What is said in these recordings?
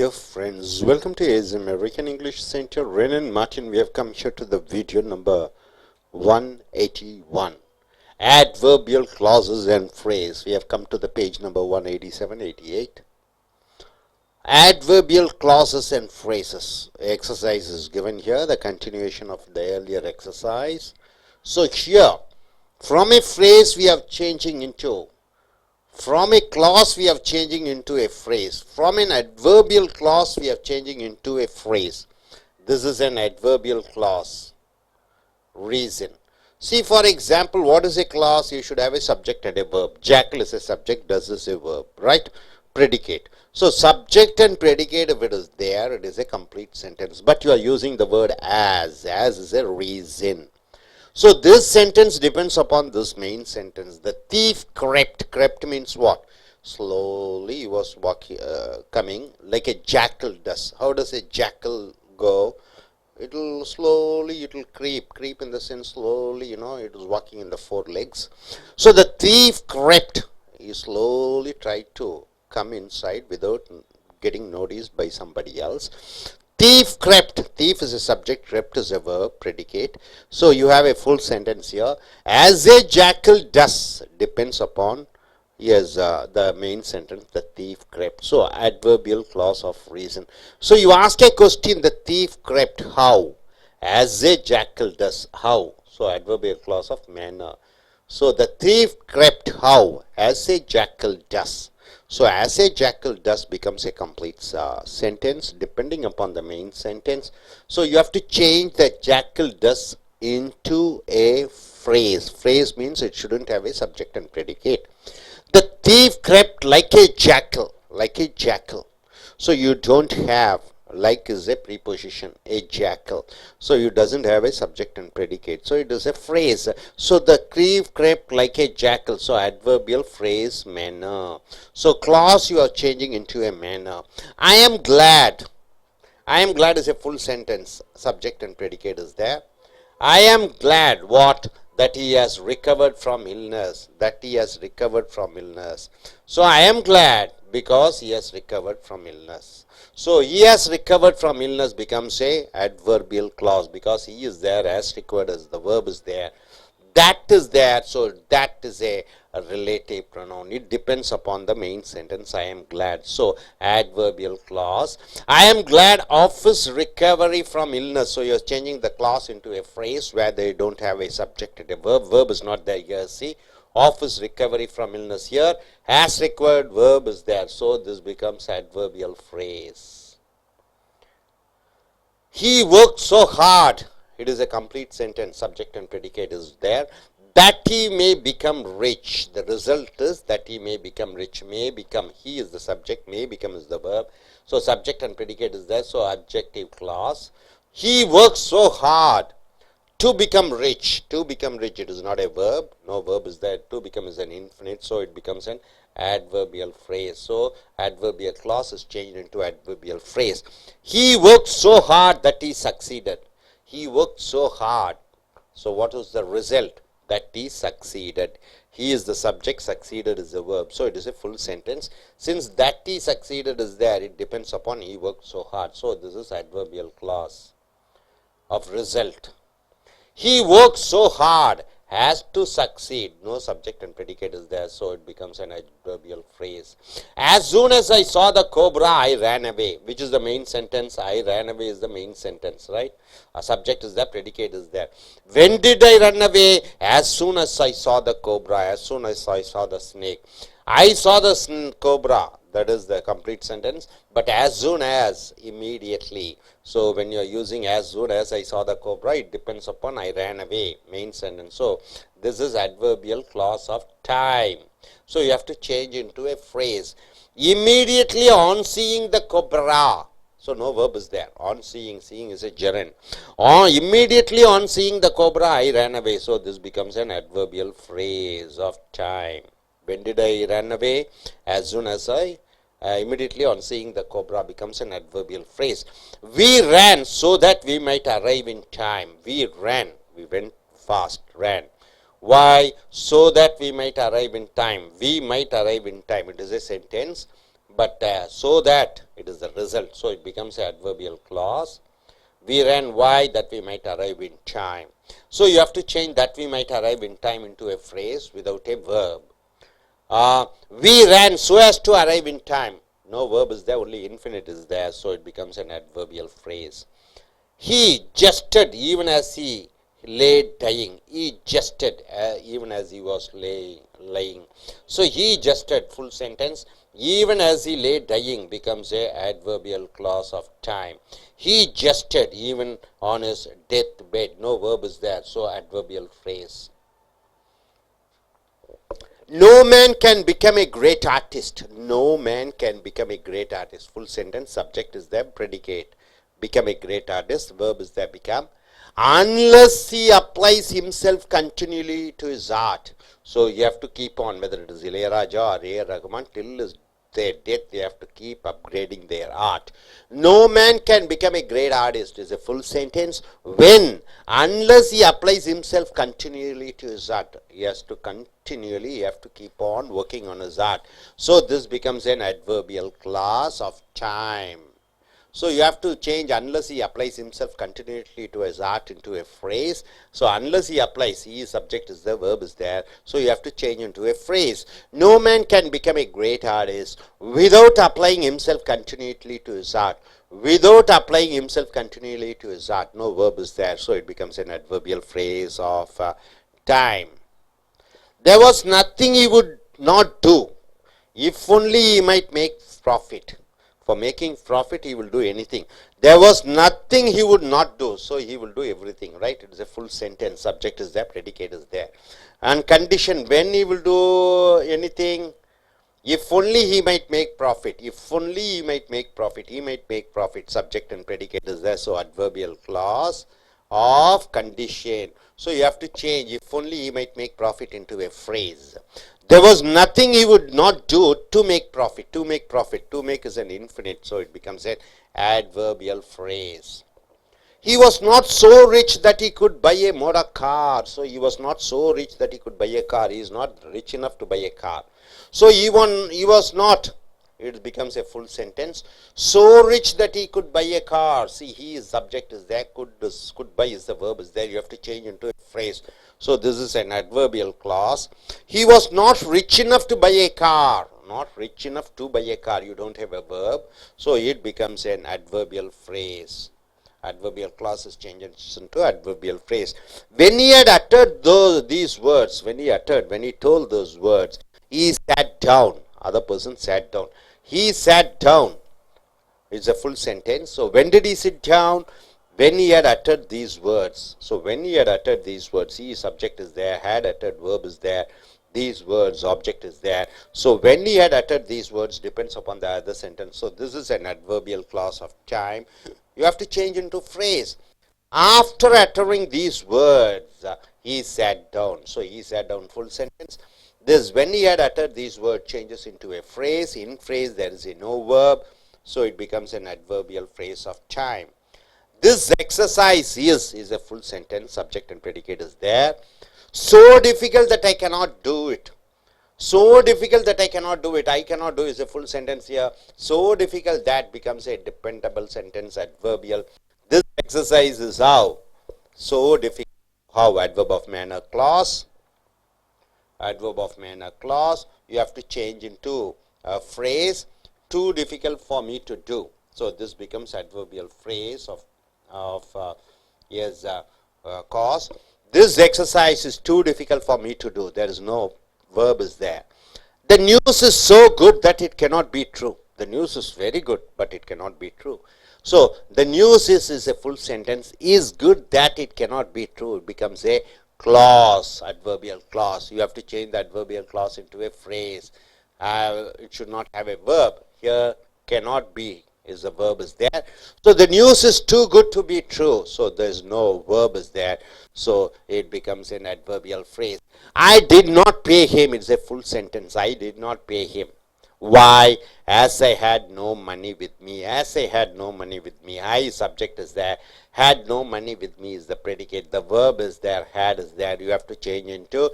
Dear friends, welcome to AS American English Center. Ren and Martin, we have come here to the video number 181. Adverbial clauses and phrase. We have come to the page number 187, 88. Adverbial clauses and phrases. Exercise is given here, the continuation of the earlier exercise. So here, from a phrase we are changing into, from a clause we are changing into a phrase. From an adverbial clause we are changing into a phrase. This is an adverbial clause. Reason. See, for example, what is a clause? You should have a subject and a verb. Jackal is a subject, does is a verb, right? Predicate. So subject and predicate, if it is there, it is a complete sentence. But you are using the word as. As is a reason. So this sentence depends upon this main sentence. The thief crept. Crept means what? Slowly he was walking, coming like a jackal does. How does a jackal go? It will slowly, it will creep. Creep in the sense slowly, it is walking in the four legs. So the thief crept. He slowly tried to come inside without getting noticed by somebody else. Thief crept. Thief is a subject, crept is a verb, predicate. So you have a full sentence here. As a jackal does, depends upon, yes, the main sentence, the thief crept. So adverbial clause of reason. So you ask a question, the thief crept, how? As a jackal does, how? So adverbial clause of manner. So the thief crept, how? As a jackal does. So as a jackal does becomes a complete sentence depending upon the main sentence. So you have to change the jackal does into a phrase. Phrase means it shouldn't have a subject and predicate. The thief crept like a jackal. Like a jackal. So you don't have, like is a preposition, a jackal. So it doesn't have a subject and predicate. So it is a phrase. So the thief crept like a jackal. So adverbial phrase, manner. So clause you are changing into a manner. I am glad. I am glad is a full sentence. Subject and predicate is there. I am glad what? That he has recovered from illness. That he has recovered from illness. So I am glad because he has recovered from illness. So he has recovered from illness becomes a adverbial clause because he is there as required as the verb is there. That is there, so that is a relative pronoun. It depends upon the main sentence. I am glad. So adverbial clause. I am glad of his recovery from illness. So you are changing the clause into a phrase where they don't have a subject and a verb. Verb is not there here. See, of his recovery from illness. Here, as required, verb is there. So this becomes adverbial phrase. He worked so hard. It is a complete sentence. Subject and predicate is there. That he may become rich. The result is that he may become rich. May become, he is the subject. May become is the verb. So subject and predicate is there. So adjective clause. He works so hard to become rich. To become rich, it is not a verb. No verb is there. To become is an infinite. So it becomes an adverbial phrase. So adverbial clause is changed into adverbial phrase. He worked so hard that he succeeded. He worked so hard. So what is the result? That he succeeded. He is the subject, succeeded is the verb. So it is a full sentence. Since that he succeeded is there, it depends upon he worked so hard. So this is adverbial clause of result. He worked so hard as to succeed. No subject and predicate is there. So it becomes an adverbial phrase. As soon as I saw the cobra, I ran away. Which is the main sentence? I ran away is the main sentence, right? A subject is there, predicate is there. When did I run away? As soon as I saw the cobra. As soon as I saw the snake. I saw the cobra. That is the complete sentence. But as soon as, immediately. So when you are using as soon as I saw the cobra, it depends upon I ran away. Main sentence. So this is adverbial clause of time. So you have to change into a phrase. Immediately on seeing the cobra. So no verb is there. On seeing. Seeing is a gerund. Immediately on seeing the cobra, I ran away. So this becomes an adverbial phrase of time. When did I run away? As soon as I, immediately on seeing the cobra becomes an adverbial phrase. We ran so that we might arrive in time. We ran. We went fast, ran. Why? So that we might arrive in time. We might arrive in time. It is a sentence. but so that it is the result, so it becomes an adverbial clause. We ran why that we might arrive in time. So you have to change that we might arrive in time into a phrase without a verb. We ran so as to arrive in time. No verb is there, only infinite is there, so it becomes an adverbial phrase. He jested even as he lay dying. He jested even as he was lying. So he jested, full sentence, even as he lay dying becomes a adverbial clause of time. He jested even on his deathbed. No verb is there, so adverbial phrase. No man can become a great artist. No man can become a great artist. Full sentence, subject is there, predicate. Become a great artist, verb is there, become. Unless he applies himself continually to his art. So you have to keep on, whether it is Ilayaraja or A. Rahman, till his their death, they have to keep upgrading their art. No man can become a great artist is a full sentence when, unless he applies himself continually to his art. He has to continually, he have to keep on working on his art. So this becomes an adverbial clause of time. So you have to change unless he applies himself continually to his art into a phrase. So unless he applies, he subject is the verb is there. So you have to change into a phrase. No man can become a great artist without applying himself continually to his art. Without applying himself continually to his art. No verb is there. So it becomes an adverbial phrase of time. There was nothing he would not do if only he might make profit. For making profit, he will do anything. There was nothing he would not do, so he will do everything, right? It is a full sentence. Subject is there, predicate is there. And condition, when he will do anything, if only he might make profit. If only he might make profit. He might make profit. Subject and predicate is there, so adverbial clause of condition. So you have to change if only he might make profit into a phrase. There was nothing he would not do to make profit. To make profit. To make is an infinite, so it becomes an adverbial phrase. He was not so rich that he could buy a motor car. So he was not so rich that he could buy a car. He is not rich enough to buy a car. So he was not. It becomes a full sentence. So rich that he could buy a car. See, he is subject is there. Could buy is the verb is there. You have to change into a phrase. So this is an adverbial clause. He was not rich enough to buy a car. Not rich enough to buy a car. You don't have a verb. So it becomes an adverbial phrase. Adverbial clause is changed into adverbial phrase. When he had uttered these words, when he told those words, he sat down. Other person sat down. He sat down. It's a full sentence. So when did he sit down? When he had uttered these words. So when he had uttered these words, he subject is there, had uttered verb is there, these words object is there. So when he had uttered these words depends upon the other sentence. So this is an adverbial clause of time. You have to change into phrase. After uttering these words, he sat down. So he sat down, full sentence. This when he had uttered these words changes into a phrase. In phrase there is a no verb. So it becomes an adverbial phrase of time. This exercise is a full sentence. Subject and predicate is there. So difficult that I cannot do it. So difficult that I cannot do it. I cannot do is a full sentence here. So difficult that becomes a dependable sentence, adverbial. This exercise is how. So difficult. How? Adverb of manner clause. Adverb of manner clause. You have to change into a phrase. Too difficult for me to do. So this becomes adverbial phrase of cause. This exercise is too difficult for me to do. There is no verb is there. The news is so good that it cannot be true. The news is very good, but it cannot be true. So the news is a full sentence. Is good that it cannot be true. It becomes a clause, adverbial clause. You have to change the adverbial clause into a phrase. It should not have a verb. Here cannot be is the verb is there. So the news is too good to be true. So there is no verb is there. So it becomes an adverbial phrase. I did not pay him. It's a full sentence. I did not pay him. Why? As I had no money with me. As I had no money with me. I subject is there. Had no money with me is the predicate. The verb is there. Had is there. You have to change into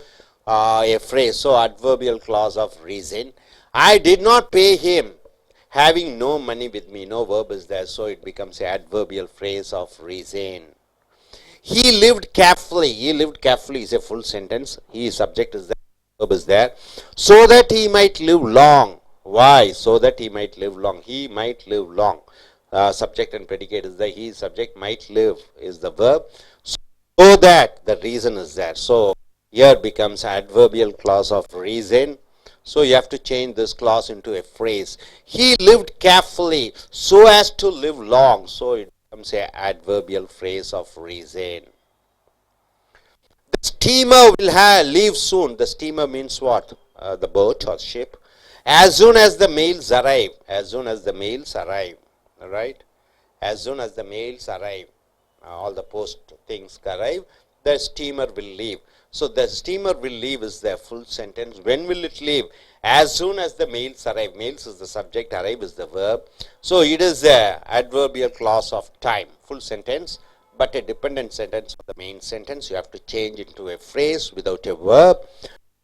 a phrase. So adverbial clause of reason. I did not pay him. Having no money with me, no verb is there, so it becomes an adverbial phrase of reason. He lived carefully. He lived carefully is a full sentence. He subject is there, verb is there. So that he might live long. Why? So that he might live long. He might live long. Subject and predicate is there. He subject, might live is the verb. So that the reason is there. So here becomes adverbial clause of reason. So you have to change this clause into a phrase. He lived carefully so as to live long. So it becomes an adverbial phrase of reason. The steamer will leave soon. The steamer means what? The boat or ship. As soon as the mails arrive. As soon as the mails arrive. Alright? As soon as the mails arrive. All the post things arrive. The steamer will leave. So the steamer will leave is the full sentence. When will it leave? As soon as the mails arrive. Mails is the subject, arrive is the verb. So it is a adverbial clause of time. Full sentence, but a dependent sentence of the main sentence. You have to change into a phrase without a verb.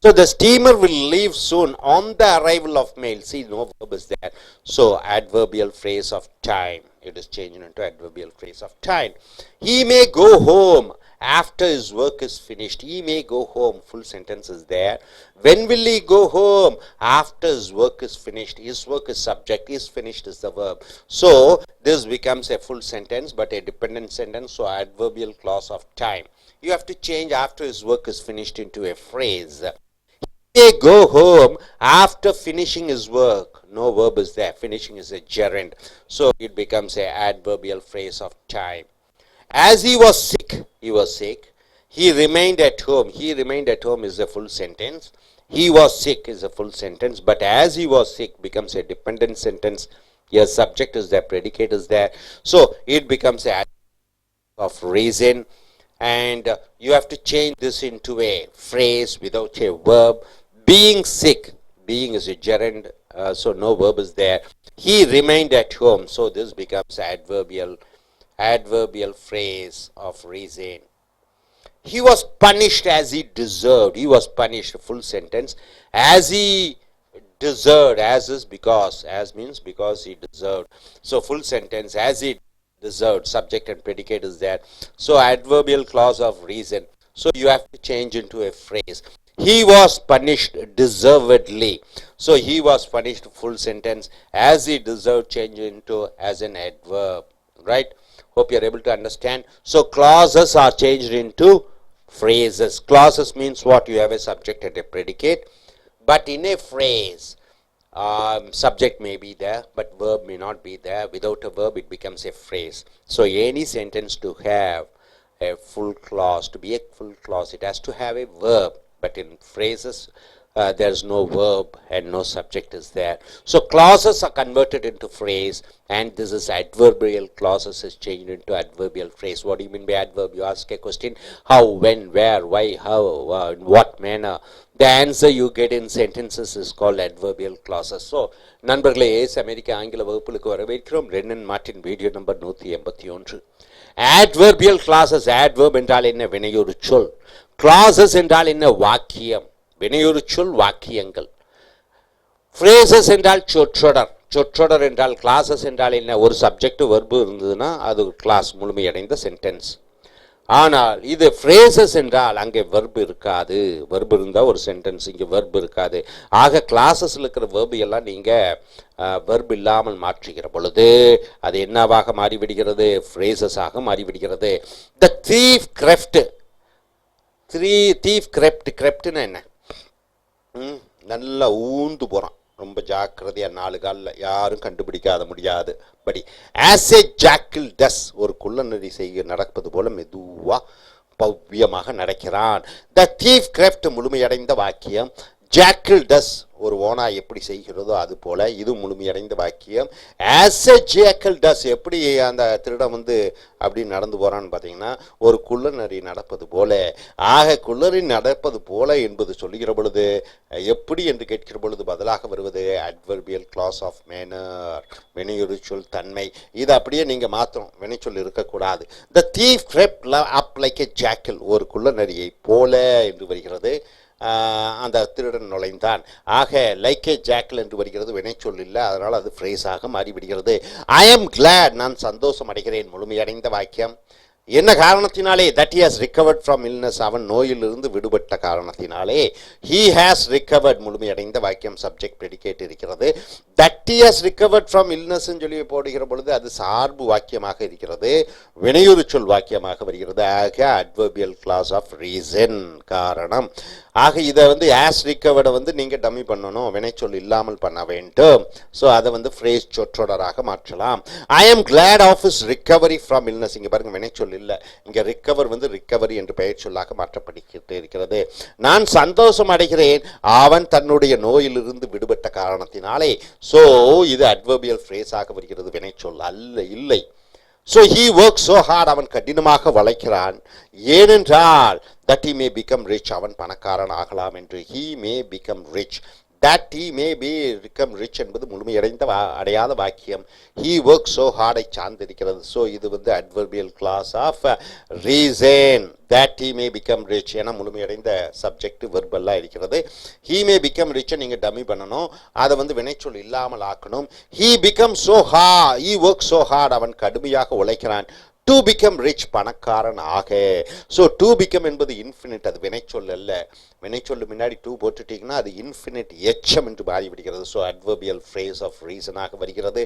So the steamer will leave soon on the arrival of mail. See, no verb is there. So adverbial phrase of time. It is changed into adverbial phrase of time. He may go home after his work is finished. He may go home. Full sentence is there. When will he go home? After his work is finished. His work is subject. Is finished is the verb. So this becomes a full sentence but a dependent sentence. So adverbial clause of time. You have to change after his work is finished into a phrase. He may go home after finishing his work. No verb is there. Finishing is a gerund. So it becomes a adverbial phrase of time. As he was sick, he was sick. He remained at home. He remained at home is a full sentence. He was sick is a full sentence. But as he was sick becomes a dependent sentence. Your subject is there, predicate is there. So it becomes a of reason. And you have to change this into a phrase without a verb. Being sick. Being is a gerund. So no verb is there. He remained at home. So this becomes adverbial phrase of reason. He was punished as he deserved. He was punished, full sentence. As he deserved. As is because. As means because he deserved. So full sentence. As he deserved. Subject and predicate is there. So adverbial clause of reason. So you have to change into a phrase. He was punished deservedly. So he was punished, full sentence. As he deserved, change into as an adverb. Right? Hope you are able to understand. So clauses are changed into phrases. Clauses means what? You have a subject and a predicate. But in a phrase, subject may be there, but verb may not be there. Without a verb, it becomes a phrase. So any sentence to have a full clause, to be a full clause, it has to have a verb. But in phrases, there is no verb and no subject is there. So clauses are converted into phrase, and this is adverbial clauses is changed into adverbial phrase. What do you mean by adverb? You ask a question, how, when, where, why, how, in what manner. The answer you get in sentences is called adverbial clauses. So நண்பர்களே, அமெரிக்க ஆங்கில வகுப்புகளுக்கு வரவேற்கிறோம். Wren and Martin video number 181. Adverbial clauses. Adverb என்றால் என்ன? வினையொரு சொல். Clauses என்றால் என்ன? வாக்கியம். வினையொரு சொல், வாக்கியங்கள். Phrases என்றால் சொற்றொடர். சொற்றொடர் என்றால் கிளாஸஸ் என்றால் என்ன? ஒரு சப்ஜெக்ட் வெர்பு இருந்ததுன்னா அது கிளாஸ், முழுமையடைந்த சென்டென்ஸ். ஆனால் இது ஃப்ரேசஸ் என்றால் அங்கே வெர்பு இருக்காது. வெர்பு இருந்தால் ஒரு சென்டென்ஸ், இங்கே வெர்பு இருக்காது. ஆக கிளாஸஸில் இருக்கிற வெர்பு எல்லாம் நீங்கள் வெர்பு இல்லாமல் மாற்றுகிற பொழுது அது என்னவாக மாறிவிடுகிறது? ஃப்ரேசஸாக மாறிவிடுகிறது. The thief crept. Thief crept. கிரெப்ட்னா என்ன? நல்லா ஊந்து போகிறான், ரொம்ப ஜாக்கிரதையாக, 4 காலில், யாரும் கண்டுபிடிக்காத முடியாது படி. ஆஸ் ஏ ஜாக்கில் டஸ். ஒரு குள்ளநரி செய்ய நடப்பது போல மெதுவாக பவ்யமாக நடக்கிறான். த தீஃப் கிரெப்ட் முழுமையடைந்த வாக்கியம். ஜாக்கில் டஸ் ஒரு ஓனாய் எப்படி செய்கிறதோ அது போல இது முழுமையடைந்த வாக்கியம். ஆஸ் எ ஜாக்கில் டஸ். எப்படி அந்த திருடம் அப்படி நடந்து போகிறான்னு பார்த்தீங்கன்னா ஒரு குள்ளநரி நடப்பது போல. ஆக குள்ளநரி நடப்பது போல என்பது சொல்லுகிற பொழுது எப்படி என்று கேட்கிற பொழுது பதிலாக வருவது அட்வர்பியல் கிளாஸ் ஆஃப் மேனர், வினையொரு சொல் தன்மை. இது அப்படியே நீங்கள் மாற்றணும், வினைச்சொல் இருக்கக்கூடாது. த thief crept up like a jackal. ஒரு குள்ளநரியை போல என்று வருகிறது. அந்த திருடன் நுழைந்தான். ஆக லைக் ஏ ஜாக்கல் என்று வருகிறது, வினைச்சொல் இல்லை, அதனால் அது ஃப்ரேஸாக மாறிவிடுகிறது. ஐ எம் கிளாட், நான் சந்தோஷம் அடைகிறேன், முழுமையடைந்த வாக்கியம். என்ன காரணத்தினாலே? That he has recovered from illness, அவன் நோயிலிருந்து விடுபட்ட காரணத்தினாலே. ஹி ஹாஸ் ரிகவர்ட், முழுமையடைந்த வாக்கியம், சப்ஜெக்ட் ப்ரெடிகேட் இருக்கிறது. That he has recovered from illness சொல்லி போடுகிற பொழுது அது சார்பு வாக்கியமாக இருக்கிறது, வினையுறு சொல் வாக்கியமாக வருகிறது. ஆக அட்வர்பியல் கிளாஸ் ஆஃப் ரீசன், காரணம். ஆக இதை ஹாஸ் ரிகவர்டை நீங்கள் டம்மி பண்ணணும், வினைச்சொல் இல்லாமல் பண்ண வேண்டும். ஸோ அதை ஃப்ரேஸ் சொற்றொடராக மாற்றலாம். I am glad of his recovery from illness, இங்கே பாருங்கள் வினைச்சொல் இல்லை, இங்கே ரிகவர் ரிகவரி என்று பெயர் சொல்லாக மாற்றப்பட்டு இருக்கிறது. நான் சந்தோஷம் அடைகிறேன், அவன் தன்னுடைய நோயிலிருந்து விடுபட்ட காரணத்தினாலே. ஸோ இது அட்வர்பியல் ஃப்ரேஸாக வருகிறது, வினைச்சொல் அல்ல, இல்லை. So he work so hard, அவன் கடினமாக வளைக்கிறான். ஏனென்றால் that he may become rich, அவன் பணக்காரன் ஆகலாம் என்று. He may become rich, that he may become rich என்பது முழுமையடைந்த அடையாத வாக்கியம். he works so hard ஐ சார்ந்திருக்கிறது. ஸோ இது adverbial clause of reason, that he may become rich என முழுமையடைந்த சப்ஜெக்ட் வெர்பெல்லாம் இருக்கிறது. he may become rich நீங்கள் டம்மி பண்ணணும், அதை வினைச்சொல் இல்லாமல் ஆக்கணும். he becomes so hard, he works so hard, அவன் கடுமையாக உழைக்கிறான். to become rich, பணக்காரன் ஆக. ஸோ to become என்பது இன்ஃபினிட், அது வினைச்சொல் அல்ல. வினைச்சொல்லு முன்னாடி டூ போட்டுட்டீங்கன்னா அது இன்ஃபினிட் எச்சம் என்று மாறிவிடுகிறது. ஸோ அட்வர்பியல் ஃப்ரேஸ் ஆஃப் ரீசனாக வருகிறது.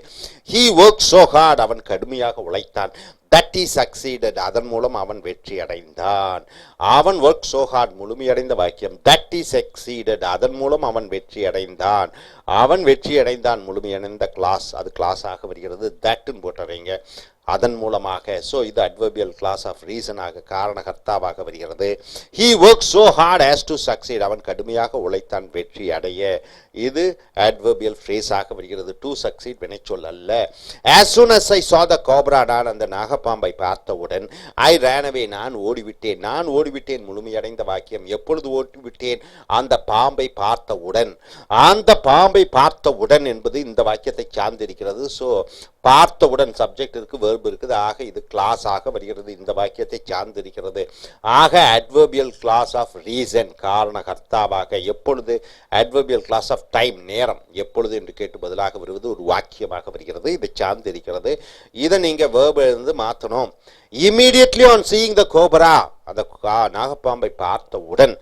he worked so hard, அவன் கடுமையாக உழைத்தான். that he succeeded, அதன் மூலம் அவன் வெற்றி அடைந்தான். அவன் work so hard, முழுமையடைந்த வாக்கியம். that he succeeded, அதன் மூலம் அவன் வெற்றி அடைந்தான். அவன் வெற்றி அடைந்தான், முழுமையடைந்த கிளாஸ், அது கிளாஸாக வருகிறது. தட்னு போட்டுறீங்க, அதன் மூலமாக. ஸோ இது அட்வர்பியல் கிளாஸ் ஆஃப் ரீசனாக, காரணகர்த்தாவாக வருகிறது. he worked so hard as to succeed, அவன் கடுமையாக உழைத்தான் வெற்றி அடைய. இது adverbial phrase ஆக வருகிறது. to succeed வினைச்சொல் அல்ல. as soon as I saw the cobra, நான் அந்த நாகப்பாம்பை பார்த்தவுடன், I ran away, நான் ஓடிவிட்டேன். நான் ஓடிவிட்டேன் முழுமையடைந்த வாக்கியம். எப்பொழுது ஓடிவிட்டேன்? அந்த பாம்பை பார்த்தவுடன். அந்த பாம்பை பார்த்தவுடன் என்பது இந்த வாக்கியத்தை சார்ந்திருக்கிறது. ஸோ பார்த்தவுடன் சப்ஜெக்ட் இருக்கு, verb இருக்குது. ஆக இது கிளாஸ் ஆக வருகிறது, இந்த வாக்கியத்தை சார்ந்திருக்கிறது. ஆக adverbial clause of reason, காரணகர்த்தாவாக. எப்பொழுது? adverbial clause of time, நேரம். எப்பொழுது என்று கேட்டு பதிலாக வருவது ஒரு வாக்கியமாக வருகிறது, இதை சார்ந்திருக்கிறது. இதை நீங்கள் verb இருந்து மாற்றணும். immediately on seeing the cobra, அந்த நாகப்பாம்பை பார்த்தவுடன்.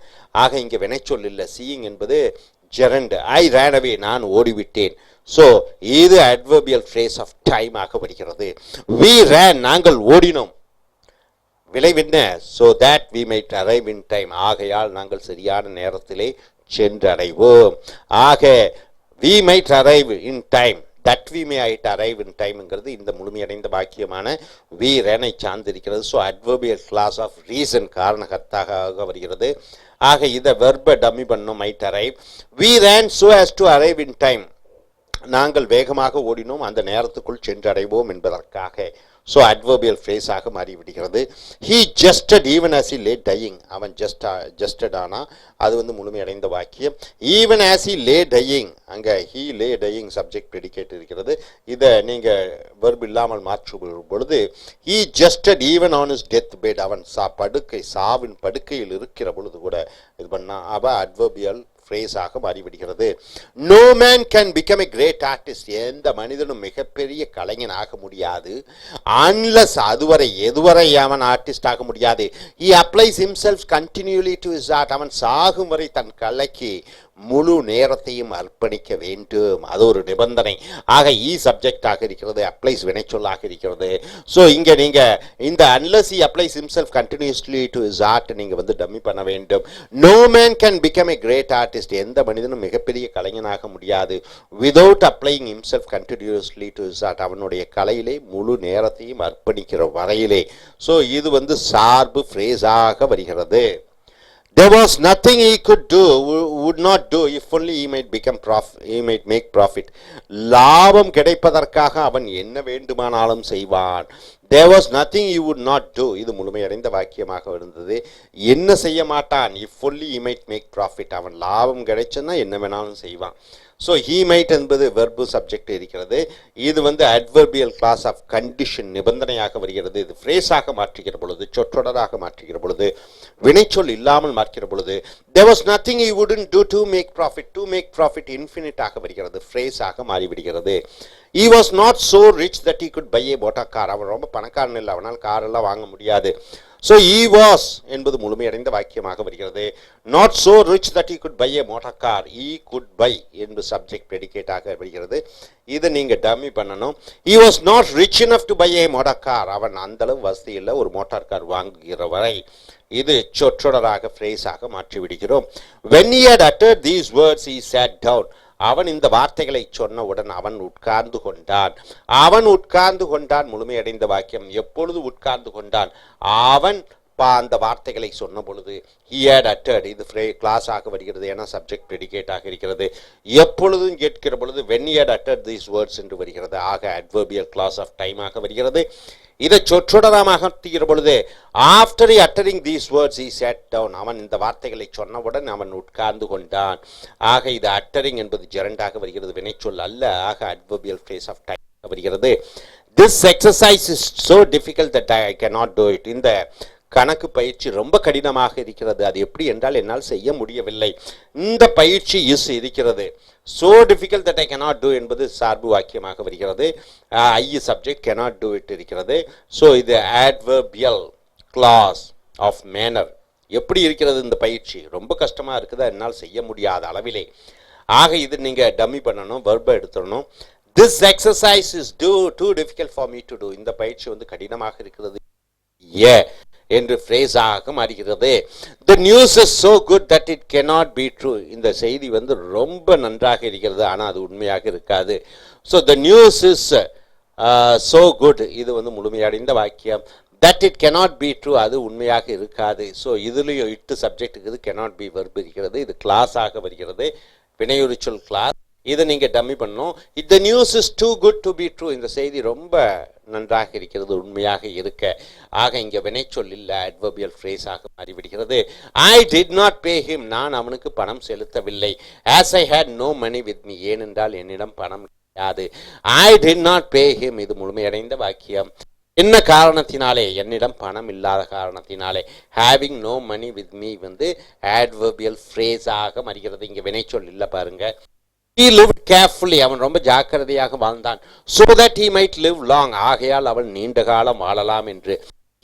ஆக இங்கே வினைச்சொல் இல்லை, seeing என்பது gerund. I ran away, நான் ஓடிவிட்டேன். ஸோ இது adverbial phrase of time ஆக வருகிறது. we ran, நாங்கள் ஓடினோம். விளைவென்ன? so that we might arrive in time, ஆகையால் நாங்கள் சரியான நேரத்திலே சென்றடைவோம். ஆக we might arrive in time, that we might arrive in timeங்கிறது இந்த முழுமையடைந்த வாக்கியமான we ran ஐ சார்ந்திருக்கிறது. So adverbial clause of reason, காரணகர்த்தாக வருகிறது. ஆக இதை வெர்பை டம்மி பண்ணும், might arrive. we ran so as to arrive in time, நாங்கள் வேகமாக ஓடினோம், அந்த நேரத்துக்குள் சென்றடைவோம் என்பதற்காக. ஸோ adverbial phrase ஆக மாறிவிடுகிறது. he jested even as he lay dying, அவன் jested ஆனா அது முழுமையடைந்த வாக்கியம். even as he lay dying, அங்கே he lay dying subject predicate இருக்கிறது. இதை நீங்கள் verb இல்லாமல் மாற்றும் பொழுது he jested even on his death bed, அவன் சாவின் படுக்கையில் இருக்கிற பொழுது கூட இது பண்ணா. அவ adverbial phrase ஆக மாறிவிடுகிறது. no man can become a great artist, எந்த மனிதனும் மிகப்பெரிய கலைஞன் ஆக முடியாது. unless எதுவரை அவன் ஆர்டிஸ்ட் ஆக முடியாது. he applies himself continually to his art, அவன் சாகும் வரை தன் கலைக்கு முழு நேரத்தையும் அர்ப்பணிக்க வேண்டும், அது ஒரு நிபந்தனை. ஆக சப்ஜெக்ட் ஆக இருக்கிறது, அப்ளைஸ் வினைச்சொல்லாக இருக்கிறது. ஸோ இங்கே நீங்கள் இந்த unless he applies himself continuously to his art நீங்கள் டம்மி பண்ண வேண்டும். no man can become a great artist, எந்த மனிதனும் மிகப்பெரிய கலைஞனாக முடியாது. without applying himself continuously to his art, அவனுடைய கலையிலே முழு நேரத்தையும் அர்ப்பணிக்கிற வரையிலே. ஸோ இது சார்பு ஃப்ரேஸாக வருகிறது. there was nothing he could do, would not do, if only he might make profit. லாபம் கிடைப்பதற்காக அவன் என்ன வேண்டுமானாலும் செய்வான். There was nothing he would not do. இது முழுமையடைந்த வாக்கியமாக இருந்தது. என்ன செய்ய மாட்டான்? If only he might make profit. அவன் லாபம் கிடைச்சனா என்ன வேணாலும் செய்வான். So he might என்பது verb subject இருக்கிறது. இது வந்து adverbial clause of condition நிபந்தனையாக வருகிறது. இது phrase ஆக மாற்றுகிற பொழுது, சொற்றொடராக மாற்றுகிற பொழுது, வினைச்சொல் இல்லாமல் மாற்றுகிற பொழுது there was nothing he wouldn't do to make profit. To make profit infinite ஆக வருகிறது. phrase ஆக மாறிவிடுகிறது. He was not so rich that he could buy a motor car. அவன் ரொம்ப பணக்காரன் இல்லை, அவனால் கார் எல்லாம் வாங்க முடியாது. So he was என்பது முழுமையடைந்த வாக்கியமாக வருகிறது. Not so rich that he could buy a motor car. He could buy என்பது subject predicate ஆக வருகிறது. இதை நீங்க டம்மி பண்ணணும். He was not rich enough to buy a motor car. அவன் அந்த அளவு வசதி இல்லை ஒரு மோட்டார் கார் வாங்குகிற வரை. இது சொற்றொடராக phrase ஆக மாற்றி விடுகிறோம். When he had uttered these words he sat down. அவன் இந்த வார்த்தைகளை சொன்னவுடன் அவன் உட்கார்ந்து கொண்டான். அவன் உட்கார்ந்து கொண்டான் முழுமையடைந்த வாக்கியம். எப்பொழுது உட்கார்ந்து கொண்டான்? அவன் அந்த வார்த்தைகளை சொன்ன பொழுது. he had uttered இது கிளாஸ் ஆக வருகிறது, ஏன்னா சப்ஜெக்ட் ப்ரெடிகேட் ஆக இருக்கிறது. எப்பொழுதும் கேட்கிற பொழுது when he had uttered these words என்று வருகிறது. ஆக adverbial clause of time ஆக வருகிறது. இதை சொற்றொடராக மாற்றுகிற பொழுது after uttering these words he sat down. அவன் இந்த வார்த்தைகளை சொன்னவுடன் அவன் உட்கார்ந்து கொண்டான். ஆக இது uttering என்பது gerund ஆக வருகிறது, வினைச்சொல் அல்ல. ஆக adverbial phrase of time வருகிறது. This exercise is so difficult that I cannot do it. இந்த கணக்கு பயிற்சி ரொம்ப கடினமாக இருக்கிறது. அது எப்படி என்றால் என்னால் செய்ய முடியவில்லை. இந்த பயிற்சி இருக்கிறது. so difficult that I cannot do என்பது சார்பு வாக்கியமாக வருகிறது. I subject cannot do it இருக்கிறது. so இது adverbial clause of manner. எப்படி இருக்கிறது இந்த பயிற்சி? ரொம்ப கஷ்டமா இருக்குது, என்னால் செய்ய முடியாத அளவிலே. ஆக இது நீங்க டம்மி பண்ணணும், verb எடுத்துடணும். This exercise is too difficult for me to do. இந்த பயிற்சி வந்து கடினமாக இருக்கிறது என்று phrase ஆக மாறுகிறது. The news is so good that it cannot be true. இந்த செய்தி வந்து ரொம்ப நன்றாக இருக்கிறது, ஆனால் அது உண்மையாக இருக்காது. So the news is so good. இது வந்து முழுமையடைந்த வாக்கியம். That it cannot be true. அது உண்மையாக இருக்காது. So இதுலயும் இட்டு சப்ஜெக்ட் இருக்குது, cannot be verb இருக்கிறது. இது கிளாஸ் ஆக வருகிறது, வினையுரிச்சொல் கிளாஸ். இதை நீங்க டம்மி பண்ணணும். The news is too good to be true. இந்த செய்தி ரொம்ப நன்றாக இருக்கிறது, உண்மையாக இருக்க. ஆக இங்க வினைச்சொல் இல்ல, adverbial phrase ஆக மாறிவிடுகிறது. I did not pay him. நான் அவனுக்கு பணம் செலுத்தவில்லை. As I had no money with me. ஏனென்றால் என்னிடம் பணம் கிடையாது. I did not pay him. இது முழுமையடைந்த வாக்கியம். என்ன காரணத்தினாலே? என்னிடம் பணம் இல்லாத காரணத்தினாலே. having no money with me வந்து adverbial phrase ஆக மாறுகிறது. இங்க வினைச்சொல் இல்ல பாருங்க. He lived carefully. அவன் ரொம்ப ஜாக்கிரதையாக வாழ்ந்தான். so that he might live long. ஆகையால் அவன் நீண்ட காலம் வாழலாம் என்று.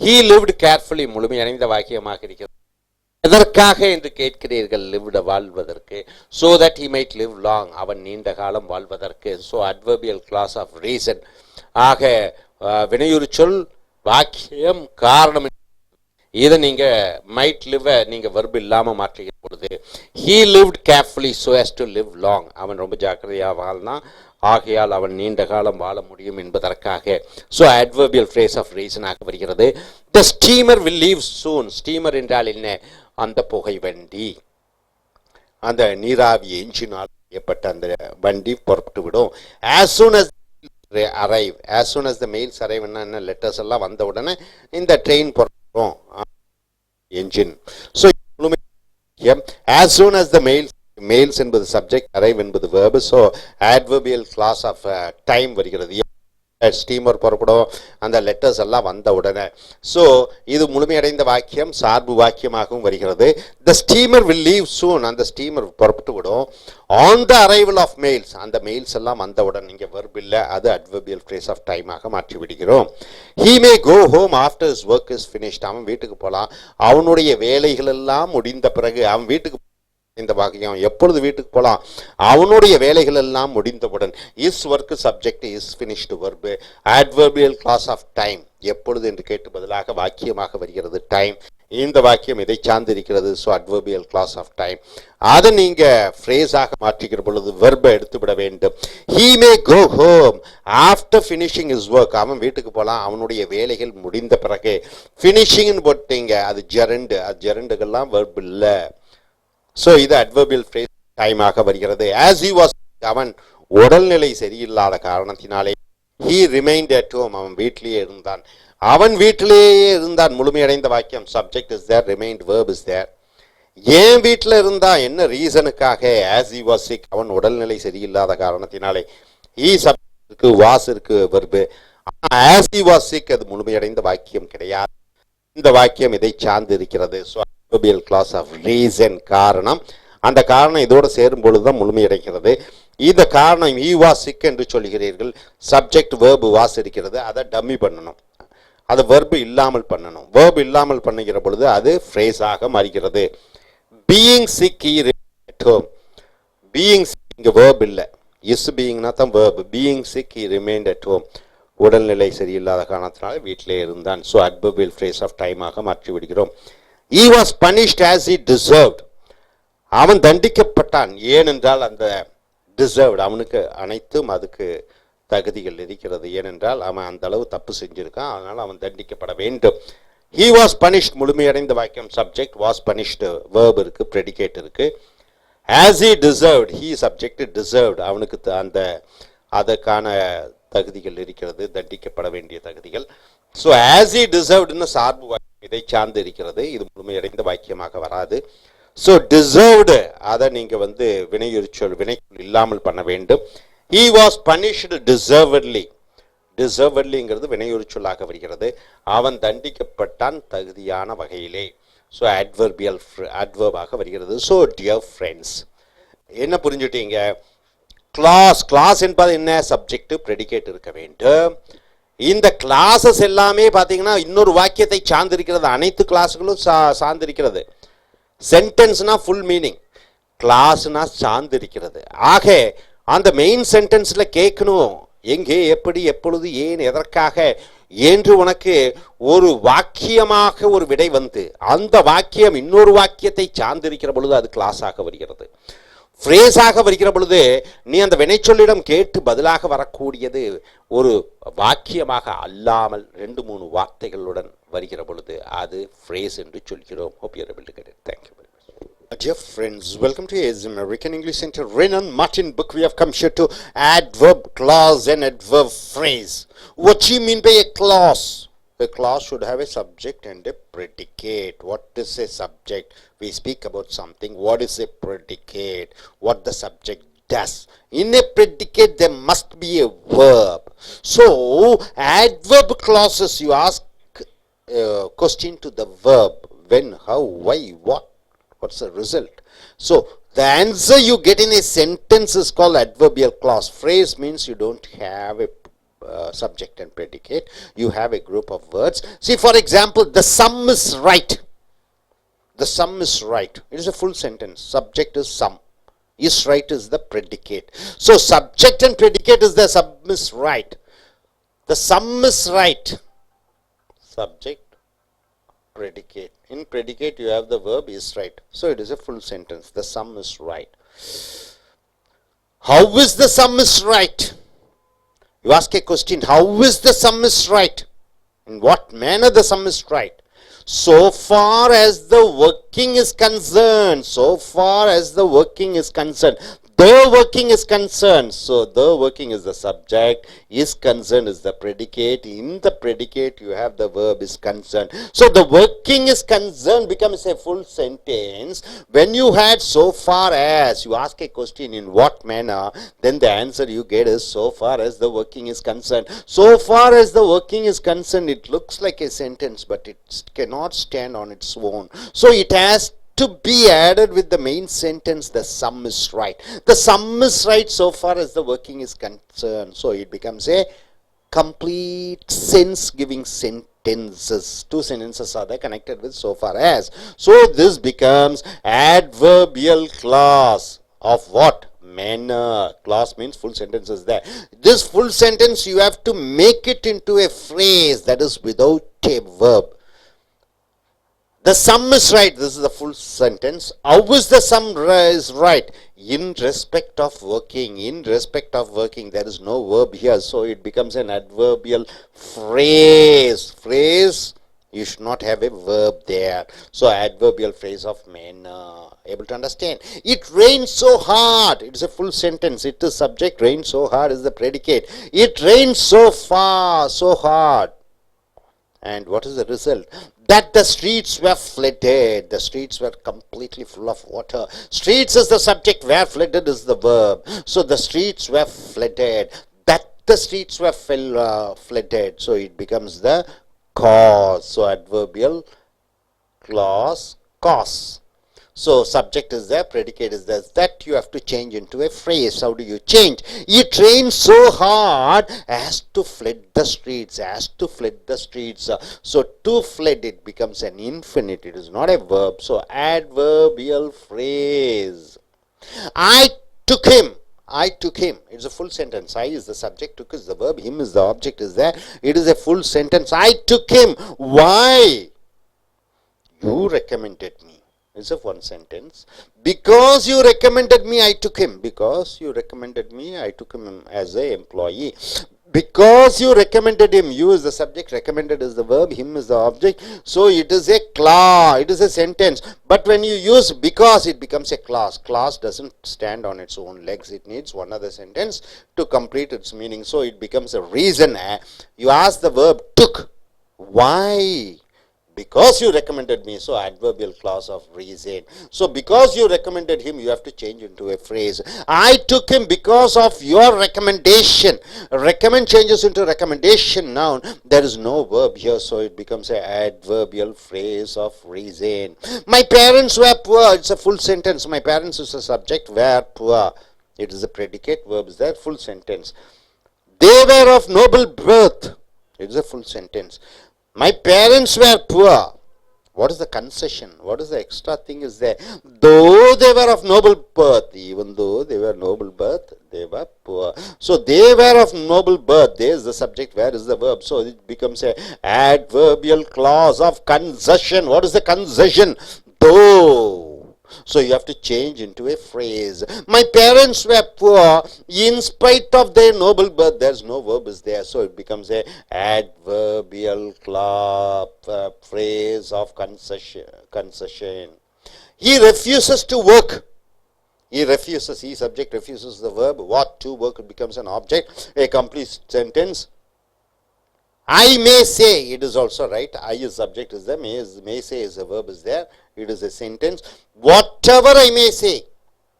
he lived carefully முழுமையடைந்த வாக்கியமாக இருக்கிறது. எதற்காக என்று கேட்கிறீர்கள்? lived வாழ்வதற்கு. so that he might live long. அவன் நீண்ட காலம் வாழ்வதற்கு. so adverbial clause of reason. ஆக வினையுரிச்சொல் வாக்கியம் காரணம். இதை நீங்க might live நீங்க verb இல்லாம மாற்றுகிற பொழுது he lived carefully so as to live long. அவன் ரொம்ப ஜாக்கிரதையாக வாழ்ந்தான், ஆகையால் அவன் நீண்ட காலம் வாழ முடியும் என்பதற்காக. so adverbial phrase of reason ஆக வருகிறது. the steamer will leave soon. steamer என்றால் என்ன? அந்த புகை வண்டி, அந்த நீராவி என்ஜினால் ஏற்பட்ட அந்த வண்டி புறப்பட்டு விடும். as soon as arrive. as soon as the mails arrive என்ன லெட்டர்ஸ் எல்லாம் வந்த உடனே இந்த ட்ரெயின் புறப்படும் engine. so as soon as the mails என்பது subject, arrive என்பது verb. so adverbial clause of time வருகிறது. ஸ்டீமர் புறப்படும், அந்த லெட்டர்ஸ் எல்லாம் வந்த உடனே. ஸோ இது முழுமையடைந்த வாக்கியம், சார்பு வாக்கியமாகவும் வருகிறது. The steamer will leave soon. அந்த ஸ்டீமர் புறப்பட்டு விடும். On the arrival of mails. அந்த மெயில்ஸ் எல்லாம் வந்தவுடன் இங்கே வெர்ப் இல்லை, அது அட்வர்பியல் ஃப்ரேஸ் ஆஃப் டைமாக மாற்றி விடுகிறோம். He may go home after his work is finished. அவன் வீட்டுக்கு போகலாம், அவனுடைய வேலைகள் எல்லாம் முடிந்த பிறகு. அவன் வீட்டுக்கு இந்த வாக்கியம் எப்பொழுது வீட்டுக்கு போகலாம்? அவனுடைய வேலைகள் எல்லாம் முடிந்தவுடன். His work subject, his finished verb. Adverbial clause of time எப்பொழுது என்று கேட்டு பதிலாக வாக்கியமாக வருகிறது டைம். இந்த வாக்கியம் இதை சார்ந்திருக்கிறது. So adverbial clause of time. அதை நீங்க ஃப்ரேஸாக மாற்றிக்கிற பொழுது வெர்பை எடுத்துவிட வேண்டும். He may go home after finishing is work. அவன் வீட்டுக்கு போகலாம் அவனுடைய வேலைகள் முடிந்த பிறகு. ஃபினிஷிங்னு போட்டீங்க, அது ஜெரண்டு. அது ஜெரண்டுகள்லாம் வெர்ப் இல்லை. ஸோ இது அட்வர்பியல் ஃப்ரேஸ் டைமாக வருகிறது. ஆஸ் ஹி வாஸ், அவன் உடல்நிலை சரியில்லாத காரணத்தினாலே. He remained at home. அவன் வீட்டிலேயே இருந்தான். அவன் வீட்டிலேயே இருந்தான். முழுமையடைந்த வாக்கியம். Subject is there, remained verb is there. ஏன் வீட்டில் இருந்தா என்ன ரீசனுக்காக? as he was sick, அவன் உடல்நிலை சரியில்லாத காரணத்தினாலே. he subject இருக்கு, was இருக்கு, verb. as he was sick அது முழுமையடைந்த வாக்கியம் கிடையாது. இந்த வாக்கியம் இதை சார்ந்து இருக்கிறது. so adverbial clause of reason, காரணம். அந்த காரணம் இதோடு சேரும் பொழுதுதான் முழுமையடைகிறது. இந்த காரணம் he was sick என்று சொல்கிறீர்கள். சப்ஜெக்ட் verb was இருக்கிறது. அதை டம்மி பண்ணணும். அது verb இல்லாமல் பண்ணணும். verb இல்லாமல் பண்ணுகிற பொழுது அது phrase-ஆக மாறுகிறது. being sick he remained at home. being sick இங்க verb இல்லை. is beingனா தான் verb. being sick he remained at home. உடல்நிலை சரியில்லாத காரணத்தினால வீட்டிலே இருந்தான். so adverbial phrase of time-ஆக மாற்றி விடுகிறோம். he was punished as he deserved. அவன் தண்டிக்கப்பட்டான். ஏனென்றால் அந்த deserved அவனுக்கு அனைத்தும் அதுக்கு தகுதிகள் இருக்கிறது. ஏனென்றால் அவன் அந்த அளவு தப்பு செஞ்சிருக்கான். அதனால் அவன் தண்டிக்கப்பட வேண்டும். he was punished முழுமையடைந்த வாக்கியம். subject was punished verb இருக்கு, predicate இருக்கு. as he deserved, he subject deserved அவனுக்கு அந்த அதற்கான தகுதிகள் இருக்கிறது, தண்டிக்கப்பட வேண்டிய தகுதிகள். so as he deserved சார்பு வாக்கியம் இதை சார்ந்து இருக்கிறது. இது முழுமையடைந்த வாக்கியமாக வராது. so deserved அதை நீங்க வினையுரிச்சொல் வினைக்குள் இல்லாமல் பண்ண வேண்டும். he was punished deservedly. deservedlyங்கிறது வினையுரிச்சொல்லாக வருகிறது. அவன் தண்டிக்கப்பட்டான் தகுதியான வகையிலே. so adverbial adverb-ஆக வருகிறது. so dear friends, என்ன புரிஞ்சுட்டீங்க? class என்பது என்ன? சப்ஜெக்ட் predicate இருக்க வேண்டும். இந்த கிளாஸஸ் எல்லாமே பார்த்தீங்கன்னா இன்னொரு வாக்கியத்தை சார்ந்திருக்கிறது. அனைத்து கிளாஸ்களும் சார்ந்திருக்கிறது. சென்டென்ஸ்னா ஃபுல் மீனிங், கிளாஸ்னா சார்ந்திருக்கிறது. ஆக அந்த மெயின் சென்டென்ஸ்ல கேட்கணும், எங்கே, எப்படி, எப்பொழுது, ஏன், எதற்காக என்று உனக்கு ஒரு வாக்கியமாக ஒரு விடை அந்த வாக்கியம் இன்னொரு வாக்கியத்தை சார்ந்திருக்கிற பொழுது அது கிளாஸாக வருகிறது. ஃப்ரேஸாக வருகிற பொழுது நீ அந்த வினைச்சொல்லிடம் கேட்டு பதிலாக வரக்கூடியது ஒரு வாக்கியமாக அல்லாமல் 2-3 வார்த்தைகளுடன் வருகிற பொழுது அது ஃப்ரேஸ் என்று சொல்கிறோம். Hope you are able to get it. Thank you very much. Dear friends, welcome to AS American English Center. Renan Martin book. We have come here to adverb clause and adverb phrase. What do you mean by a clause? A clause should have a subject and a predicate. What is a subject? We speak about something. What is a predicate? What the subject does. In a predicate there must be a verb. So adverb clauses, you ask a question to the verb. When, how, why, what. What's the result? So the answer you get in a sentence is called adverbial clause. Phrase means you don't have a subject and predicate. You have a group of words. See, for example, the sum is right. The sum is right. It is a full sentence. Subject is sum. Is right is the predicate. So subject and predicate is the sum is right. The sum is right. Subject, predicate. In predicate you have the verb is right. So it is a full sentence. The sum is right. How is the sum is right? You ask a question, how is the sum is right? In what manner the sum is right? So far as the working is concerned, so far as the working is concerned, the working is concerned. So the working is the subject, is concerned is the predicate. In the predicate you have the verb is concerned. So the working is concerned becomes a full sentence when you had so far as. You ask a question in what manner, then the answer you get is so far as the working is concerned. So far as the working is concerned, it looks like a sentence but it cannot stand on its own. So it has to be added with the main sentence. The sum is right. The sum is right so far as the working is concerned. So it becomes a complete sense giving sentences. 2 sentences are there connected with so far as. So this becomes adverbial clause of what? Manner. Clause means full sentence is there. This full sentence you have to make it into a phrase that is without a verb. The sum is right. This is the full sentence. How is the sum is right? In respect of working. In respect of working. There is no verb here. So it becomes an adverbial phrase. Phrase You should not have a verb there. So adverbial phrase of manner. Able to understand? It rains so hard. It is a full sentence. It is subject. Rain so hard is the predicate. It rains so far, so hard. And what is the result? That the streets were flooded. The streets were completely full of water. Streets is the subject, where flooded is the verb. So the streets were flooded. That the streets were flooded. So it becomes the cause. So adverbial clause, cause. So subject is there, predicate is there. That you have to change into a phrase. How do you change? It rained so hard as to flood the streets. As to flood the streets. So to flood, it becomes an infinitive. It is not a verb. So adverbial phrase. I took him. I took him. It's a full sentence. I is the subject, took is the verb, him is the object is there. It is a full sentence. I took him. Why? You recommended me. It's a one sentence. Because you recommended me, I took him. Because you recommended me, I took him as an employee. Because you recommended him, you is the subject, recommended is the verb, him is the object. So it is a clause, it is a sentence. But when you use because, it becomes a clause. Clause doesn't stand on its own legs. It needs one other sentence to complete its meaning. So it becomes a reason. You ask the verb took. Why? Because you recommended me. So adverbial clause of reason. So because you recommended him, you have to change into a phrase. I took him because of your recommendation. Recommend changes into recommendation noun. There is no verb here, so it becomes an adverbial phrase of reason. My parents were poor. It's a full sentence. My parents is a subject, were poor. It is a predicate, verb is there, full sentence. They were of noble birth. It is a full sentence. My parents were poor. What is the concession? What is the extra thing is there? Though they were of noble birth, even though they were noble birth, they were poor. So they were of noble birth. There is the subject, where is the verb? So it becomes a adverbial clause of concession. What is the concession? Though. So you have to change into a phrase. My parents were poor in spite of their noble birth. There's no verb is there. So it becomes a adverbial phrase of concession. He refuses to work. He refuses. He subject refuses the verb. What to work? It becomes an object. A complete sentence. I may say, it is also right. I is subject is there. May say is a verb is there. It is a sentence. Whatever I may say.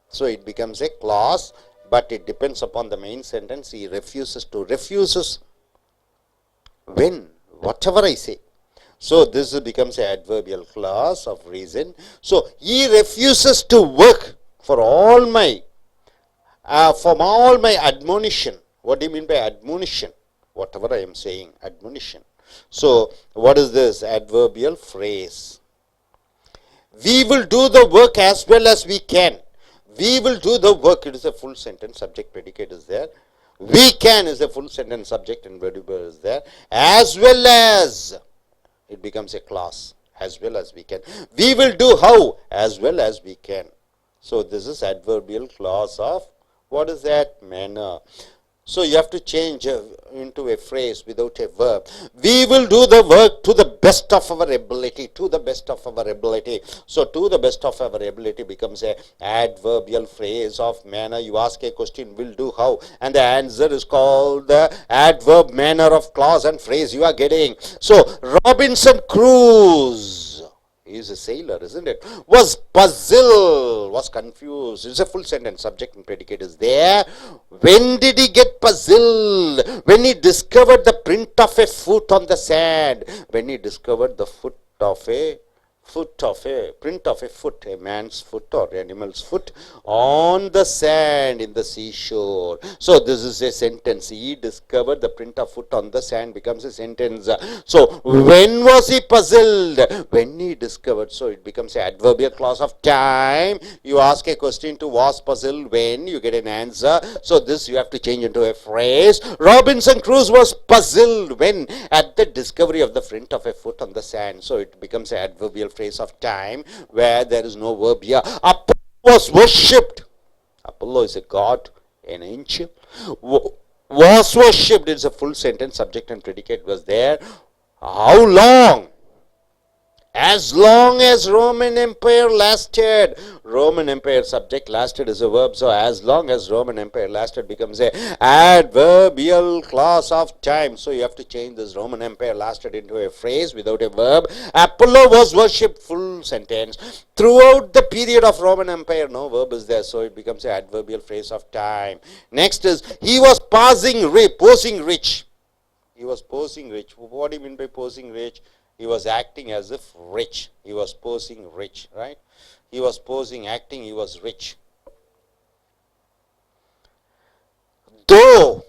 So it becomes a clause, but it depends upon the main sentence. He refuses to. Refuses when? Whatever I say. So this becomes an adverbial clause of reason. So he refuses to work for all my admonition. What do you mean by admonition? Whatever I am saying, admonition. So what is this? Adverbial phrase. We will do the work as well as we can. We will do the work. It is a full sentence. Subject, predicate is there. We can is a full sentence. Subject and verb is there. As well as. It becomes a clause. As well as we can. We will do how? As well as we can. So this is adverbial clause of, what is that? Manner. So you have to change into a phrase without a verb. We will do the work to the best of our ability. To the best of our ability. So to the best of our ability becomes a adverbial phrase of manner. You ask a question, will do how? And the answer is called the adverb manner of clause and phrase you are getting. So Robinson Crusoe, he is a sailor, isn't it? Was puzzled, was confused. It's a full sentence. Subject and predicate is there. When did he get puzzled? When he discovered the print of a foot on the sand. When he discovered the print of a foot, a man's foot or animal's foot on the sand in the seashore. So this is a sentence. He discovered the print of foot on the sand becomes a sentence. So when was he puzzled? When he discovered. So it becomes an adverbial clause of time. You ask a question to was puzzled when, you get an answer. So this you have to change into a phrase. Robinson Crusoe was puzzled when at the discovery of the print of a foot on the sand. So it becomes an adverbial phrase of time where there is no verb here. Apollo was worshipped. Apollo is a god, an angel. Was worshipped. It's a full sentence. Subject and predicate was there. How long? As long as Roman Empire lasted. Roman Empire subject lasted is a verb. So as long as Roman Empire lasted becomes a adverbial clause of time. So you have to change this Roman Empire lasted into a phrase without a verb. Apollo was worshipped, full sentence. Throughout the period of Roman Empire, no verb is there. So it becomes an adverbial phrase of time. Next is, he was posing rich. He was posing rich. What do you mean by posing rich? He was acting as if rich. He was posing rich, right? He was posing, acting, he was rich. Though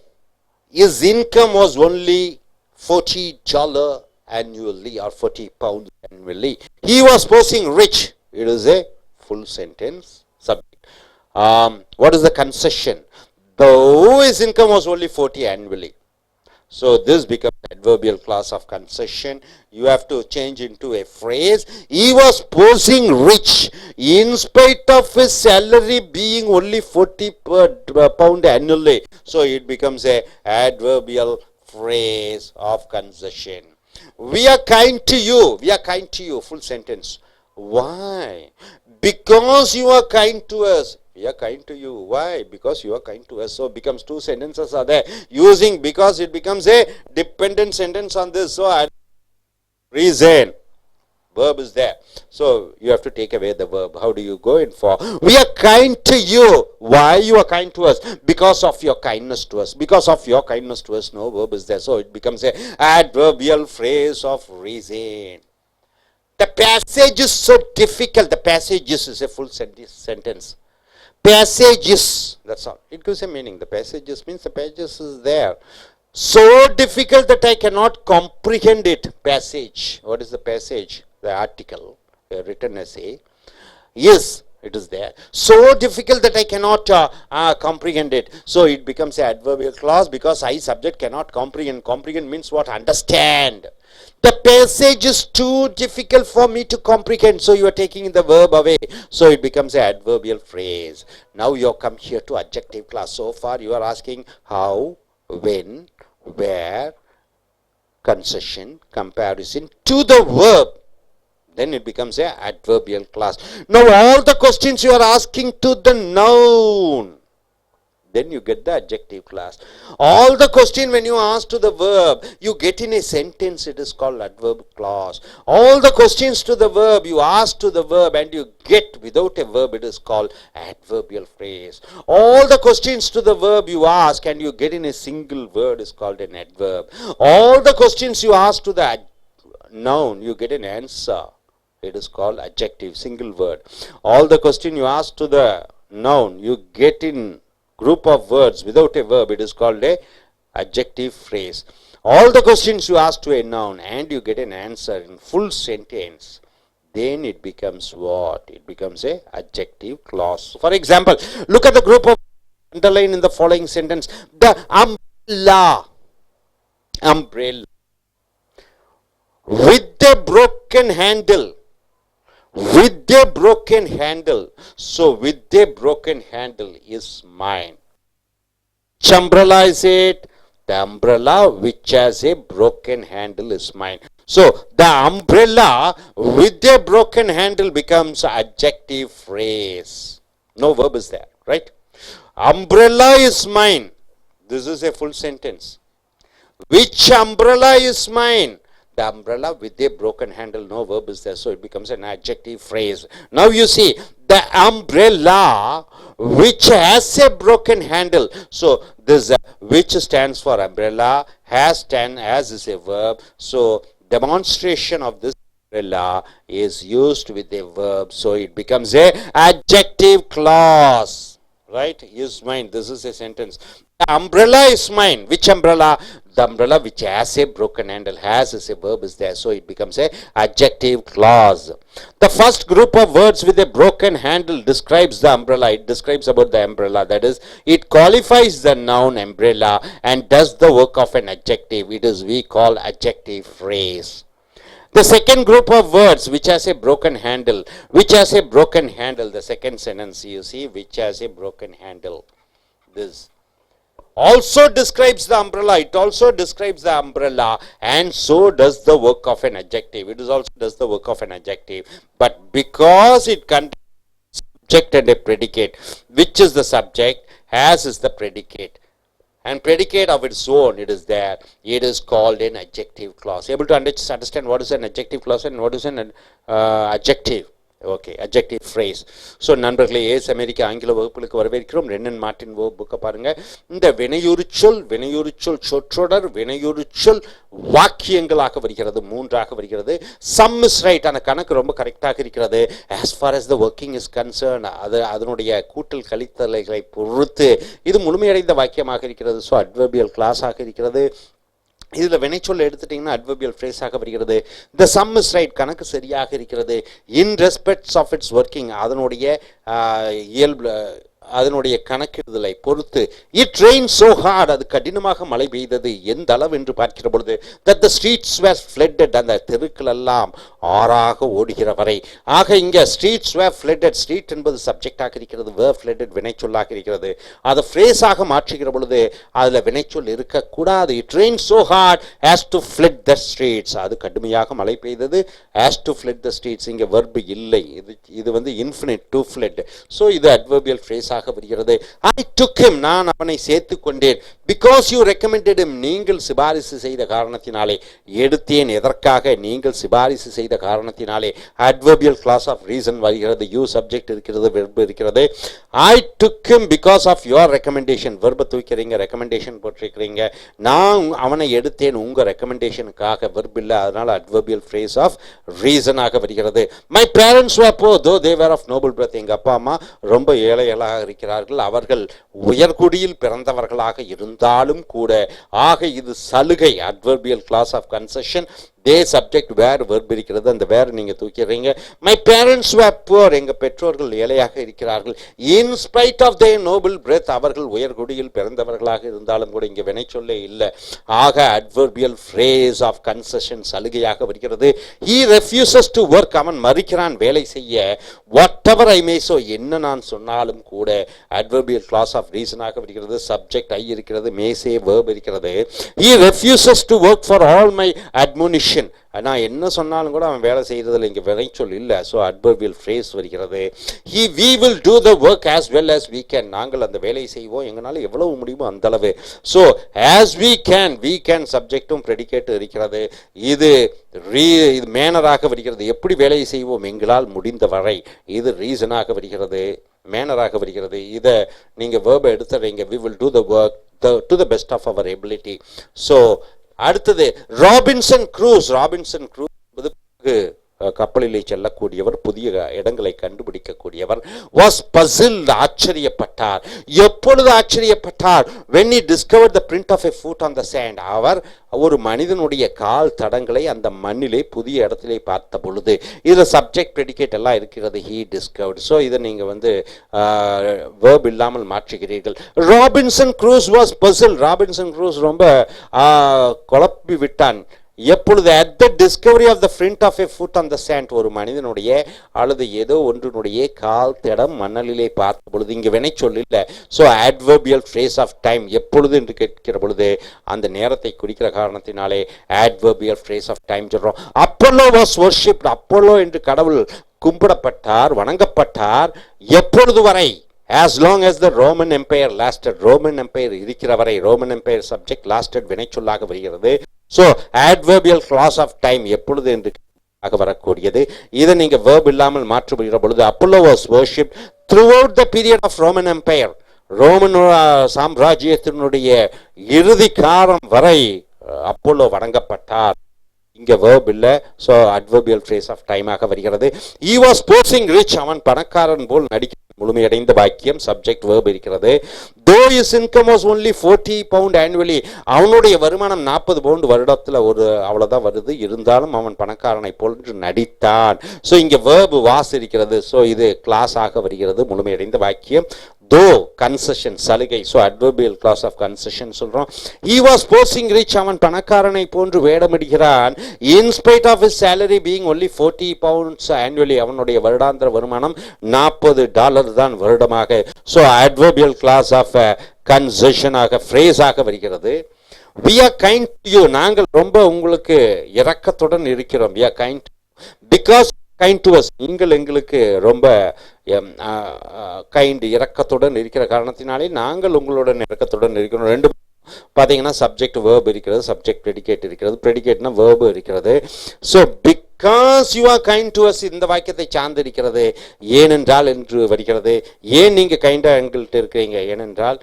his income was only $40 annually or £40 annually, he was posing rich. It is a full sentence subject. What is the concession? Though his income was only 40 annually. So this becomes adverbial clause of concession. You have to change into a phrase. He was posing rich in spite of his salary being only £40 annually. So it becomes a adverbial phrase of concession. We are kind to you. We are kind to you. Full sentence. Why? Because you are kind to us. We are kind to you. Why? Because you are kind to us. So becomes two sentences are there. Using because, it becomes a dependent sentence on this. So reason. Verb is there. So you have to take away the verb. How do you go in for? We are kind to you. Why you are kind to us? Because of your kindness to us. Because of your kindness to us. No verb is there. So it becomes a adverbial phrase of reason. The passage is so difficult. The passages is a full sentence. Passages, that's all. It gives a meaning. The passages means the pages is there. So difficult that I cannot comprehend it. Passage. What is the passage? The article, a written essay. Yes, it is there. So difficult that I cannot comprehend it. So it becomes an adverbial clause because I subject cannot comprehend. Comprehend means what? Understand. The passage is too difficult for me to comprehend. So you are taking the verb away. So it becomes an adverbial phrase. Now you have come here to adjective class. So far you are asking how, when, where, concession, comparison to the verb. Then it becomes an adverbial clause. Now all the questions you are asking to the noun. Then you get the adjective clause. All the question when you ask to the verb, you get in a sentence, it is called adverb clause. All the questions to the verb, you ask to the verb and you get without a verb, it is called adverbial phrase. All the questions to the verb you ask and you get in a single word is called an adverb. All the questions you ask to the noun, you get an answer. It is called adjective, single word. All the question you ask to the noun, you get in group of words without a verb, it is called a adjective phrase. All the questions you ask to a noun and you get an answer in full sentence, then it becomes what? It becomes a adjective clause. For example, look at the group of underline in the following sentence. The umbrella. Umbrella. With a broken handle. With a broken handle. So with a broken handle is mine. Which umbrella is it? The umbrella which has a broken handle is mine. So the umbrella with a broken handle becomes adjective phrase. No verb is there, right? Umbrella is mine. This is a full sentence. Which umbrella is mine? The umbrella with a broken handle, no verb is there, so it becomes an adjective phrase. Now you see, the umbrella which has a broken handle. So this which stands for umbrella, has is a verb. So demonstration of this umbrella is used with a verb, so it becomes a adjective clause. Right? Is mine. This is a sentence. The umbrella is mine. Which umbrella? The umbrella which has a broken handle. Has is a verb is there. So it becomes a adjective clause. The first group of words with a broken handle describes the umbrella. It describes about the umbrella. That is, it qualifies the noun umbrella and does the work of an adjective. It is we call adjective phrase. The second group of words which has a broken handle. Which has a broken handle. The second sentence you see, which has a broken handle. This. also describes the umbrella. It also describes the umbrella, and so does the work of an adjective. It is also does the work of an adjective. But because it contains subject and a predicate, which is the subject, as is the predicate, and predicate of its own, it is there. It is called an adjective clause. Able to understand what is an adjective clause and what is an adjective? Okay adjective phrase. So நண்பர்களே, ace அமெரிக்க ஆங்கில வகுப்புகளுக்கு வரவேற்கிறோம். Wren and Martin புக்கை பாருங்கள். இந்த வினையுறுச்சொல் சொற்றொடர் வினையுறுச்சொல் வாக்கியங்களாக வருகிறது, 3ஆக வருகிறது. சம் இஸ் ரைட், அந்த கணக்கு ரொம்ப கரெக்டாக இருக்கிறது. As for as the working is concerned, அதனுடைய கூட்டல் கழித்தலைகளை பொறுத்து இது முழுமையடைந்த வாக்கியமாக இருக்கிறது. ஸோ அட்வர்பியல் கிளாஸாக இருக்கிறது. இதில் வினைச்சொல் எடுத்துட்டிங்கன்னா அட்வர்பியல் ஃப்ரேஸாக வருகிறது. த சம் இஸ் ரைட், கணக்கு சரியாக இருக்கிறது. இன் ரெஸ்பெக்ட்ஸ் ஆஃப் இட்ஸ் ஒர்க்கிங், அதனுடைய இயல்பு அதனுடைய கணக்கிடுதலை பொறுத்து. இட் ரெயின் சோ ஹார்ட், அது கடினமாக மழை பெய்தது. எந்த அளவு என்று பார்க்கிற பொழுது that the streets were flooded, அந்த தெருக்கள் எல்லாம் ஆறாக ஓடுகிற வரை. ஆக இங்கே streets were flooded, ஸ்ட்ரீட் என்பது சப்ஜெக்டாக இருக்கிறது, were flooded வினைச்சொல்லாக இருக்கிறது. அதை ஃப்ரேஸாக மாற்றுகிற பொழுது அதில் வினைச்சொல் இருக்கக்கூடாது. It rain so heart as to flood the streets, அது கடுமையாக மழை பெய்தது. as to flood the streets, இங்கே verb இல்லை, இது வந்து infinite to flood. ஸோ இது அட்வர்பியல் ஃப்ரேஸ் வருகிறது. I took him, நான் அவனை சேர்த்து கொண்டேன். because you recommended him, நீங்கள் சிபாரிசு செய்த காரணத்தினாலே. எடுத்தேன் எதற்காக? நீங்கள் சிபாரிசு செய்த காரணத்தினாலே. adverbial clause of reason வருகிறது. you subject இருக்கிறது, verb இருக்கிறது. I took him because of your recommendation, verb தூக்கிறீங்க, recommendation போட்டிருக்கிறீங்க. நான் அவனை எடுத்தேன் உங்க ரெக்கமெண்டேஷனுக்காக, verb இல்லை, அதனால adverbial phrase of reason ஆக வருகிறது. my parents were poor though they were of noble birth, எங்க அப்பா அம்மா ரொம்ப ஏழைகளாக இருக்கிறார்கள், அவர்கள் உயர்குடியில் பிறந்தவர்களாக இருந்தாலும் கூட. ஆக இது சலுகை, adverbial clause of concession. They subject were, verb இருக்கிறது, அந்த வேர் நீங்க தூக்கிறீங்க. மை பேரண்ட்ஸ் வேர் புவர், எங்க பெற்றோர்கள் ஏழையாக இருக்கிறார்கள். In spite of their noble birth, அவர்கள் உயர்குடியில் பிறந்தவர்களாக இருந்தாலும் கூட இங்க வினைச்சொல்லே இல்லை. ஆக அட்வர்பியல் ஃப்ரேஸ் ஆஃப் கன்செஷன் சலுகையாக வருகிறது. ஹி ரெஃப்யூசஸ் டு ஒர்க், அவன் மறுக்கிறான் வேலை செய்ய. What ever I May so, என்ன நான் சொன்னாலும் கூட. அட்வர்பியல் கிளாஸ் ஆஃப் ரீசனாக வருகிறது. சப்ஜெக்ட் ஐ இருக்கிறது, மே சே வெர்ப் இருக்கிறது. He refuses to work for all my admonition, நான் என்ன சொன்னாலும் கூட அவன் வேலை செய்யறதில்லை, இங்கே வினைச்சொல் இல்லை. ஸோ அட்வர்பியல் ஃப்ரேஸ் வருகிறது. we will do the work as well as we can, நாங்கள் அந்த வேலையை செய்வோம் எங்களால் எவ்வளவு முடியுமோ அந்த அளவு. ஸோ as we can சப்ஜெக்டும் ப்ரெடிகேட்டும் இருக்கிறது. இது மேனராக வருகிறது. எப்படி வேலையை செய்வோம்? எங்களால் முடிந்த வரை. இது ரீசனாக வருகிறது, மேனராக வருகிறது. இதை நீங்கள் வேர்பை எடுத்துறீங்க. we will do the work to the best of our ability. So அடுத்தது ராபின்சன் க்ரூஸ். ராபின்சன் க்ரூஸ் கப்பலிலே செல்லக்கூடியவர், புதிய இடங்களை கண்டுபிடிக்கக்கூடியவர். Was puzzled, ஆச்சரியப்பட்டார். எப்பொழுது ஆச்சரியப்பட்டார்? when he discovered the print of a foot on the sand, அவர் ஒரு மனிதனுடைய கால் தடங்களை அந்த மண்ணிலே புதிய இடத்திலே பார்த்த பொழுது. இதில் சப்ஜெக்ட் ப்ரெடிகேட் எல்லாம் இருக்கிறது. he discovered. ஸோ இதை நீங்கள் வந்து வேர்ப் இல்லாமல் மாற்றுகிறீர்கள். Robinson cruise was puzzled, Robinson cruise ரொம்ப குழப்பி விட்டான். எப்பொழுது? at the discovery of the print of a foot on the sand, ஒரு மனிதனுடைய அல்லது ஏதோ ஒன்றினுடைய கால் தடம் மணலிலே பார்த்த பொழுது. இங்கே வினைச்சொல் இல்லை. So adverbial phrase of time, எப்பொழுது என்று கேட்கிற பொழுது அந்த நேரத்தை குறிக்கிற காரணத்தினாலே adverbial phrase of time சொல்றோம். அப்போலோ வாஸ் worshipped, அப்போலோ என்று கடவுள் கும்பிடப்பட்டார், வணங்கப்பட்டார். எப்பொழுது வரை? as long as the Roman Empire lasted, Roman Empire இருக்கிற வரை. Roman Empire subject, lasted வினைச்சொல்லாக வருகிறது. So adverbial clause of time, எப்பொழுது என்று வரக்கூடியது. இதை நீங்க verb இல்லாமல் மாற்றுகிற பொழுது Apollo was worshipped throughout the period of Roman Empire, Roman சாம்ராஜ்யத்தினுடைய இறுதி காலம் வரை அப்போலோ வணங்கப்பட்டார். இங்க verb இல்ல. So adverbial phrase of time ஆக வருகிறது. he was posing rich, அவன் பணக்காரன் போல் நடிக்க. முழுமையடைந்த வாக்கியம், சப்ஜெக்ட் verb இருக்கிறது. though his income was only 40 pound annually, அவனுடைய வருமானம் 40 பவுண்ட் வருடத்தில் ஒரு அவ்வளவுதான் வருது, இருந்தாலும் அவன் பணக்காரனை போன்று நடித்தான். ஸோ இங்க verb was இருக்கிறது. ஸோ இது கிளாஸ் ஆக வருகிறது, முழுமையடைந்த வாக்கியம். though concession சலுகை, so adverbial clause of concession சொல்றோம். He was posing rich, அவன் பணக்காரனை போன்று வேடமிடுகிறான். In spite of his salary being only 40 pounds annually, அவனுடைய வருடாந்திர வருமானம் $40 தான் வருடமாக. So adverbial clause of concession ஆக phrase ஆக வருகிறது. We are kind to you, நாங்கள் ரொம்ப உங்களுக்கு இரக்கத்துடன் இருக்கிறோம். We are kind because kind to us, நீங்கள் எங்களுக்கு ரொம்ப கைண்ட் இரக்கத்துடன் இருக்கிற காரணத்தினாலே நாங்கள் உங்களுடன் இரக்கத்துடன் இருக்கிறோம். ரெண்டு பார்த்தீங்கன்னா சப்ஜெக்ட் வேர்ப் இருக்கிறது, சப்ஜெக்ட் ப்ரெடிகேட் இருக்கிறது, ப்ரெடிகேட்னா வேர்பு இருக்கிறது. So because you are kind to us இந்த வாக்கியத்தை சார்ந்திருக்கிறது. ஏனென்றால் என்று வருகிறது. ஏன் நீங்கள் கைண்டாக எங்கள்கிட்ட இருக்கிறீங்க, ஏனென்றால்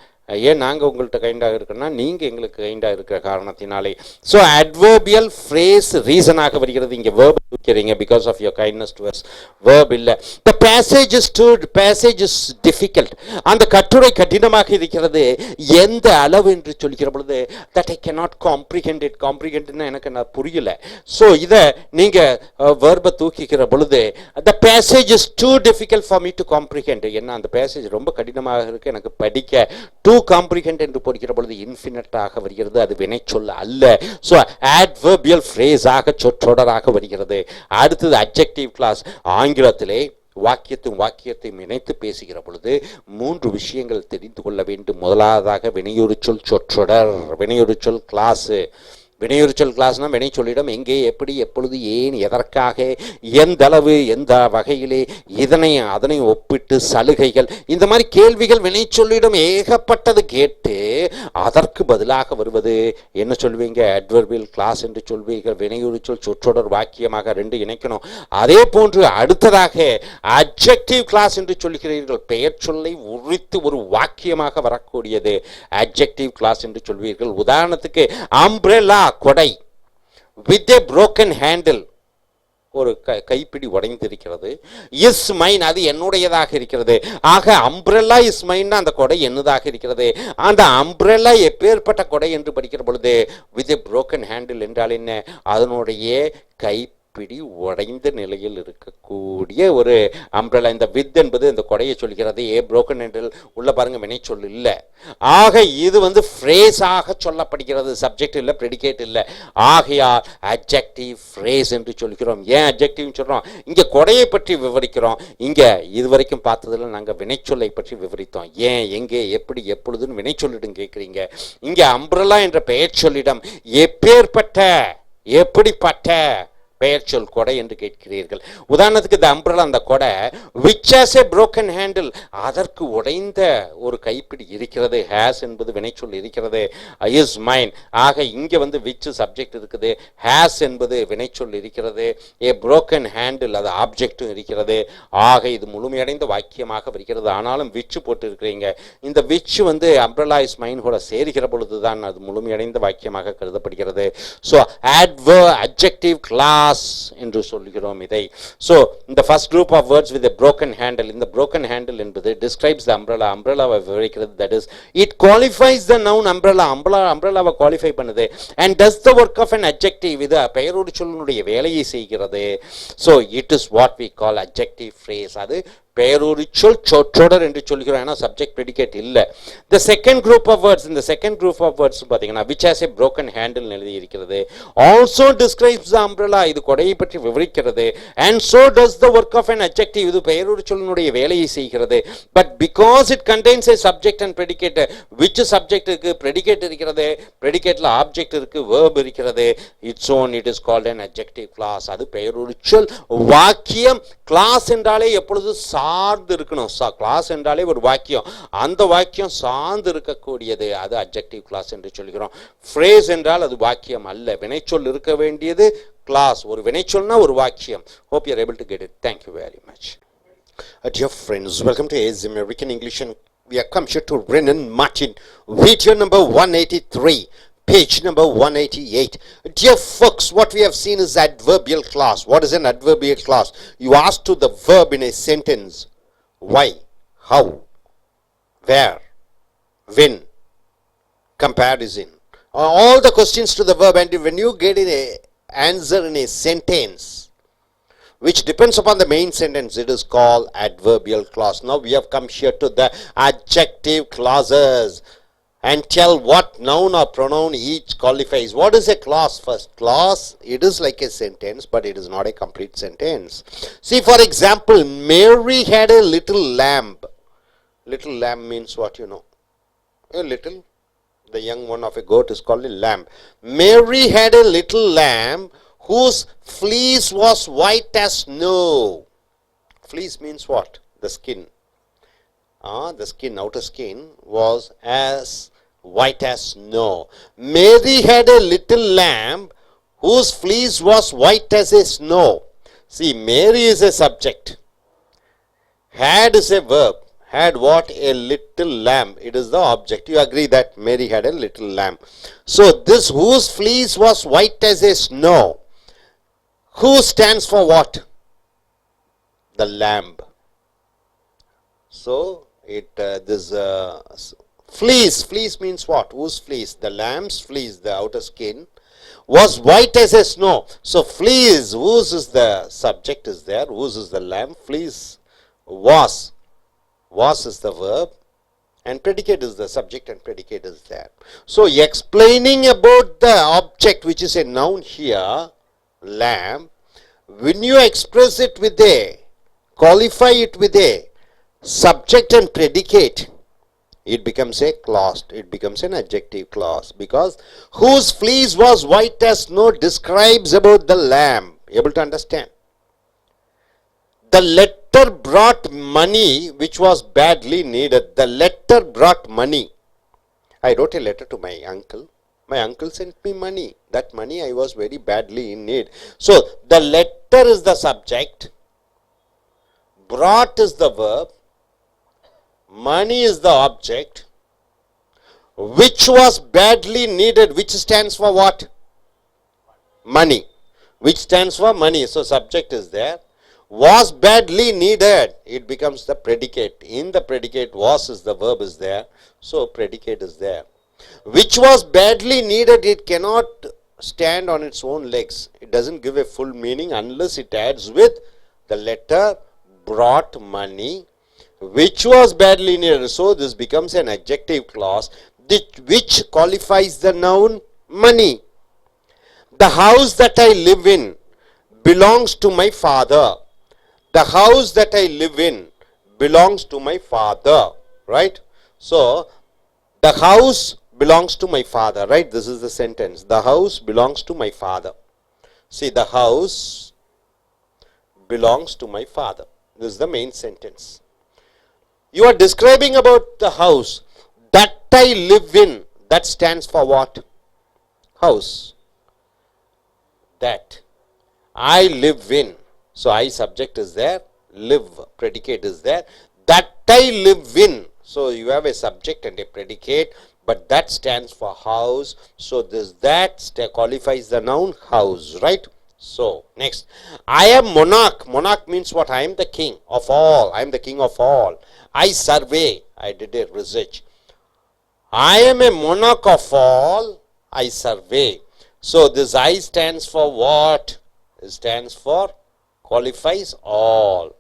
ஏன் நாங்கள் உங்கள்கிட்ட கைண்டாக இருக்கிறோன்னா நீங்கள் எங்களுக்கு கைண்டாக இருக்கிற காரணத்தினாலே. ஸோ அட்வர்பியல் ஃப்ரேஸ் ரீசனாக வருகிறது. இங்கே வேர்ப் தூக்கிறீங்க because of your kindness to us, verb இல்லை. த பேசேஜ் இஸ் டிஃபிகல்ட், அந்த கட்டுரை கடினமாக இருக்கிறது. எந்த அளவு என்று சொல்லிக்கிற பொழுது that I cannot comprehend it, காம்ப்ரிஹெண்ட்னா எனக்கு நான் புரியல. ஸோ இதை நீங்கள் வேர்பை தூக்கிக்கிற பொழுது the passage is too difficult for me to comprehend, என்ன அந்த பேசேஜ் ரொம்ப கடினமாக இருக்கு எனக்கு படிக்க. டூ காம்ப்ரிஹெண்ட் என்று போடுகிற பொழுது இன்ஃபினிட்டாக வருகிறது, அது வினைச்சொல் அல்ல. ஸோ அட்வர்பியல் ஃப்ரேஸாக சொற்றொடராக வருகிறது. அடுத்தது அட்ஜெக்டிவ் கிளாஸ். ஆங்கிலத்திலே வாக்கியத்தையும் இணைத்து பேசுகிற பொழுது 3 விஷயங்கள் தெரிந்து கொள்ள வேண்டும். முதலாவதாக வினையுறுச்சொல் சொற்றொடர், வினையுறுச்சொல் கிளாஸு. வினையுறுச்சொல் கிளாஸ்னா வினைச்சொல்லிடம் எங்கே, எப்படி, எப்பொழுது, ஏன், எதற்காக, எந்த அளவு, எந்த வகையிலே, அதனை ஒப்பிட்டு, சலுகைகள், இந்த மாதிரி கேள்விகள் வினைச்சொல்லிடம் ஏகப்பட்டது கேட்டு அதற்கு பதிலாக வருவது என்ன சொல்வீங்க, அட்வர்பியல் கிளாஸ் என்று சொல்வீர்கள். வினையுறுச்சொல் சொற்றொடர் வாக்கியமாக 2 இணைக்கணும். அதே போன்று அடுத்ததாக அட்ஜெக்டிவ் கிளாஸ் என்று சொல்கிறீர்கள். பெயர் சொல்லை உரித்து ஒரு வாக்கியமாக வரக்கூடியது அட்ஜெக்டிவ் கிளாஸ் என்று சொல்வீர்கள். உதாரணத்துக்கு அம்ப்ரெல்லா, கொடை, with a broken handle, ஒரு கைப்பிடி உடைந்திருக்கிறது. இஸ் மைன், அது என்னுடையதாக இருக்கிறது. ஆக அம்ப்ரெல்லா இஸ் மைன், அந்த கொடை என்னதாக இருக்கிறது. அந்த அம்ப்ரெல்லா எப்பேற்பட்ட கொடை என்று படிக்கிற பொழுது வித் a broken handle என்றால் என்ன, அதனுடைய கைப்பிடி உடைந்த நிலையில் இருக்கக்கூடிய ஒரு அம்ப்ரெல்லா. இந்த வித் என்பது இந்த கொடையை சொல்கிறது. broken handle உள்ள பாருங்க வினைச்சொல் இல்லை. ஆக இது ஃப்ரேஸாக சொல்லப்படுகிறது, சப்ஜெக்ட் இல்லை, ப்ரெடிகேட் இல்லை. ஆகையால் அட்ஜெக்டிவ் ஃப்ரேஸ் என்று சொல்கிறோம். ஏன் அட்ஜெக்டிவ் சொல்கிறோம், இங்கே கொடையை பற்றி விவரிக்கிறோம். இங்கே இதுவரைக்கும் பார்த்ததில் நாங்கள் வினைச்சொல்லை பற்றி விவரித்தோம். ஏன், எங்கே, எப்படி, எப்பொழுதுன்னு வினைச்சொல்லிடம் கேட்குறீங்க. இங்கே அம்ப்ரெல்லா என்ற பெயர் சொல்லிடம் எப்படிப்பட்ட பெயர் சொல் கொடை என்று கேட்கிறீர்கள். உதாரணத்துக்கு இந்த அம்ப்ரெல்லா, அந்த கொடை which has a broken handle, அதற்கு உடைந்த ஒரு கைப்பிடி இருக்கிறது. has என்பது வினைச்சொல் இருக்கிறது. is mine, ஆக இங்கே which சப்ஜெக்ட் இருக்குது, has என்பது வினைச்சொல் இருக்கிறது. a broken handle அது ஆப்ஜெக்டும் இருக்கிறது. ஆக இது முழுமையடைந்த வாக்கியமாக வருகிறது. ஆனாலும் which போட்டு இருக்கிறீங்க. இந்த which அம்ப்ரெல்லா is mine கூட சேர்கிற பொழுதுதான் அது முழுமையடைந்த வாக்கியமாக கருதப்படுகிறது. ஸோ adjective class என்று சொல்கிறோம் இதை. So the first group of words with a broken handle, இந்த broken handle என்பது describes the umbrella, umbrella-வை விவரிக்கிறது. that is it qualifies the noun umbrella, umbrella-வை qualify பண்ணுது. and does the work of an adjective, இது பெயரோடு சொல்லுடைய வேலையை செய்கிறது. so it is what we call adjective phrase, அது பெயருரிச்சொல் சொற்றொடர் என்று சொல்கிறோம். ஏன்னா சப்ஜெக்ட் ப்ரெடிகேட் இல்லை. The second group of words, இந்த செகண்ட் குரூப் ஆஃப் வேர்ட்ஸ் பார்த்தீங்கன்னா which has a broken handle எழுதி இருக்கிறது. ஆல்சோ டிஸ்கிரைப்ஸ் த அம்ப்ரெல்லா, இது கொடையை பற்றி விவரிக்கிறது. And so does the work of an adjective, இது பெயருரிச்சொல்லினுடைய வேலையை செய்கிறது. But because it contains a subject and predicate, which subject இருக்கு, ப்ரெடிகேட் இருக்கிறது, ப்ரெடிகேட்ல ஆப்ஜெக்ட் இருக்கு, வேர்ப் இருக்கிறது. Its own it is called an adjective clause, அது பெயருரிச்சொல் வாக்கியம். கிளாஸ் என்றாலே எப்பொழுது சார்ந்து இருக்கணும். கிளாஸ் என்றாலே ஒரு வாக்கியம், அந்த வாக்கியம் சார்ந்து இருக்கக்கூடியது, அது அட்ஜெக்டிவ் கிளாஸ் என்று சொல்கிறோம். ஃப்ரேஸ் என்றால் அது வாக்கியம் அல்ல, வினைச்சொல் இருக்க வேண்டியது கிளாஸ். ஒரு வினைச்சொல்னா ஒரு வாக்கியம். Hope you are able to get it. Thank you very much. Dear friends, welcome to AS American English, and we are come here to Brennan Martin, video number 183. Page number 188. Dear folks, what we have seen is adverbial clause. What is an adverbial clause? You ask to the verb in a sentence. Why, how, where, when, comparison. All the questions to the verb, and when you get an answer in a sentence, which depends upon the main sentence, it is called adverbial clause. Now we have come here to the adjective clauses and tell what noun or pronoun each qualifies. What is a clause first? Clause, it is like a sentence, but it is not a complete sentence. See, for example, Mary had a little lamb. Little lamb means what, you know? A little. The young one of a goat is called a lamb. Mary had a little lamb whose fleece was white as snow. Fleece means what? The skin. The skin, outer skin, was as white as snow. Mary had a little lamb whose fleece was white as a snow. See, Mary is a subject. Had is a verb. Had what? A little lamb. It is the object. You agree that Mary had a little lamb. So this whose fleece was white as a snow. Who stands for what? The lamb. So fleece means what? Whose fleece? The lamb's fleece, the outer skin, was white as a snow. So fleece, whose is the subject is there, whose is the lamb, fleece was is the verb, and predicate is the subject and predicate is there. So explaining about the object, which is a noun here, lamb, when you express it with a, qualify it with a subject and predicate, it becomes a clause, it becomes an adjective clause, because whose fleece was white as snow describes about the lamb. Able to understand? The letter brought money which was badly needed. The letter brought money. I wrote a letter to my uncle. My uncle sent me money. That money I was very badly in need. So the letter is the subject, brought is the verb, money is the object, which was badly needed, which stands for what? Money. Which stands for money. So subject is there. Was badly needed, it becomes the predicate. In the predicate, was is the verb is there. So predicate is there. Which was badly needed, it cannot stand on its own legs. It doesn't give a full meaning unless it adds with the letter brought money, which was badly needed. So this becomes an adjective clause which qualifies the noun money. The house that I live in belongs to my father. The house that I live in belongs to my father, right? So the house belongs to my father, right? This is the sentence. The house belongs to my father. See, the house belongs to my father. This is the main sentence. You are describing about the house that I live in. That stands for what? House. That I live in. So I subject is there, live predicate is there. That I live in. So you have a subject and a predicate, but that stands for house. So this that qualifies the noun house, right? So next, I am monarch. Monarch means what? I am the king of all. I am the king of all. I survey. I did a research. I am a monarch of all. I survey. So this I stands for what? It stands for qualifies all.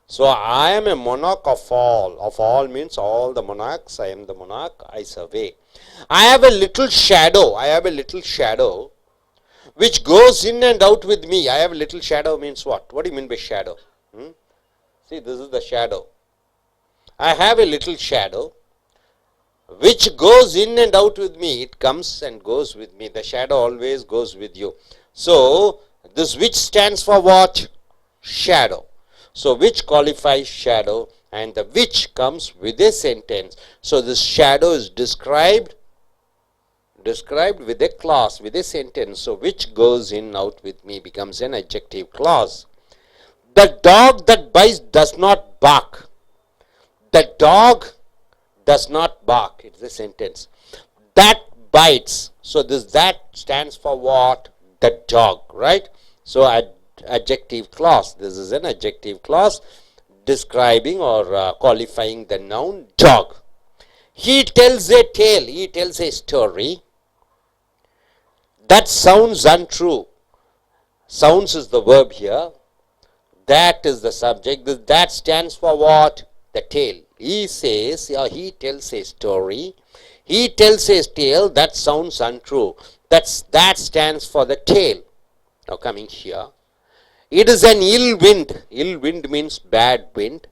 So I am a monarch of all. Of all means all the monarchs. I am the monarch. I survey. I have a little shadow. I have a little shadow which goes in and out with me. I have a little shadow means what? What do you mean by shadow? See, this is the shadow. I have a little shadow which goes in and out with me. It comes and goes with me. The shadow always goes with you. So this which stands for what? Shadow. So which qualifies shadow, and the which comes with a sentence. So this shadow is described with a clause, with a sentence. So which goes in out with me becomes an adjective clause. The dog that bites does not bark. The dog does not bark. It's a sentence. That bites. So this that stands for what? The dog, right? So adjective clause. This is an adjective clause describing or qualifying the noun dog. He tells a tale. He tells a story. That sounds untrue. Sounds is the verb here. That is the subject. That stands for what? The tale. He says, or he tells a story. He tells a tale that sounds untrue. That stands for the tale. Now coming here. It is an ill wind. Ill wind means bad wind.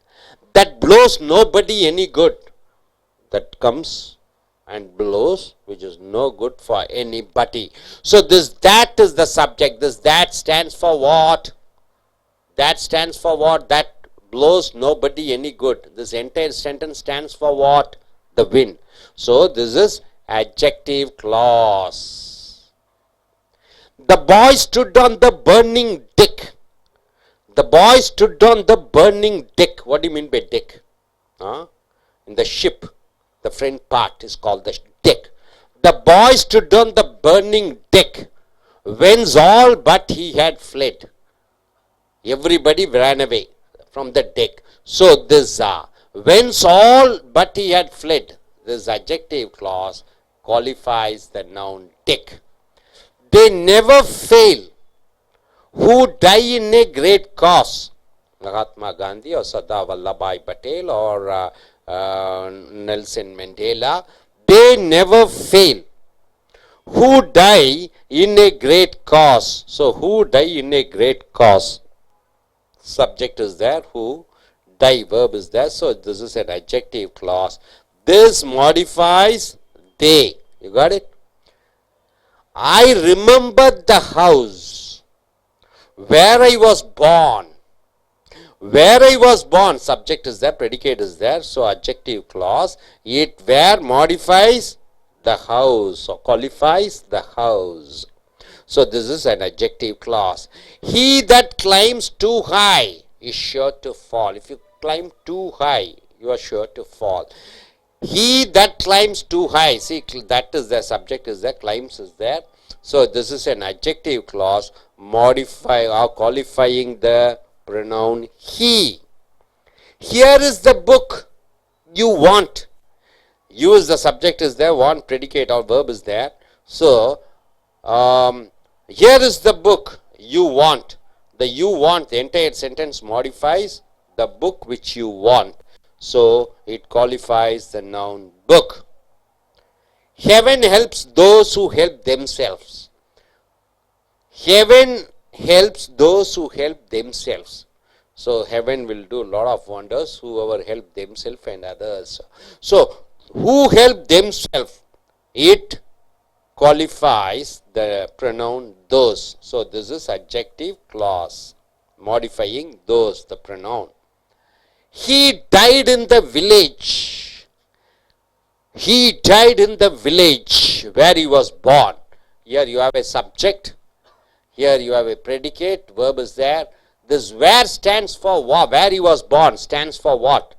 That blows nobody any good. That comes and blows, which is no good for anybody. So that is the subject. That stands for what? That stands for what? That blows nobody any good. This entire sentence stands for what? The wind. So this is adjective clause. The boy stood on the burning deck. The boy stood on the burning deck. What do you mean by deck? In the ship, the front part is called the deck. The boy stood on the burning deck, whence all but he had fled. Everybody ran away from the deck. So this whence all but he had fled, this adjective clause qualifies the noun deck. They never fail who die in a great cause. Mahatma Gandhi or Sardar Vallabhbhai Patel or Nelson Mandela, they never fail who die in a great cause. So who die in a great cause? Subject is there, who, die, verb is there. So this is an adjective clause. This modifies they. You got it? I remember the house where I was born. Where I was born, subject is there, predicate is there. So adjective clause, it where modifies the house or qualifies the house. So this is an adjective clause. He that climbs too high is sure to fall. If you climb too high, you are sure to fall. He that climbs too high, see, that is the subject is there, climbs is there. So this is an adjective clause modify or qualifying the pronoun he. Here is the book you want. You is the subject is there, want, predicate or verb is there. So here is the book you want. The you want, the entire sentence modifies the book which you want. So it qualifies the noun book. Heaven helps those who help themselves. Heaven helps those who help themselves. So heaven will do a lot of wonders, whoever help themselves and others. So who help themselves, it qualifies the pronoun those. So this is adjective clause modifying those, the pronoun. He died in the village. He died in the village where he was born. Here you have a subject. Here you have a predicate. Verb is there. This where stands for what? Where he was born stands for what?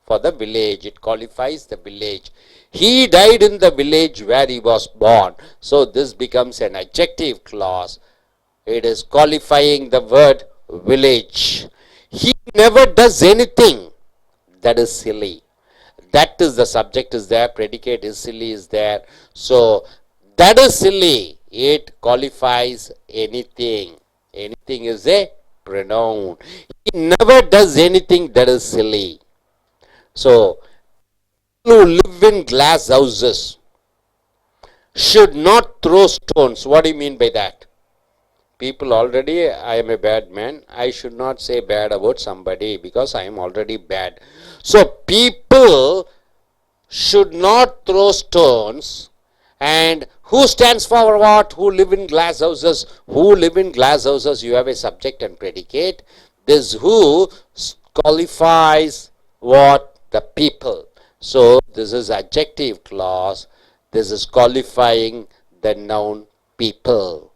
For the village. It qualifies the village. He died in the village where he was born. So this becomes an adjective clause. It is qualifying the word village. He never does anything that is silly. That is the subject is there, predicate is silly is there. So that is silly. It qualifies anything. Anything is a pronoun. He never does anything that is silly. So people who live in glass houses should not throw stones. What do you mean by that? People already, I am a bad man. I should not say bad about somebody because I am already bad. So people should not throw stones. And who stands for what? Who live in glass houses? Who live in glass houses? You have a subject and predicate. This who qualifies what? The people. So this is adjective clause. This is qualifying the noun people.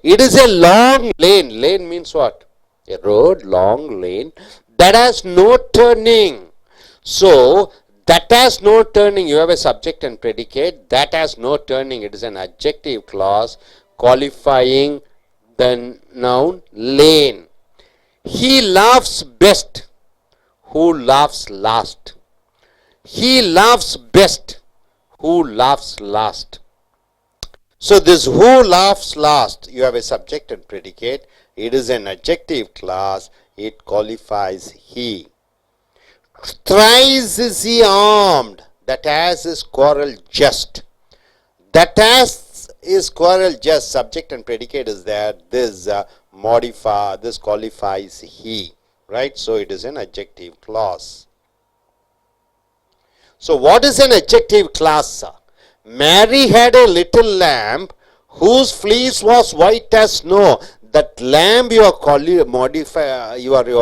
It is a long lane. Lane means what? A road, long lane that has no turning. So that has no turning. You have a subject and predicate. That has no turning. It is an adjective clause qualifying the noun lane. He laughs best who laughs last. He laughs best who laughs last. So this who laughs last, you have a subject and predicate. It is an adjective clause. it qualifies he. Thrice is he armed, that as is quarrel just. That as is quarrel just, subject and predicate is there. This this qualifies he, right? So it is an adjective clause. So what is an adjective clause? Mary had a little lamb whose fleece was white as snow. That lamb you are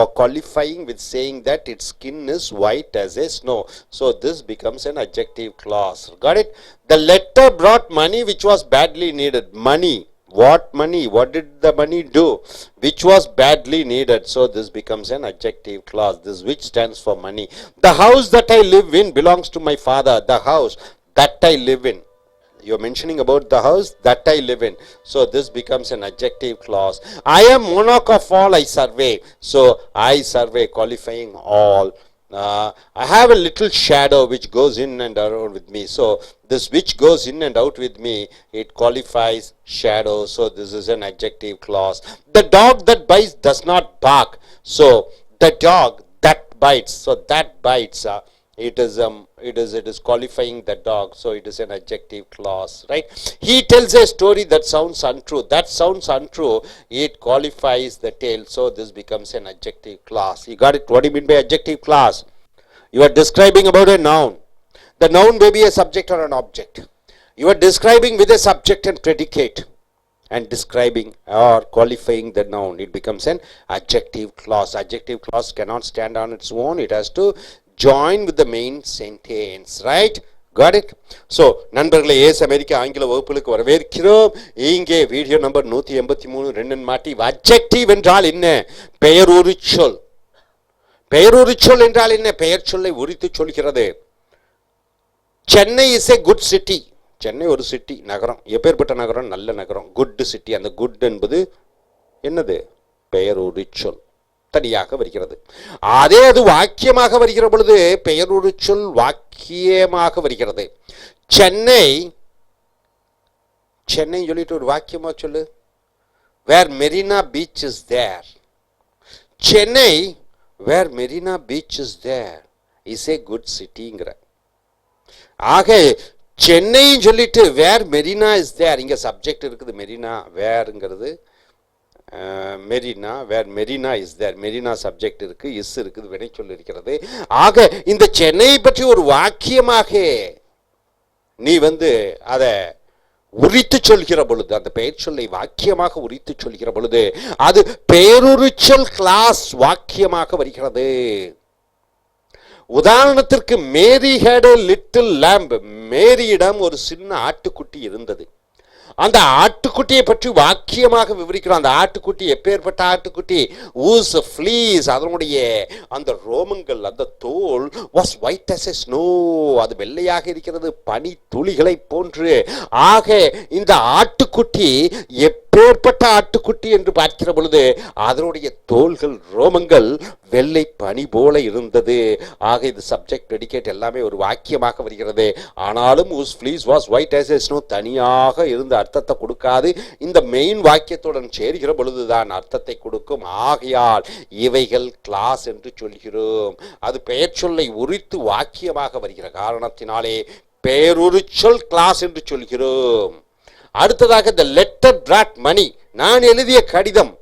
qualifying with saying that its skin is white as a snow. So this becomes an adjective clause. Got it? The letter brought money which was badly needed. Money. What money? What did the money do? Which was badly needed. So this becomes an adjective clause. This which stands for money. The house that I live in belongs to my father. The house that I live in. You are mentioning about the house that I live in. So this becomes an adjective clause. I am monarch of all I survey. So I survey, qualifying all. I have a little shadow which goes in and out with me. So this which goes in and out with me, it qualifies shadow. So this is an adjective clause. The dog that bites does not bark. So the dog that bites. So that bites. It is qualifying the dog. So it is an adjective clause, right? He tells a story that sounds untrue. That sounds untrue. It qualifies the tale. So this becomes an adjective clause. You got it? What do you mean by adjective clause? You are describing about a noun. The noun may be a subject or an object. You are describing with a subject and predicate, and describing or qualifying the noun. It becomes an adjective clause. Adjective clause cannot stand on its own. It has to join with the main sentence, right? Got it? So, நண்பர்களே, ace America ஆங்கில வகுப்புகளுக்கு வரவேற்கிறோம். இங்கே video number 183 ரெண்டன் மாட்டி. Adjective என்றால் என்ன? பெயருரு சொல். பெயருரு சொல் என்றால் என்ன? பெயர் சொல்லை உரித்து சொல்கிறது. Chennai is a good city. Chennai ஒரு சிட்டி, நகரம். எப்பேற்பட்ட நகரம்? நல்ல நகரம். Good city. அந்த குட் என்பது என்னது? பெயருரு சொல். தனியாக வருகிறது. அதே அது வாக்கியமாக வருகிற பொழுது பெயருரு சொல் வாக்கியமாக வருகிறது. சென்னை, சென்னை சொல்லிட்டு ஒரு வாக்கியமா சொல்லு. Where Marina beach is there. Chennai where Marina beach is there is a good சிட்டிங்கிற. ஆக சென்னை சொல்லிட்டு வேர் மெரினா இஸ் தேர். இங்க சப்ஜெக்ட் இருக்குது மெரினா. வேர்ங்கிறது Marina. Where Marina is there. Marina subject இருக்கு, இஸ் இருக்குது, வினை சொல் இருக்கிறது. ஆக இந்த சென்னை பற்றி ஒரு வாக்கியமாக நீ அதை உரித்து சொல்கிற பொழுது, அந்த பெயர் சொல்லை வாக்கியமாக உரித்து சொல்கிற பொழுது அது பெயருரு சொல் கிளாஸ் வாக்கியமாக வருகிறது. உதாரணத்திற்கு Mary had a little lamb. மேரியிடம் ஒரு சின்ன ஆட்டுக்குட்டி இருந்தது. அந்த ஆட்டுக்குட்டியை பற்றி வாக்கியமாக விவரிக்கிறோம். அந்த ஆட்டுக்குட்டி எப்பேற்பட்ட ஆட்டுக்குட்டி? ஊஸ் ஃப்ளீஸ், அதனுடைய அந்த ரோமங்கள், அந்த தோல் was white as a snow, அது வெள்ளையாக இருக்கிறது, பனி துளிகளை போன்று. ஆக இந்த ஆட்டுக்குட்டி எப்பேற்பட்ட ஆட்டுக்குட்டி என்று பார்க்கிற பொழுது அதனுடைய தோள்கள், ரோமங்கள் வெள்ளை பனி போல இருந்தது. ஆக இது சப்ஜெக்ட் ப்ரெடிகேட் எல்லாமே ஒரு வாக்கியமாக வருகிறது. ஆனாலும் whose fleece was white as a snow தனியாக இருந்த அர்த்தத்தை கொடுக்காது. இந்த மெயின் வாக்கியத்துடன் சேர்கிற பொழுதுதான் அர்த்தத்தை கொடுக்கும். ஆகையால் இவைகள் கிளாஸ் என்று சொல்கிறோம். அது பெயர் சொல்லை உரித்து வாக்கியமாக வருகிற காரணத்தினாலே பெயருரு சொல் கிளாஸ் என்று சொல்கிறோம். அடுத்ததாக the letter brought money. நான் எழுதிய கடிதம்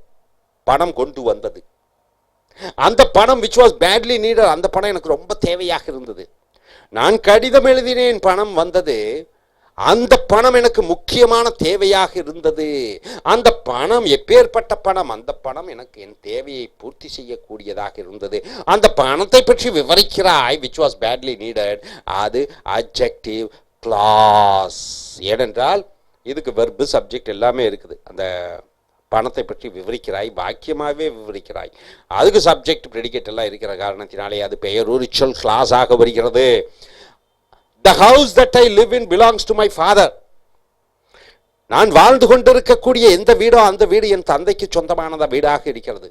பணம் கொண்டு வந்தது. அந்த பணம் which was badly needed, அந்த பணம் எனக்கு ரொம்ப தேவையாக இருந்தது. நான் கடிதம் எழுதினேன், பணம் வந்தது. அந்த பணம் எனக்கு முக்கியமான தேவையாக இருந்தது. அந்த பணம் எப்பேற்பட்ட பணம்? அந்த பணம் எனக்கு என் தேவையை பூர்த்தி செய்யக்கூடியதாக இருந்தது. அந்த பணத்தை பற்றி விவரிக்கிறாய் which was badly needed. அது adjective clause. ஏனென்றால் இதுக்கு verb, subject எல்லாமே இருக்குது. அந்த பணத்தை பற்றி விவரிக்கிறாய், வாக்கியமாகவே விவரிக்கிறாய். அதுக்கு சப்ஜெக்ட் ப்ரெடிகேட் எல்லாம் இருக்கிற காரணத்தினாலே அது பெயருரு சொல் கிளாஸ் ஆக வருகிறது. The house that I live in belongs to my father. நான் வாழ்ந்து கொண்டிருக்கக்கூடிய எந்த வீடோ அந்த வீடு என் தந்தைக்கு சொந்தமானத வீடாக இருக்கிறது.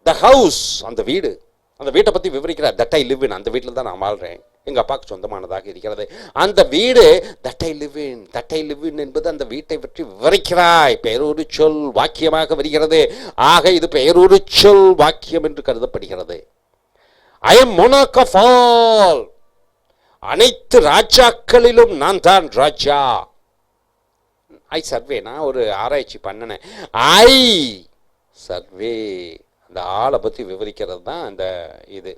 The house, அந்த வீடு, அந்த வீட்டை பற்றி விவரிக்கிறார். That I live in, அந்த வீட்டில் தான் நான் வாழ்றேன். எங்கள் அப்பாவுக்கு சொந்தமானதாக இருக்கிறது. அந்த வீடு தட் ஐ லிவ் இன் என்பது அந்த வீட்டை பற்றி விவரிக்கிறாய், பெயரொரு சொல் வாக்கியமாக வருகிறது. ஆக இது பெயரொரு சொல் வாக்கியம் என்று கருதப்படுகிறது. I am monarch of all, அனைத்து ராஜாக்களிலும் நான் தான் ராஜா. ஐ சர்வே, நான் ஒரு ஆராய்ச்சி பண்ணினேன். ஐ சர்வே, அந்த ஆளை பற்றி விவரிக்கிறது தான் அந்த இது.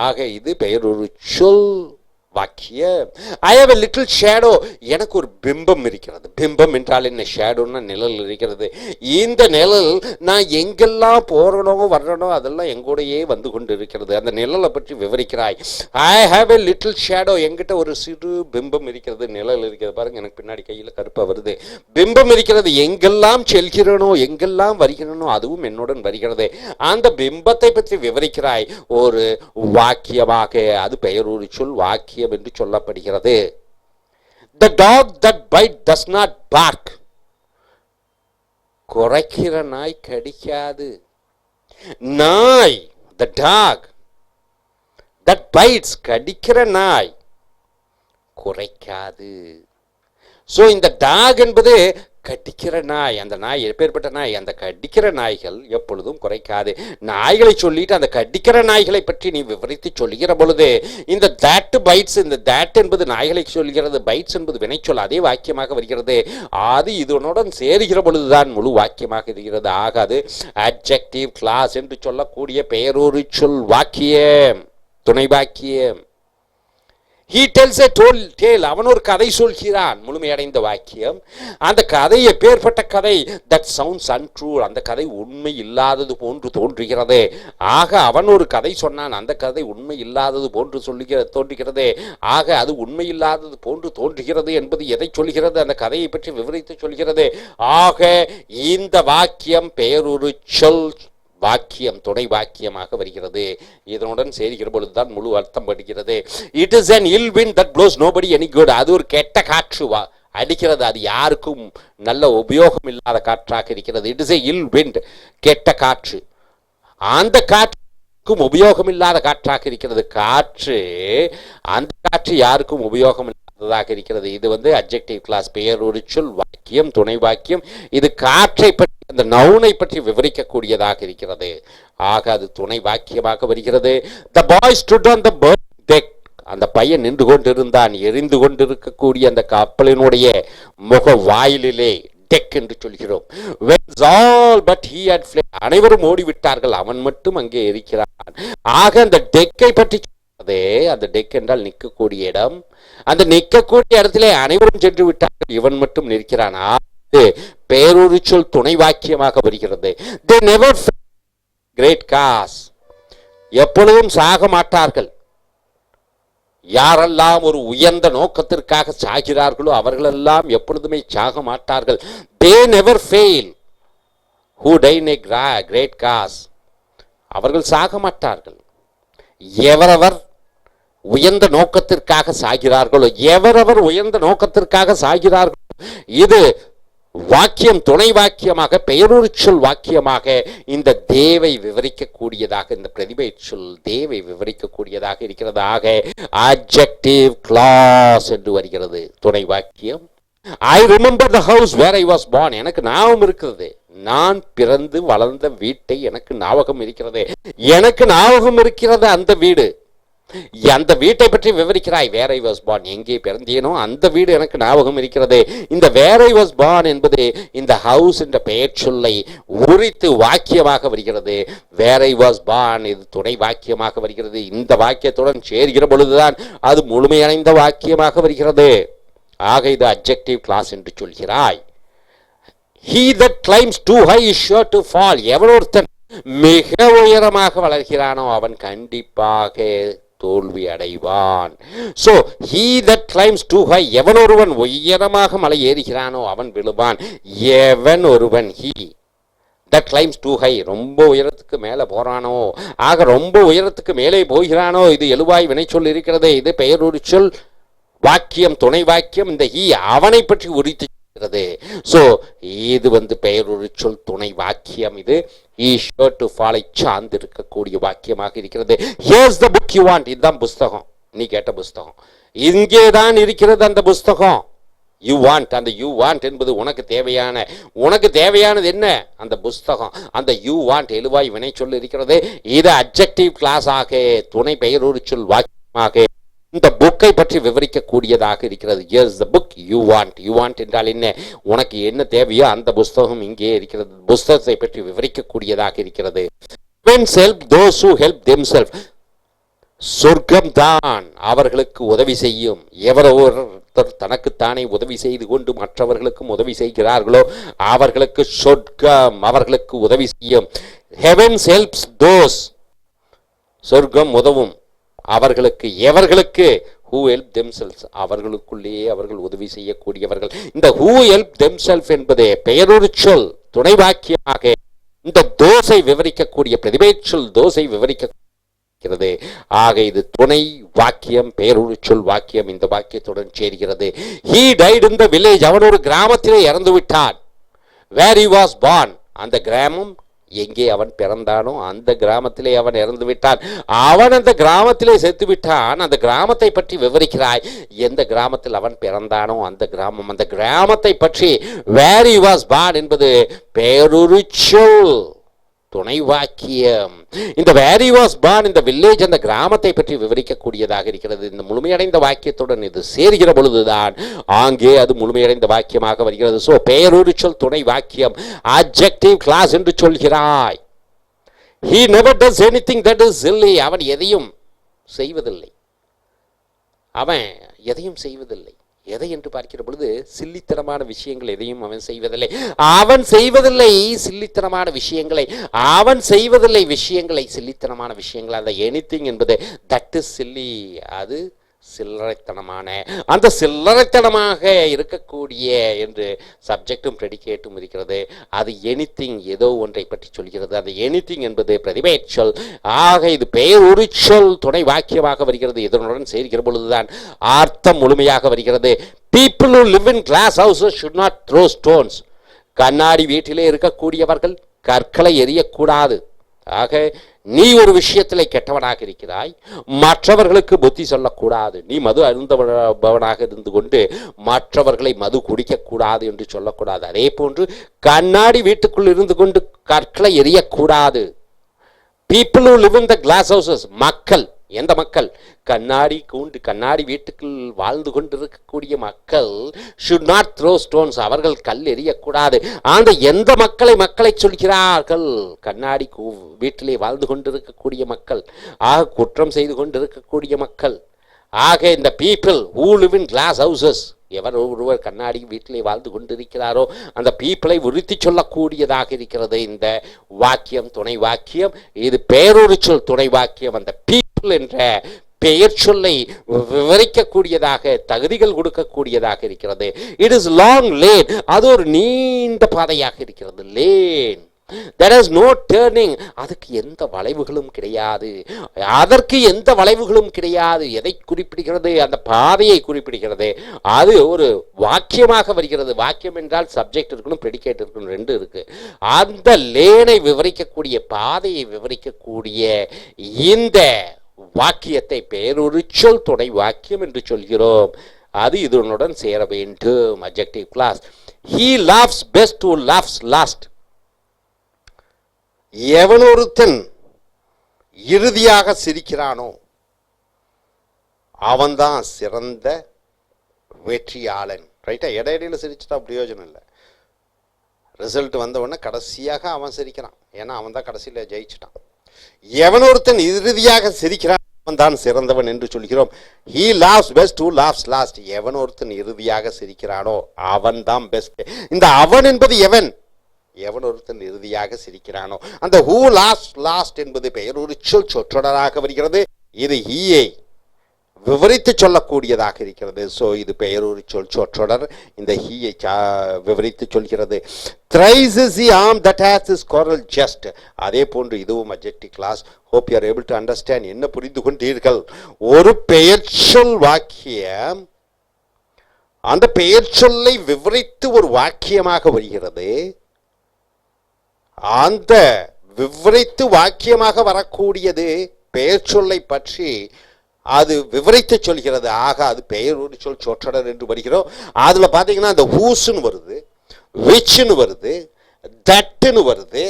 ஆக இது பெயரொரு சொல் வாக்கியம். ஐ ஹேவ் எ லிட்டில் ஷேடோ, எனக்கு ஒரு பிம்பம் இருக்கிறது. பிம்பம் என்றால் என்ன? ஷேடோன்னா நிழல் இருக்கிறது. இந்த நிழல் நான் எங்கெல்லாம் போறனோ வர்றனோ அதெல்லாம் எங்கூடையே வந்து கொண்டு இருக்கிறது. அந்த நிழலை பற்றி விவரிக்கிறாய். I have a little shadow, என்கிட்ட ஒரு சிறு பிம்பம் இருக்கிறது, நிழல் இருக்கிறது. பாருங்க, எனக்கு பின்னாடி கையில் கருப்பாக வருது. பிம்பம் இருக்கிறது. எங்கெல்லாம் செல்கிறனோ எங்கெல்லாம் வருகிறனோ அதுவும் என்னுடன் வருகிறது. அந்த பிம்பத்தை பற்றி விவரிக்கிறாய் ஒரு வாக்கியமாக. அது பெயரொரு சொல் வாக்கியம் என்று சொல்லப்படுகிறது. The dog that bite does not bark, குரைக்கிற நாய் கடிக்காது. நாய், the dog that bites, கடிக்கிற நாய் குரைக்காது. சோ இந்த டாக் என்பது கடிக்கிற நாய். அந்த நாய் எப்பேற்பட்ட நாய்? அந்த கடிக்கிற நாய்கள் எப்பொழுதும் குறைக்காது. நாய்களை சொல்லிட்டு அந்த கடிக்கிற நாய்களை பற்றி நீ விவரித்து சொல்லுகிற பொழுது இந்த that bites, இந்த that என்பது நாய்களை சொல்கிறது, bites என்பது வினைச்சொல், அதே வாக்கியமாக வருகிறது. அது இதனுடன் சேருகிற பொழுதுதான் முழு வாக்கியமாக இருக்கிறது. ஆகாது adjective clause என்று சொல்லக்கூடிய பெயரொரு சொல் வாக்கியம், துணை வாக்கியம். He tells a tale, அவன் ஒரு கதை சொல்கிறான், முழுமையடைந்த வாக்கியம். அந்த கதை எப்பேற்பட்ட கதை? that sounds untrue, அந்த கதை உண்மை இல்லாதது போன்று தோன்றுகிறது. ஆக அவன் ஒரு கதை சொன்னான், அந்த கதை உண்மை இல்லாதது போன்று தோன்றுகிறது. ஆக அது உண்மை இல்லாதது போன்று தோன்றுகிறது என்பது எதை சொல்கிறது? அந்த கதையை பற்றி விவரித்து சொல்கிறது. ஆக இந்த வாக்கியம் பெயரொரு சொல் வாக்கியம், துணை வாக்கியமாக வருகிறது. இதனுடன் சேர்கிற பொழுதுதான் முழு அர்த்தம் படுகிறது. It is an ill wind that blows nobody any good, அது ஒரு கெட்ட காற்று அடிக்கிறது, அது யாருக்கும் நல்ல உபயோகம் இல்லாத காற்றாக இருக்கிறது. It is a ill wind, கெட்ட காற்று. அந்த காற்றுக்கும் உபயோகம் இல்லாத காற்றாக இருக்கிறது. காற்று, அந்த காற்று யாருக்கும் உபயோகம் இல்லாததாக இருக்கிறது. இது adjective clause, பெயரொரு சொல் வாக்கியம், துணை வாக்கியம். இது காற்றை பற்றி, அந்த நவுனை பற்றி விவரிக்கக்கூடியதாக இருக்கிறது. ஆக அது துணை வாக்கியமாக வருகிறது. The boy stood on the burning deck, அந்த பையன் நின்று கொண்டிருந்தான் எரிந்து கொண்டிருக்கக்கூடிய அந்த கப்பலினுடைய முக வாயிலே. டெக் என்று சொல்கிறோம். all but he had fled, அனைவரும் ஓடிவிட்டார்கள், அவன் மட்டும் அங்கே இருக்கிறான். ஆக அந்த டெக்கை பற்றி அந்த டெக் என்றால் நிற்கக்கூடிய இடம். அந்த நிற்கக்கூடிய இடத்திலே அனைவரும் சென்று விட்டார்கள், இவன் மட்டும் நிற்கிறான். பெயரொரு சொல் துணை வாக்கியமாக வருகிறது. they never great cause, எப்பொழுதும் சாக மாட்டார்கள். யாரெல்லாம் ஒரு உயர்ந்த நோக்கத்திற்காக சாகிறார்களோ அவர்களெல்லாம் எப்பொழுதுமே சாக மாட்டார்கள். they never fail who die in a great cause, அவர்கள் சாக மாட்டார்கள். எவரவர் உயர்ந்த நோக்கத்திற்காக சாகிறார்களோ, எவரவர் உயர்ந்த நோக்கத்திற்காக சாகிறார்களோ, இது வாக்கியம் துணை வாக்கியமாக, பெயரொரு சொல் வாக்கியமாக இந்த தேவை விவரிக்கக்கூடியதாக, இந்த பிரதிபை சொல் தேவை விவரிக்கக்கூடியதாக இருக்கிறது. ஆக adjective clause என்று வருகிறது, துணை வாக்கியம். I remember the house where I was born, எனக்கு ஞாபகம் இருக்கிறது, நான் பிறந்து வளர்ந்த வீட்டை எனக்கு ஞாபகம் இருக்கிறது. எனக்கு ஞாபகம் இருக்கிறது அந்த வீடு. அந்த வீட்டை பற்றி விவரிக்கிறாய். where I was born, எங்கே பிறந்தேனோ அந்த வீடு எனக்கு ஞாபகம் இருக்கிறது. இந்த where I was born என்பது இந்த ஹவுஸ் என்ற பெயர் சொல்லை உரித்து வாக்கியமாக வருகிறது. where I was born இது துணை வாக்கியமாக வருகிறது. இந்த வாக்கியத்துடன் சேர்கிற பொழுதுதான் அது முழுமையடைந்த வாக்கியமாக வருகிறது. ஆக இது adjective clause என்று சொல்கிறாய். he that climbs too high is sure to fall, எவனொருத்தன் மிக உயரமாக வளர்கிறானோ அவன் கண்டிப்பாக தோல்வி அடைவான். So he that climbs too high, எவன் ஒருவன் உயரமாக மலை ஏறுகிறானோ அவன் விழுவான். எவன் ஒருவன் he that climbs too high, ரொம்ப உயரத்துக்கு மேலே போறானோ, ஆக ரொம்ப உயரத்துக்கு மேலே போகிறானோ, இது எழுவாய் வினை சொல் இருக்கிறது. இது பெயரொரு சொல் வாக்கியம் துணை வாக்கியம். இந்த he அவனை பற்றி உரித்து இருக்கிறது. சோ இது பெயரொரு சொல் துணை வாக்கியம். இது ஈஸ்வர் டு ஃபாலை சார்ந்து இருக்கக்கூடிய வாக்கியமாக இருக்கிறது. Here's the book you want, இதுதான் புஸ்தகம். நீ கேட்ட புஸ்தகம். இங்கேதான் இருக்கிறது அந்த புஸ்தகம். யூ வாண்ட், அந்த யூ வாண்ட் என்பது உனக்கு தேவையானது என்ன? அந்த புஸ்தகம். அந்த யூ வாண்ட் எழுவாய் வினை சொல் இருக்கிறது. இது அட்ஜெக்டிவ் கிளாஸ் ஆக, துணை பெயரொரு சொல் வாக்கியமாக இந்த புக்கை பற்றி விவரிக்கக்கூடியதாக இருக்கிறது. Here's the book you want. You want என்றால் என்ன? உனக்கு என்ன தேவையோ அந்த புஸ்தகம் இங்கே இருக்கிறது. புஸ்தகத்தை பற்றி விவரிக்கக்கூடியதாக இருக்கிறது. Heavens help those who help themselves. சொர்க்கம் தான் அவர்களுக்கு உதவி செய்யும். எவரொருத்தர் தனக்குத்தானே உதவி செய்து கொண்டு மற்றவர்களுக்கும் உதவி செய்கிறார்களோ அவர்களுக்கு சொர்க்கம் அவர்களுக்கு உதவி செய்யும். Heavens helps those, சொர்க்கம் உதவும் அவர்களுக்கு. எவர்களுக்கு? who help themselves, அவர்களுக்குள்ளேயே அவர்கள் உதவி செய்யக்கூடியவர்கள். இந்த who help themselves என்பதே பெயரொரு சொல் துணை வாக்கியமாக இந்த தோசை விவரிக்கக்கூடிய பிரதிபெயர்ச்சொல் தோசை விவரிக்கிறது. ஆக இது துணை வாக்கியம், பெயரொரு சொல் வாக்கியம் இந்த வாக்கியத்துடன் சேர்கிறது. he died in the village, அவன் ஒரு கிராமத்திலே இறந்து விட்டான். where he was born, அந்த கிராமம் எங்கே அவன் பிறந்தானோ அந்த கிராமத்திலே அவன் இறந்து விட்டான். அவன் அந்த கிராமத்திலே செத்து விட்டான். அந்த கிராமத்தை பற்றி விவரிக்கிறாய். எந்த கிராமத்தில் அவன் பிறந்தானோ அந்த கிராமம், அந்த கிராமத்தை பற்றி where he was born என்பது பெயரொரு சொல் துணை வாக்கியம். இந்த where he was born, இந்த வில்லேஜ் அந்த கிராமத்தை பற்றி விவரிக்கக்கூடியதாக இருக்கிறது. இந்த முழுமையடைந்த வாக்கியத்துடன் இது சேர்கிற பொழுதுதான் ஆங்கே அது முழுமையடைந்த வாக்கியமாக வருகிறது. சோ பெயரொரு சொல் துணை வாக்கியம், adjective class என்று சொல்கிறாய். he never does anything that is silly, அவன் எதையும் செய்வதில்லை. எதை என்று பார்க்கிற பொழுது சில்லித்தனமான விஷயங்கள் எதையும் அவன் செய்வதில்லை. சில்லித்தனமான விஷயங்களை அவன் செய்வதில்லை. சில்லித்தனமான விஷயங்கள். அந்த எனிதிங் என்பது தட் இஸ் சில்லி, அது சில்லறைத்தனமான, அந்த சில்லறைத்தனமாக இருக்கக்கூடிய என்று சப்ஜெக்டும் ப்ரெடிகேட்டும் இருக்கிறது. அது எனிதிங், ஏதோ ஒன்றை பற்றி சொல்கிறது. அந்த எனிதிங் என்பது பிரதிபெயர்ச்சொல். ஆக இது பெயர் ஒரு சொல் துணை வாக்கியமாக வருகிறது. இதனுடன் சேர்க்கிற பொழுதுதான் அர்த்தம் முழுமையாக வருகிறது. people who live in glass houses should not throw stones. கண்ணாடி வீட்டிலே இருக்கக்கூடியவர்கள் கற்களை எறியக்கூடாது. ஆக நீ ஒரு விஷயத்திலே கெட்டவனாக இருக்கிறாய், மற்றவர்களுக்கு புத்தி சொல்லக்கூடாது. நீ மது அருந்தவனாக இருந்து கொண்டு மற்றவர்களை மது குடிக்கக்கூடாது என்று சொல்லக்கூடாது. அதே போன்று கண்ணாடி வீட்டுக்குள் இருந்து கொண்டு கற்களை எறியக்கூடாது. people who live in the glass houses, மக்கள், எந்த மக்கள்? கண்ணாடி வீட்டுக்குள் வாழ்ந்து கொண்டிருக்கக்கூடிய மக்கள் should not throw stones, அவர்கள் கல் எறியக்கூடாது. அந்த எந்த மக்களை சொல்கிறார்கள்? கண்ணாடி வீட்டிலே வாழ்ந்து கொண்டிருக்கக்கூடிய மக்கள், ஆக குற்றம் செய்து கொண்டிருக்கக்கூடிய மக்கள். ஆக இந்த people who live in glass houses, எவர் ஒருவர் கண்ணாடி வீட்டிலே வாழ்ந்து கொண்டிருக்கிறாரோ அந்த பீப்பிளை உறுத்தி சொல்லக்கூடியதாக இருக்கிறது இந்த வாக்கியம், துணை வாக்கியம். இது பெயரொரு சொல் துணை வாக்கியம். அந்த பீப்பிள் என்ற பெயர் சொல்லை விவரிக்கக்கூடியதாக, தகுதிகள் கொடுக்கக்கூடியதாக இருக்கிறது. இட் இஸ் லாங் லேன், அது ஒரு நீண்ட பாதையாக இருக்கிறது. Lane, there is no turning, அதுக்கு எந்த வளைவுகளும் கிடையாது. எதை குறிப்பிடுகிறது? அந்த பாதையை குறிப்பிடுகிறது. அது ஒரு வாக்கியமாக வருகிறது. வாக்கியம் என்றால் சப்ஜெக்ட் இருக்கணும், ப்ரெடிகேட் இருக்கணும், ரெண்டு இருக்கு. அந்த லேனை விவரிக்கக்கூடிய, பாதையை விவரிக்கக்கூடிய இந்த வாக்கியத்தை பெயரொரு சொல் துணை வாக்கியம் என்று சொல்கிறோம். அது இதனுடன் சேர வேண்டும். adjective class. he laughs best who laughs last. எவனொருத்தன் இறுதியாக சிரிக்கிறானோ அவன்தான் சிறந்த வெற்றியாளன். ரைட்டா? இடையில சிரிச்சுட்டா பிரயோஜனம் இல்லை. ரிசல்ட் வந்த உடனே கடைசியாக அவன் சிரிக்கிறான், ஏன்னா அவன் தான் கடைசியில் ஜெயிச்சிட்டான். எவனொருத்தன் இறுதியாக சிரிக்கிறான் அவன் தான் சிறந்தவன் என்று சொல்கிறோம். he laughs best who laughs last. எவனொருத்தன் இறுதியாக சிரிக்கிறானோ அவன் தான் பெஸ்ட். இந்த அவன் என்பது எவனொருத்தன் இறுதியாக சிரிக்கிறானோ. அந்த who laughs last என்பது பெயரொரு சொல் சொற்றொடராக வருகிறது. இது ஹீயை விவரித்து சொல்லக்கூடியதாக இருக்கிறது. ஸோ இது பெயரொரு சொல் சொற்றொடர். இந்த ஹீயை விவரித்து சொல்கிறது. thrice is the arm that has his quarrel just. அதே போன்று இதுவும் adjective class. hope you are able to understand. என்ன புரிந்து கொண்டீர்கள்? ஒரு பெயர் சொல் வாக்கியம் அந்த பெயர் சொல்லை விவரித்து ஒரு வாக்கியமாக வருகிறது. அந்த விவரித்து வாக்கியமாக வரக்கூடியது பெயர் சொல்லை பற்றி அது விவரித்து சொல்கிறது. ஆக அது பெயரூறு சொல் சொற்றொடர் என்று படிக்கிறோம். அதில் பார்த்தீங்கன்னா அந்த ஹூஸ்ன்னு வருது, விச்னு வருது, தட்டுன்னு வருது,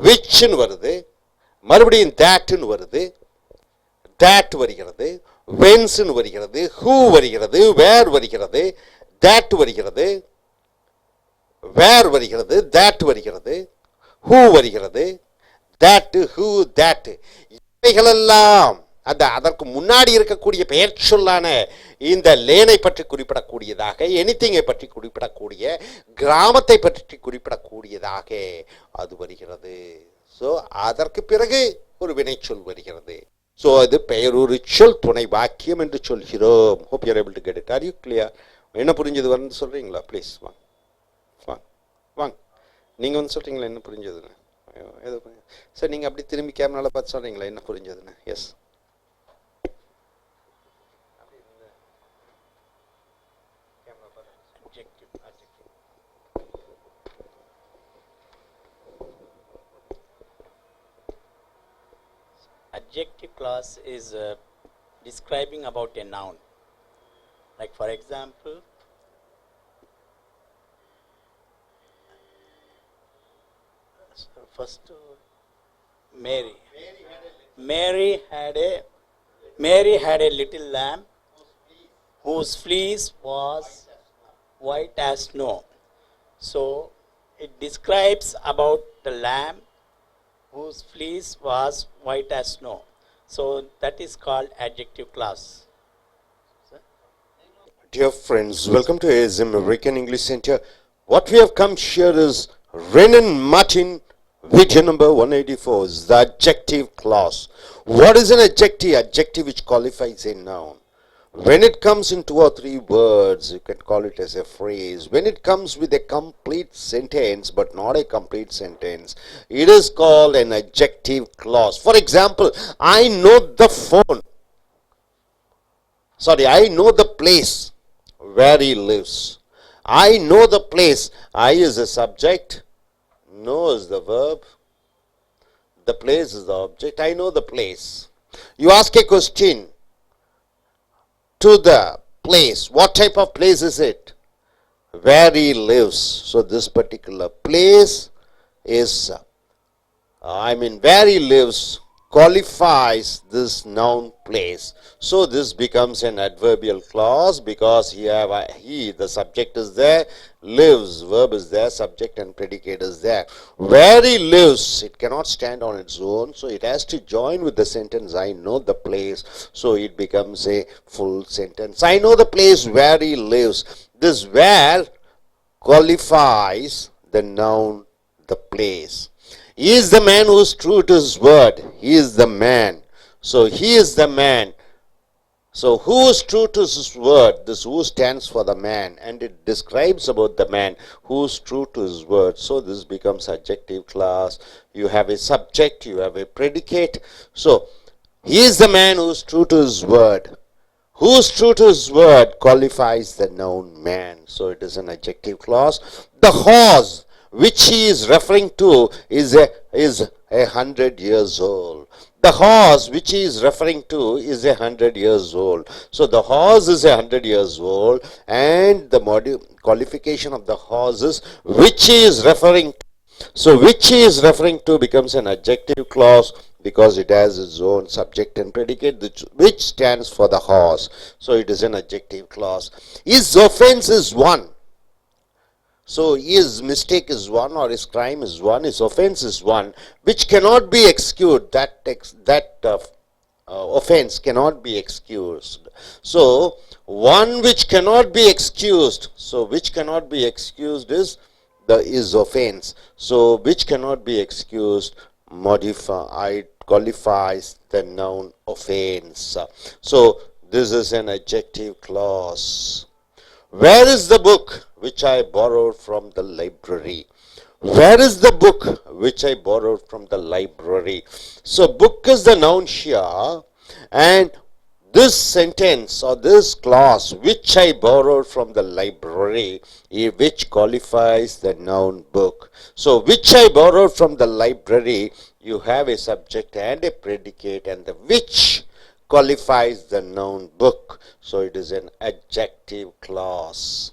விச்னு வருது, மறுபடியும் தேட்னு வருது, தேட் வருகிறது, வென்ஸ்னு வருகிறது, ஹூ வருகிறது, வேர் வருகிறது, தேட் வருகிறது, வேர் வருகிறது, தேட் வருகிறது, ஹூ வருகிறது, தேட், ஹூ, தேட். இவைகளெல்லாம் அந்த அதற்கு முன்னாடி இருக்கக்கூடிய பெயர் சொல்லான இந்த லேனை பற்றி குறிப்பிடக்கூடியதாக, எனிதிங்கை பற்றி குறிப்பிடக்கூடிய, கிராமத்தை பற்றி குறிப்பிடக்கூடியதாக அது வருகிறது. ஸோ அதற்கு பிறகு ஒரு வினைச்சொல் வருகிறது. ஸோ அது பெயரூறு சொல் துணை வாக்கியம் என்று சொல்கிறோம். Hope you are able to get it. Are you clear? என்ன புரிஞ்சது வந்து சொல்கிறீங்களா? ப்ளீஸ் வாங்க வாங்க வாங்க. நீங்கள் வந்து சொல்கிறீங்களா என்ன புரிஞ்சதுன்னு? ஏதோ சார் நீங்கள் அப்படி திரும்பி கேமரால பார்த்து சொல்கிறீங்களா என்ன புரிஞ்சதுன்னு? S. Adjective clause is describing about a noun. Like for example, first Mary. Mary had a little lamb whose fleece was white as snow. So it describes about the lamb whose fleece was white as snow. So that is called adjective clause. Dear friends, welcome to ASM American English Center. What we have come here is Renan Martin video number 184 is the adjective clause. What is an adjective? Adjective which qualifies a noun. When it comes in 2 or 3 words, you can call it as a phrase. When it comes with a complete sentence, but not a complete sentence, it is called an adjective clause. For example, I know the phone. Sorry, I know the place where he lives. I know the place. I is the subject. Know is the verb. The place is the object. I know the place. You ask a question to the place. What type of place is it? Where he lives. So this particular place is, where he lives qualifies this noun place. So this becomes an adverbial clause because the subject is there, lives, verb is there, subject and predicate is there. Where he lives, it cannot stand on its own, so it has to join with the sentence, I know the place, so it becomes a full sentence. I know the place where he lives. This where qualifies the noun, the place. He is the man who is true to his word. He is the man. So he is the man. So who is true to his word? This who stands for the man, and it describes about the man who is true to his word. So this becomes adjective clause. You have a subject, you have a predicate. So he is the man who is true to his word. Who is true to his word qualifies the noun man. So it is an adjective clause. The horse which he is referring to is 100 years old. The horse which he is referring to is 100 years old. So the horse is 100 years old, and the qualification of the horse is which he is referring to. So which he is referring to becomes an adjective clause because it has its own subject and predicate, which stands for the horse. So it is an adjective clause. His offense is one. So his mistake is one, or his crime is one, his offense is one, which cannot be excused. That offense cannot be excused. So one which cannot be excused. So which cannot be excused is his offense. So which cannot be excused qualifies the noun offense. So this is an adjective clause. Where is the book which I borrowed from the library? Where is the book which I borrowed from the library? So book is the noun here, and this sentence or this clause which I borrowed from the library, which qualifies the noun book. So which I borrowed from the library, you have a subject and a predicate, and the which qualifies the noun book. So it is an adjective clause.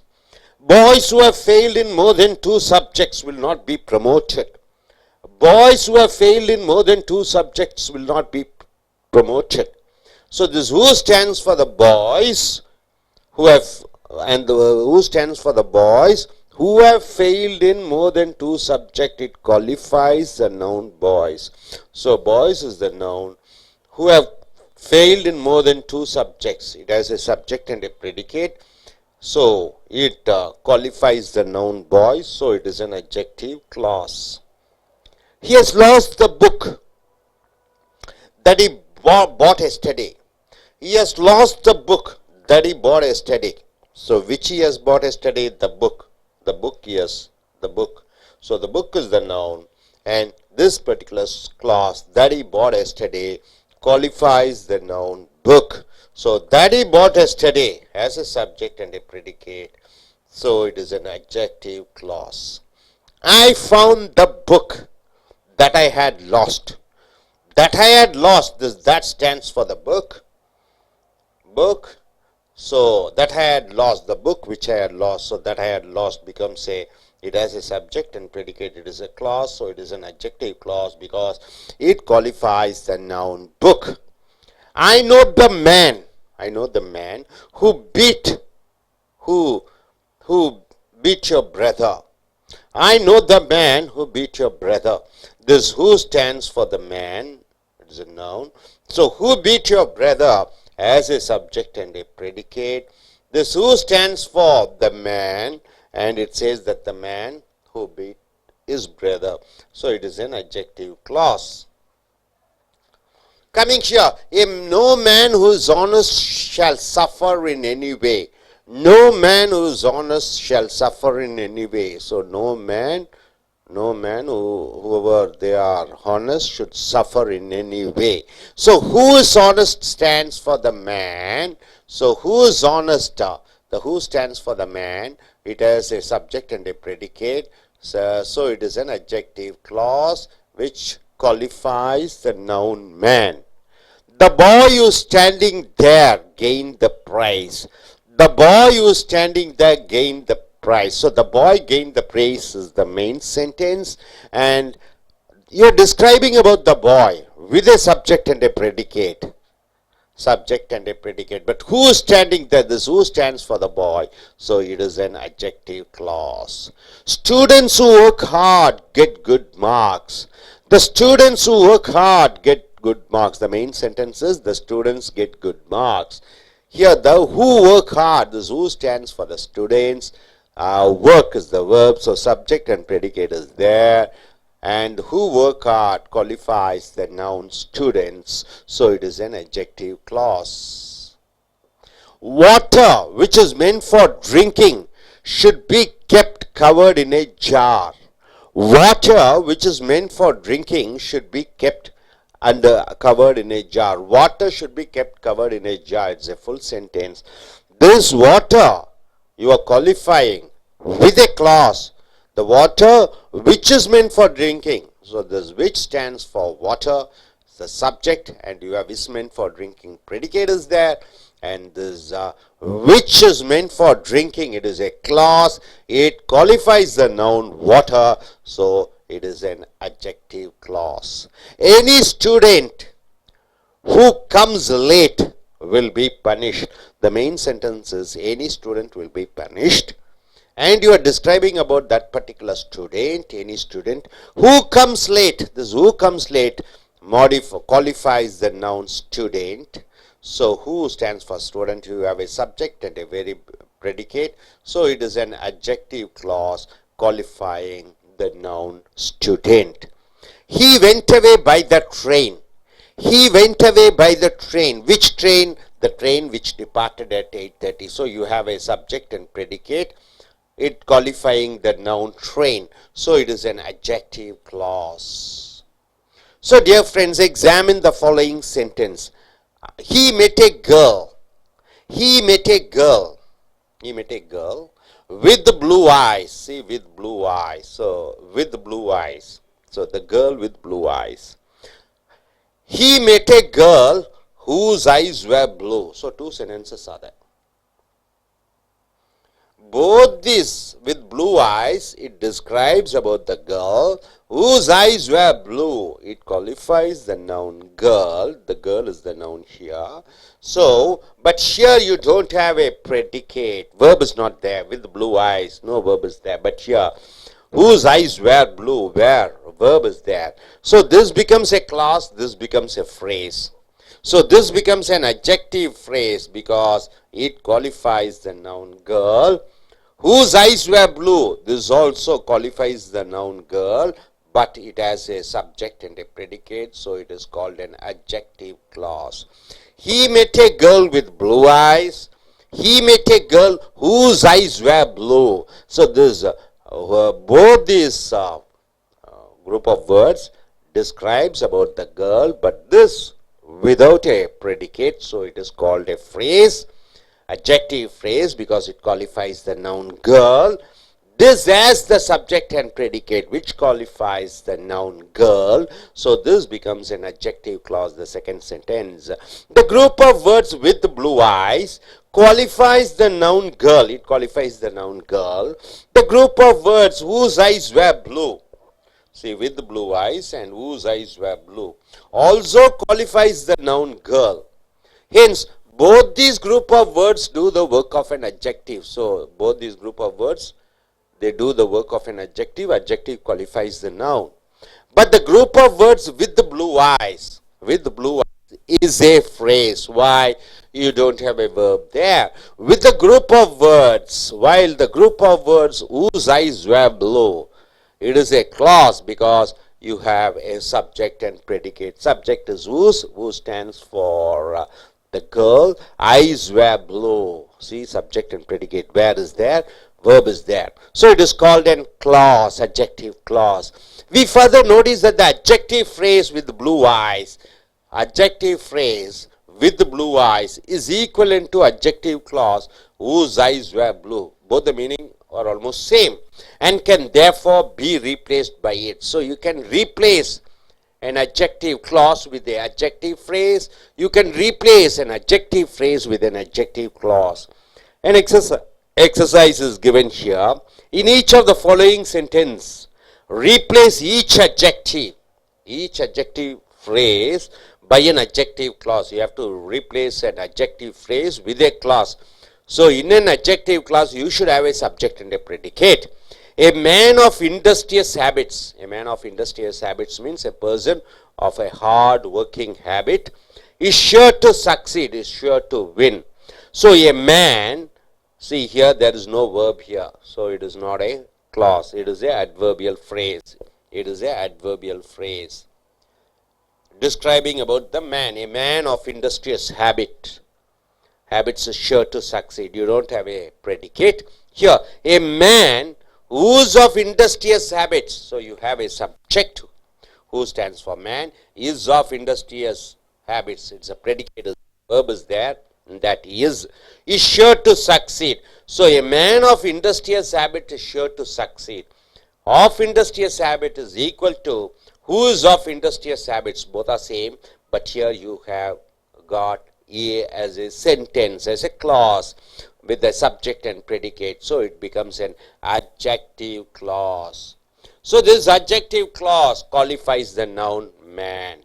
Boys who have failed in more than 2 subjects will not be promoted. Boys who have failed in more than 2 subjects will not be promoted. So this who stands for the boys who have, and the who stands for the boys who have failed in more than 2 subjects. It qualifies the noun boys. So boys is the noun. Who have failed in more than 2 subjects. It has a subject and a predicate. So it qualifies the noun boys. So it is an adjective clause. He has lost the book that he bought yesterday. He has lost the book that he bought yesterday. So which he has bought yesterday? The book. The book, yes, the book. So the book is the noun, and this particular clause that he bought yesterday qualifies the noun book. So that he bought yesterday has a subject and a predicate. So it is an adjective clause. I found the book that I had lost. That I had lost, that stands for the book. Book. So that I had lost, the book which I had lost. So that I had lost becomes it has a subject and predicate. It is a clause. So it is an adjective clause because it qualifies the noun book. I know the man. I know the man who beat your brother. I know the man who beat your brother. This who stands for the man. It is a noun. So who beat your brother has a subject and a predicate. This who stands for the man, and it says that the man who beat his brother. So it is an adjective clause. Coming here, no man who is honest shall suffer in any way. No man who is honest shall suffer in any way. So no man whoever they are honest should suffer in any way. So who is honest stands for the man. So who is honest? The who stands for the man. It has a subject and a predicate. So it is an adjective clause which qualifies the noun man. The boy who is standing there gained the prize. The boy who is standing there gained the prize. So the boy gained the praise is the main sentence, and you're describing about the boy with a subject and a predicate. Subject and a predicate. But who is standing there? This who stands for the boy. So it is an adjective clause. Students who work hard get good marks. The students who work hard get good marks. The main sentence is the students get good marks. Here the who work hard, this who stands for the students. Work is the verb, so subject and predicate is there, and who work hard qualifies the noun students, so it is an adjective clause. Water which is meant for drinking should be kept covered in a jar. Water which is meant for drinking should be kept covered in a jar. Water should be kept covered in a jar. It's a full sentence. This water you are qualifying with a clause. The water which is meant for drinking. So this which stands for water, the subject, and you have is meant for drinking. Predicate is there, and this which is meant for drinking, it is a clause. It qualifies the noun water, so it is an adjective clause. Any student who comes late will be punished. The main sentence is any student will be punished, and you are describing about that particular student. Any student who comes late, this who comes late qualifies the noun student. So who stands for student, you have a subject and a very predicate, so it is an adjective clause qualifying the noun student. He went away by the train. He went away by the train. Which train? The train which departed at 8:30. So you have a subject and predicate, it qualifying the noun train. So it is an adjective clause. So dear friends, examine the following sentence. He met a girl. He met a girl. He met a girl with the blue eyes. See, with blue eyes. So with the blue eyes. So the girl with blue eyes. He met a girl whose eyes were blue. So two sentences are there. Both these with blue eyes, it describes about the girl whose eyes were blue. It qualifies the noun girl. The girl is the noun here. So, but here you don't have a predicate. Verb is not there with blue eyes. No verb is there. But here, whose eyes were blue, where? Verb is there. So this becomes a clause, this becomes a phrase. So this becomes an adjective phrase because it qualifies the noun girl. Whose eyes were blue? This also qualifies the noun girl, but it has a subject and a predicate, so it is called an adjective clause. He met a girl with blue eyes. He met a girl whose eyes were blue. So this both these group of words describes about the girl, but this without a predicate, so it is called a phrase. Adjective phrase because it qualifies the noun girl. This has the subject and predicate which qualifies the noun girl. So this becomes an adjective clause, the second sentence. The group of words with blue eyes qualifies the noun girl. It qualifies the noun girl. The group of words whose eyes were blue. See, with blue eyes and whose eyes were blue also qualifies the noun girl. Hence, both these group of words do the work of an adjective. So, both these group of words, they do the work of an adjective. Adjective qualifies the noun. But the group of words with the blue eyes, is a phrase. Why? You don't have a verb there. With the group of words, while the group of words whose eyes were blue, it is a clause because you have a subject and predicate. Subject is whose stands for the girl, eyes were blue. See, subject and predicate. Where is there? Verb is there. So it is called a clause, adjective clause. We further notice that the adjective phrase with blue eyes, adjective phrase with the blue eyes is equivalent to adjective clause whose eyes were blue. Both the meaning are almost same and can therefore be replaced by it. So you can replace an adjective clause with the adjective phrase. You can replace an adjective phrase with an adjective clause. An exercise is given here. In each of the following sentence, replace each adjective phrase by an adjective clause. You have to replace an adjective phrase with a clause. So in an adjective clause, you should have a subject and a predicate. A man of industrious habits. A man of industrious habits means a person of a hard working habit is sure to succeed, is sure to win. So a man, see here there is no verb here. So it is not a clause. It is a adverbial phrase. It is a adverbial phrase describing about the man. A man of industrious habit. Habits is sure to succeed. You don't have a predicate. Here, a man who's of industrious habits. So you have a subject who stands for man, is of industrious habits. It's a predicate. Verb is there. And that is sure to succeed. So a man of industrious habit is sure to succeed. Of industrious habit is equal to who is of industrious habits. Both are same. But here you have got a as a sentence, as a clause with the subject and predicate. So it becomes an adjective clause. So this adjective clause qualifies the noun man.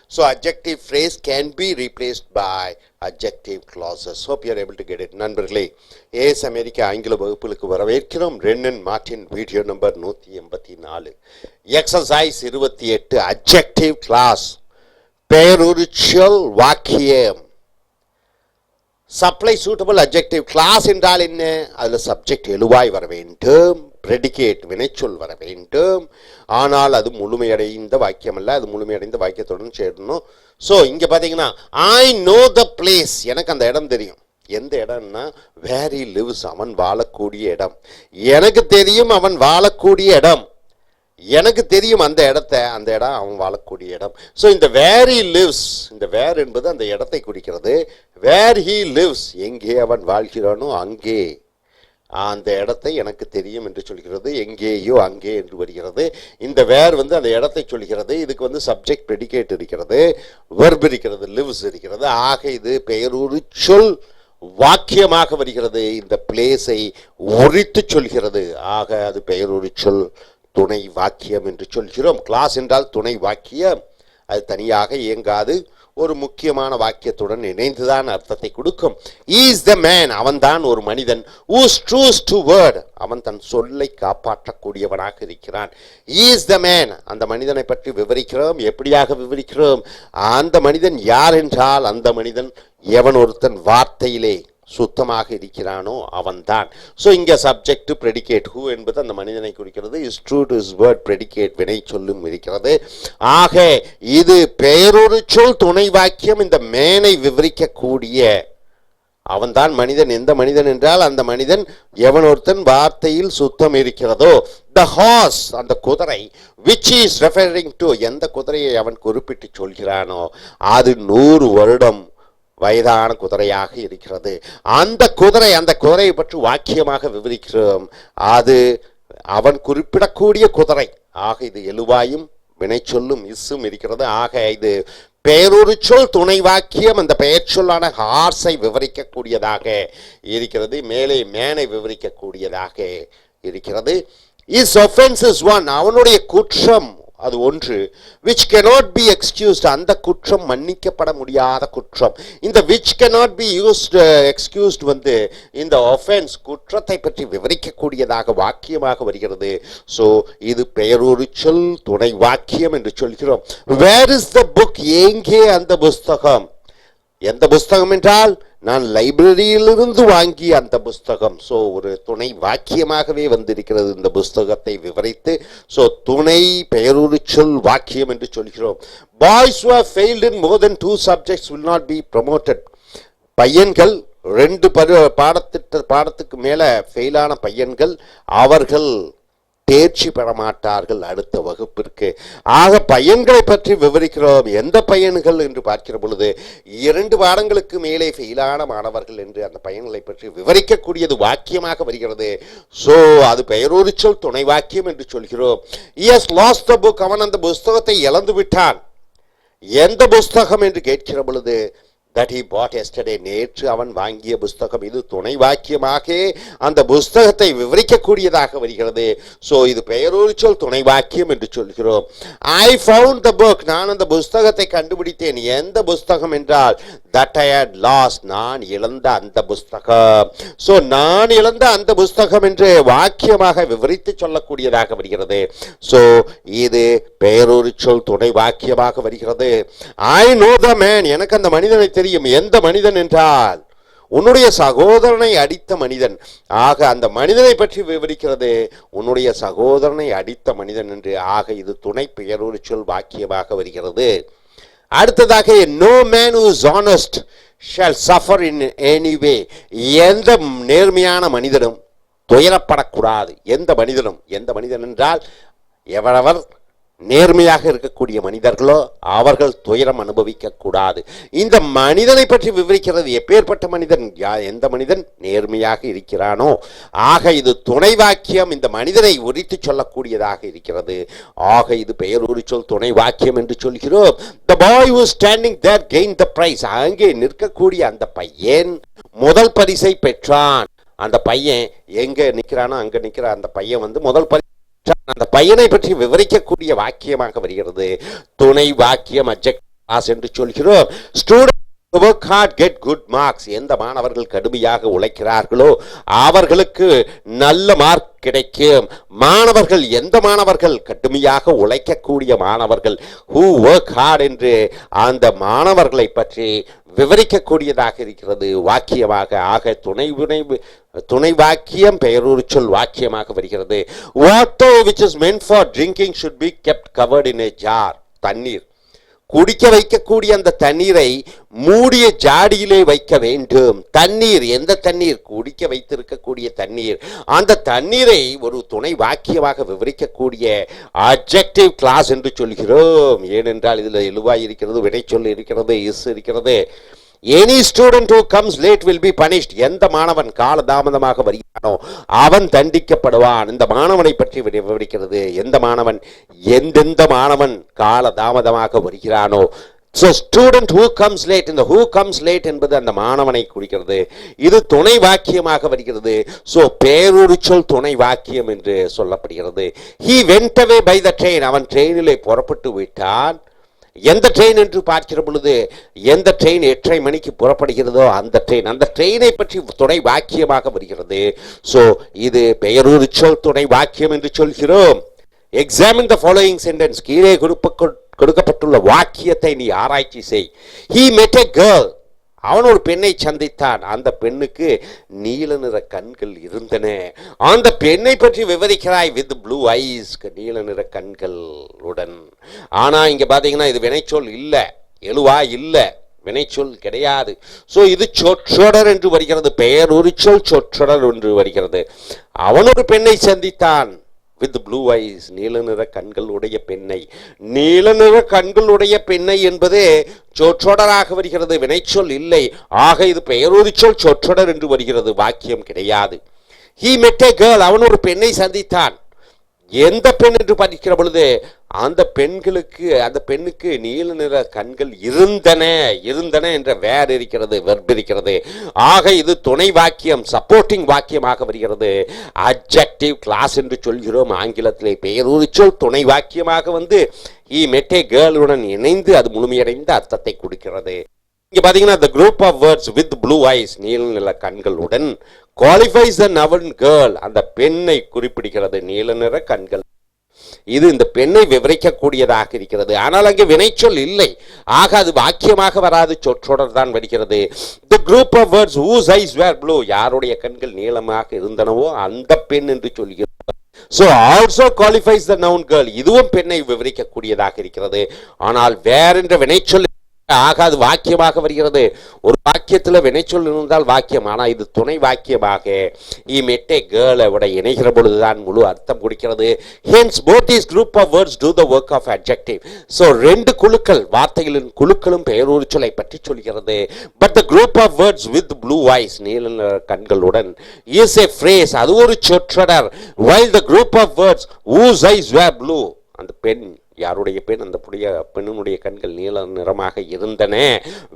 So adjective phrase can be replaced by adjective clauses. Hope you are able to get it. நண்பர்களே, AS America ஆங்கில வகுப்புகளுக்கு வரவேற்கிறோம். Wren and Martin video number 184. Exercise 28 adjective clause. பெயருரிச்சொல் வாக்கியம். Supply suitable adjective class என்றால் என்ன? அதில் subject எழுவாய் வர வேண்டும், ப்ரெடிகேட் வினைச்சொல் வர வேண்டும். ஆனால் அது முழுமையடைந்த வாக்கியம் அல்ல, அது முழுமையடைந்த வாக்கியத்துடன் சேரணும். ஸோ இங்கே பார்த்தீங்கன்னா ஐ நோ த பிளேஸ், எனக்கு அந்த இடம் தெரியும். எந்த இடம்னா வேர் ஹி லிவ்ஸ், அவன் வாழக்கூடிய இடம். எனக்கு தெரியும் அவன் வாழக்கூடிய இடம். எனக்கு தெரியும் அந்த இடத்த, அந்த இடம் அவன் வாழக்கூடிய இடம். ஸோ இந்த வேர் ஹி லிவ்ஸ், இந்த வேர் என்பது அந்த இடத்தை குறிக்கிறது. வேர் ஹி லிவ்ஸ், எங்கே அவன் வாழ்கிறானோ அங்கே, அந்த இடத்தை எனக்கு தெரியும் என்று சொல்கிறது. எங்கேயோ அங்கே என்று வருகிறது. இந்த வேர் வந்து அந்த இடத்தை சொல்கிறது. இதுக்கு வந்து சப்ஜெக்ட் ப்ரெடிகேட் இருக்கிறது, வெர்ப் இருக்கிறது, லிவ்ஸ் இருக்கிறது. ஆக இது பெயரூறு சொல் வாக்கியமாக வருகிறது. இந்த பிளேஸை உரித்து சொல்கிறது. ஆக அது பெயரூறு சொல் துணை வாக்கியம் என்று சொல்கிறோம். கிளாஸ் என்றால் துணை வாக்கியம், அது தனியாக இயங்காது, ஒரு முக்கியமான வாக்கியத்துடன் இணைந்துதான் அர்த்தத்தை கொடுக்கும். இஸ் த மேன், அவன்தான் ஒரு மனிதன். who's true to word, அவன் தன் சொல்லை காப்பாற்றக்கூடியவனாக இருக்கிறான். இஸ் த மேன், அந்த மனிதனை பற்றி விவரிக்கிறோம். எப்படியாக விவரிக்கிறோம்? அந்த மனிதன் யார் என்றால், அந்த மனிதன் எவன் ஒருத்தன் வார்த்தையிலே சுத்தமாக இருக்கிறானோ அவன்தான். ஸோ இங்கே சப்ஜெக்ட் ப்ரெடிகேட் ஹூ என்பது அந்த மனிதனை குறிக்கிறது. Is true to is word predicate வினை சொல்லும் இருக்கிறது. ஆக இது பெயரொரு சொல் துணை வாக்கியம். இந்த மேனை விவரிக்கக்கூடிய அவன்தான் மனிதன். எந்த மனிதன் என்றால் அந்த மனிதன் எவன் ஒருத்தன் வார்த்தையில் சுத்தம் இருக்கிறதோ. த ஹார்ஸ், அந்த குதிரை, விச் இஸ் ரெஃபரிங் டு, எந்த குதிரையை அவன் குறிப்பிட்டு சொல்கிறானோ அது 100 வருடம் வயதான குதிரையாக இருக்கிறது. அந்த குதிரையை பற்றி வாக்கியமாக விவரிக்கிறோம். அது அவன் குறிப்பிடக்கூடிய குதிரை. ஆக இது எழுவாயும் வினை சொல்லும் இஸ்ஸும் இருக்கிறது. ஆக இது பெயரொரு சொல் துணை வாக்கியம். அந்த பெயர் சொல்லான ஹார்ஸை விவரிக்கக்கூடியதாக இருக்கிறது. மேலே மேனை விவரிக்கக்கூடியதாக இருக்கிறது. இஸ் ஒஃபென்ஸ் இஸ் ஒன், அவனுடைய குற்றம் அது ஒன்று. which cannot be excused, அந்த குற்றம் மன்னிக்கப்பட முடியாத குற்றம். இந்த which cannot be used excused வந்து இந்த offense குற்றத்தை பற்றி விவரிக்கக்கூடியதாக வாக்கியமாக வருகிறது. ஸோ இது பெயரொரு சொல் துணை வாக்கியம் என்று சொல்கிறோம். where is the book, எங்கே அந்த புஸ்தகம்? எந்த புஸ்தகம் என்றால் நான் லைப்ரரியிலிருந்து வாங்கிய அந்த புஸ்தகம். ஸோ ஒரு துணை வாக்கியமாகவே வந்திருக்கிறது இந்த புஸ்தகத்தை விவரித்து. ஸோ துணை பெயரொரு சொல் வாக்கியம் என்று சொல்கிறோம். Boys who have failed in more than 2 subjects will not be promoted. பையன்கள் 2 பாடத்துக்கு மேலே ஃபெயிலான பையன்கள் அவர்கள் தேர்ச்சி பெற மாட்டார்கள் அடுத்த வகுப்பிற்கு. ஆக பையன்களை பற்றி விவரிக்கிறோம். எந்த பையன்கள் என்று பார்க்கிற பொழுது 2 பாடங்களுக்கு மேலே ஃபெயிலான மாணவர்கள் என்று அந்த பையன்களை பற்றி விவரிக்கக்கூடியது வாக்கியமாக வருகிறது. ஸோ அது பெயரொரு சொல் துணை வாக்கியம் என்று சொல்கிறோம். he has lost the book, அவன் அந்த புஸ்தகத்தை இழந்து விட்டான். எந்த புஸ்தகம் என்று கேட்கிற பொழுது that he bought yesterday, நேற்று அவன் வாங்கிய புஸ்தகம். இது துணை வாக்கியமாக அந்த புஸ்தகத்தை விவரிக்கக்கூடியதாக வருகிறது. ஸோ இது பெயரொரு சொல் துணை வாக்கியம் என்று சொல்கிறோம். I found the book, நான் அந்த புஸ்தகத்தை கண்டுபிடித்தேன். எந்த புஸ்தகம் என்றால் that I had lost, நான் இழந்த அந்த புஸ்தகம். ஸோ நான் இழந்த அந்த புஸ்தகம் என்று வாக்கியமாக விவரித்து சொல்லக்கூடியதாக வருகிறது. ஸோ இது பெயரொரு சொல் துணை வாக்கியமாக வருகிறது. I know the man, எனக்கு அந்த மனிதனை தெரியும். எந்த மனிதன் என்றால் உன்னுடைய சகோதரனை அடித்த மனிதன். ஆக அந்த மனிதனை பற்றி விவரிக்கிறது, உன்னுடைய சகோதரனை அடித்த மனிதன் என்று. ஆக இது துணை பெயரொரு சொல் வாக்கியமாக வருகிறது. அடுத்ததாக no man who is honest shall suffer in any way, எந்த நேர்மையான மனிதனும் துயரப்படக்கூடாது. எந்த மனிதன் என்றால் எவரவர் நேர்மையாக இருக்கக்கூடிய மனிதர்களோ அவர்கள் துயரம் அனுபவிக்க கூடாது. இந்த மனிதனை பற்றி விவரிக்கிறது. எப்பேற்பட்ட மனிதன்? எந்த மனிதன் நேர்மையாக இருக்கிறானோ. ஆக இது துணை வாக்கியம், இந்த மனிதனை உரித்து சொல்லக்கூடியதாக இருக்கிறது. ஆக இது பெயரொரு சொல் துணை வாக்கியம் என்று சொல்கிறோம். the boy who was standing there gained the prize, அங்கே நிற்கக்கூடிய அந்த பையன் முதல் பரிசை பெற்றான். அந்த பையன் எங்க நிற்கிறானோ அங்க நிற்கிற அந்த பையன் வந்து முதல் பரிசு, அந்த பையனை பற்றி விவரிக்கக்கூடிய வாக்கியமாக வருகிறது. துணை வாக்கியம் அட்ஜெக்டிவ் என்று சொல்கிறோம். Student work hard get good marks, எந்த மாணவர்கள் கடுமையாக உழைக்கிறார்களோ அவர்களுக்கு நல்ல மார்க் கிடைக்கும். மாணவர்கள், எந்த மாணவர்கள் கடுமையாக உழைக்கக்கூடிய மாணவர்கள், who work hard என்று அந்த மாணவர்களை பற்றி விவரிக்கக்கூடியதாக இருக்கிறது வாக்கியமாக. ஆக துணை வாக்கியம் பெயரொரு சொல் வாக்கியமாக வருகிறது. water which is meant for drinking should be kept covered in a jar, தண்ணீர் குடிக்க வைக்கக்கூடிய அந்த தண்ணீரை மூடிய ஜாடியிலே வைக்க வேண்டும். தண்ணீர், எந்த தண்ணீர்? குடிக்க வைத்திருக்கக்கூடிய தண்ணீர். அந்த தண்ணீரை ஒரு துணை வாக்கியமாக விவரிக்கக்கூடிய அட்ஜெக்டிவ் கிளாஸ் என்று சொல்கிறோம். ஏனென்றால் இதில் எழுவாய் இருக்கிறது, வினை சொல் இருக்கிறது, இஸ் இருக்கிறது. Any student who comes late will be punished. எந்த மாணவன் காலதாமதமாக வருகிறானோ அவன் தண்டிக்கப்படுவான். இந்த மாணவனை பற்றி விவரிக்கிறது. எந்த மாணவன், எந்தெந்த மாணவன் காலதாமதமாக வருகிறானோ. So student who comes late, இந்த who comes late என்பது அந்த மாணவனை குறிக்கிறது. இது துணை வாக்கியமாக வருகிறது. So பேருரிச்சொல் துணை வாக்கியம் என்று சொல்லப்படுகிறது. He went away by the train, அவன் ட்ரெயினிலே புறப்பட்டு விட்டான். எந்த ட்ரெயின் என்று பார்க்கிற பொழுது எந்த ட்ரெயின் 8:30 மணிக்கு புறப்படுகிறதோ அந்த ட்ரெயின், அந்த ட்ரெயினை பற்றி துணை வாக்கியமாக வருகிறது. ஸோ இது பெயருரிச்சொல் துணை வாக்கியம் என்று சொல்கிறோம். எக்ஸாமின் த ஃபாலோயிங் சென்டென்ஸ், கீழே கொடுக்கப்பட்டுள்ள வாக்கியத்தை நீ ஆராய்ச்சி செய். He met a girl, அவன் ஒரு பெண்ணை சந்தித்தான். அந்த பெண்ணுக்கு நீல நிற கண்கள் இருந்தன. அந்த பெண்ணை பற்றி விவரிக்கிறாய் வித் ப்ளூ ஐஸ், நீல நிற கண்களுடன். ஆனா இங்க பாத்தீங்கன்னா இது வினைச்சொல் இல்ல, எழுவா இல்ல, வினைச்சொல் கிடையாது. ஸோ இது சொற்றொடர் என்று வருகிறது, பெயருரிச்சொல் சொற்றொடர் என்று வருகிறது. அவன் ஒரு பெண்ணை சந்தித்தான் with blue eyes, நீல நிற கண்களுடைய பெண்ணை. நீல நிற கண்களுடைய பெண்ணை என்பது சொற்றொடராக வருகிறது, வினைச்சொல் இல்லை. ஆக இது பெயருரிச்சொல் சொற்றொடர் என்று வருகிறது, வாக்கியம் கிடையாது. He met a girl, அவன் ஒரு பெண்ணை சந்தித்தான். எந்த பெண் என்று படிக்கிற பொழுது அந்த பெண்ணுக்கு நீல நிற கண்கள் இருந்தன என்ற வேர் இருக்கிறது, வெர்ப் இருக்கிறது. ஆக இது துணை வாக்கியம், சப்போர்ட்டிங் வாக்கியமாக வருகிறது. அட்ஜெக்டிவ் கிளாஸ் என்று சொல்கிறோம் ஆங்கிலத்திலே. பெயருரிச்சொல் துணை வாக்கியமாக வந்து he met a girl உடன் இணைந்து அது முழுமையடைந்த அர்த்தத்தை கொடுக்கிறது. இங்க பாத்தீங்கன்னா the group of words with blue eyes, நீல நிற கண்களுடன், qualifies the noun girl, அந்த பெண்ணை குறிப்பிடுகிறது, நீல நிற கண்கள். இது இந்த பெண்ணை விவரிக்கக்கூடியதாக இருக்கிறது. ஆனால் அங்கே வினைச்சொல் இல்லை. ஆக அது வாக்கியமாக வராது, சொற்றொடர் தான் வருகிறது. the group of words whose eyes were blue, யாருடைய கண்கள் நீளமாக இருந்தனவோ அந்த பெண் என்று சொல்கிறது. So also qualifies the noun girl, இதுவும் பெண்ணை விவரிக்கக்கூடியதாக இருக்கிறது. ஆனால் வேற என்ற வினைச்சொல் ஆக அது வாக்கியமாக வருகிறது. ஒரு வாக்கியத்தில் வினைச்சொல் இருந்தால் வாக்கியம், ஆனால் இது துணை வாக்கியமாக he met a girl விட இணைகிற பொழுதுதான் முழு அர்த்தம் கொடுக்கிறது. Hence both these group of words do the work of adjective. So ரெண்டு குழுக்கள், வார்த்தைகளின் குழுக்களும் பெயருரிச்சொலை பற்றி சொல்கிறது. But the group of words with blue eyes, நீல கண்களுடன், is a phrase, அது ஒரு சொற்றொடர். While the group of words whose eyes were blue, அந்த பெண், யாருடைய பெண், அந்த பெண்ணுடைய கண்கள் நீல நிறமாக இருந்தன,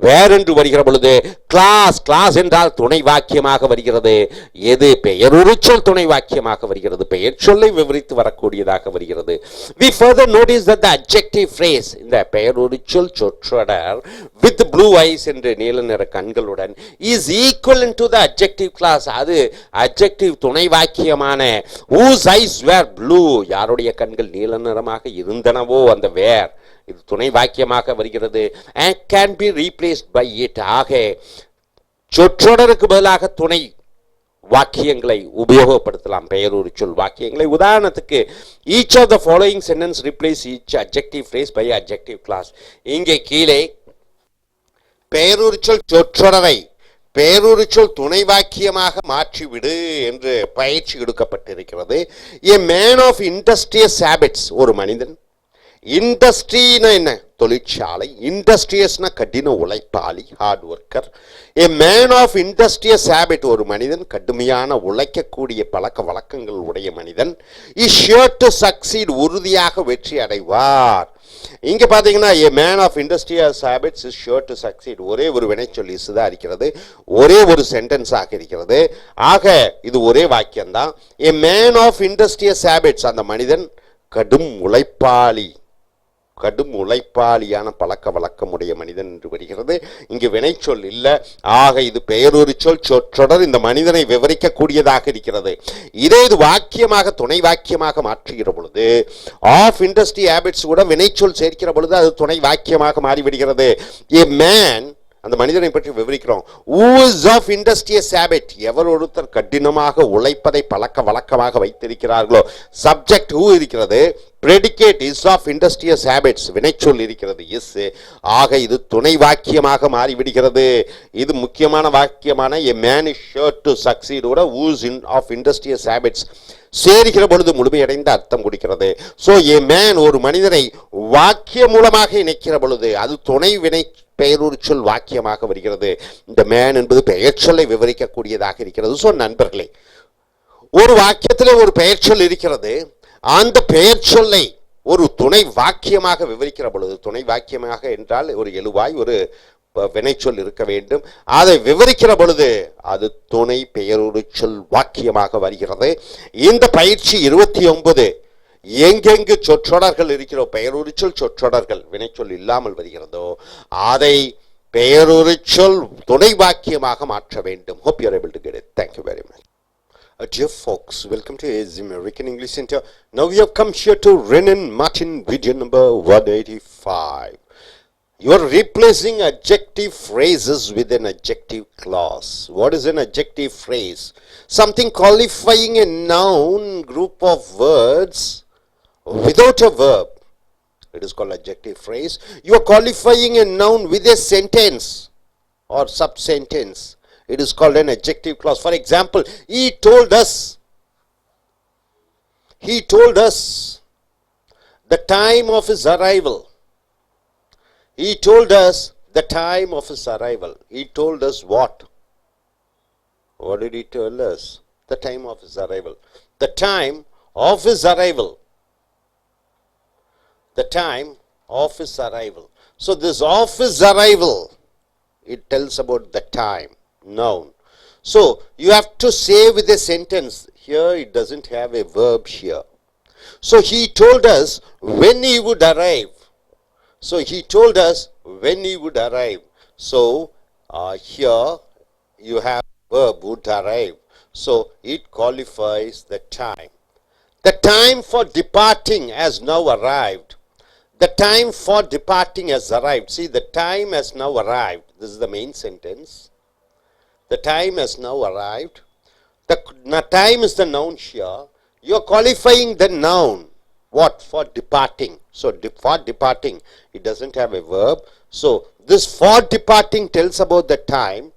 வேறென்று வருகிற பொழுது கிளாஸ் என்றால் துணை வாக்கியமாக வருகிறது. எது பெயருரிச்சொல் துணை வாக்கியமாக வருகிறது, பெயர் சொல்லை விவரித்து வரக்கூடியதாக வருகிறது. We further notice that the adjective phrase, இந்த பெயருரிச்சொல் சொற்றொடர் with blue eyes என்று நீல நிற கண்களுடன் is equivalent to the adjective class, அது adjective துணை வாக்கியமான whose eyes were blue, யாருடைய கண்கள் நீல நிறமாக இருந்தனவோ அந்த வேர், இது துணை வாக்கியமாக வருகிறது. and can be replaced by it. ஆக சொற்றொடருக்கு பதிலாக துணை வாக்கியங்களை உபயோகப்படுத்தலாம், பெயருரிச்சொல் வாக்கியங்களை. உதாரணத்துக்கு each of the following sentence replace each adjective phrase by adjective class. இங்கே கீழே பெயருரிச்சொல் சொற்றொடரை பெயருரிச்சொல் துணை வாக்கியமாக மாற்றிவிடு என்று பயிற்சி எடுக்கப்பட்டிருக்கிறது. a man of industrious habits, ஒரு மனிதன். இண்டஸ்ட்ரினா என்ன, தொழிற்சாலை. இண்டஸ்ட்ரியஸ்னா கடின உழைப்பாளி, hard worker. a man of industrious habit, ஒரு மனிதன் கடுமையான உழைக்கக்கூடிய பழக்க வழக்கங்கள் உடைய மனிதன். is sure to succeed, உறுதியாக வெற்றி அடைவார். இங்க பாத்தீங்கன்னா a man of industrious habits is sure to succeed, ஒரே ஒரு வினைச்சொல் இஸ் தான் இருக்கிறது, ஒரே ஒரு சென்டென்ஸ் ஆக இருக்கிறது. ஆக இது ஒரே வாக்கியம்தான். a man of industrious habits, அந்த மனிதன் கடும் உழைப்பாளியான பழக்க வழக்கமுடைய மனிதன் என்று வருகிறது. இங்கு வினைச்சொல் இல்லை. ஆக இது பெயருரிச்சொல் சொற்றொடர், இந்த மனிதனை விவரிக்கக்கூடியதாக இருக்கிறது. இதே இது வாக்கியமாக துணை வாக்கியமாக மாற்றுகிற பொழுது ஆஃப் இண்டஸ்ட்ரி ஹேபிட்ஸ் கூட வினைச்சொல் சேர்க்கிற பொழுது அது துணை வாக்கியமாக மாறிவிடுகிறது. a man, அந்த மனிதனை பற்றி விவரிக்கிறோம். who is of industrious habit, எவர் ஒருத்தர் கடினமாக உழைப்பதை பழக்க வழக்கமாக வைத்திருக்கிறார்களோ. சப்ஜெக்ட் who இருக்கிறது, predicate is of industrious habits, வினைச்சொல் இருக்கிறது is. ஆக இது துணை வாக்கியமாக மாறிவிடுகிறது. இது முக்கியமான வாக்கியமான a man is sure to succeed ஓட who is of industrious habits சேர்க்கிற பொழுது முழுமையடைந்த அர்த்தம் கொடுக்கிறது. so a man, ஒரு மனிதனை வாக்கிய மூலமாக இணைக்கிற பொழுது அது துணை வினை பெயரொரு சொல் வாக்கியமாக வருகிறது. இந்த மேன் என்பது பெயர் சொல்லை விவரிக்கக்கூடியதாக இருக்கிறது. ஸோ நண்பர்களே, ஒரு வாக்கியத்தில் ஒரு பெயர் சொல் இருக்கிறது. அந்த பெயர் சொல்லை ஒரு துணை வாக்கியமாக விவரிக்கிற பொழுது, துணை வாக்கியமாக என்றால் ஒரு எழுவாய் ஒரு வினைச்சொல் இருக்க வேண்டும். அதை விவரிக்கிற பொழுது அது துணை பெயரொரு சொல் வாக்கியமாக வருகிறது. இந்த பயிற்சி 29 எங்கெங்கு சொற்றொடர்கள் இருக்கிறோ, பெயரொரு சொல் சொற்றொடர்கள் வினைச்சொல் இல்லாமல் வருகிறதோ அதை பெயரொரு சொல் துணை வாக்கியமாக மாற்ற வேண்டும். Hope you are able to get it. Thank you very much. Dear folks, welcome to AZ American English Center. Now we have come here to Renan Martin video number 185. You are replacing adjective phrases with an adjective clause. What is an adjective phrase? Something qualifying a noun group of words without a verb. It is called adjective phrase. You are qualifying a noun with a sentence or sub-sentence. It is called an adjective clause. For example, he told us the time of his arrival. He told us the time of his arrival. He told us what? What did he tell us? The time of his arrival. The time of his arrival. The time of his arrival. So this of his arrival, it tells about the time, noun. So you have to say with a sentence. Here it doesn't have a verb here. So he told us when he would arrive. So he told us when he would arrive. So here you have verb would arrive. So it qualifies the time. The time for departing has now arrived. The time for departing has arrived. See, the time has now arrived. This is the main sentence. The time has now arrived. The time is the noun here. You are qualifying the noun. What? For departing. So for departing, it doesn't have a verb. So this for departing tells about the time.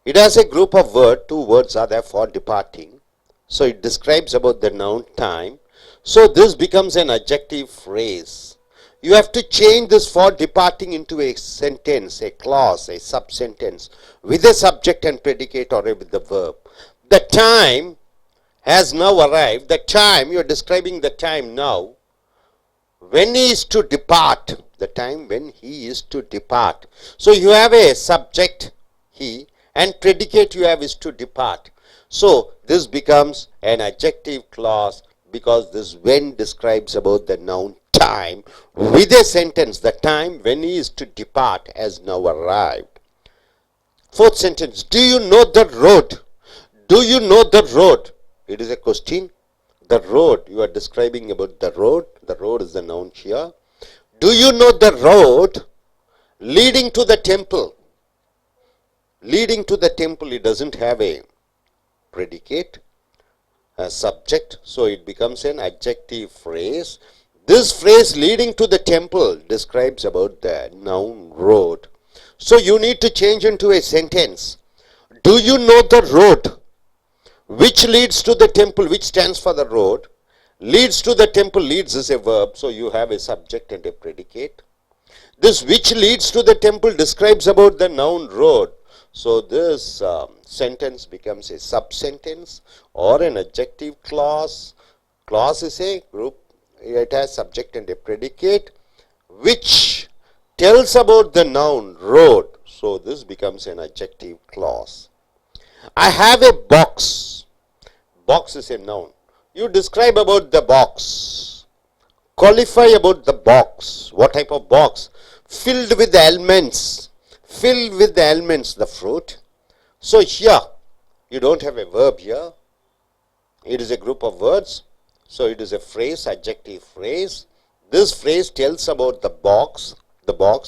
It has a group of words. 2 words are there for departing. So it describes about the noun time. So this becomes an adjective phrase. You have to change this for departing into a sentence, a clause, a sub-sentence with a subject and predicate or with the verb. The time has now arrived. The time, you are describing the time now. When he is to depart, the time when he is to depart. So you have a subject, he, and predicate you have is to depart. So this becomes an adjective clause because this when describes about the noun time with a sentence. The time when he is to depart has now arrived. 4th sentence. Do you know the road? Do you know the road? It is a question. The road, you are describing about the road. The road is the noun here. Do you know the road leading to the temple? Leading to the temple, it doesn't have a predicate, a subject. So it becomes an adjective phrase. This phrase leading to the temple describes about the noun road. So you need to change into a sentence. Do you know the road which leads to the temple, which stands for the road? Leads to the temple, leads is a verb, so you have a subject and a predicate. This which leads to the temple describes about the noun road. So this sentence becomes a sub-sentence or an adjective clause. Clause is a group. It has subject and a predicate which tells about the noun road. So this becomes an adjective clause. I have a box. Box is a noun. You describe about the box. Qualify about the box. What type of box? Filled with elements. Filled with the elements, the fruit. So here, you don't have a verb here. It is a group of words. So it is a phrase, adjective phrase. This phrase tells about the box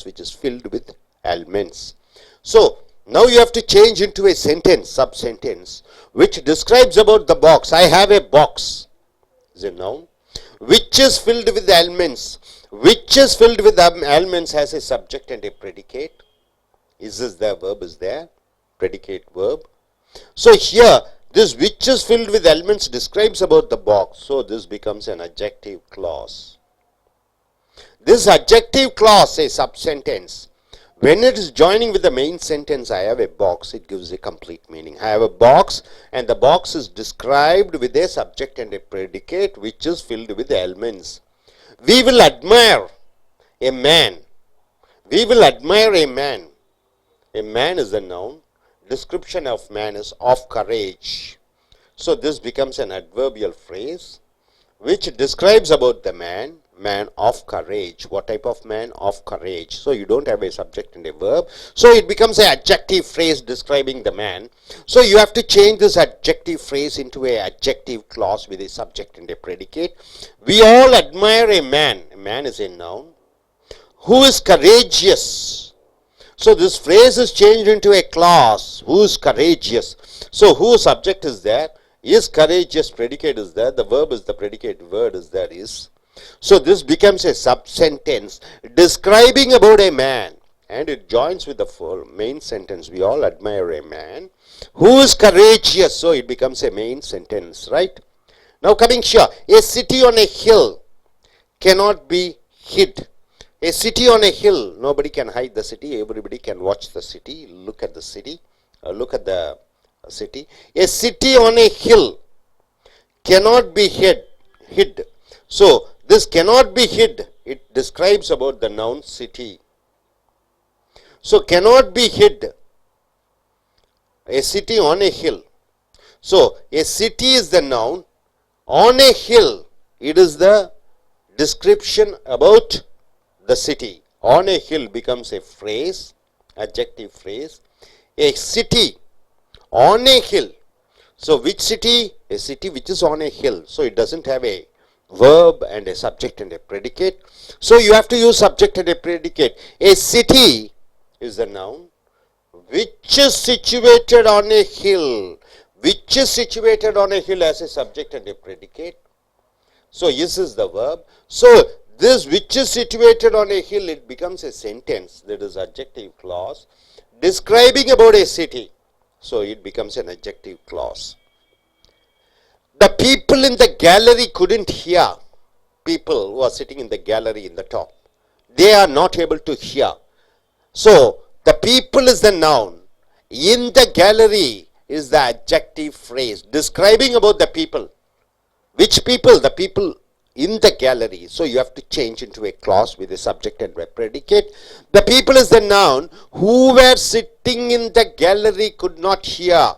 which is filled with elements. So now you have to change into a sentence, sub-sentence, which describes about the box. I have a box is a noun which is filled with elements. Which is filled with elements has a subject and a predicate. Is this the verb is there? Predicate verb. So here this which is filled with elements describes about the box. So this becomes an adjective clause. This adjective clause, a sub-sentence, when it is joining with the main sentence, I have a box, it gives a complete meaning. I have a box, and the box is described with a subject and a predicate which is filled with elements. We will admire a man. We will admire a man. A man is a noun. Description of man is of courage. So this becomes an adverbial phrase which describes about the man, man of courage. What type of man? Of courage. So you don't have a subject and a verb. So it becomes an adjective phrase describing the man. So you have to change this adjective phrase into an adjective clause with a subject and a predicate. We all admire a man. A man is a noun. Who is courageous? So this phrase is changed into a clause. Who is courageous? So whose subject is there? Is courageous, predicate is there. The verb is the predicate, word is there, is. So this becomes a sub-sentence describing about a man. And it joins with the full main sentence. We all admire a man. Who is courageous? So it becomes a main sentence, right? Now coming here. A city on a hill cannot be hid. A city on a hill, nobody can hide the city, everybody can watch the city, look at the city, look at the city. A city on a hill cannot be hid. So this cannot be hid, it describes about the noun city. So cannot be hid, a city on a hill. So a city is the noun, on a hill, it is the description about the city. On a hill becomes a phrase, adjective phrase. A city on a hill. So which city? A city which is on a hill. So it doesn't have a verb and a subject and a predicate. So you have to use subject and a predicate. A city is the noun which is situated on a hill. Which is situated on a hill as a subject and a predicate. So is the verb. So this which is situated on a hill, it becomes a sentence, that is adjective clause describing about a city. So it becomes an adjective clause. The people in the gallery couldn't hear. People who are sitting in the gallery in the top, they are not able to hear. So the people is the noun. In the gallery is the adjective phrase describing about the people. Which people? The people in the gallery. So you have to change into a clause with a subject and a predicate. The people is the noun. Who were sitting in the gallery could not hear.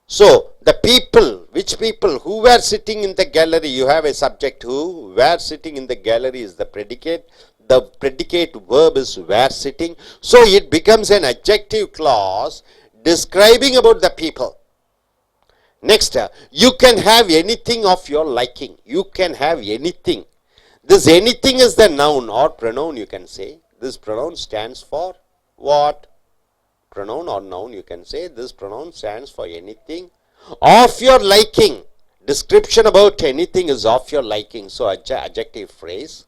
So the people, which people? Who were sitting in the gallery? You have a subject who. Were sitting in the gallery is the predicate. The predicate verb is were sitting. So it becomes an adjective clause describing about the people. Next, you can have anything of your liking. You can have anything. This anything is the noun or pronoun, you can say. This pronoun stands for what? Pronoun or noun, you can say. This pronoun stands for anything of your liking. Description about anything is of your liking. So adjective phrase.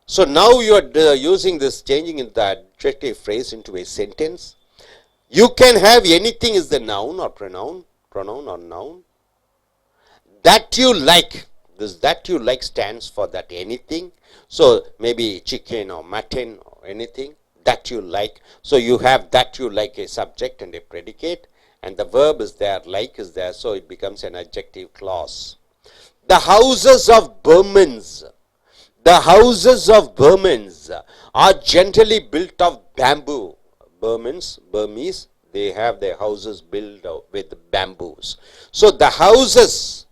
So now you are using this, changing in the adjective phrase into a sentence. You can have anything is the noun or pronoun. Pronoun or noun. That you like. This that you like stands for that anything. So maybe chicken or mutton or anything that you like. So you have that you like, a subject and a predicate, and the verb is there, like is there, so it becomes an adjective clause. The houses of Burmans. The houses of Burmans are generally built of bamboo. Burmese, they have their houses built with bamboos. So the houses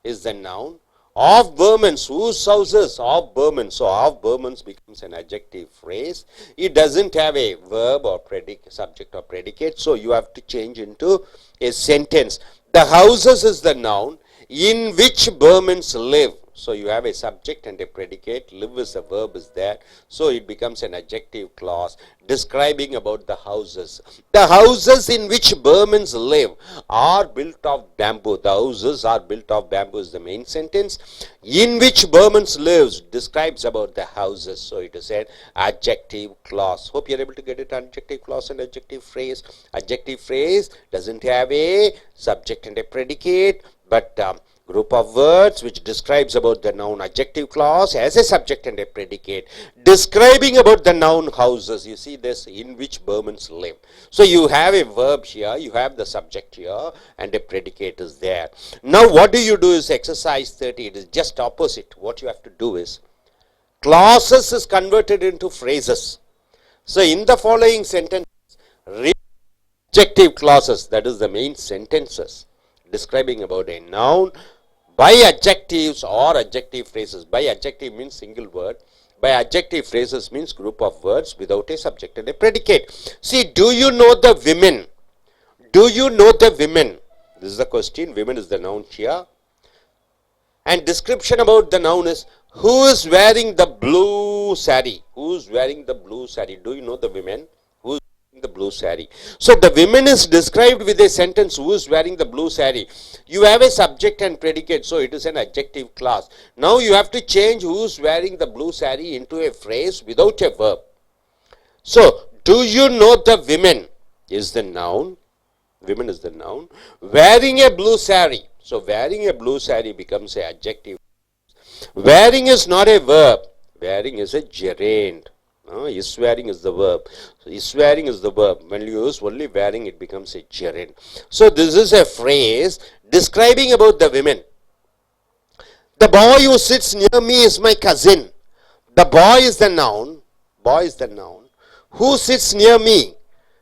is the noun. Of Burmans, whose houses? Of Burmans. So of Burmans becomes an adjective phrase. It doesn't have a verb or subject or predicate. So you have to change into a sentence. The houses is the noun in which Burmans live. So you have a subject and a predicate. Live is a verb is there. So it becomes an adjective clause describing about the houses. The houses in which Burmans live are built of bamboo. The houses are built of bamboo is the main sentence. In which Burmans lives describes about the houses. So it is an adjective clause. Hope you are able to get it. Adjective clause and adjective phrase. Adjective phrase doesn't have a subject and a predicate, but Group of words which describes about the noun adjective clause as a subject and a predicate, describing about the noun houses. You see this, in which Burmans live. So you have a verb here, you have the subject here, and a predicate is there. Now what do you do is exercise 30. It is just opposite. What you have to do is, clauses is converted into phrases. So in the following sentence, adjective clauses, that is the main sentences describing about a noun by adjectives or adjective phrases. By adjective means single word. By adjective phrases means group of words without a subject and a predicate. See, do you know the women? Do you know the women? This is the question. Women is the noun here. And description about the noun is, who is wearing the blue sari? Who is wearing the blue sari? Do you know the women? Who is wearing the blue sari? So the women is described with a sentence, who is wearing the blue sari. You have a subject and predicate, so it is an adjective clause. Now you have to change who is wearing the blue sari into a phrase without a verb. So, do you know the women is the noun. Women is the noun. Wearing a blue sari. So, wearing a blue sari becomes an adjective. Wearing is not a verb. Wearing is a gerund. Is wearing is the verb. So, is wearing is the verb. When you use only wearing, it becomes a gerund. So, this is a phrase describing about the women. The boy who sits near me is my cousin. The boy is the noun. Boy is the noun. Who sits near me?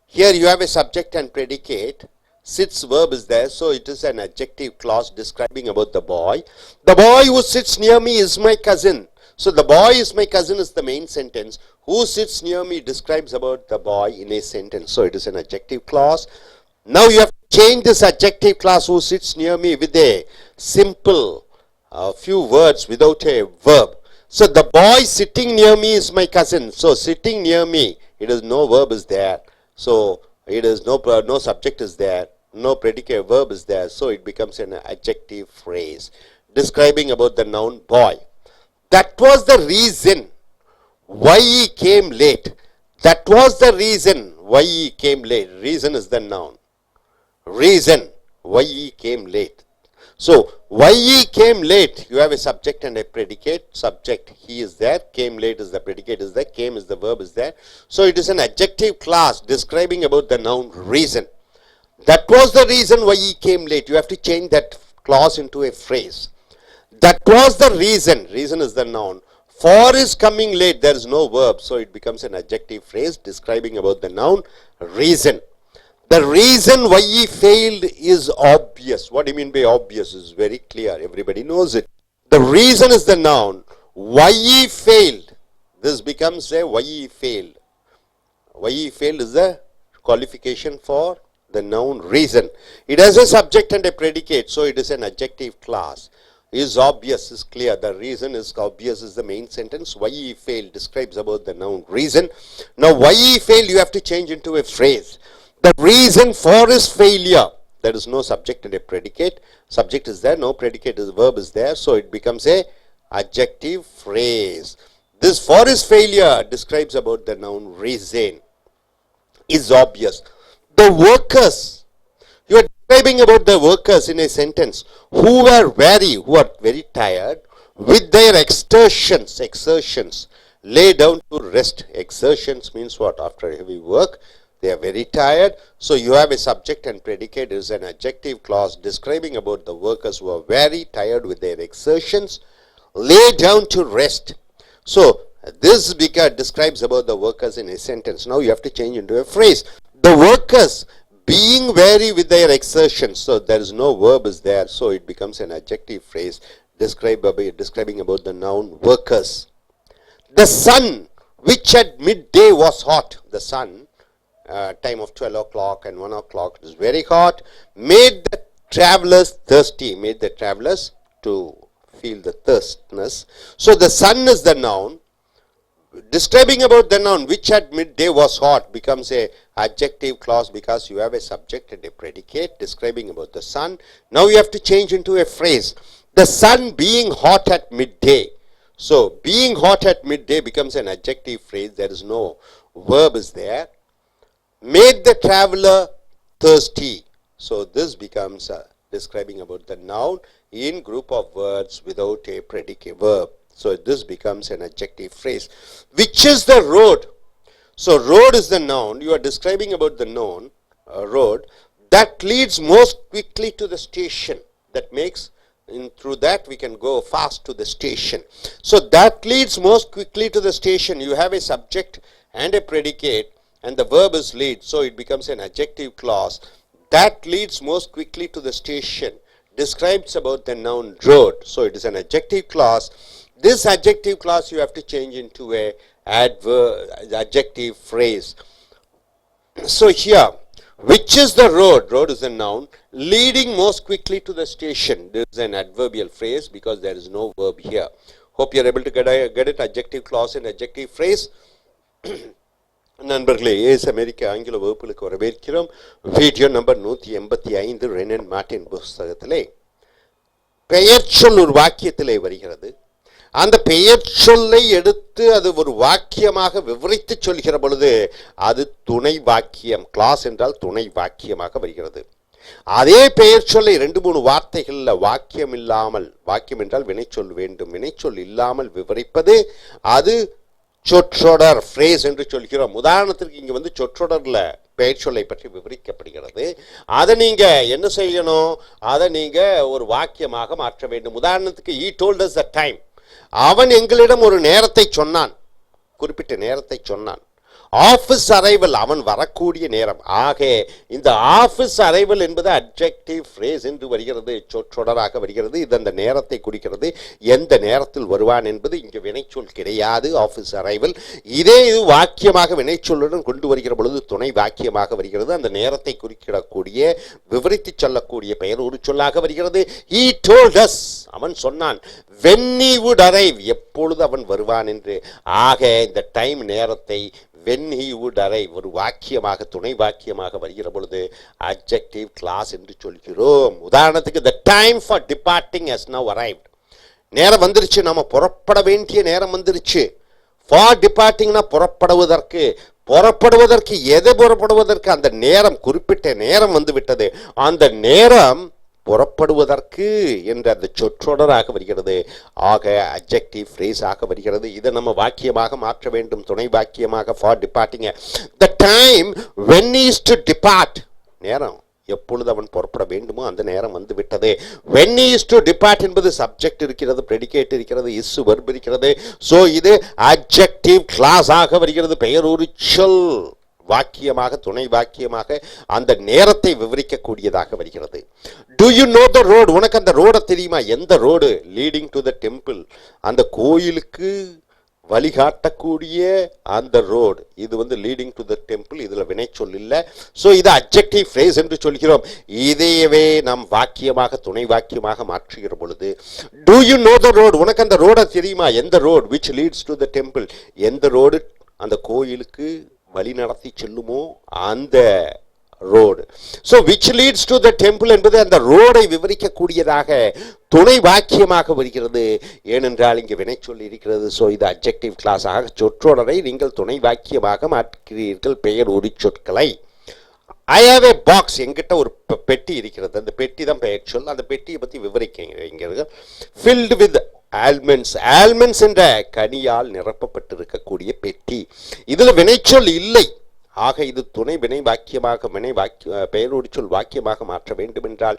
Here you have a subject and predicate. Sits verb is there, so it is an adjective clause describing about the boy. The boy who sits near me is my cousin. So the boy is my cousin is the main sentence. Who sits near me describes about the boy in a sentence. So it is an adjective clause. Now you have to change this adjective clause, who sits near me, with a simple few words without a verb. So the boy sitting near me is my cousin. So sitting near me, it is no verb is there. So it is no subject is there. No predicate verb is there. So it becomes an adjective phrase describing about the noun boy. That was the reason why he came late. That was the reason why he came late. Reason is the noun. Reason why he came late. So, why he came late, you have a subject and a predicate. Subject, he is there. Came late is the predicate is there. Came is the verb is there. So, it is an adjective clause describing about the noun reason. That was the reason why he came late. You have to change that clause into a phrase. That was the reason. Reason is the noun. For is coming late. There is no verb. So, it becomes an adjective phrase describing about the noun reason. The reason why he failed is obvious. What do you mean by obvious? Is very clear. Everybody knows it. The reason is the noun. Why he failed. This becomes a why he failed. Why he failed is the qualification for the noun reason. It has a subject and a predicate. So it is an adjective clause. Is obvious is clear. The reason is obvious is the main sentence. Why he failed describes about the noun reason. Now why he failed you have to change into a phrase. The reason for his failure, there is no subject and a predicate. Subject is there, no predicate is verb is there, so it becomes a adjective phrase. This for his failure describes about the noun reason. Is obvious. The workers, you are describing about the workers in a sentence who are very tired with their exertions, lay down to rest. Exertions means what? After heavy work. They are very tired. So you have a subject and predicate is an adjective clause describing about the workers who are very tired with their exertions. Lay down to rest. So this describes about the workers in a sentence. Now you have to change into a phrase. The workers being weary with their exertions. So there is no verb is there. So it becomes an adjective phrase describing about the noun workers. The sun, which at midday was hot. The sun. Time of 12 o'clock and 1 o'clock is very hot, made the travelers thirsty, made the travelers to feel the thirstness. So the sun is the noun, describing about the noun which at midday was hot becomes a adjective clause because you have a subject and a predicate describing about the sun. Now you have to change into a phrase. The sun being hot at midday. So being hot at midday becomes an adjective phrase. There is no verb is there. Made the traveler thirsty. So this becomes describing about the noun in group of words without a predicate verb. So this becomes an adjective phrase. Which is the road? So road is the noun. You are describing about the noun, road, that leads most quickly to the station. That makes, through that we can go fast to the station. So that leads most quickly to the station. You have a subject and a predicate and the verb is lead. So it becomes an adjective clause. That leads most quickly to the station. Describes about the noun road. So it is an adjective clause. This adjective clause you have to change into a adjective phrase. So here, which is the road? Road is a noun. Leading most quickly to the station. This is an adverbial phrase because there is no verb here. Hope you are able to get it. Adjective clause and adjective phrase. நண்பர்களே ace அமெரிக்க ஆங்கில வகுப்புகளுக்கு வரவேற்கிறோம். Video number 185 Wren and Martin புஸ்தகத்திலே பெயர் சொல் ஒரு வாக்கியத்திலே வருகிறது. அந்த பெயர் சொல்லை எடுத்து அது ஒரு வாக்கியமாக விவரித்து சொல்கிற பொழுது அது துணை வாக்கியம். கிளாஸ் என்றால் துணை வாக்கியமாக வருகிறது. அதே பெயர் சொல்லை 2-3 வார்த்தைகளில் வாக்கியம் இல்லாமல், வாக்கியம் என்றால் வினைச்சொல் வேண்டும், வினைச்சொல் இல்லாமல் விவரிப்பது அது சொற்றொடர் ஃப்ரேஸ் என்று சொல்கிறோம். உதாரணத்திற்கு இங்கே வந்து சொற்றொடரில் பெயர் சொல்லை பற்றி விவரிக்கப்படுகிறது. அதை நீங்கள் என்ன செய்யணும்? அதை நீங்கள் ஒரு வாக்கியமாக மாற்ற வேண்டும். உதாரணத்துக்கு he told us the time. அவன் எங்களிடம் ஒரு நேரத்தை சொன்னான், குறிப்பிட்ட நேரத்தை சொன்னான். ஆஃபீஸ் அரைவல், அவன் வரக்கூடிய நேரம். ஆக இந்த ஆஃபீஸ் அரைவல் என்பது அட்ஜெக்டிவ் ஃப்ரேஸ் என்று வருகிறது, சொற்றொடராக வருகிறது. இது அந்த நேரத்தை குறிக்கிறது. எந்த நேரத்தில் வருவான் என்பது இங்கே வினைச்சொல் கிடையாது. ஆஃபீஸ் அரைவல் இதே இது வாக்கியமாக வினைச்சொல்லுடன் கொண்டு வருகிற பொழுது துணை வாக்கியமாக வருகிறது. அந்த நேரத்தை குறிக்கிடக்கூடிய விவரித்து சொல்லக்கூடிய பெயர் ஒரு சொல்லாக வருகிறது. he told us, அவன் சொன்னான். when he would arrive, எப்பொழுது அவன் வருவான் என்று. ஆக இந்த டைம் நேரத்தை when he would arrive ஒரு வாக்கியமாக துணை வாக்கியமாக வருகிற பொழுது adjective clause என்று சொல்கிறோம். உதாரணத்துக்கு the time for departing has now arrived. நேரம் வந்துருச்சு, நாம புறப்பட வேண்டிய நேரம் வந்துருச்சு. for departingனா புறப்படுவதற்கு, எது புறப்படுவதற்கு அந்த நேரம், குறிப்பிட்ட நேரம் வந்து விட்டது. அந்த நேரம் புறப்படுவதற்கு என்ற அந்த சொற்றொடராக வருகிறது. ஆக அட்ஜெக்டிவ் ஃப்ரேஸாக வருகிறது. இதை நம்ம வாக்கியமாக மாற்ற வேண்டும், துணை வாக்கியமாக. For departing, the time when he is to depart, நேரம் எப்பொழுது அவன் புறப்பட வேண்டுமோ அந்த நேரம் வந்து விட்டது. when he is to depart என்பது சப்ஜெக்ட் இருக்கிறது, பிரெடிகேட் இருக்கிறது, இஸ் வெர்ப் இருக்கிறது. ஸோ இது அட்ஜெக்டிவ் கிளாஸ் ஆக வருகிறது. பெயர் ஒரு சொல் வாக்கியமாக துணை வாக்கியமாக அந்த நேரத்தை விவரிக்கக்கூடியதாக வருகிறது. To you know the road, உனக்கு அந்த ரோடை தெரியுமா? எந்த road? Leading to the temple, அந்த கோயிலுக்கு வழிகாட்டக்கூடிய அந்த ரோடு. இது வந்து லீடிங் டு த டெம்பிள், இதில் வினைச்சொல் இல்லை. ஸோ இது அட்ஜெக்டிவ் ஃப்ரேஸ் என்று சொல்கிறோம். இதையவே நாம் வாக்கியமாக துணை வாக்கியமாக மாற்றுகிற பொழுது do you know the road, உனக்கு அந்த ரோடை தெரியுமா? எந்த road? Which leads to the temple, எந்த ரோடு அந்த கோயிலுக்கு வழி நடத்தி செல்லுமோ அந்த road. So which leads to the temple என்பது அந்த ரோடை விவரிக்கக்கூடியதாக துணை வாக்கியமாக வருகிறது. ஏனென்றால் இங்கே வினைச்சொல் இருக்கிறது. ஸோ இது அட்ஜெக்டிவ் கிளாஸ் ஆக சொற்றொடரை நீங்கள் துணை வாக்கியமாக மாற்றுகிறீர்கள், பெயர் ஒரு சொற்களை. ஐ ஹாவ் ஏ பாக்ஸ், எங்கிட்ட ஒரு பெட்டி இருக்கிறது, அந்த பெட்டி தான் பெயர் சொல். அந்த பெட்டியை பற்றி விவரிக்கிறீங்க. ஃபில்டு வித் ஆல்மண்ட்ஸ், ஆல்மண்ட்ஸ் என்ற கனியால் நிரப்பப்பட்டிருக்கக்கூடிய பெட்டி. இதில் வினைச்சொல் இல்லை. ஆக இது துணை வினை வாக்கியமாக, பெயரோடு சொல் வாக்கியமாக மாற்ற வேண்டும் என்றால்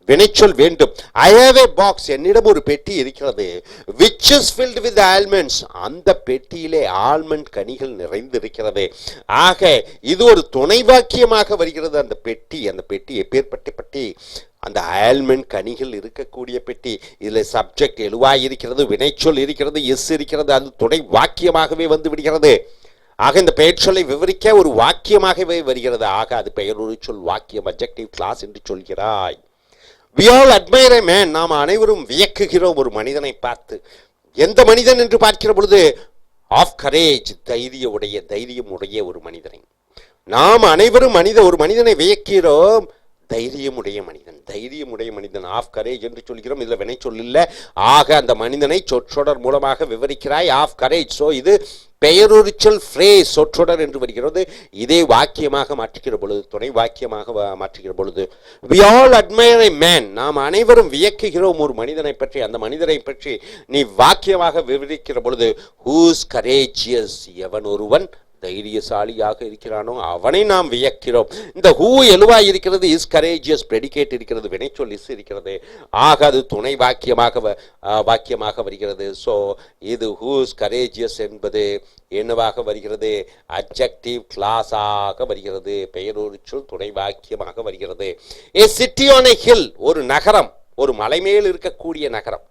வினைச்சொல் வேண்டும். ஐ ஹேவ் ஏ பாக்ஸ், என்னிடம் ஒரு பெட்டி இருக்கிறது. Which is filled with almonds, அந்த பெட்டியிலே ஆல்மண்ட் கனிகள் நிறைந்திருக்கிறது. ஆக இது ஒரு துணை வாக்கியமாக வருகிறது. அந்த பெட்டி எப்பேற்பட்ட பெட்டி? அந்த ஆல்மண்ட் கனிகள் இருக்கக்கூடிய பெட்டி. இதில் சப்ஜெக்ட் எழுவாய் இருக்கிறது, வினைச்சொல் இருக்கிறது, எஸ் இருக்கிறது. அது துணை வாக்கியமாகவே வந்து விடுகிறது. ஆக இந்த பெயர் சொல்லை விவரிக்க ஒரு வாக்கியமாகவே வருகிறது. ஆக அது பெயர் ஒரு சொல் வாக்கியம், அட்ஜெக்டிவ் கிளாஸ் என்று சொல்கிறாய். we all admire a man, நாம் அனைவரும் வியக்குகிறோம் ஒரு மனிதனை பார்த்து. எந்த மனிதன் என்று பார்க்கிற பொழுது ஆஃப் கரேஜ், தைரியம் உடைய ஒரு மனிதனை நாம் அனைவரும் ஒரு மனிதனை வியக்கிறோம். தைரியமுடைய மனிதன், தைரியமுடைய மனிதன், ஆஃப் கரேஜ் என்று சொல்கிறோம். இதில் வினைச்சொல் இல்லை. ஆக அந்த மனிதனை சொற்றொடர் மூலமாக விவரிக்கிறாய், ஆஃப் கரேஜ். ஸோ இது பெயருரிச்சல் ஃப்ரேஸ், சொற்றொடர் என்று வருகிறது. இதே வாக்கியமாக மாற்றுகிற பொழுது, துணை வாக்கியமாக மாற்றுகிற பொழுது, we all admire a man, நாம் அனைவரும் வியக்குகிறோம் ஒரு மனிதனை பற்றி. அந்த மனிதனை பற்றி நீ வாக்கியமாக விவரிக்கிற பொழுது, who's courageous, எவன் ஒருவன் தைரியசாலியாக இருக்கிறானோ அவனை நாம் வியக்கிறோம். இந்த ஹூ எழுவாய் இருக்கிறது, இஸ் கரேஜியஸ் பிரெடிகேட் இருக்கிறது, வினைச்சொல் இஸ் இருக்கிறது. ஆக அது துணை வாக்கியமாக வருகிறது. ஸோ இது ஹூஸ் கரேஜியஸ் என்பது என்னவாக வருகிறது, அட்ஜெக்டிவ் கிளாஸாக வருகிறது, பெயரொருச்சொல் துணை வாக்கியமாக வருகிறது. ஏ சிட்டி ஆன் ஏ ஹில், ஒரு நகரம், ஒரு மலை மேல் இருக்கக்கூடிய நகரம்.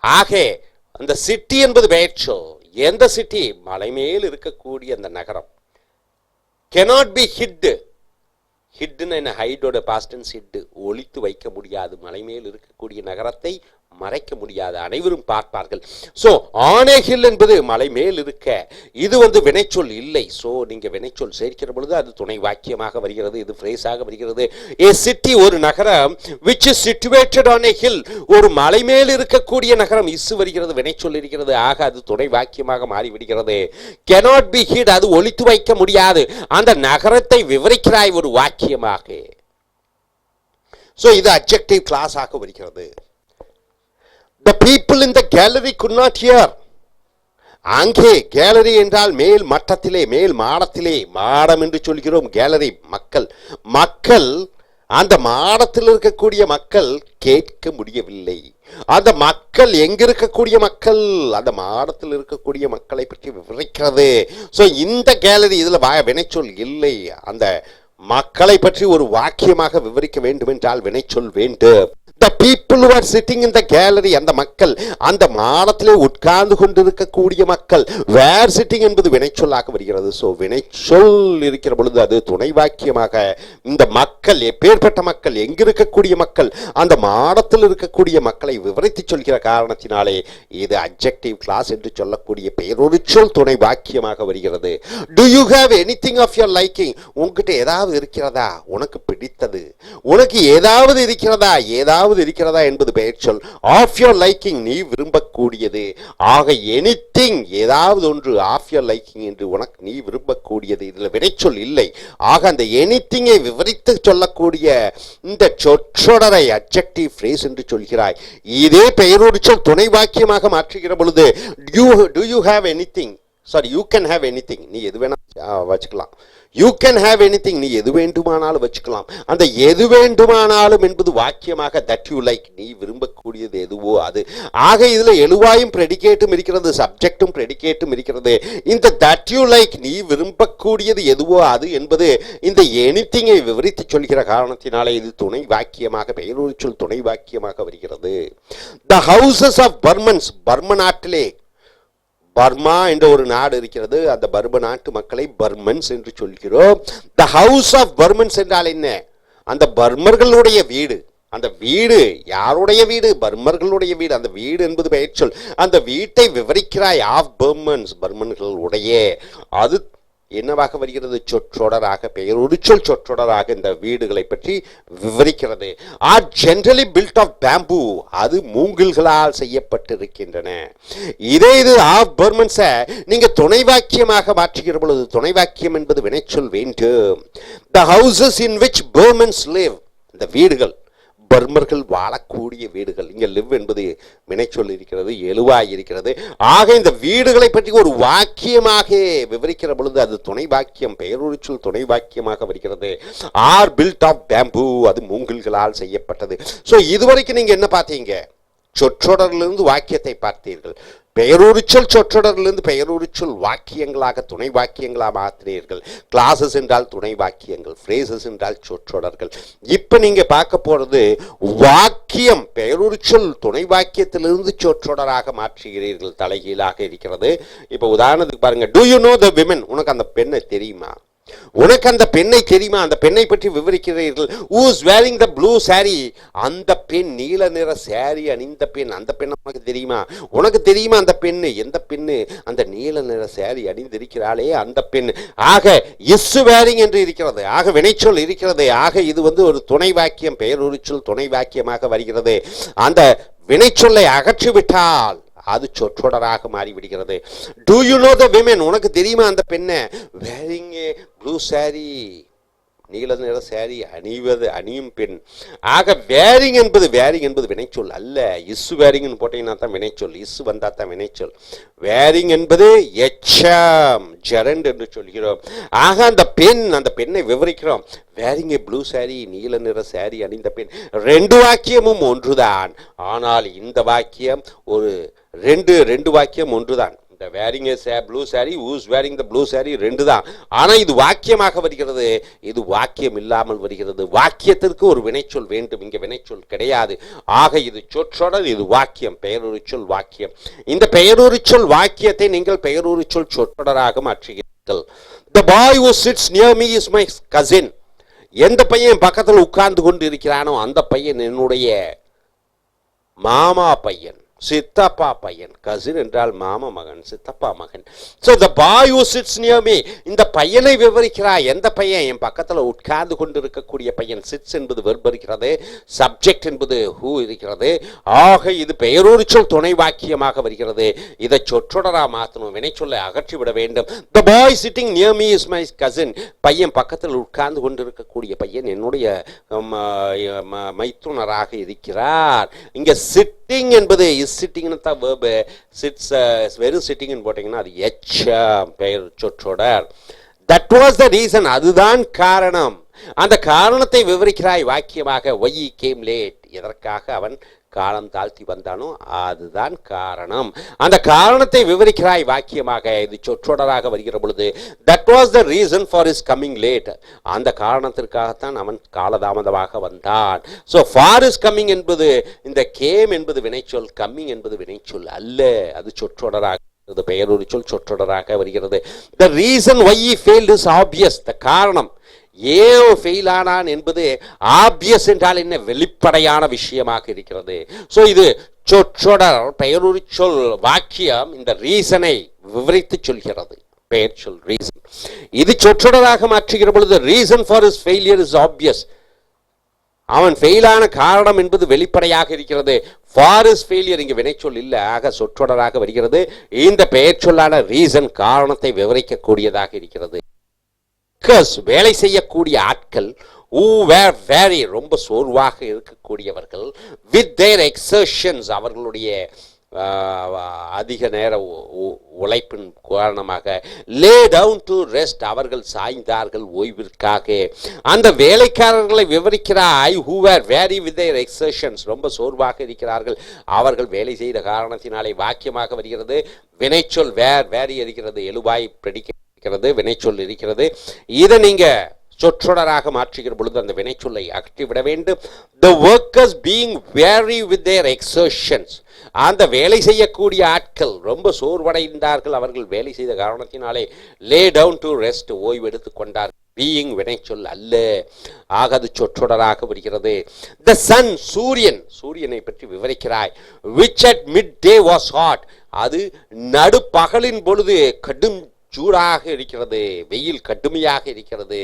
ஆக அந்த சிட்டி என்பது பெயர்ச்சொல். எந்த சிட்டி, மலை மேல் இருக்கக்கூடிய அந்த நகரம். cannot be hid, ஹிட்னு என்ன, ஹைடோட பாஸ்ட் டென்ஸ் ஹிட், ஒளித்து வைக்க முடியாது. மலை மேல் இருக்கக்கூடிய நகரத்தை மறைக்க முடியாது, அனைவரும் பார்ப்பார்கள். ஸோ ஆன் ஏ ஹில் என்பது மலை மேல் இருக்க, இது வினைச்சொல் இல்லை. ஸோ நீங்கள் வினைச்சொல் சேர்க்கிற பொழுது அது துணை வாக்கியமாக வருகிறது, இது ஃப்ரேஸாக வருகிறது. ஏ சிட்டி, ஒரு நகரம், which is situated on a hill, ஒரு மலை மேல் இருக்கக்கூடிய நகரம், இஸ் வருகிறது, வினைச்சொல் இருக்கிறது. ஆக அது துணை வாக்கியமாக மாறிவிடுகிறது. cannot be hid, அது ஒளித்து வைக்க முடியாது. அந்த நகரத்தை விவரிக்கிறாய் ஒரு வாக்கியமாக. ஸோ இது அட்ஜெக்டிவ் கிளாஸாக வருகிறது. The people in the gallery could not hear. அங்கே கேலரி என்றால் மேல் மட்டத்திலே, மேல் மாடத்திலே, மாடம் என்று சொல்கிறோம். கேலரி மக்கள் அந்த மாடத்தில் இருக்கக்கூடிய மக்கள் கேட்க முடியவில்லை. அந்த மக்கள் எங்கிருக்கக்கூடிய மக்கள், அந்த மாடத்தில் இருக்கக்கூடிய மக்களை பற்றி விவரிக்கிறது. ஸோ இந்த கேலரி, இதில் வினைச்சொல் இல்லை. அந்த மக்களை பற்றி ஒரு வாக்கியமாக விவரிக்க வேண்டும் என்றால் வினைச்சொல் வேண்டும். The people who are sitting in the gallery, அந்த மக்கள், அந்த மாடத்திலே உட்கார்ந்து கொண்டிருக்கக்கூடிய மக்கள். வேர் சிட்டிங் என்பது வினைச்சொல்லாக வருகிறது. ஸோ வினைச்சொல் இருக்கிற பொழுது அது துணை வாக்கியமாக இந்த மக்கள், எப்பேற்பட்ட மக்கள், எங்கிருக்கக்கூடிய மக்கள், அந்த மாடத்தில் இருக்கக்கூடிய மக்களை விவரித்து சொல்கிற காரணத்தினாலே இது அட்ஜெக்டிவ் கிளாஸ் என்று சொல்லக்கூடிய பெயரொருச்சொல் துணை வாக்கியமாக வருகிறது. Do you have anything of your liking? உங்ககிட்ட ஏதாவது இருக்கிறதா, உனக்கு பிடித்தது, உனக்கு ஏதாவது இருக்கிறதா என்பது பெயர்ச்சொல். ஆஃப் யோர் லைக்கிங், நீ விரும்பக்கூடியது. ஆக எனிதிங், ஏதாவது ஒன்று, ஆஃப் யோர் லைக்கிங் என்று உனக்கு நீ விரும்பக்கூடியது, இதில் வினைச்சொல் இல்லை. ஆக அந்த எனிதிங்கை விவரித்து சொல்லக்கூடிய இந்த சொற்றொடரை அட்ஜெக்டிவ் ஃப்ரேஸ் என்று சொல்கிறாய். இதே பெயரொருச்சொல் துணை வாக்கியமாக மாற்றுகிற பொழுது, do you have anything, sorry, you can have anything, நீ எது வேணா வச்சுக்கலாம். You can have anything, நீ எது வேண்டுமானாலும் வச்சுக்கலாம். அந்த எது வேண்டுமானாலும் என்பது வாக்கியமாக that you like, நீ விரும்பக்கூடியது எதுவோ அது. ஆக இதுல எழுவாயும் பிரெடிகேட்டும் இருக்கிறது, சப்ஜெக்டும் பிரெடிகேட்டும் இருக்கிறது. இந்த that you like, நீ விரும்பக்கூடியது எதுவோ அது என்பது இந்த எனிதிங்கை விவரித்து சொல்கிற காரணத்தினாலே இது துணை வாக்கியமாக, பெயரொருச்சொல் துணை வாக்கியமாக வருகிறது. The houses of Burmans, பர்ம நாட்டிலே, பர்மா என்ற ஒரு நாடு இருக்கிறது. அந்த பர்ம நாட்டு மக்களை பர்மன்ஸ் என்று சொல்கிறோம். த ஹவுஸ் ஆஃப் பர்மன்ஸ் என்றால் என்ன, அந்த பர்மர்களுடைய வீடு. அந்த வீடு யாருடைய வீடு, பர்மர்களுடைய வீடு. அந்த வீடு என்பது பெயர்ச்சொல். அந்த வீட்டை விவரிக்கிறாய், ஆஃப் பர்மன்ஸ், பர்மன்களுடைய. அது என்னவாக வருகிறது, சொற்றொடராக, பெயரொருச்சொல் சொற்றொடராக இந்த வீடுகளை பற்றி விவரிக்கிறது. Are generally built of bamboo, அது மூங்கில்களால் செய்யப்பட்டிருக்கின்றன. இதே இது ஆஃப் பர்மன்ஸை நீங்க துணை வாக்கியமாக மாற்றுகிற பொழுது, துணை வாக்கியம் என்பது வினைச்சொல் வேண்டும். The houses in which Burmans live, இந்த வீடுகள், பர்மர்கள் வாழக்கூடிய வீடுகள். இங்க லிவ் என்பது வினைச்சொல் இருக்கிறது, எழுவாய் இருக்கிறது. ஆக இந்த வீடுகளை பற்றி ஒரு வாக்கியமாக விவரிக்கிற பொழுது அது துணை வாக்கியம், பெயரொருச்சொல் துணை வாக்கியமாக வருகிறது. ஆர் பில்ட் ஆஃப் பேம்பூ, அது மூங்கில்களால் செய்யப்பட்டது. ஸோ இதுவரைக்கும் நீங்க என்ன பார்த்தீங்க, சொற்றொடரிலிருந்து வாக்கியத்தை பார்த்தீர்கள். பெயரொருச்சொல் சொற்றொடரிலிருந்து பெயரொருச்சொல் வாக்கியங்களாக, துணை வாக்கியங்களாக மாற்றினீர்கள். கிளாஸஸ் என்றால் துணை வாக்கியங்கள், ஃப்ரேசஸ் என்றால் சொற்றொடர்கள். இப்போ நீங்க பார்க்க போறது வாக்கியம், பெயரொருச்சொல் துணை வாக்கியத்திலிருந்து சொற்றொடராக மாற்றுகிறீர்கள், தலைகீழாக இருக்கிறது. இப்போ உதாரணத்துக்கு பாருங்க, to you know the women, உனக்கு அந்த பெண்ணை தெரியுமா? உனக்கு அந்த பெண்ணை தெரியுமா? அந்த பெண்ணை பற்றி விவரிக்கிறீர்கள். who is wearing the blue saree? அந்த பெண் நீல நிற சாரி அணிந்த பெண். அந்த பெண் உனக்கு தெரியுமா? உனக்கு தெரியுமா அந்த பெண்ணு? எந்த பெண்ணு? அந்த நீல நிற சாரி அணிந்திருக்கிறாளே அந்த பெண். ஆக is wearing என்று இருக்கிறது. ஆக வினைச்சொல் இருக்கிறது. ஆக இது ஒரு துணை வாக்கியம், பெயருரிச்சொல் துணை வாக்கியமாக வருகிறது. அந்த வினைச்சொல்லை அகற்றிவிட்டால் அது சொற்றொடராக மாறிவிடுகிறது. Do you know the women? உனக்கு தெரியுமா அந்த பெண்ணை? wearing a blue saree, நீல நிற சாரி அணியும் பெண். ஆக வேரிங் என்பது வினைச்சொல் அல்ல. இஸ் வேரிங்னு போட்டீங்கன்னா தான் வினைச்சொல். இஸ் வந்தா தான் வினைச்சொல். வேரிங் என்பது எச்சம், ஜெரண்ட் என்று சொல்கிறோம். ஆக அந்த பெண்ணை விவரிக்கிறோம். வேரிங் ஏ ப்ளூ சாரி, நீல நிற சாரி அணிந்த பெண். ரெண்டு வாக்கியமும் ஒன்றுதான். ஆனால் இந்த வாக்கியம் ரெண்டு வாக்கியம் ஒன்றுதான். இந்த wearing a blue sari, who's wearing the blue saree ரெண்டு தான். ஆனால் இது வாக்கியமாக வருகிறது, இது வாக்கியம் இல்லாமல் வருகிறது. வாக்கியத்திற்கு ஒரு வினைச்சொல் வேண்டும், இங்கே வினைச்சொல் கிடையாது. ஆக இது சொற்றொடர், இது வாக்கியம், பெயருரிச்சொல் வாக்கியம். இந்த பெயருரிச்சொல் வாக்கியத்தை நீங்கள் பெயருரிச்சொல் சொற்றொடராக மாற்றுகிறீர்கள். The boy who sits near me is my cousin. எந்த பையன் பக்கத்தில் உட்கார்ந்து கொண்டு இருக்கிறானோ அந்த பையன் என்னுடைய மாமா பையன், சித்தப்பா பையன். கசின் என்றால் மாமா மகன், சித்தப்பா மகன். So the boy who sits near me, இந்த பையனை விவரிக்கிறாய். எந்த பையன்? என் பக்கத்தில் உட்கார்ந்து கொண்டு இருக்கக்கூடிய பையன். சிட்ஸ் என்பது வெர்ப் இருக்கிறது, சப்ஜெக்ட் என்பது who இருக்கிறது. ஆக இது பெயருரிச்சொல் துணை வாக்கியமாக வருகிறது. இதை சொற்றொடராக மாற்றணும், வினைச்சொல்லை அகற்றிவிட வேண்டும். The boy sitting near me is my cousin. பையன் பக்கத்தில் உட்கார்ந்து கொண்டு இருக்கக்கூடிய பையன் என்னுடைய மைத்துனராக இருக்கிறார். இங்க சிட்டிங் என்பது சிட்டிங்னு தான் வேர்பு. சிட்ஸ் வெறும் சிட்டிங்னு போட்டிங்கன்னா அது பெயர் சொற்றொடர். தட் வாஸ் த ரீசன், அதுதான் காரணம். அந்த காரணத்தை விவரிக்கிறாய் வாக்கியமாக. why he came late, எதற்காக அவன் காலம் தாழ்த்தி வந்தானோ அதுதான் காரணம். அந்த காரணத்தை விவரிக்கிறாய் வாக்கியமாக. இது சொற்றொடராக வருகிற பொழுது that was the reason for is coming late, அந்த காரணத்திற்காகத்தான் அவன் காலதாமதமாக வந்தான். ஸோ ஃபார் இஸ் கம்மிங் என்பது, இந்த கேம் என்பது வினைச்சொல், கம்மிங் என்பது வினைச்சொல் அல்ல, அது சொற்றொடராக, பெயருரிச்சொல் சொற்றொடராக வருகிறது. The reason why he failed is obvious, த காரணம் ஏன் ஃபெயில் ஆனான் என்பது ஆப்வியஸ் என்றால் என்ன, வெளிப்படையான விஷயமாக இருக்கிறது. ஸோ இது சொற்றொடர், பெயருரிச்சொல் வாக்கியம் இந்த ரீசனை விவரித்து சொல்கிறது. பெயர் சொல் ரீசன், இது சொற்றொடராக மாற்றுகிற பொழுது reason for his failure is obvious, அவன் ஃபெயிலான காரணம் என்பது வெளிப்படையாக இருக்கிறது. ஃபார் இஸ் ஃபெயிலியர் இங்கே வினைச்சொல் இல்லை, ஆக சொற்றொடராக வருகிறது. இந்த பெயர் சொல்லான ரீசன் காரணத்தை விவரிக்கக்கூடியதாக இருக்கிறது. வேலை செய்யக்கூடிய ஆட்கள், who were very ரொம்ப சோர்வாக இருக்கக்கூடியவர்கள், with their exertions அவர்களுடைய அதிக நேர உழைப்பின் காரணமாக, lay down to rest அவர்கள் சாய்ந்தார்கள் ஓய்விற்காக. அந்த வேலைக்காரர்களை விவரிக்கிறாய், who were very with their exertions ரொம்ப சோர்வாக இருக்கிறார்கள், அவர்கள் வேலை செய்த காரணத்தினாலே. வாக்கியமாக வருகிறது. வினைச்சொல் வேரி இருக்கிறது, எழுவாய் பிரடிக்க வினைச்சொல் இருக்கிறது. இதை நீங்க சொற்றொடராக மாற்றுகிற பொழுது அந்த வினைச்சொல்லை அகற்றிவிட வேண்டும். The workers being weary with their exertions, அந்த வேலை செய்யக்கூடிய ஆட்கள் ரொம்ப சோர்வடைந்தார்கள், அவர்கள் வேலை செய்த காரணத்தினாலே. lay down to rest ஓய்வு எடுத்துக் கொண்டார். being வினைச்சொல் அல்ல, ஆக அது சொற்றொடராக வருகிறது. the sun சூரியனை பற்றி விவரிக்கிறாய். which at midday was hot, அது நடுப்பகலின் பொழுது கடும் சூடாக இருக்கிறது, வெயில் கடுமையாக இருக்கிறது.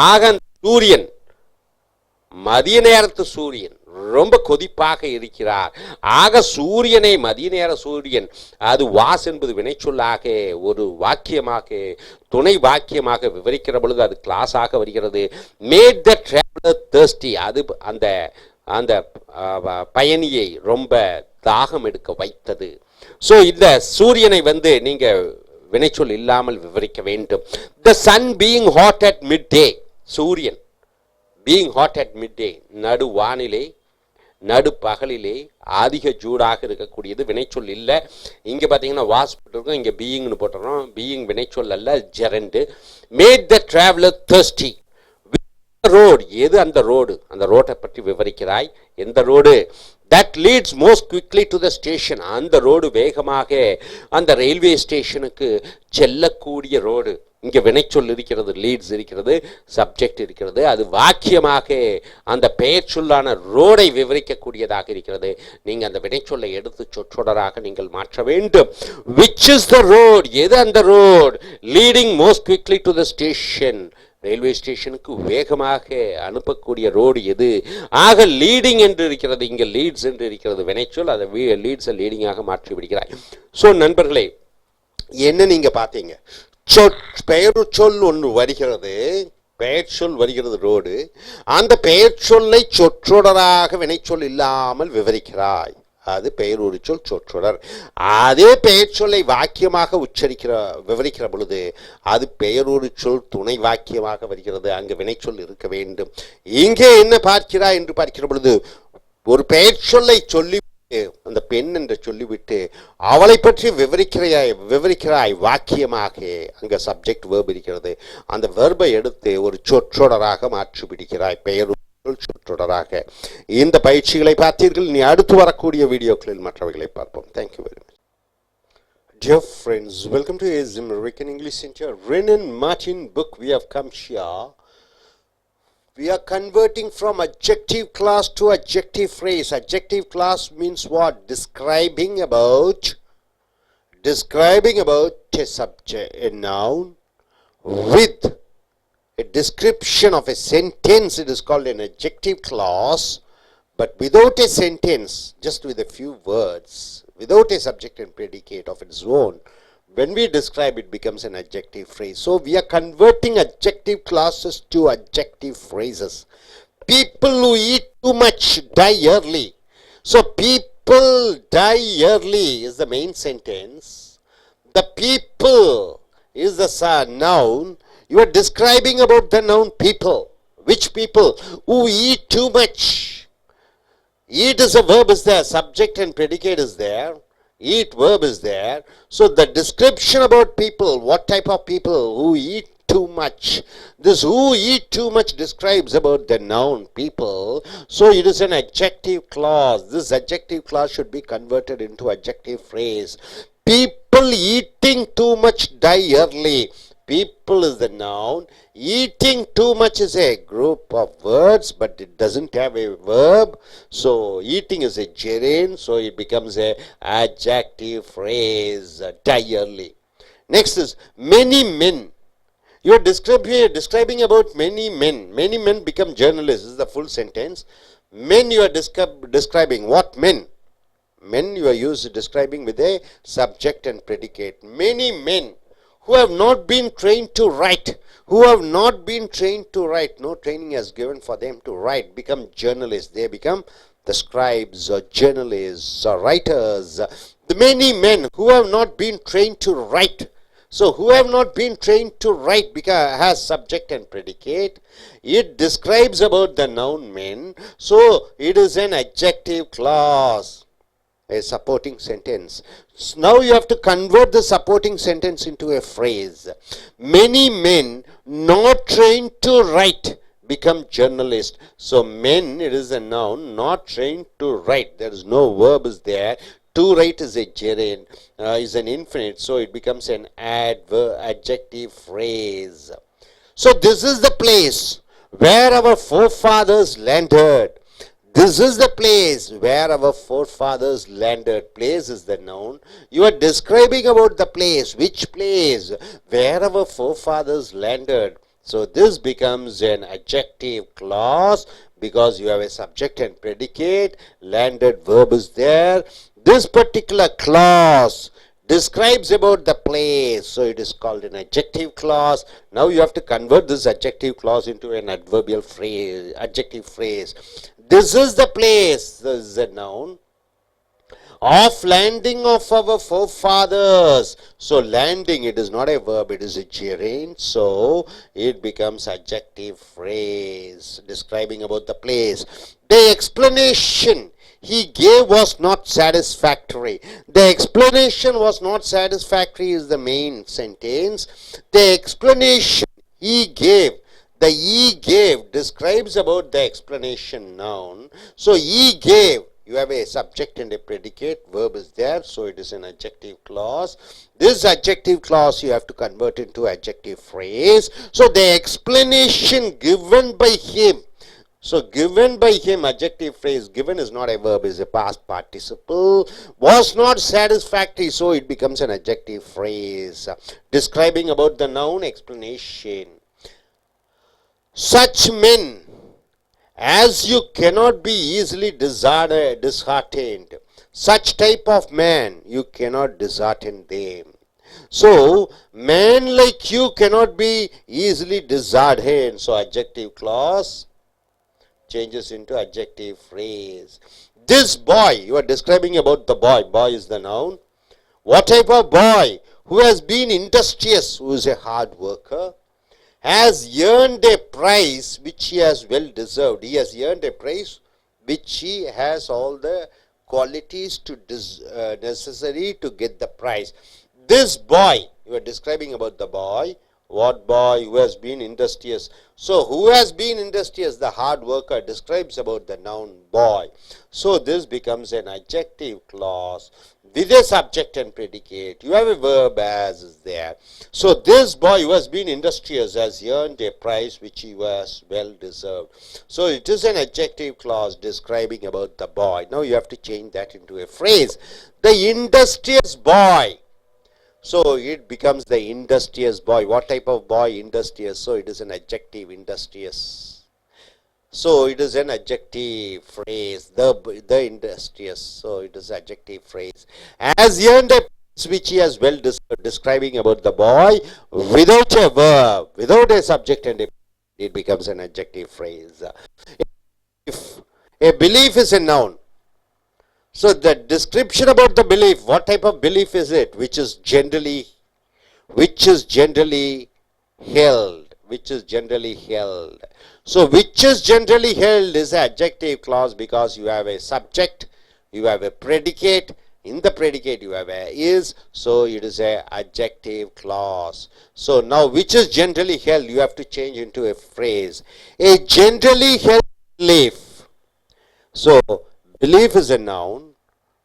ஆக சூரியன், மதிய நேரத்து சூரியன் ரொம்ப கொதிப்பாக இருக்கிறார். ஆக சூரியனை, மதிய நேர சூரியன், அது வாஸ் என்பது வினைச்சொல்லாக ஒரு வாக்கியமாக துணை வாக்கியமாக விவரிக்கிற பொழுது அது கிளாஸாக வருகிறது. மேட் த டிராவலர் thirsty, அது அந்த பயணியை ரொம்ப தாகம் எடுக்க வைத்தது. ஸோ இந்த சூரியனை நீங்க வினைச்சொல் இல்லாமல் விவரிக்க வேண்டும். The sun being hot at midday, சூரியன் being hot at midday, நடுவானிலே நடுப்பகலிலே அதிக சூடாக இருக்கக்கூடியது, வினைச்சொல் இல்லை. இங்கே பார்த்தீங்கன்னா வாஸ் போட்டிருக்கோம், இங்கே பீயிங்னு போட்டுறோம். பீயிங் வினைச்சொல் அல்ல, gerund. Made the traveller thirsty. Road, எது அந்த ரோடு? அந்த ரோட்டை பற்றி விவரிக்கிறாய். எந்த road? that leads most quickly to the station, அந்த ரோடு வேகமாக அந்த ரயில்வே ஸ்டேஷனுக்கு செல்லக்கூடிய ரோடு. இங்கே வினைச்சொல் இருக்கிறது, லீட்ஸ் இருக்கிறது, சப்ஜெக்ட் இருக்கிறது. அது வாக்கியமாக அந்த பெயர் சொல்லான ரோடை விவரிக்கக்கூடியதாக இருக்கிறது. நீங்கள் அந்த வினைச்சொல்லை எடுத்து சொற்றொடராக நீங்கள் மாற்ற வேண்டும். Which is the road? எது அந்த road? Leading most quickly to the station. Railway ஸ்டேஷனுக்கு வேகமாக அனுப்பக்கூடிய ரோடு எது? ஆக லீடிங் என்று இருக்கிறது, இங்கே லீட்ஸ் என்று இருக்கிறது வினைச்சொல். அதை லீட்ஸை லீடிங்காக மாற்றி விடுகிறாய். ஸோ நண்பர்களே, என்ன நீங்கள் பார்த்தீங்க, பெயர் சொல் ஒன்று வருகிறது, பெயர் சொல் வருகிறது ரோடு. அந்த பெயர் சொல்லை சொற்றொடராக வினைச்சொல் இல்லாமல் விவரிக்கிறாய், அது பெயர் ஒரு சொல் சொற்றொடர். அதே பெயர் சொல்லை வாக்கியமாக விவரிக்கிற பொழுது அது பெயர் ஒரு சொல் துணை வாக்கியமாக வருகிறது. அங்கு வினைச்சொல் இருக்க வேண்டும். இங்கே என்ன பார்க்கிறாய் என்று பார்க்கிற பொழுது, ஒரு பெயர் சொல்லை சொல்லி அந்த பெண் என்று சொல்லிவிட்டு அவளை பற்றி விவரிக்கிறாய் வாக்கியமாக. அங்கே சப்ஜெக்ட் வேர்ப் இருக்கிறது. அந்த வேர்பை எடுத்து ஒரு சொற்றொடராக மாற்றி விடுகிறாய், பெயர் சொற்றொடராக. இந்த பயிற்சிகளை பார்த்தீர்கள். நீ அடுத்து வரக்கூடிய வீடியோக்களில் மற்றவைகளை பார்ப்போம். Thank you very much. Dear friends, welcome to American English Center. Renan Martin book we have come here. We are converting from adjective class to adjective phrase. Adjective class means what? Describing about a subject, a noun, with a description of a sentence. It is called an adjective clause. But without a sentence, just with a few words, without a subject and predicate of its own, when we describe it becomes an adjective phrase. So we are converting adjective clauses to adjective phrases. People who eat too much die early. So people die early is the main sentence. The people is the noun. You are describing about the noun people. Which people? Who eat too much. Eat is a verb is there. Subject and predicate is there. Eat verb is there. So the description about people, what type of people who eat too much. This who eat too much describes about the noun people. So it is an adjective clause. This adjective clause should be converted into adjective phrase. People eating too much die early. People is the noun. Eating too much is a group of words, but it doesn't have a verb. So eating is a gerund, so it becomes a adjective phrase. Die early. Next is many men. You are describing about many men. Many men become journalists. This is the full sentence. Men you are describing. What men? Men you are describing with a subject and predicate. Many men who have not been trained to write, no training has given for them to write, become journalists. They become the scribes or journalists or writers. The many men who have not been trained to write. So who have not been trained to write because has subject and predicate. It describes about the noun men. So it is an adjective clause, a supporting sentence. So now you have to convert the supporting sentence into a phrase. Many men not trained to write become journalists. So men, it is a noun, not trained to write. There is no verb is there. To write is a gerund, is an infinite. So it becomes an adjective phrase. So this is the place where our forefathers landed. This is the place where our forefathers landed. Place is the noun. You are describing about the place. Which place? Where our forefathers landed. So this becomes an adjective clause because you have a subject and predicate. Landed verb is there. This particular clause describes about the place. So it is called an adjective clause. Now you have to convert this adjective clause into an adverbial phrase, adjective phrase. This is the place, this is a noun, of landing of our forefathers. So landing, it is not a verb, it is a gerund. So it becomes adjective phrase describing about the place. The explanation he gave was not satisfactory. The explanation was not satisfactory is the main sentence. The explanation he gave. The he gave describes about the explanation noun. So he gave, You have a subject and a predicate, verb is there, so it is an adjective clause. This adjective clause you have to convert into adjective phrase. So the explanation given by him, so given by him, adjective phrase, given is not a verb, is a past participle, was not satisfactory, so it becomes an adjective phrase. Describing about the noun, explanation. Such men as you cannot be easily disheartened. Such type of man, you cannot dishearten them. So, man like you cannot be easily disheartened. So, adjective clause changes into adjective phrase. This boy, you are describing about the boy. Boy is the noun. What type of boy? Who has been industrious, who is a hard worker, has earned a prize which he has well deserved. He has earned a prize which he has all the qualities to necessary to get the prize. This boy, you are describing about the boy. What boy? Who has been industrious. So who has been industrious? The hard worker describes about the noun boy. So this becomes an adjective clause with a subject and predicate. You have a verb as is there. So this boy who has been industrious has earned a prize which he was well deserved. So it is an adjective clause describing about the boy. Now you have to change that into a phrase. The industrious boy. So it becomes the industrious boy. What type of boy? Industrious. So it is an adjective, industrious. So it is an adjective phrase. The industrious. So it is adjective phrase. As earned a prize which he has well deserved, describing about the boy without a verb, without a subject and a it becomes an adjective phrase. If a belief is a noun, so the description about the belief, what type of belief is it? Which is generally held. Which is generally held. So which is generally held is an adjective clause because you have a subject, you have a predicate. In the predicate you have a is, so it is a adjective clause. So now which is generally held, you have to change into a phrase. A generally held belief. So belief is a noun.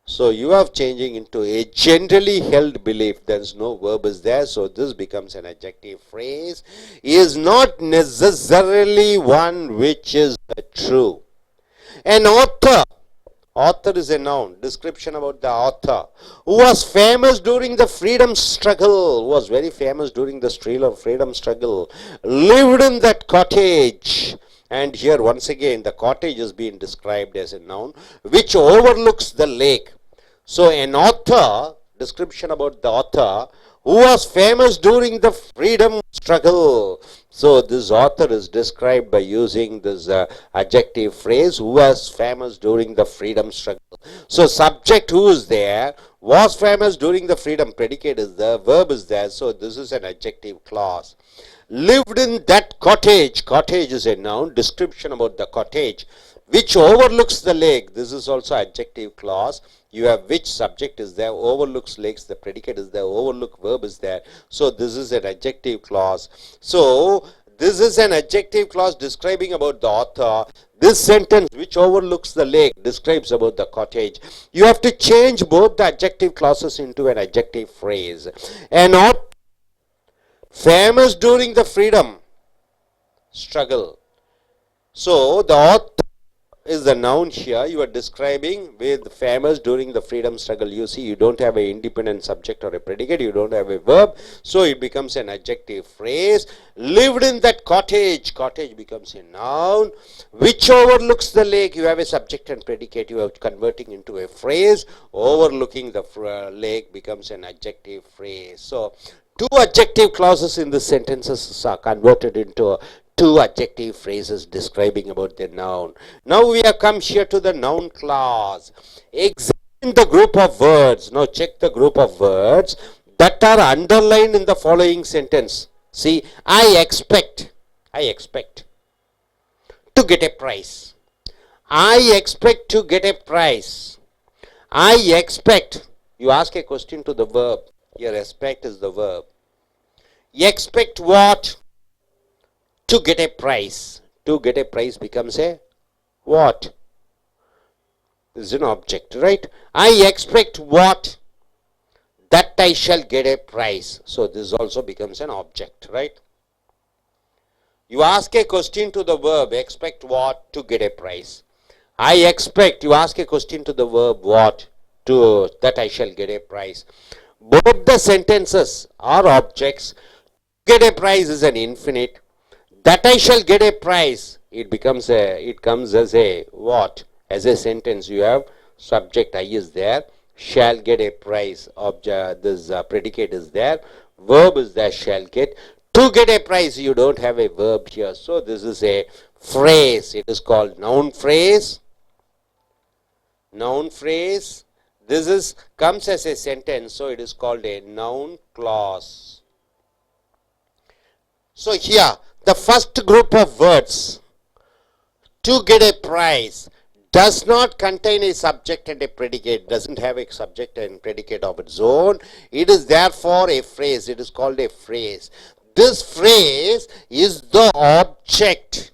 So you are changing into a generally held belief. There is no verb is there. So this becomes an adjective phrase. Is not necessarily one which is true. An author. Author is a noun. Description about the author. Who was famous during the freedom struggle. Who was very famous during the freedom struggle. Lived in that cottage. And here once again the cottage is being described as a noun which overlooks the lake. So an author, description about the author who was famous during the freedom struggle. So this author is described by using this adjective phrase who was famous during the freedom struggle. So subject who is there was famous during the freedom, predicate is there, verb is there. So this is an adjective clause. Lived in that cottage. Cottage is a noun. Description about the cottage which overlooks the lake. This is also adjective clause. You have which subject is there, overlooks lakes, the predicate is there, overlook verb is there. So this is an adjective clause. So this is an adjective clause describing about the author. This sentence which overlooks the lake describes about the cottage. You have to change both the adjective clauses into an adjective phrase. An author famous during the freedom struggle. So the author is the noun here. You are describing with famous during the freedom struggle. You see, you don't have an independent subject or a predicate. You don't have a verb. So it becomes an adjective phrase. Lived in that cottage. Cottage becomes a noun. Which overlooks the lake. You have a subject and predicate. You are converting into a phrase. Overlooking the lake becomes an adjective phrase. So two adjective clauses in the sentences are converted into two adjective phrases describing about the noun. Now we have come here to the noun clause. Examine the group of words. Now check the group of words that are underlined in the following sentence. See, I expect to get a prize. I expect to get a prize. I expect. You ask a question to the verb. Here expect is the verb. Expect what? To get a prize. To get a prize becomes a what? This is an object, right? I expect what? That I shall get a prize. So this also becomes an object, right? You ask a question to the verb, expect what? To get a prize. I expect, you ask a question to the verb what? To that I shall get a prize. Both the sentences are objects. Get a prize is an infinite. That I shall get a prize, it comes as a what? As a sentence. You have subject I is there, shall get a prize, object, this predicate is there, verb is there, shall get. To get a prize, you don't have a verb here. So this is a phrase. It is called noun phrase. Noun phrase. This is comes as a sentence, so it is called a noun clause. So here, the first group of words, to get a prize, does not contain a subject and a predicate, doesn't have a subject and predicate of its own. It is therefore a phrase. It is called a phrase. This phrase is the object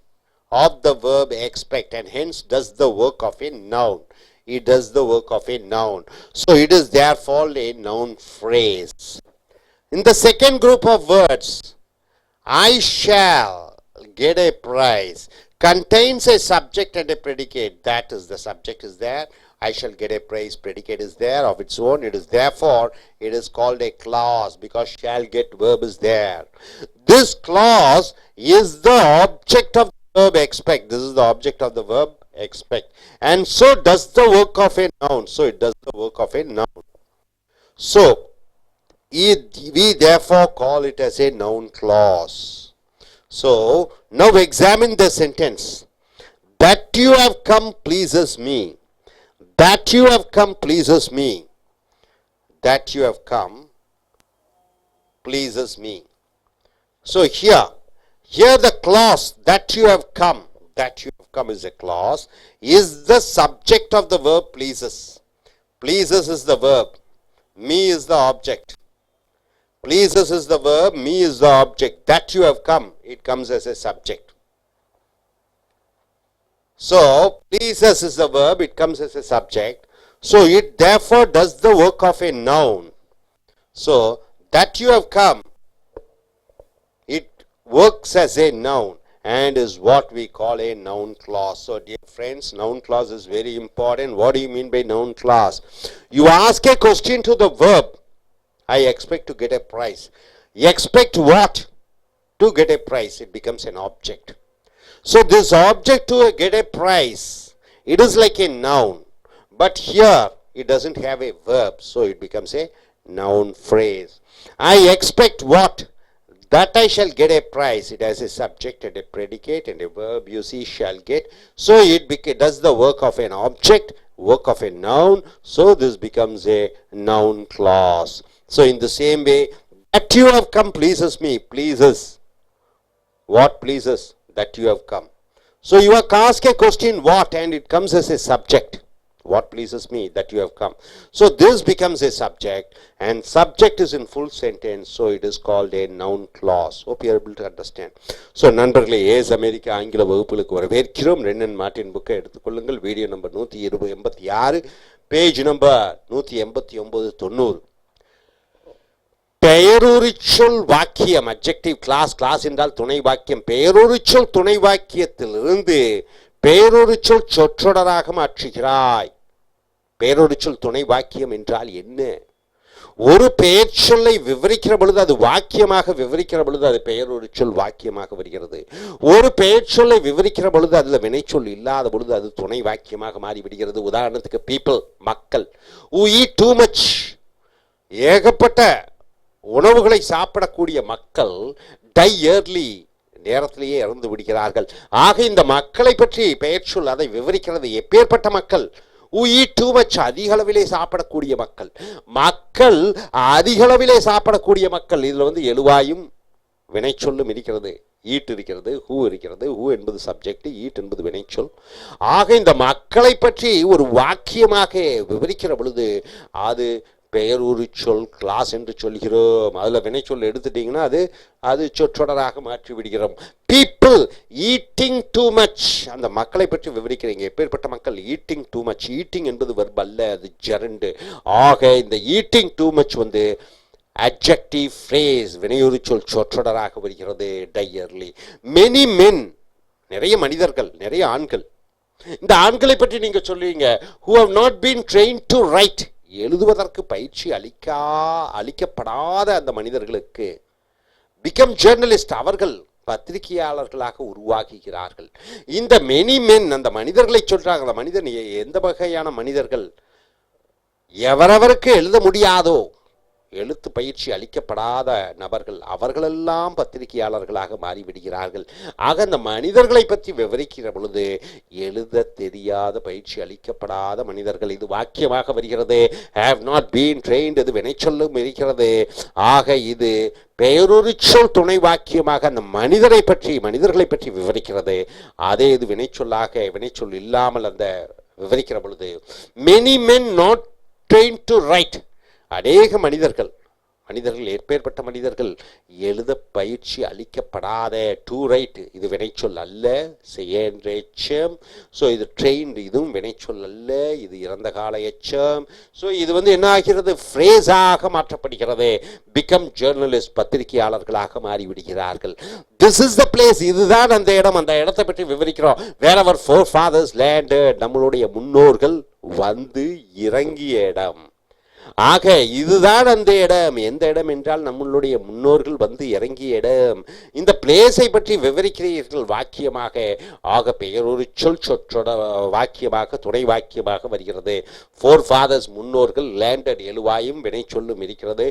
of the verb expect and hence does the work of a noun. It does the work of a noun. So it is therefore a noun phrase. In the second group of words, I shall get a prize, contains a subject and a predicate. That is, the subject is there. I shall get a prize, predicate is there of its own. It is therefore, it is called a clause because shall get verb is there. This clause is the object of the verb expect. This is the object of the verb expect. And so does the work of a noun. So it does the work of a noun. So we therefore call it as a noun clause. So now examine the sentence. That you have come pleases me. That you have come pleases me. That you have come pleases me. So here the clause that you have come is a clause, is the subject of the verb pleases. Pleases is the verb. Me is the object. Pleases is the verb, me is the object. That you have come, it comes as a subject. So, pleases is the verb, it comes as a subject. So, it therefore does the work of a noun. So, that you have come, it works as a noun and is what we call a noun clause. So, dear friends, noun clause is very important. What do you mean by noun clause? You ask a question to the verb. I expect to get a prize. Expect what? To get a prize. It becomes an object. So this object to get a prize, it is like a noun. But here it doesn't have a verb. So it becomes a noun phrase. I expect what? That I shall get a prize. It has a subject and a predicate and a verb. You see, shall get. So it does the work of an object, work of a noun. So this becomes a noun clause. So in the same way, that you have come pleases me. Pleases. What pleases? That you have come. So you ask a question what and it comes as a subject. What pleases me? That you have come. So this becomes a subject and subject is in full sentence. So it is called a noun clause. Hope you are able to understand. So நண்பர்களே ace America ஆங்கில வகுப்புகளுக்கு வரவேற்கிறோம். Wren and Martin புக்கை எடுத்துக்கொள்ளுங்கள். Video number 186, page number 189, 90. பெயருரிச்சொல் வாக்கியம், adjective class. Clause என்றால் துணை வாக்கியம். பெயருரிச்சொல் துணை வாக்கியத்திலிருந்து பெயருரிச்சொல் சொற்றொடராக மாற்றுகிறாய். பெயருரிச்சொல் துணை வாக்கியம் என்றால் என்ன? ஒரு பெயர் சொல்லை விவரிக்கிற பொழுது அது வாக்கியமாக விவரிக்கிற பொழுது அது பெயருரிச்சொல் வாக்கியமாக வருகிறது. ஒரு பெயர் சொல்லை விவரிக்கிற பொழுது அதில் வினைச்சொல் இல்லாத பொழுது அது துணை வாக்கியமாக மாறிவிடுகிறது. உதாரணத்துக்கு பீப்புள், மக்கள். who eat too much, ஏகப்பட்ட உணவுகளை சாப்பிடக்கூடிய மக்கள் டை இயர்லி, நேரத்திலேயே இறந்து விடுகிறார்கள். ஆக இந்த மக்களை பற்றி பெயர் சொல் அதை விவரிக்கிறது. எப்பேற்பட்ட மக்கள்? who eat too much, அதிக அளவிலே சாப்பிடக்கூடிய மக்கள். மக்கள் அதிக அளவிலே சாப்பிடக்கூடிய மக்கள். இதில் எழுவாயும் வினைச்சொல்லும் இருக்கிறது. ஈட் இருக்கிறது, ஹூ இருக்கிறது. ஹூ என்பது சப்ஜெக்ட், ஈட் என்பது வினைச்சொல். ஆக இந்த மக்களை பற்றி ஒரு வாக்கியமாக விவரிக்கிற பொழுது அது பெயருரிச்சொல் கிளாஸ் என்று சொல்கிறோம். அதில் வினைச்சொல் எடுத்துட்டிங்கன்னா அது சொற்றொடராக மாற்றி விடுகிறோம். People people eating too much. அந்த மக்களை பற்றி விவரிக்கிறீங்க. எப்பேற்பட்ட மக்கள்? eating too much. eating என்பது verb அல்ல, அது gerund. ஆக இந்த eating too much வந்து adjective phrase, வினையுறு சொல் சொற்றொடராக வருகிறது. டையர்லி many men, நிறைய மனிதர்கள், நிறைய ஆண்கள். இந்த ஆண்களை பற்றி நீங்க சொல்லுவீங்க who have not been trained to write, எழுதுவதற்கு பயிற்சி அளிக்கப்படாத அந்த மனிதர்களுக்கு become journalist, அவர்கள் பத்திரிகையாளர்களாக உருவாக்குகிறார்கள். இந்த many men, அந்த மனிதர்களை சொல்றாங்க. அந்த மனிதன் எந்த வகையான மனிதர்கள்? எவரவருக்கு எழுத முடியாதோ, எழுத்து பயிற்சி அளிக்கப்படாத நபர்கள், அவர்களெல்லாம் பத்திரிகையாளர்களாக மாறிவிடுகிறார்கள். ஆக அந்த மனிதர்களை பற்றி விவரிக்கிற பொழுது எழுத தெரியாத பயிற்சி அளிக்கப்படாத மனிதர்கள், இது வாக்கியமாக வருகிறது. have not been trained, இது வினைச்சொல்லும் இருக்கிறது. ஆக இது பெயரொரு சொல் துணை வாக்கியமாக அந்த மனிதர்களை பற்றி விவரிக்கிறது. அதே இது வினைச்சொல் இல்லாமல் அந்த விவரிக்கிற பொழுது many men not trained to write, அநேக மனிதர்கள் ஏற்பேற்பட்ட மனிதர்கள் எழுத பயிற்சி அளிக்கப்படாத. டு ரைட், இது வினைச்சொல் அல்ல, செய்யன்ற எச்சம். ஸோ இது ட்ரெயின்ட், இதுவும் வினைச்சொல் அல்ல, இது இறந்த கால எச்சம். ஸோ இது வந்து என்ன ஆகிறது? ஃப்ரேஸாக மாற்றப்படுகிறது. பிகம் ஜேர்னலிஸ்ட், பத்திரிகையாளர்களாக மாறிவிடுகிறார்கள். திஸ் இஸ் த பிளேஸ், இதுதான் அந்த இடம். அந்த இடத்தை பற்றி விவரிக்கிறோம். Where our forefathers landed, நம்மளுடைய முன்னோர்கள் வந்து இறங்கிய இடம். ஆக இதுதான் அந்த இடம். எந்த இடம் என்றால் நம்மளுடைய முன்னோர்கள் வந்து இறங்கிய இடம். இந்த பிளேஸை பற்றி விவரிக்கிறீர்கள் வாக்கியமாக. ஆக பெயரொரு சொல் சொற்றொட வாக்கியமாக, துணை வாக்கியமாக வருகிறது. ஃபோர் ஃபாதர்ஸ், முன்னோர்கள், லேண்டட் எழுவாயும் வினை சொல்லும் இருக்கிறது.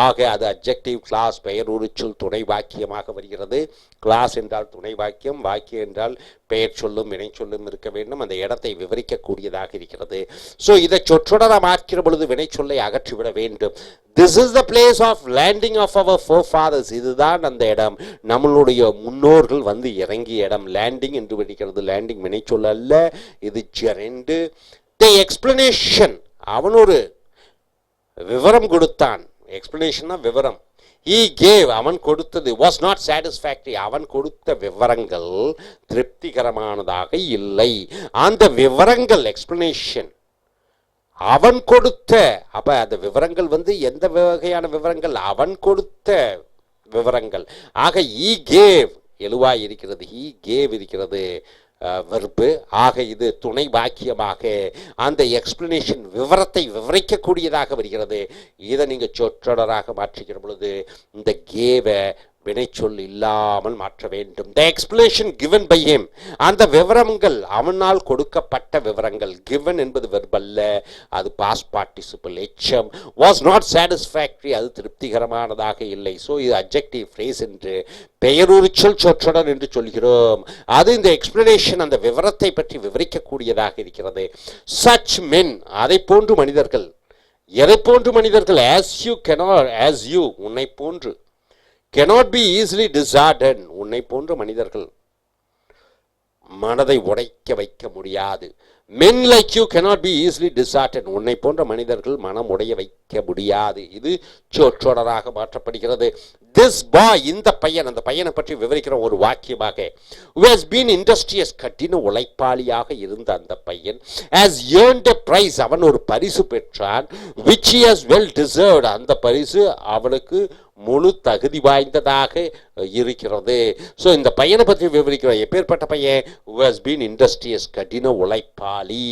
ஆக அது அட்ஜெக்டிவ் கிளாஸ், பெயரொரு சொல் துணை வாக்கியமாக வருகிறது. கிளாஸ் என்றால் துணை வாக்கியம், வாக்கியம் என்றால் பெயர் சொல்லும் வினை சொல்லும் இருக்க வேண்டும். அந்த இடத்தை விவரிக்கக்கூடியதாக இருக்கிறது. ஸோ இதை சொற்றொடர மாற்கிற பொழுது வினை சொல்லை அகற்றிவிட வேண்டும். This is the place of landing of our forefathers, இதுதான் அந்த இடம், நம்மளுடைய முன்னோர்கள் வந்து இறங்கிய இடம். லேண்டிங் என்று வருகிறது. லேண்டிங் வினை சொல் அல்ல, இது ஜெரண்டு. தி எக்ஸ்பிளனேஷன், அவன் ஒரு விவரம் கொடுத்தான். எக்ஸ்பிளனேஷன்னா விவரம். he gave, அவன் கொடுத்தது was not satisfactory, அவன் கொடுத்த விவரங்கள் திருப்திகரமானதாக இல்லை. அந்த விவரங்கள் எக்ஸ்பிளனேஷன் அவன் கொடுத்த, அப்ப அந்த விவரங்கள் வந்து எந்த வகையான விவரங்கள்? அவன் கொடுத்த விவரங்கள். ஆக he gave எழுவாய் இருக்கிறது, he gave இருக்கிறது வெர்பு. ஆக இது துணை வாக்கியமாக அந்த எக்ஸ்பிளனேஷன் விவரத்தை விவரிக்கக்கூடியதாக வருகிறது. இதை நீங்கள் சொற்றொடராக மாற்றுகிற பொழுது இந்த கேவை வினைச்சொல் இல்லாமல் மாற்ற வேண்டும். த எக்ஸ்பிளனேஷன் given by him, அந்த விவரங்கள் அவனால் கொடுக்கப்பட்ட விவரங்கள். given என்பது வெர்ப் அல்ல, அது பாஸ்ட் பார்ட்டிசிபிள் எச்சம். was not satisfactory, அது திருப்திகரமானதாக இல்லை. ஸோ இது அட்ஜெக்டிவ் ஃப்ரேஸ் என்று பெயரொரு சொல் சொற்றொடர் என்று சொல்கிறோம். அது இந்த எக்ஸ்பிளனேஷன் அந்த விவரத்தை பற்றி விவரிக்கக்கூடியதாக இருக்கிறது. such men, அதை போன்று மனிதர்கள். எதை போன்று மனிதர்கள்? as you உன்னை போன்று. cannot be easily disheartened, உன்னை போன்ற மனிதர்கள் மனதை உடைக்க வைக்க முடியாது. men like you cannot be easily disheartened, உன்னை போன்ற மனிதர்கள் மனம் உடைய வைக்க முடியாது. இது சொற்றொடராக மாற்றப்படுகிறது. this boy, இந்த பையன், அந்த பையனை பற்றி விவரிக்கிற ஒரு வாக்கியமாக who has been industrious, கடின உழைப்பாளியாக இருந்த அந்த பையன் has earned a prize, அவன் ஒரு பரிசு பெற்றான். which he has well deserved, அந்த பரிசு அவனுக்கு முழு தகுதி வாய்ந்ததாக இருக்கிறது. ஸோ இந்த பையனை பற்றி விவரிக்கிறோம். எப்பேற்பட்ட பையன்? who has been industrious, கடின உழைப்பாளி.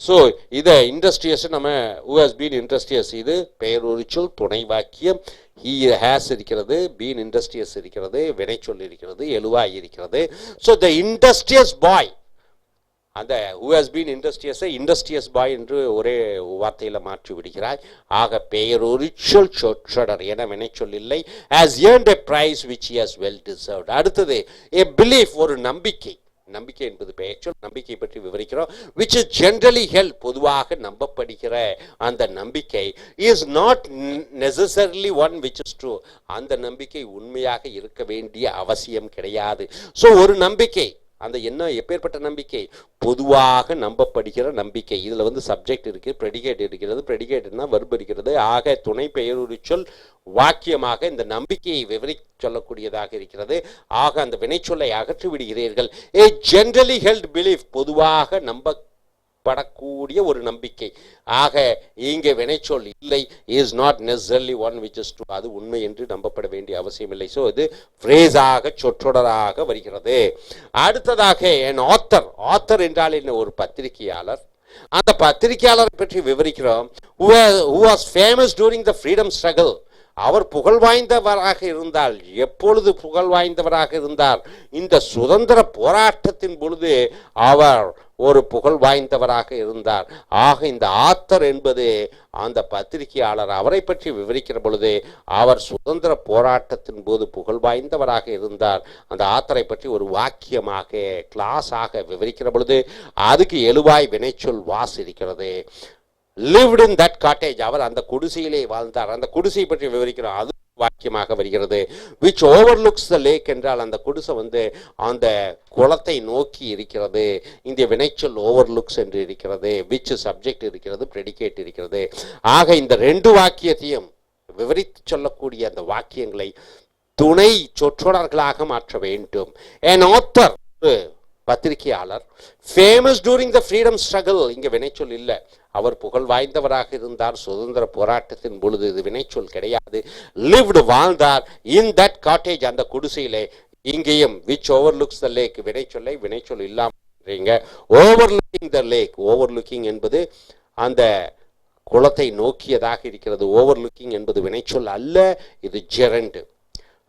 ஸோ இதை இண்டஸ்ட்ரியஸ் நம்ம who has been industrious, இது பெயரொரு சொல் துணை வாக்கியம். he has இருக்கிறது, been industrious இருக்கிறது, வினைச்சொல் இருக்கிறது, எழுவாய் இருக்கிறது. ஸோ the industrious boy, அந்த who has been industrious boy என்று ஒரே வார்த்தையில் மாற்றி விடுகிறாய். ஆக பெயரொரு சொல் சொற்றொடர் என வினைச்சொல் இல்லை. has earned a prize which he has well deserved. அடுத்தது a belief, ஒரு நம்பிக்கை. நம்பிக்கை என்பது பெயர்ச்சொல். நம்பிக்கை பற்றி விவரிக்கிறோம். which is generally held, பொதுவாக நம்பப்படுகிற அந்த நம்பிக்கை is not necessarily one which is true, அந்த நம்பிக்கை உண்மையாக இருக்க வேண்டிய அவசியம் கிடையாது. ஸோ ஒரு நம்பிக்கை, அந்த என்ன எப்பேற்பட்ட நம்பிக்கை? பொதுவாக நம்பப்படுகிற நம்பிக்கை. இதில் வந்து சப்ஜெக்ட் இருக்குது, ப்ரெடிகேட் இருக்கிறது, ப்ரெடிகேட்னா வெர்ப் இருக்கிறது. ஆக துணை பெயருரு சொல் வாக்கியமாக இந்த நம்பிக்கையை விவரி சொல்லக்கூடியதாக இருக்கிறது. ஆக அந்த வினைச்சொல்லை அகற்றி விடுகிறீர்கள். ஏ ஜென்ரலி ஹெல்ட் பிலீஃப், பொதுவாக நம்பப்படக்கூடிய ஒரு நம்பிக்கை. ஆக இங்கே வினைச்சொல் இல்லை, is not necessarily one which is true, அது உண்மை என்று நம்பப்பட வேண்டிய அவசியம் இல்லை. ஸோ இது ஃப்ரேஸாக சொற்றொடராக வருகிறது. அடுத்ததாக என் ஆத்தர். ஆத்தர் என்றால் என்ன? ஒரு பத்திரிகையாளர். அந்த பத்திரிகையாளரை பற்றி விவரிக்கிறோம். who was famous during the freedom struggle. அவர் புகழ் வாய்ந்தவராக இருந்தால், எப்பொழுது புகழ் வாய்ந்தவராக இருந்தார்? இந்த சுதந்திர போராட்டத்தின் பொழுது அவர் ஒரு புகழ் வாய்ந்தவராக இருந்தார். ஆக இந்த ஆத்தர் என்பது அந்த பத்திரிகையாளர், அவரை பற்றி விவரிக்கிற பொழுது அவர் சுதந்திர போராட்டத்தின் போது புகழ் வாய்ந்தவராக இருந்தார். அந்த ஆத்தரை பற்றி ஒரு வாக்கியமாக கிளாஸாக விவரிக்கிற பொழுது அதுக்கு எழுவாய் வினைச்சொல் வாஸ் இருக்கிறது. lived in that cottage, அவர் அந்த குடிசையிலே வாழ்ந்தார். அந்த குடிசை பற்றி விவரிக்கிறோம், அது வாக்கியமாக வருகிறது. which overlooks the lake என்றால் அந்த குடிசை வந்து அந்த குளத்தை நோக்கி இருக்கிறது. இந்த வினைச்சொல் overlooks என்று இருக்கிறது. which சப்ஜெக்ட் இருக்கிறது, predicate இருக்கிறது. ஆக இந்த ரெண்டு வாக்கியத்தையும் விவரித்து சொல்லக்கூடிய அந்த வாக்கியங்களை துணை சொற்றொடர்களாக மாற்ற வேண்டும். an author, பத்திரிகையாளர், famous during the freedom struggle, இங்க வினைச்சொல் இல்லை. அவர் புகழ் வாய்ந்தவராக இருந்தார் சுதந்திர போராட்டத்தின் பொழுது, இது வினைச்சொல் கிடையாது. lived, வாழ்ந்தார். in that cottage, அந்த குடிசையிலே. இங்கேயும் which overlooks the lake, வினைச்சொல்லை வினைச்சொல் இல்லாம overlooking the lake. overlooking என்பது அந்த குளத்தை நோக்கியதாக இருக்கிறது. overlooking என்பது வினைச்சொல் அல்ல, இது gerund.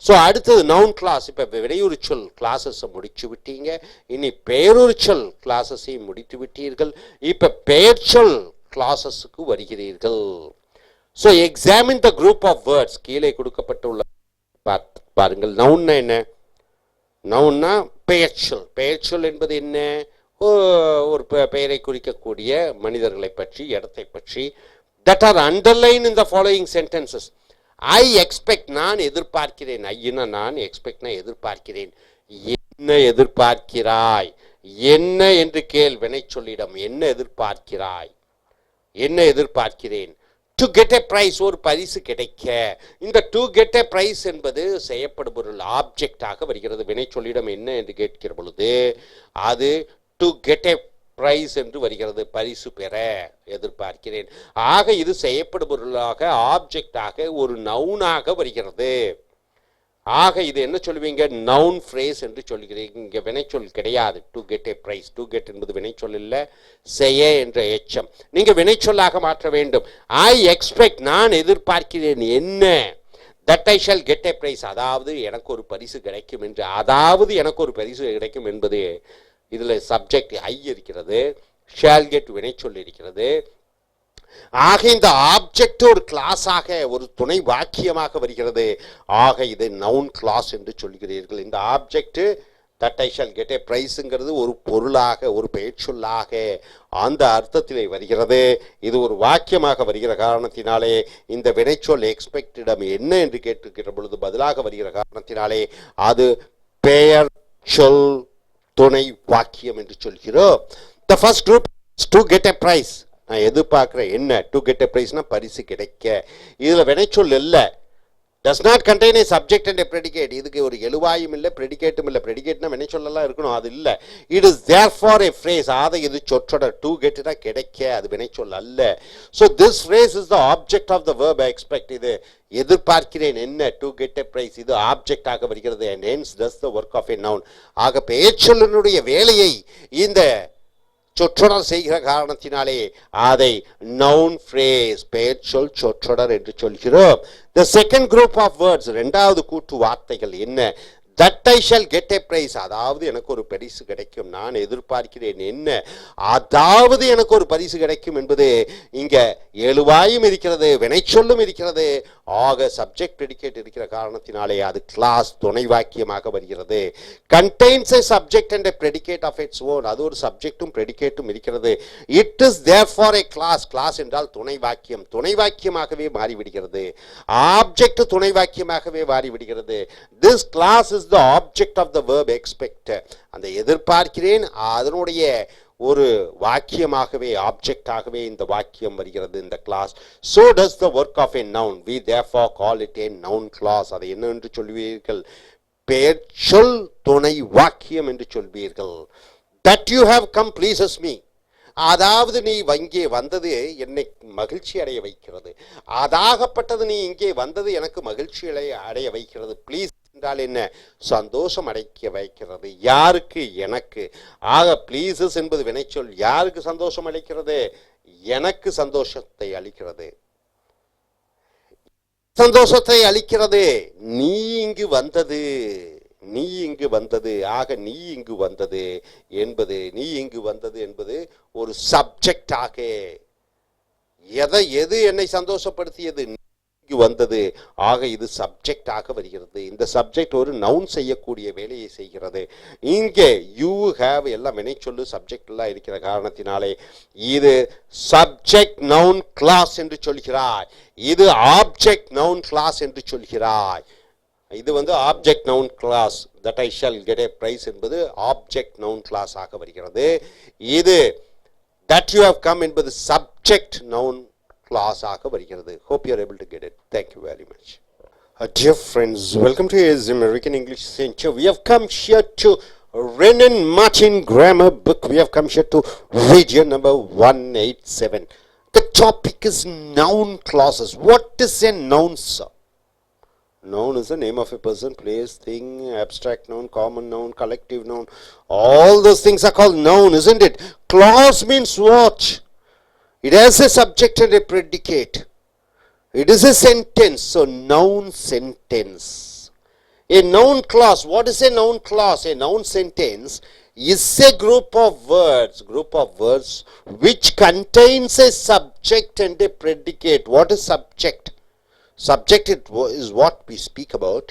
ஸோ அடுத்தது நவுன் கிளாஸ். இப்போ விடையுறு சொல் கிளாஸஸை முடிச்சு விட்டீங்க, இனி பெயருரு சொல் கிளாஸஸையும் முடித்து விட்டீர்கள். இப்போ பெயர்ச்சொல் கிளாஸஸுக்கு வருகிறீர்கள். So examine the group of words. கீழே கொடுக்கப்பட்டுள்ள பாருங்கள். நவுன்னா என்ன? நவுன்னா பெயர்ச்சொல். பெயர்ச்சொல் என்பது என்ன? ஒரு பெயரை குறிக்கக்கூடிய மனிதர்களை பற்றி, இடத்தை பற்றி. That R underline in the following sentences. I expect, நான் எதிர்பார்க்கிறேன். ஐயனா நான், எக்ஸ்பெக்ட்னா எதிர்பார்க்கிறேன். என்ன எதிர்பார்க்கிறாய்? என்ன என்று கேள் வினைச்சொல்லிடம். என்ன எதிர்பார்க்கிறாய்? என்ன எதிர்பார்க்கிறேன்? டு கெட் எ பிரைஸ், ஒரு பரிசு கிடைக்க. இந்த டு கெட் எ பிரைஸ் என்பது செய்யப்படும் பொருள் ஆப்ஜெக்டாக வருகிறது. வினைச்சொல்லிடம் என்ன என்று கேட்கிற பொழுது அது டு கெட் எ பிரைஸ் என்று வருகிறது. பரிசு பெற எதிர்பார்க்கிறேன். ஆக இது செய்யப்படும் பொருளாக ஆப்ஜெக்டாக ஒரு நவுனாக வருகிறது. ஆக இது என்ன சொல்லுவீங்க? நவுன் ஃப்ரேஸ் என்று சொல்கிறீங்க. இங்கே வினைச்சொல் கிடையாது. To get a prize, to get என்பது வினைச்சொல் இல்லை, செய்ய என்ற எச்சம். நீங்கள் வினைச்சொல்லாக மாற்ற வேண்டும். ஐ எக்ஸ்பெக்ட், நான் எதிர்பார்க்கிறேன். என்ன? That I shall get a prize, அதாவது எனக்கு ஒரு பரிசு கிடைக்கும் என்று. அதாவது எனக்கு ஒரு பரிசு கிடைக்கும் என்பது இதில் சப்ஜெக்ட் ஐ இருக்கிறது, ஷால் கெட் வினைச்சொல் இருக்கிறது. ஆக இந்த ஆப்ஜெக்ட் ஒரு கிளாஸாக, ஒரு துணை வாக்கியமாக வருகிறது. ஆக இது நவுன் கிளாஸ் என்று சொல்கிறீர்கள். இந்த object that I shall get a பிரைஸுங்கிறது ஒரு பொருளாக, ஒரு பெயர்ச்சொல்லாக அந்த அர்த்தத்திலே வருகிறது. இது ஒரு வாக்கியமாக வருகிற காரணத்தினாலே இந்த வினைச்சொல் எக்ஸ்பெக்டிடம் என்ன என்று கேட்டுக்கிற பொழுது பதிலாக வருகிற காரணத்தினாலே அது பெயர் சொல் துணை வாக்கியம் என்று சொல்கிறோம். The first group is to get a prize. நான் எதிர்பார்க்கிறேன். என்ன? டு கெட் எ பிரைஸ்னா பரிசு கிடைக்க. இதில் வினைச்சொல் இல்லை. does not contain a subject and a predicate. இதுக்கு ஒரு எழுவாயும் இல்லை, ப்ரெடிகேட்டும் இல்லை. ப்ரெடிகேட்னா வினைச்சொல்லாம் இருக்கணும், அது இல்லை. It is therefore a phrase. ஆத இது சொற்றொடர். டு கெட்னா கிடைக்க, அது வினைச்சொல் அல்ல. So this phrase is the object of the verb I expect. இது எதிர்பார்க்கிறேன். என்ன? டு கெட் எ பிரைஸ், இது ஆப்ஜெக்டாக வருகிறது. and hence does the work of a noun. ஆக பெயர்ச்சொல்லினுடைய வேலையை இந்த சொற்றொடர் செய்கிற காரணத்தினாலே அதை நவுன் ஃப்ரேஸ், பெயர்ச்சொல் சொற்றொடர் என்று சொல்கிறோம். The second group of words, இரண்டாவது கூட்டு வார்த்தைகள் என்ன? That I shall get a prize, அதாவது எனக்கு ஒரு பரிசு கிடைக்கும். நான் எதிர்பார்க்கிறேன். என்ன? அதாவது எனக்கு ஒரு பரிசு கிடைக்கும் என்பது இங்கே எழுவாயும் இருக்கிறது, வினைச்சொல்லும் இருக்கிறது. ஆக சப்ஜெக்ட் ப்ரெடிகேட் இருக்கிற காரணத்தினாலே அது கிளாஸ் துணை வாக்கியமாக வருகிறது. Contains a subject and a predicate of its own. அது ஒரு சப்ஜெக்டும் ப்ரெடிகேட்டும் இருக்கிறது. It is therefore a clause. Clause என்றால் துணை வாக்கியம், துணை வாக்கியமாகவே மாறிவிடுகிறது. ஆப்ஜெக்ட் துணை வாக்கியமாகவே மாறிவிடுகிறது. This clause is is the object of the verb expect. அந்த எதிர்பார்க்கிறேன் அதனுடைய ஒரு வாக்கியமாகவே ஆப்ஜெக்டாகவே இந்த வாக்கியம் வருகிறது இந்த class. so does the work of a noun, we therefore call it a noun clause. அதை என்ன என்று சொல்வீர்கள்? பெயர் சொல் துணை வாக்கியம் என்று சொல்வீர்கள். that you have come pleases me, அதாவது நீ இங்கே வந்தது என்னை மகிழ்ச்சி அடைய வைக்கிறது, அதாகப்பட்டது நீ இங்கே வந்தது எனக்கு மகிழ்ச்சி அடைய வைக்கிறது. ப்ளீஸ் என்றால் என்ன? சந்தோஷம் அடைக்க வைக்கிறது. யாருக்கு? எனக்கு. ஆக ப்ளீசஸ் என்பது வினைச்சொல். யாருக்கு சந்தோஷம் அளிக்கிறது? எனக்கு சந்தோஷத்தை அளிக்கிறது. சந்தோஷத்தை அளிக்கிறது. நீ இங்கு வந்தது, நீ இங்கு வந்தது. ஆக நீ இங்கு வந்தது என்பது, நீ இங்கு வந்தது என்பது ஒரு சப்ஜெக்டாக, எது என்னை சந்தோஷப்படுத்தியது? இங்கு வந்தது. ஆக இது சப்ஜெக்டாக வருகிறது. இந்த சப்ஜெக்ட் ஒரு நவுன் செய்யக்கூடிய வேலையை செய்கிறது. இங்கே யூ ஹேவ் எல்லாம் வினைச்சொல்லு சப்ஜெக்ட் எல்லாம் இருக்கிற காரணத்தினாலே இது சப்ஜெக்ட் நவுன் கிளாஸ் என்று சொல்கிறாய். இது ஆப்ஜெக்ட் நவுன் கிளாஸ் என்று சொல்கிறாய். இது object noun clause. That I shall get a prize என்பது ஆப்ஜெக்ட் நவுன் கிளாஸ் ஆக வருகிறது. இது that you have come என்பது சப்ஜெக்ட் நவுன் கிளாஸ் ஆக வருகிறது. hope you are able to get it. Thank you very much. Dear friends, welcome to AS American English Center. We have come here to Renan Martin grammar book. We have come here to video number 187. The topic is noun clauses. What is a noun, sir? Noun is the name of a person, place, thing, abstract noun, common noun, collective noun. All those things are called noun, isn't it? Clause means what? It has a subject and a predicate. It is a sentence. So noun sentence. A noun clause. What is a noun clause? A noun sentence is a group of words which contains a subject and a predicate. What is subject? Subject is what we speak about.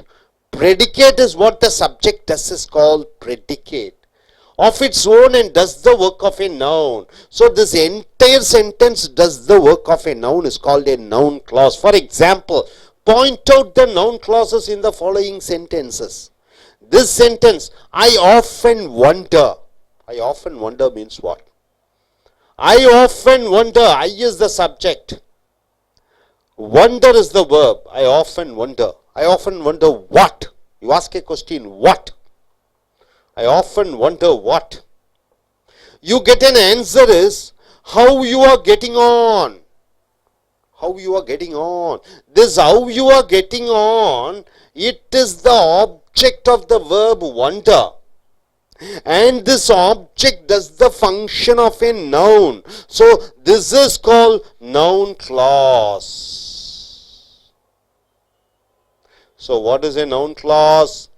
Predicate is what the subject does, is called predicate. Of its own and does the work of a noun. So this entire sentence does the work of a noun is called a noun clause. For example, point out the noun clauses in the following sentences. This sentence, I often wonder. I often wonder means what? I often wonder. I is the subject. Wonder is the verb. I often wonder. I often wonder what? You ask a question, what? I often wonder what? You get an answer is how you are getting on. How you are getting on. This how you are getting on, it is the object of the verb wonder. And this object does the function of a noun. So this is called noun clause. So what is a noun clause?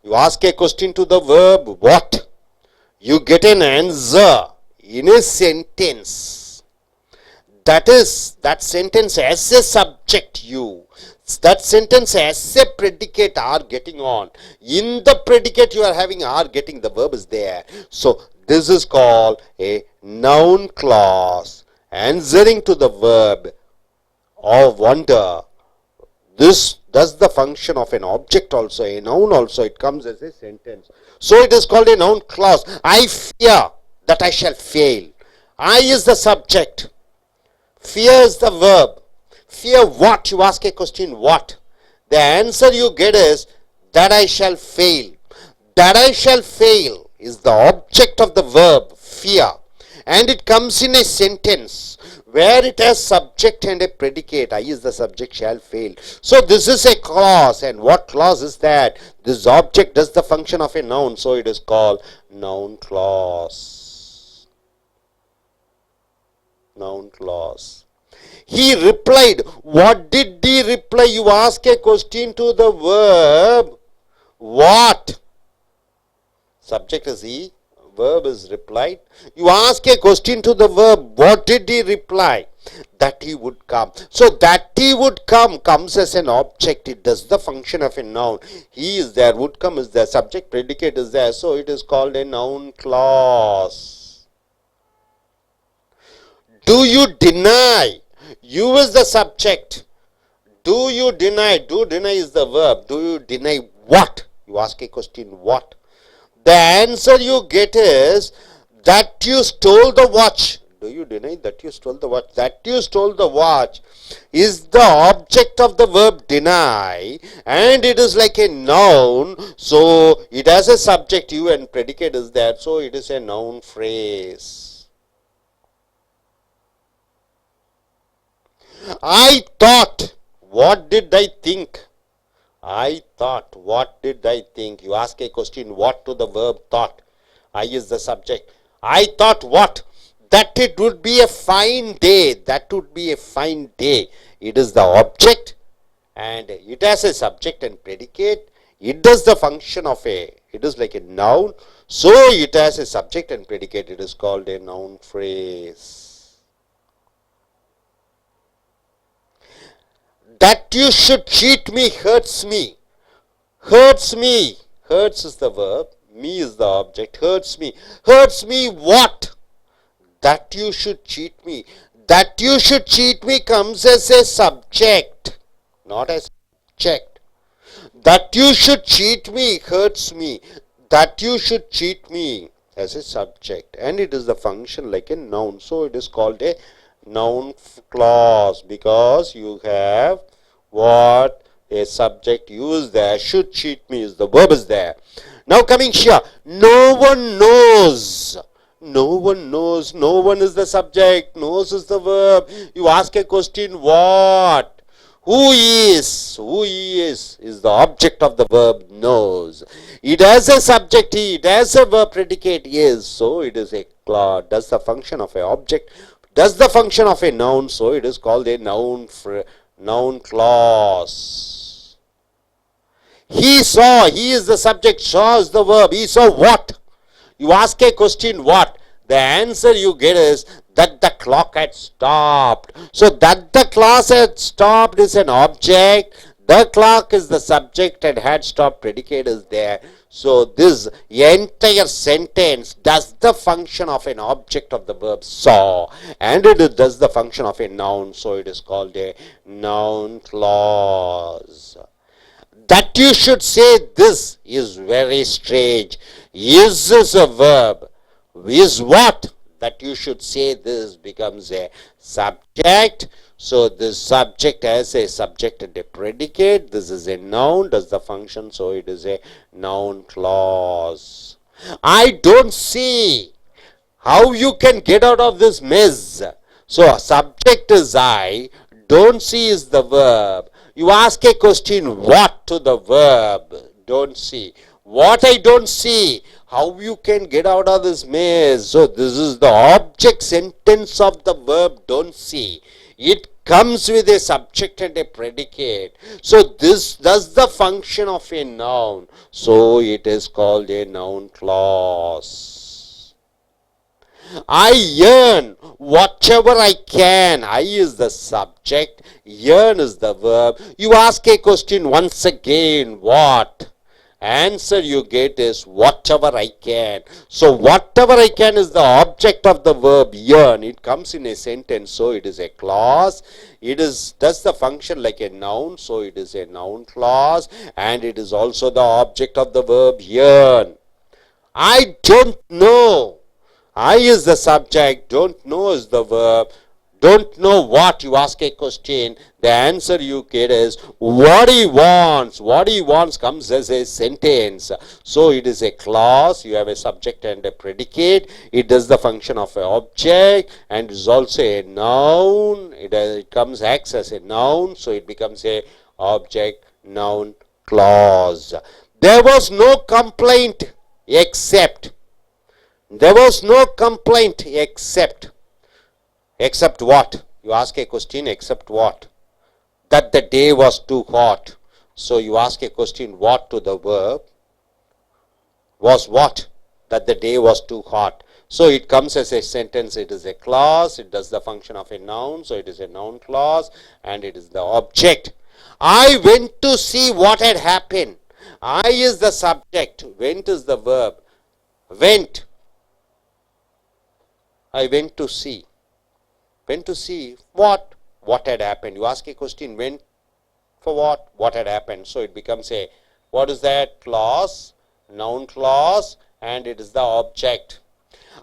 You ask a question to the verb what? You get an answer in a sentence. That is, that sentence has a subject you. That sentence has a predicate are getting on. In the predicate you are having are getting, the verb is there. So this is called a noun clause. Answering to the verb of wonder. This does the function of an object also, a noun also. It comes as a sentence. So it is called a noun clause. I fear that I shall fail. I is the subject. Fear is the verb. Fear what? You ask a question, what? The answer you get is that I shall fail. That I shall fail is the object of the verb, fear. And it comes in a sentence where it has subject and a predicate. I is the subject, shall fail. So this is a clause. And what clause is that? This object does the function of a noun. So it is called noun clause. Noun clause. He replied. What did he reply? You ask a question to the verb what? Subject is he, verb is replied. You ask a question to the verb, what did he reply? That he would come. So that he would come comes as an object. It does the function of a noun. He is there, would come is there, subject predicate is there. So it is called a noun clause. Do you deny? You is the subject. Do you deny? Do deny is the verb. Do you deny what? You You ask a question, what? The answer you get is that you stole the watch. Do you deny that you stole the watch? That you stole the watch is the object of the verb deny, and it is like a noun, so it has a subject, you, and predicate is there, so it is a noun phrase. I thought. What did I think? I thought. What did I think? You ask a question, what to the verb thought. I is the subject. I thought what? That it would be a fine day. That would be a fine day. It is the object, and it has a subject and predicate. It does the function of a, it is like a noun. So it has a subject and predicate. It is called a noun phrase. That you should cheat me hurts me. Hurts me. Hurts is the verb. Me is the object. Hurts me. Hurts me what? That you should cheat me. That you should cheat me comes as a subject, not as object. That you should cheat me hurts me. That you should cheat me as a subject, and it is the function like a noun. So it is called a noun clause because you have what? A subject used there. Should cheat me is the verb is there. Now coming here, no one knows. No one knows. No one is the subject. Knows is the verb. You ask a question, what? Who is? Who is the object of the verb knows. It has a subject, it has a verb predicate is. So it is a clause. Does the function of an object. Does the function of a noun. So it is called a noun clause. He saw. He is the subject. Saw is the verb. He saw what? You ask a question, what? The answer you get is that the clock had stopped. So that the clock had stopped is an object. The clock is the subject and had stopped predicate is there. So this entire sentence does the function of an object of the verb saw, and it does the function of a noun. So it is called a noun clause. That you should say this is very strange. Is a verb. Is what? That you should say this becomes a subject. So this subject has a subject and a predicate. This is a noun, does the function, so it is a noun clause. I don't see how you can get out of this mess. So subject is I, don't see is the verb. You ask a question, what to the verb? Don't see. What I don't see, how you can get out of this maze. So this is the object sentence of the verb don't see. It comes with a subject and a predicate. So this does the function of a noun. So it is called a noun clause. I yearn whatever I can. I is the subject. Yearn is the verb. You ask a question once again, what? Answer you get is whatever I can. So whatever I can is the object of the verb yearn. It comes in a sentence, so it is a clause. It is does the function like a noun, so it is a noun clause, and it is also the object of the verb yearn. I don't know. I is the subject, don't know is the verb. Don't know what, you ask a question, the answer you get is what he wants. What he wants comes as a sentence. So it is a clause, you have a subject and a predicate. It does the function of an object and is also a noun. It comes acts as a noun, so it becomes a object noun clause. There was no complaint except. There was no complaint except. Except what? You ask a question, except what? That the day was too hot. So you ask a question, what to the verb? Was what? That the day was too hot. So it comes as a sentence, it is a clause, it does the function of a noun, so it is a noun clause, and it is the object. I went to see what had happened. I is the subject, went is the verb. Went. I went to see. Went to see what? What had happened. You ask a question, went for what? What had happened. So it becomes a What is that? Clause, noun clause, and it is the object.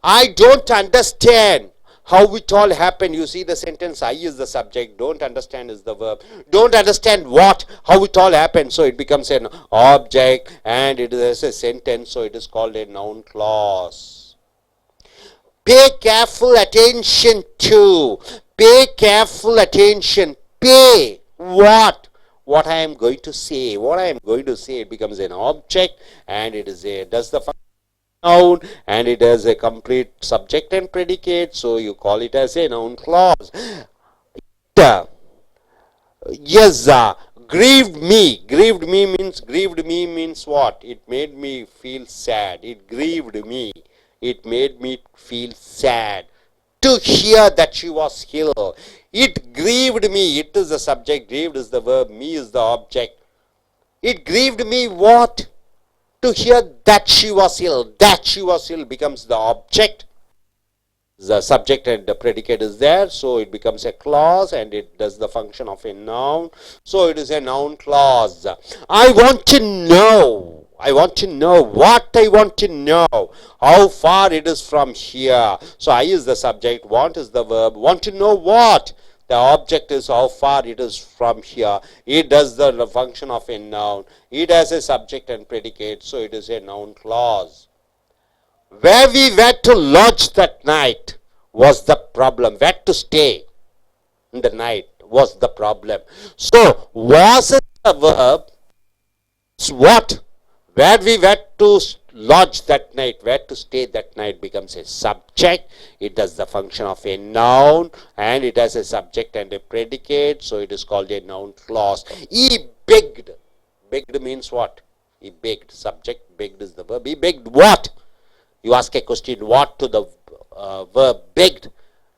I don't understand how it all happened. You see the sentence, I is the subject, don't understand is the verb. Don't understand what, how it all happened. So it becomes an object and it is a sentence. So it is called a noun clause. Pay careful attention to. Pay careful attention. Pay what? What I am going to say. What I am going to say, it becomes an object and it is a, does the noun and it has a complete subject and predicate, so you call it as a noun clause. Yes, grieved me. Grieved me means what? It made me feel sad. It grieved me. It made me feel sad to hear that she was ill. It grieved me. It is the subject, grieved is the verb, me is the object. It grieved me what? To hear that she was ill. That she was ill becomes the object. The subject and the predicate is there, so it becomes a clause and it does the function of a noun. So it is a noun clause. I want to know. I want to know what I want to know. How far it is from here. So I is the subject, want is the verb. Want to know what? The object is how far it is from here. It does the function of a noun. It has a subject and predicate, so it is a noun clause. Where we were to lodge that night was the problem. Where to stay in the night was the problem. So, was it a verb? What? Where we were to lodge that night, where to stay that night becomes a subject. It does the function of a noun and it has a subject and a predicate, so it is called a noun clause. He begged. Begged means what? He begged. Subject, begged is the verb. He begged what? You ask a question, what to the verb begged.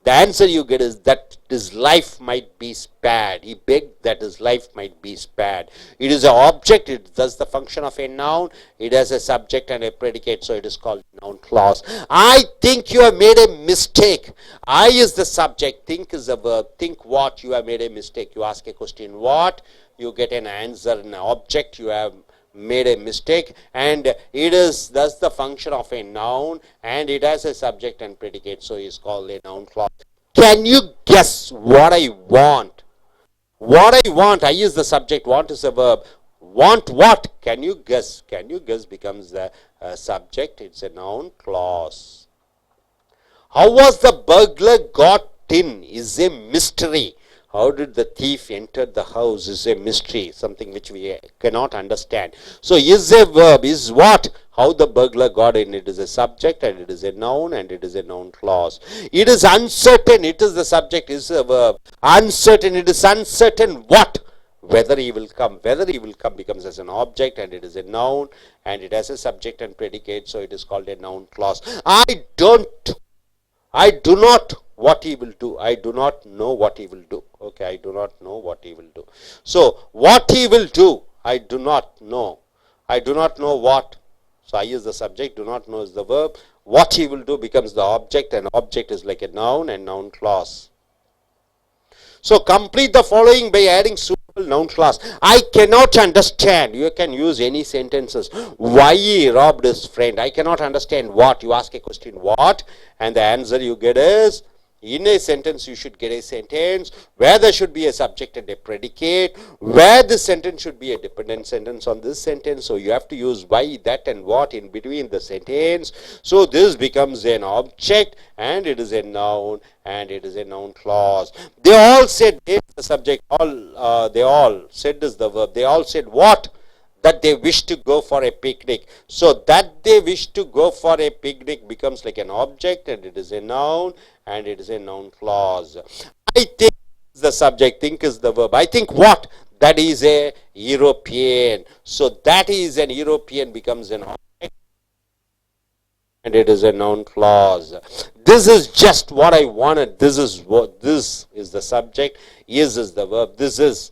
The answer you get is that his life might be spared. He begged that his life might be spared. It is an object. It does the function of a noun. It has a subject and a predicate, so it is called noun clause. I think you have made a mistake. I is the subject. Think is the verb. Think what? You have made a mistake. You ask a question, what? You get an answer, an object. You have made a mistake, and it is thus the function of a noun and it has a subject and predicate, so it is called a noun clause. Can you guess what I want? What I want, I is the subject, want is a verb. Want what? Can you guess? Can you guess becomes the subject, it's a noun clause. How was the burglar got in is a mystery. How did the thief enter the house is a mystery, something which we cannot understand. So is a verb, is what? How the burglar got in. It is a subject and it is a noun and it is a noun clause. It is uncertain, it is the subject, is a verb. Uncertain, it is uncertain what? Whether he will come. Whether he will come becomes as an object and it is a noun and it has a subject and predicate, so it is called a noun clause. I do not what he will do. I do not know what he will do. Okay, I do not know what he will do. So, what he will do, I do not know. I do not know what. So, I is the subject, do not know is the verb. What he will do becomes the object, and object is like a noun and noun clause. So, complete the following by adding suitable noun clause. I cannot understand. You can use any sentences. Why he robbed his friend. I cannot understand what. You ask a question, what? And the answer you get is, in a sentence you should get a sentence where there should be a subject and a predicate, where this sentence should be a dependent sentence on this sentence. So you have to use why, that and what in between the sentence. So this becomes an object and it is a noun and it is a noun clause. They all said, they is the subject, they all said is the verb. They all said what? That they wish to go for a picnic. So that they wish to go for a picnic becomes like an object and it is a noun and it is a noun clause. I think is the subject, think is the verb. I think what? That is a European. So that is an European becomes an object and it is a noun clause. This is just what I wanted. This is what, this is the subject. Is the verb. This is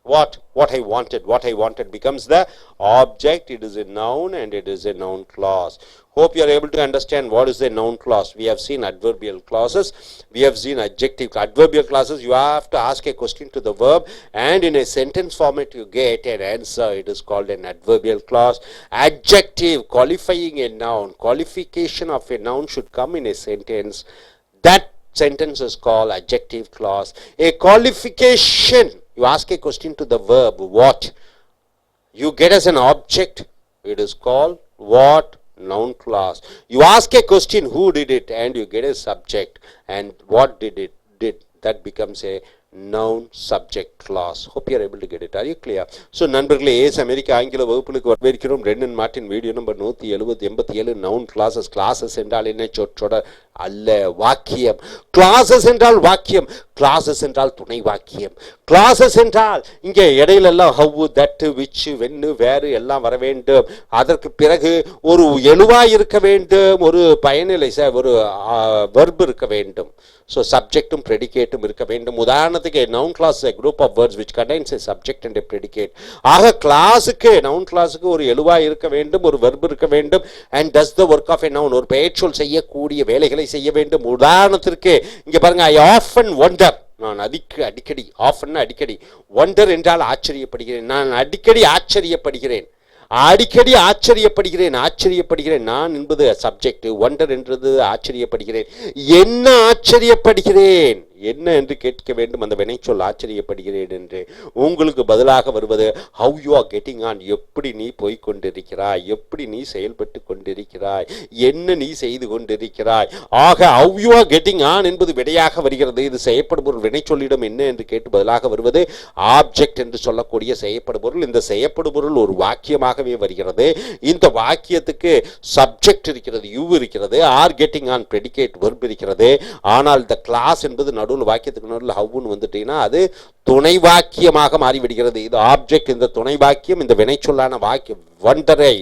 what I wanted becomes the object. It is a noun and it is a noun clause. Hope you are able to understand what is a noun clause. We have seen adverbial clauses, we have seen adjective. Adverbial clauses, you have to ask a question to the verb and in a sentence format you get an answer. It is called an adverbial clause. Adjective, qualifying a noun, qualification of a noun should come in a sentence. That sentence is called adjective clause. A qualification, you ask a question to the verb what, you get as an object, it is called what, noun clause. You ask a question who did it and you get a subject, and what did it did, that becomes a noun subject clause. Hope you are able to get it. Are you clear? So நண்பர்களே, ace அமெரிக்க ஆங்கில வகுப்புகளுக்கு வரவேற்கிறோம். Wren and Martin video number 187 noun clauses. Clauses என்றால் என்ன? சொற்றொடர் அல்ல, வாக்கியம். கிளாஸஸ் என்றால் வாக்கியம், கிளாஸஸ் என்றால் துணை வாக்கியம். கிளாஸஸ் என்றால் இங்கே இடையிலெல்லாம் ஹவ், தட், விச், வென்னு, வேறு எல்லாம் வர வேண்டும். அதற்கு பிறகு ஒரு எழுவாய் இருக்க வேண்டும், ஒரு பயனிலை ஒரு வெர்ப் இருக்க வேண்டும். So subjectum predicatum இருக்க வேண்டும். உதாரணத்துக்கு noun class is a group of words which contains a subject and a predicate. ஆக கிளாஸுக்கு, noun classக்கு ஒரு எழுவாய் இருக்க வேண்டும், ஒரு verb இருக்க வேண்டும், and does the work of a noun, ஒரு பெயர்ச்சொல் செய்யக்கூடிய வேலைகளை செய்ய வேண்டும். உதாரணத்திற்கு இங்க பாருங்க, I often wonder, நான் அடிக்கடி, often அடிக்கடி, wonder என்றால் ஆச்சரியப்படுகிறேன், நான் அடிக்கடி ஆச்சரியப்படுகிறேன், அடிக்கடி ஆச்சரியப்படுகிறேன், ஆச்சரியப்படுகிறேன். நான் என்பது சப்ஜெக்ட், ஒண்டர் என்றது ஆச்சரியப்படுகிறேன். என்ன ஆச்சரியப்படுகிறேன், என்ன என்று கேட்க வேண்டும். அந்த வினைச்சொல் ஆச்சரியப்படுகிறேன் என்று. உங்களுக்கு பதிலாக வருவது how you are getting on, எப்படி நீ போய்கொண்டிருக்கிறாய், எப்படி நீ செயல்பட்டு கொண்டிருக்கிறாய், என்ன நீ செய்து கொண்டிருக்கிறாய். ஆக how you are getting on என்பது விடையாக வருகிறது. இது செய்யப்படும் ஒரு வினைச்சொல்லிடம் என்ன என்று கேட்டு பதிலாக வருவது ஆப்ஜெக்ட் என்று சொல்லக்கூடிய செய்யப்படும் பொருள். இந்த செய்யப்படும் பொருள் ஒரு வாக்கியமாகவே வருகிறது. இந்த வாக்கியத்துக்கு சப்ஜெக்ட் இருக்கிறது, யூ இருக்கிறது, are getting on predicate verb இருக்கிறது. ஆனால் இந்த கிளாஸ் என்பது வாக்கியத்துக்கு நடுவில் ஹவ்வுன்னு வந்துட்டீங்கன்னா அது துணை வாக்கியமாக மாறிவிடுகிறது. இது ஆப்ஜெக்ட், இந்த துணை வாக்கியம் இந்த வினைச்சொல்லான வாக்கியம் வண்டரை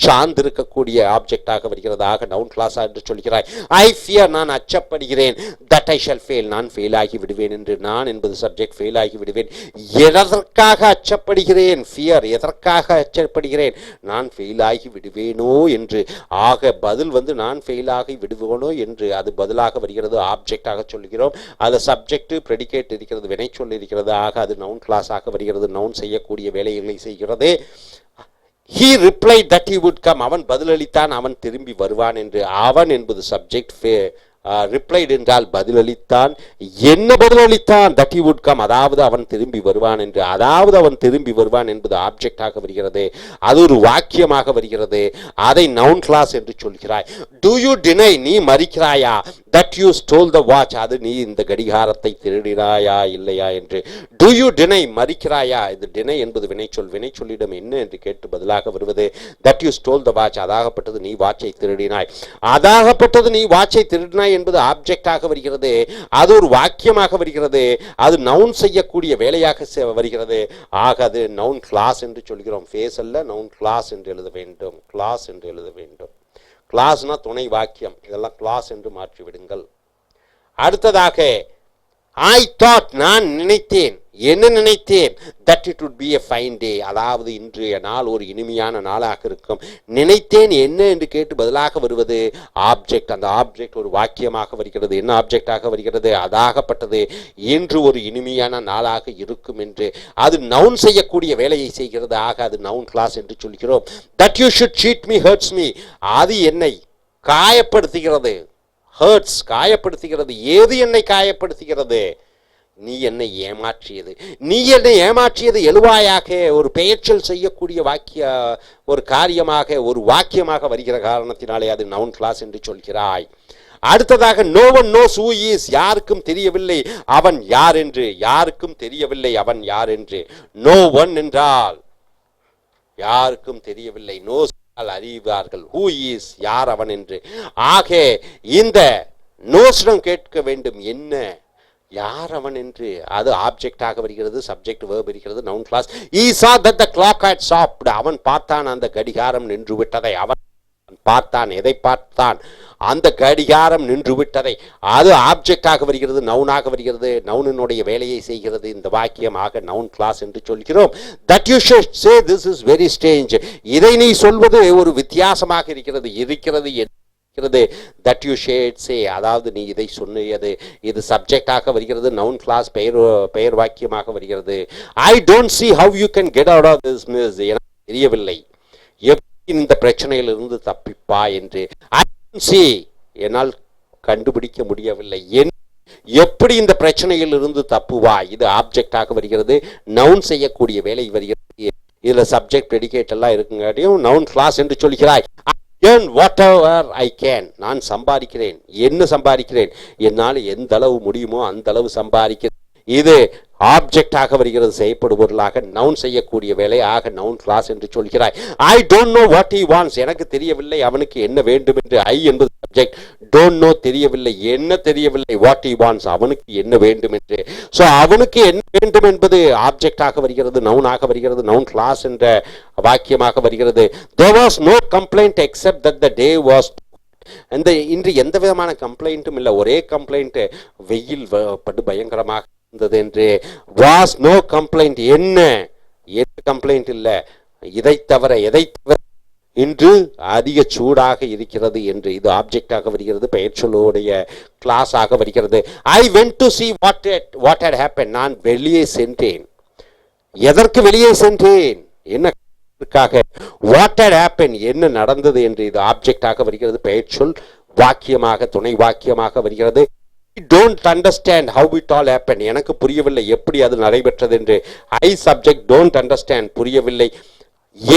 சார்ந்திருக்கக்கூடிய ஆப்ஜெக்டாக வருகிறது. ஆக நவுன் கிளாஸா என்று சொல்கிறாய். ஐ ஃபியர், நான் அச்சப்படுகிறேன். தட் ஐ ஷல் ஃபெயில், நான் ஃபெயில் ஆகி விடுவேன் என்று. நான் என்பது சப்ஜெக்ட், ஃபெயில் ஆகி விடுவேன். எதற்காக அச்சப்படுகிறேன், ஃபியர், எதற்காக அச்சப்படுகிறேன், நான் ஃபெயில் ஆகி விடுவேனோ என்று. ஆக பதில் நான் ஃபெயில் ஆகி விடுவேனோ என்று அது பதிலாக வருகிறது, ஆப்ஜெக்டாக சொல்கிறோம். அது சப்ஜெக்ட், பிரெடிகேட் இருக்கிறது, வினைச்சொல் இருக்கிறது. ஆக அது நவுன் கிளாஸாக வருகிறது, நவுன் செய்யக்கூடிய வேலைகளை செய்கிறது. He replied that he would come, அவன் பதிலளித்தான், அவன் திரும்பி வருவான் என்று. அவன் என்பது சப்ஜெக்ட், ரிப்ளைட் என்றால் பதிலளித்தான். என்ன பதிலளித்தான்? தட் ஹி வுட் கம், அதாவது அவன் திரும்பி வருவான் என்று. அதாவது அவன் திரும்பி வருவான் என்பது ஆப்ஜெக்டாக வருகிறது, அது ஒரு வாக்கியமாக வருகிறது. அதை நவுன் கிளாஸ் என்று சொல்கிறாய். டு யூ டினை, நீ மறிக்கிறாயா? That you stole the watch, அது நீ இந்த கடிகாரத்தை திருடினாயா இல்லையா என்று. டு யூ டினை, மறிக்கிறாயா. இது டினை என்பது வினைச்சொல், வினைச்சொல்லிடம் என்ன என்று கேட்டு பதிலாக வருவது that you stole the watch, அதாகப்பட்டது நீ வாட்சை திருடினாய். அதாகப்பட்டது நீ வாட்சை திருடினாய் என்பது ஆப்ஜெக்டாக வருகிறது, அது ஒரு வாக்கியமாக வருகிறது, அது நவுன் செய்யக்கூடிய வேலையாக வருகிறது. ஆக அது நவுன் கிளாஸ் என்று சொல்கிறோம். ஃபேஸ் அல்ல, நவுன் கிளாஸ் என்று எழுத வேண்டும், கிளாஸ் என்று எழுத வேண்டும். கிளாஸ்னா துணை வாக்கியம், இதெல்லாம் கிளாஸ் என்று மாற்றி விடுங்கள். அடுத்ததாக ஐ தாட், நான் நினைத்தேன். என்ன நினைத்தேன்? That it would be a fine day, அதாவது இன்றைய நாள் ஒரு இனிமையான நாளாக இருக்கும். நினைத்தேன் என்ன என்று கேட்டு பதிலாக வருவது ஆப்ஜெக்ட். அந்த ஆப்ஜெக்ட் ஒரு வாக்கியமாக வருகிறது. என்ன ஆப்ஜெக்டாக வருகிறது? அதாகப்பட்டது இன்று ஒரு இனிமையான நாளாக இருக்கும் என்று. அது நவுன் செய்யக்கூடிய வேலையை செய்கிறது. ஆக அது நவுன் கிளாஸ் என்று சொல்கிறோம். That you should seat me hertz me, அது என்னை காயப்படுத்துகிறது. ஹர்ட்ஸ், காயப்படுத்துகிறது. ஏது என்னை காயப்படுத்துகிறது? நீ என்னை ஏமாற்றியது. நீ என்னை ஏமாற்றியது எழுவாயாக ஒரு பெயர்ச்சொல் செய்யக்கூடிய வாக்கிய ஒரு காரியமாக ஒரு வாக்கியமாக வருகிற காரணத்தினாலே அது நவுன் கிளாஸ் என்று சொல்கிறாய். அடுத்ததாக no one knows who is, யாருக்கும் தெரியவில்லை அவன் யார் என்று. யாருக்கும் தெரியவில்லை அவன் யார் என்று. நோ ஒன் என்றால் யாருக்கும் தெரியவில்லை, நோஸ் அறிவார்கள், ஹூ இஸ் யார் அவன் என்று. ஆக இந்த நோஸ்டம் கேட்க வேண்டும், என்ன யார் அவன் என்று. அது ஆப்ஜெக்டாக வருகிறது, சப்ஜெக்ட் வெர்ப் இருக்கிறது, noun class. He saw that the clock had stopped, அவன் பார்த்தான் அந்த கடிகாரம் நின்று விட்டதை. அவன் பார்த்தான். எதை பார்த்தான்? அந்த கடிகாரம் நின்று விட்டதை. அது ஆப்ஜெக்டாக வருகிறது, நவுனாக வருகிறது, நவுனினுடைய வேலையை செய்கிறது. இந்த வாக்கியமாக நவுன் கிளாஸ் என்று சொல்கிறோம். That you should say this is very strange. இதை நீ சொல்வது ஒரு வித்தியாசமாக இருக்கிறது தட் யூ ஷேட் சே. அதாவது நீ இதை சொன்னது, இது சப்ஜெக்டாக வருகிறது, நவுன் கிளாஸ் பெயர் வாக்கியமாக வருகிறது. I don't see how you can get out of this mess. எனக்கு தெரியவில்லை எப்படி இந்த பிரச்சனையிலிருந்து தப்பிப்பா என்று. ஐ டோன்ட் சி, என்னால் கண்டுபிடிக்க முடியவில்லை எப்படி இந்த பிரச்சனையில் இருந்து தப்புவா. இது ஆப்ஜெக்டாக வருகிறது, நவுன் செய்யக்கூடிய வேலை வருகிறது. இதுல சப்ஜெக்ட் ப்ரெடிகேட் எல்லாம் இருக்குங்காட்டியும் நவுன் கிளாஸ் என்று சொல்கிறாய். earn whatever I can. நான் சம்பாதிக்கிறேன். என்ன சம்பாதிக்கிறேன்? என்னால் எந்த அளவு முடியுமோ அந்த அளவு சம்பாதிக்கிறேன். இது ஆப்ஜெக்டாக வருகிறது, செய்யப்படுபொருளாக நவுன் செய்யக்கூடிய வேலை. ஆக நவுன் கிளாஸ் என்று சொல்கிறாய். ஐ don't know what he wants. எனக்கு தெரியவில்லை அவனுக்கு என்ன வேண்டும் என்று. ஐ என்பது சப்ஜெக்ட், டோன்ட் நோ தெரியவில்லை, என்ன தெரியவில்லை, வாட் ஹி வாண்ட்ஸ் அவனுக்கு என்ன வேண்டும் என்று. ஸோ அவனுக்கு என்ன வேண்டும் என்பது ஆப்ஜெக்டாக வருகிறது, நவுனாக வருகிறது, நவுன் கிளாஸ் என்ற வாக்கியமாக வருகிறது. There was no complaint except that the day was. இன்று எந்த விதமான கம்ப்ளைண்ட்டும் இல்லை. ஒரே கம்ப்ளைண்ட், வெயில் படு பயங்கரமாக இருந்தது என்று. Was no complaint. என்ன கம்ப்ளைண்ட் இல்லை. எதை தவிர இன்று அதிக சூடாக இருக்கிறது என்று. இது ஆப்ஜெக்டாக வருகிறது, பெயர் சொல்லுடைய கிளாஸ் ஆக வருகிறது. I went to see what had happened. நான் வெளியே சென்றேன். எதற்கு வெளியே சென்றேன்? என்ன what had happened, என்ன நடந்தது என்று. இது ஆப்ஜெக்டாக வருகிறது, பெயர் சொல் வாக்கியமாக துணை வாக்கியமாக வருகிறது. don't understand how it all happened. எனக்கு புரியவில்லை எப்படி அது நடைபெற்றது என்று. I subject don't understand, புரியவில்லை.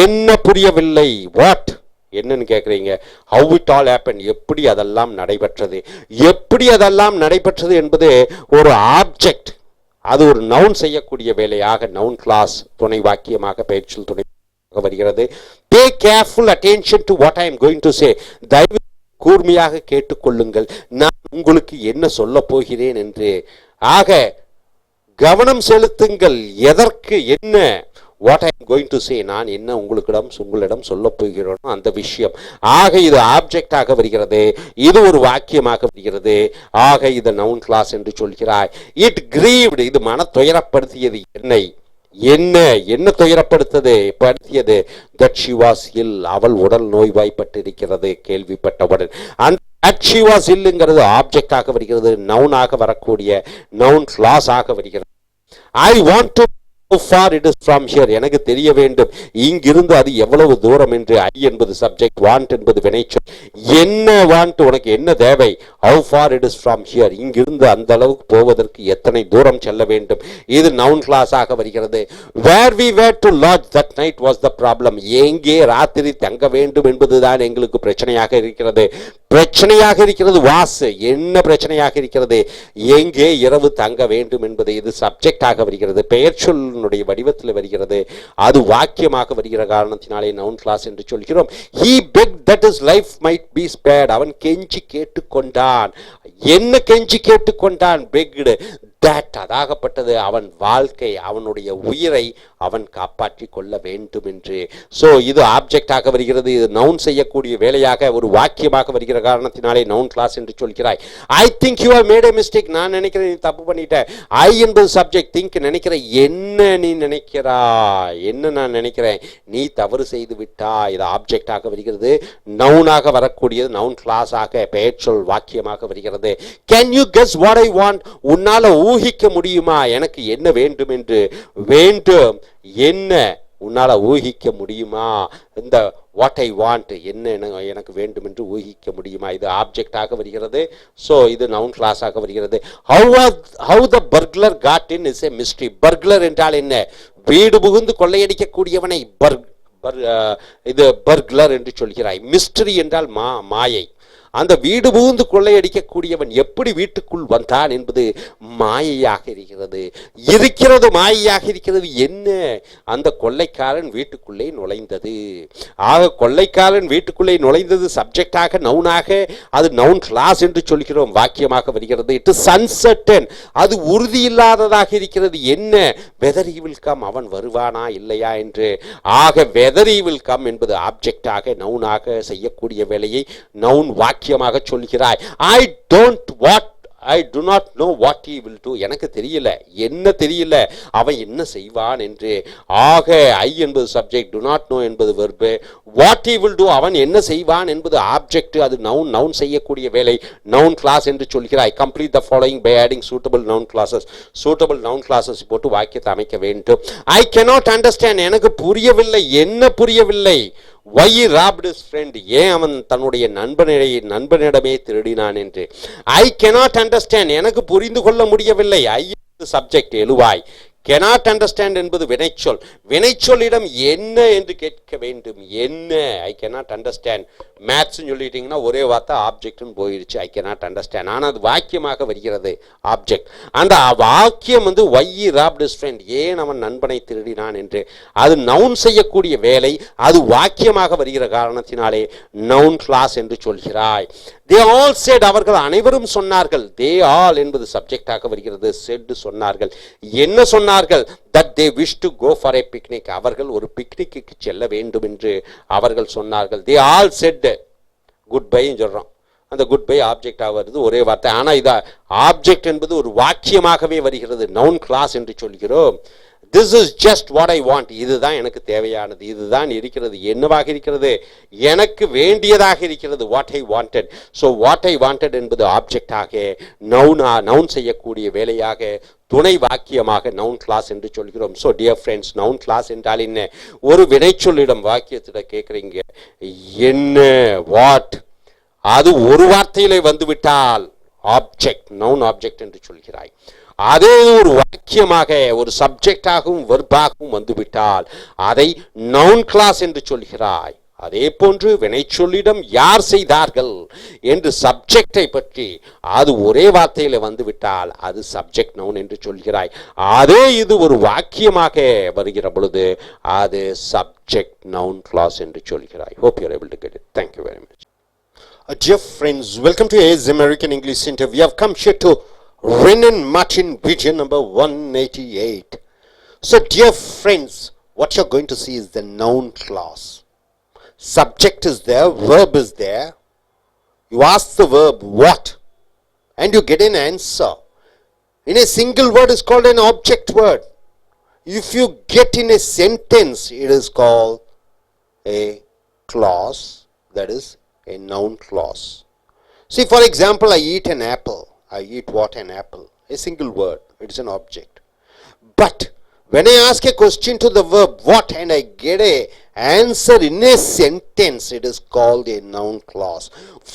என்ன புரியவில்லை? what என்னன்னு கேட்குறீங்க. how it all happened, எப்படி அதெல்லாம் நடைபெற்றது. எப்படி அதெல்லாம் நடைபெற்றது என்பது ஒரு ஆப்ஜெக்ட், அது ஒரு நவுன் செய்யக்கூடிய வேலையாக நவுன் கிளாஸ் துணை வாக்கியமாக பெயர் சொல் துணை வருகிறது. pay careful attention to what I am going to say. தயவு கூர்மையாக கேட்டுக்கொள்ளுங்கள், நான் உங்களுக்கு என்ன சொல்ல போகிறேன் என்று. ஆக கவனம் செலுத்துங்கள். எதற்கு, என்ன, what I am going to say, நான் என்ன உங்களிடம் சொல்ல போகிறோம் அந்த விஷயம். ஆக இது ஆப்ஜெக்டாக வருகிறது, இது ஒரு வாக்கியமாக வருகிறது. ஆக இது நவுன் கிளாஸ் என்று சொல்கிறாய். இட் கிரீவ்டு, இது மன துயரப்படுத்தியது என்னை. என்ன துயரப்படுத்தியது. தட் ஷி வாஸ் இல், அவள் உடல் நோய்வாய்ப்பட்டிருக்கிறது கேள்விப்பட்டவுடன். அந்த தட் ஷி வாஸ் இல்லுங்கிறது ஆப்ஜெக்டாக வருகிறது, நவுனாக வரக்கூடிய நவுன் கிளாஸ் ஆக வருகிறது. I want to how far it is from here, எனக்கு தெரிய வேண்டும் இங்கிருந்து அது எவ்வளவு தூரம் என்று. ஐ என்பது சப்ஜெக்ட், வாண்ட் என்பது வினைச்சொல். என்ன வாண்ட், உனக்கு என்ன தேவை. how far it is from here, இங்கிருந்து அந்த அளவுக்கு போவதற்கு எத்தனை தூரம் செல்ல வேண்டும். இது நவுன் கிளாஸ் ஆக வருகிறது. where we were to lodge that night was the problem, எங்கே ராத்திரி தங்க வேண்டும் என்பதுதான் எங்களுக்கு பிரச்சனையாக இருக்கிறது. வாஸ், என்ன பிரச்சனையாக இருக்கிறது. எங்கே இரவு தங்க வேண்டும் என்பது. இது சப்ஜெக்டாக வருகிறது, பெயர் சொல்லுடைய வடிவத்தில் வருகிறது, அது வாக்கியமாக வருகிற காரணத்தினாலே நவுன் கிளாஸ் என்று சொல்கிறோம். he begged that his life might be spared, அவன் கெஞ்சி கேட்டுக்கொண்டான். என்ன கெஞ்சி கேட்டுக்கொண்டான்? begged that, அதாகப்பட்டது அவன் வாழ்க்கை, அவனுடைய உயிரை அவன் காப்பாற்றி கொள்ள வேண்டும் என்று. ஸோ இது ஆப்ஜெக்டாக வருகிறது, இது நவுன் செய்யக்கூடிய வேலையாக ஒரு வாக்கியமாக வருகிற காரணத்தினாலே நவுன் கிளாஸ் என்று சொல்கிறாய். I think you have made a mistake, நான் நினைக்கிறேன் நீ தப்பு பண்ணிட்ட. ஐ என்பது சப்ஜெக்ட், திங்க் நினைக்கிற. என்ன நீ நினைக்கிறாய், என்ன நான் நினைக்கிறேன், நீ தவறு செய்து விட்டாய். இது ஆப்ஜெக்டாக வருகிறது, நவுனாக வரக்கூடியது நவுன் கிளாஸ் ஆக பெயர் சொல் வாக்கியமாக வருகிறது. Can you guess what I want, உன்னால ஊகிக்க முடியுமா எனக்கு என்ன வேண்டும் என்று. வேண்டும், என்ன உன்னால ஊகிக்க முடியுமா. இந்த வாட் ஐ வாண்ட், என்ன எனக்கு வேண்டும் என்று ஊகிக்க முடியுமா. இது ஆப்ஜெக்டாக வருகிறது. ஸோ இது நவுன் கிளாஸாக வருகிறது. How the burglar got in is a mystery. Burglar என்றால் என்ன? வீடு புகுந்து கொள்ளையடிக்கக்கூடியவனை இது பர்க்லர் என்று சொல்கிறாய். மிஸ்ட்ரி என்றால் மாயை. அந்த வீடு புகுந்து கொள்ளையடிக்கக்கூடியவன் எப்படி வீட்டுக்குள் வந்தான் என்பது மாயையாக இருக்கிறது மாயையாக இருக்கிறது. என்ன? அந்த கொள்ளைக்காரன் வீட்டுக்குள்ளே நுழைந்தது. ஆக கொள்ளைக்காரன் வீட்டுக்குள்ளே நுழைந்தது சப்ஜெக்டாக நவுனாக, அது நவுன் கிளாஸ் என்று சொல்கிறோம், வாக்கியமாக வருகிறது. இட் இஸ் அன்சர்டன், அது உறுதியில்லாததாக இருக்கிறது. என்ன? வெதர் ஹி வில் கம், அவன் வருவானா இல்லையா என்று. ஆக வெதர் ஹி வில் கம் என்பது ஆப்ஜெக்டாக நவுனாக செய்யக்கூடிய வேலையை நவுன் வாக்கியமாக சொல்கிறாய். I do not know what he will do. எனக்கு தெரியல, என்ன தெரியல, அவன் என்ன செய்வான் என்று. ஆக I என்பது சப்ஜெக்ட், do not know என்பது verb, what he will do, அவன் என்ன செய்வான் என்பது ஆப்ஜெக்ட், அது நவுன் செய்யக்கூடிய வேலை, நவுன் கிளாஸ் என்று சொல்கிறாய். complete the following by adding suitable noun clauses. suitable noun clauses போட்டு வாக்கியத்தை அமைக்க வேண்டும். I cannot understand, எனக்கு புரியவில்லை. என்ன புரியவில்லை? why he robbed his friend, ஏன் அவன் தன்னுடைய நண்பனிடமே திருடினான் என்று. I cannot understand, எனக்கு புரிந்து கொள்ள முடியவில்லை. I சப்ஜெக்ட் எழுவாய். cannot understand என்பது வினைச்சொல். வினைச்சொல்லிடம் என்ன என்று கேட்க வேண்டும். என்ன? I cannot understand. மேத்ஸ் சொல்லிட்டீங்கன்னா ஒரே வார்த்தை ஆப்ஜெக்ட்னு போயிடுச்சு. I cannot understand. ஆனால் அது வாக்கியமாக வருகிறது ஆப்ஜெக்ட். அந்த வாக்கியம் வந்து why he robbed his friend, ஏன் அவன் நண்பனை திருடினான் என்று. அது நவுன் செய்யக்கூடிய வேலை, அது வாக்கியமாக வருகிற காரணத்தினாலே நவுன் கிளாஸ் என்று சொல்கிறாய். they all said, அவர்கள் அனைவரும் சொன்னார்கள். they all என்பது சப்ஜெக்டாக வருகிறது. said சொன்னார்கள். என்ன சொன்னார்கள்? that they wish to go for a picnic, அவர்கள் ஒரு பிக்னிக்கு செல்ல வேண்டும் என்று அவர்கள் சொன்னார்கள். they all said good bye சொல்றோம். அந்த குட் பை ஆப்ஜெக்டாக வருது, ஒரே வார்த்தை. ஆனால் இது ஆப்ஜெக்ட் என்பது ஒரு வாக்கியமாகவே வருகிறது, நவுன் கிளாஸ் என்று சொல்கிறோம். this is just what I want, இதுதான் எனக்கு தேவையானது, இதுதான் இருக்கிறது. என்னவாக இருக்கிறது? எனக்கு வேண்டியதாக இருக்கிறது. what I wanted. so what I wanted என்பது ஆப்ஜெக்டாக நவுன் செய்யக்கூடிய வேலையாக துணை வாக்கியமாக நவுன் கிளாஸ் என்று சொல்கிறோம். So dear friends, noun class என்றால் என்ன? ஒரு வினைச்சொல்லிடம் வாக்கியத்திட கேட்குறீங்க, என்ன, வாட், அது ஒரு வார்த்தையிலே வந்துவிட்டால் ஆப்ஜெக்ட், நவுன் ஆப்ஜெக்ட் என்று சொல்கிறாய். அதே ஒரு வாக்கியமாக ஒரு சப்ஜெக்டாகவும் வெர்பாகவும் வந்துவிட்டால் அதை நவுன் கிளாஸ் என்று சொல்கிறாய். அதே போன்று வினைச்சொல்லிடம் யார் செய்தார்கள் என்று சப்ஜெக்டை பற்றி அது ஒரே வார்த்தையில் வந்துவிட்டால் அது சப்ஜெக்ட் நவுன் என்று சொல்கிறாய். அதே இது ஒரு வாக்கியமாக வருகிற பொழுது அது சப்ஜெக்ட் நவுன் கிளாஸ் என்று சொல்கிறாய். hope you are able to get it. Thank you very much. Dear friends, welcome to AS American English Center. We have come here to Renan Martin video number 188. So dear friends, what you're going to see is the noun clause. Subject is there, verb is there. You ask the verb what and you get an answer. In a single word is called an object word. If you get in a sentence, it is called a clause, that is a noun clause. See, for example, I eat an apple. I eat what? An apple. A single word. It is an object. But when I ask a question to the verb what and I get a answer in a sentence, it is called a noun clause.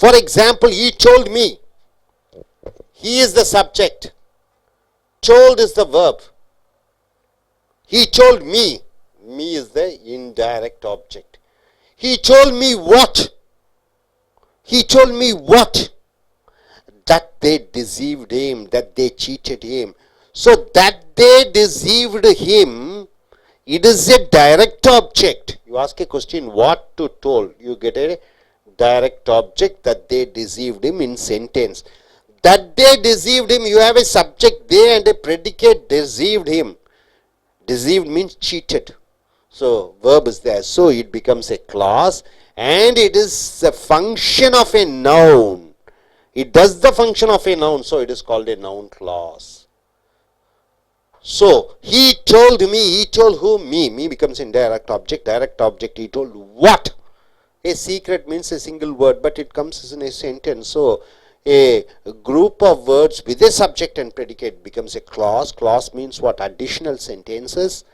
For example, he told me. He is the subject. Told is the verb. He told me. Me is the indirect object. He told me what? He told me what? That they deceived him, that they cheated him. So that they deceived him, it is a direct object. You ask a question, what to told? You get a direct object, that they deceived him in sentence. That they deceived him, you have a subject they and a predicate deceived him. Deceived means cheated. So verb is there. So it becomes a clause and it is a function of a noun. It does the function of a noun, so it is called a noun clause. So he told me, he told whom? Me. Me becomes indirect object. Direct object, he told what? A secret means a single word, but it comes as in a sentence. So a group of words with a subject and predicate becomes a clause. Clause means what? Additional sentences.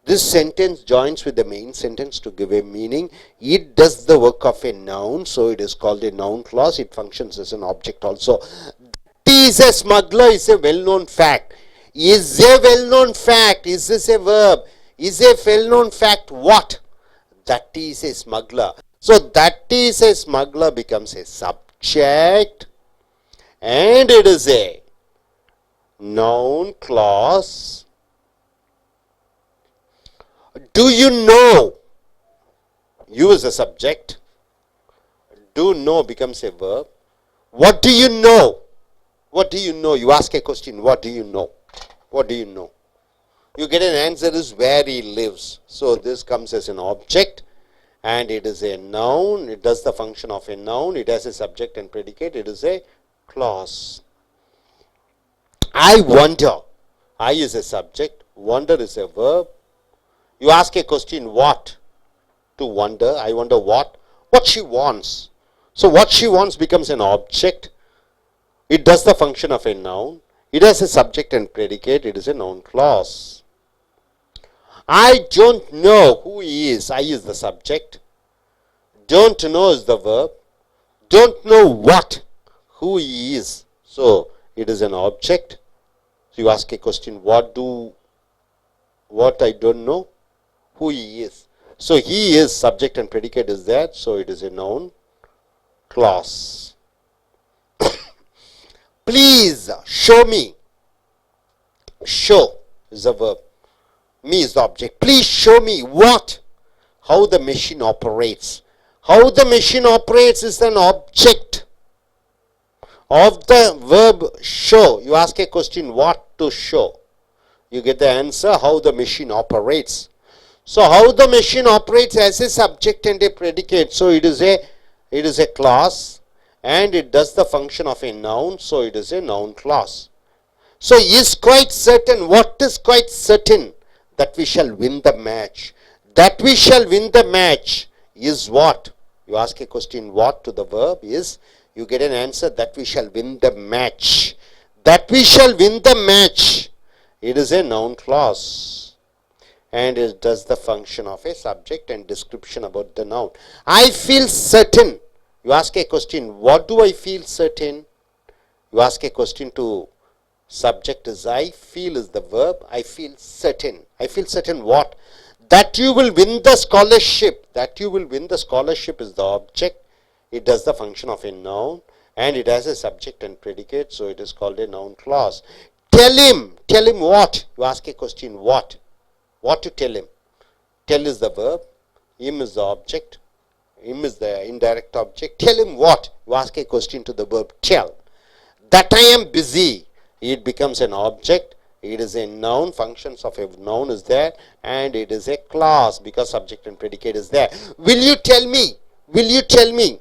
This sentence joins with the main sentence to give a meaning. It does the work of a noun, so it is called a noun clause. It functions as an object also. That is a smuggler is a well-known fact. Is a well-known fact. Is this a verb? Is a well-known fact what? That is a smuggler. So that is a smuggler becomes a subject. object, and it is a noun clause. Do you know? You is a subject. Do know becomes a verb. What do you know? What do you know? You ask a question. What do you know? What do you know? You get an answer is where he lives. So this comes as an object, and it is a noun. It does the function of a noun. It has a subject and predicate. It is a clause. I wonder. I is a subject. Wonder is a verb. You ask a question, what? To wonder. I wonder what? What she wants. So what she wants becomes an object. It does the function of a noun. It has a subject and predicate. It is a noun clause. I don't know who he is. I is the subject. Don't know is the verb. Don't know what? Who he is. So it is an object. So you ask a question, what I don't know? Who he is. So he is, subject and predicate is there. So it is a noun clause. Please show me. Show is a verb. Me is the object. Please show me what? How the machine operates. How the machine operates is an object of the verb show. You ask a question, what to show? You get the answer, how the machine operates. So how the machine operates as a subject and a predicate. So it is a clause, and it does the function of a noun. So it is a noun clause. So is quite certain. What is quite certain? That we shall win the match. That we shall win the match is what? You ask a question, what to the verb is, you get an answer, that we shall win the match. That we shall win the match. It is a noun clause, and it does the function of a subject and description about the noun. I feel certain. You ask a question, what do I feel certain? You ask a question to subject is I, feel is the verb, I feel certain. I feel certain what? That you will win the scholarship. That you will win the scholarship is the object. It does the function of a noun, and it has a subject and predicate, so it is called a noun clause. Tell him what? You ask a question, what? What to tell him? Tell is the verb, him is the object, him is the indirect object. Tell him what? You ask a question to the verb tell. That I am busy, it becomes an object. It is a noun, functions of a noun is there, and it is a clause because subject and predicate is there. Will you tell me? Will you tell me?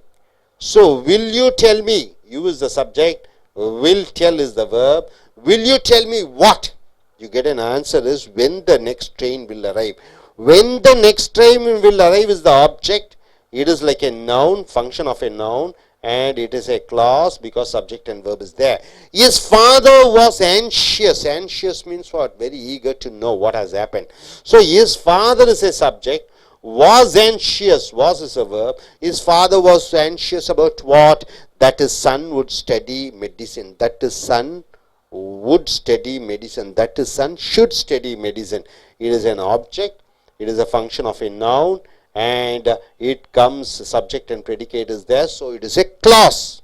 So will you tell me? You is the subject, will tell is the verb. Will you tell me what? You get an answer is when the next train will arrive. When the next train will arrive is the object. It is like a noun, function of a noun, and it is a clause because subject and verb is there. His father was anxious. Anxious means what? Very eager to know what has happened. So his father is a subject. Was anxious. Was is a verb. His father was anxious about what? That his son would study medicine. That his son would study medicine. That his son should study medicine. It is an object. It is a function of a noun, and it comes, subject and predicate is there, so it is a clause.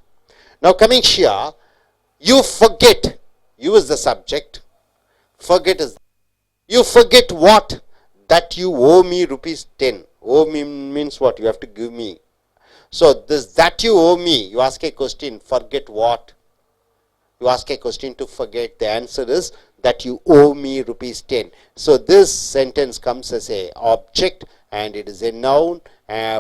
Now coming here, you forget. You is the subject. Forget is, you forget what? That you owe me rupees 10. Owe me means what? You have to give me. So this that you owe me, you ask a question, forget what? You ask a question to forget. The answer is that you owe me rupees 10. So this sentence comes as a object, and it is a noun,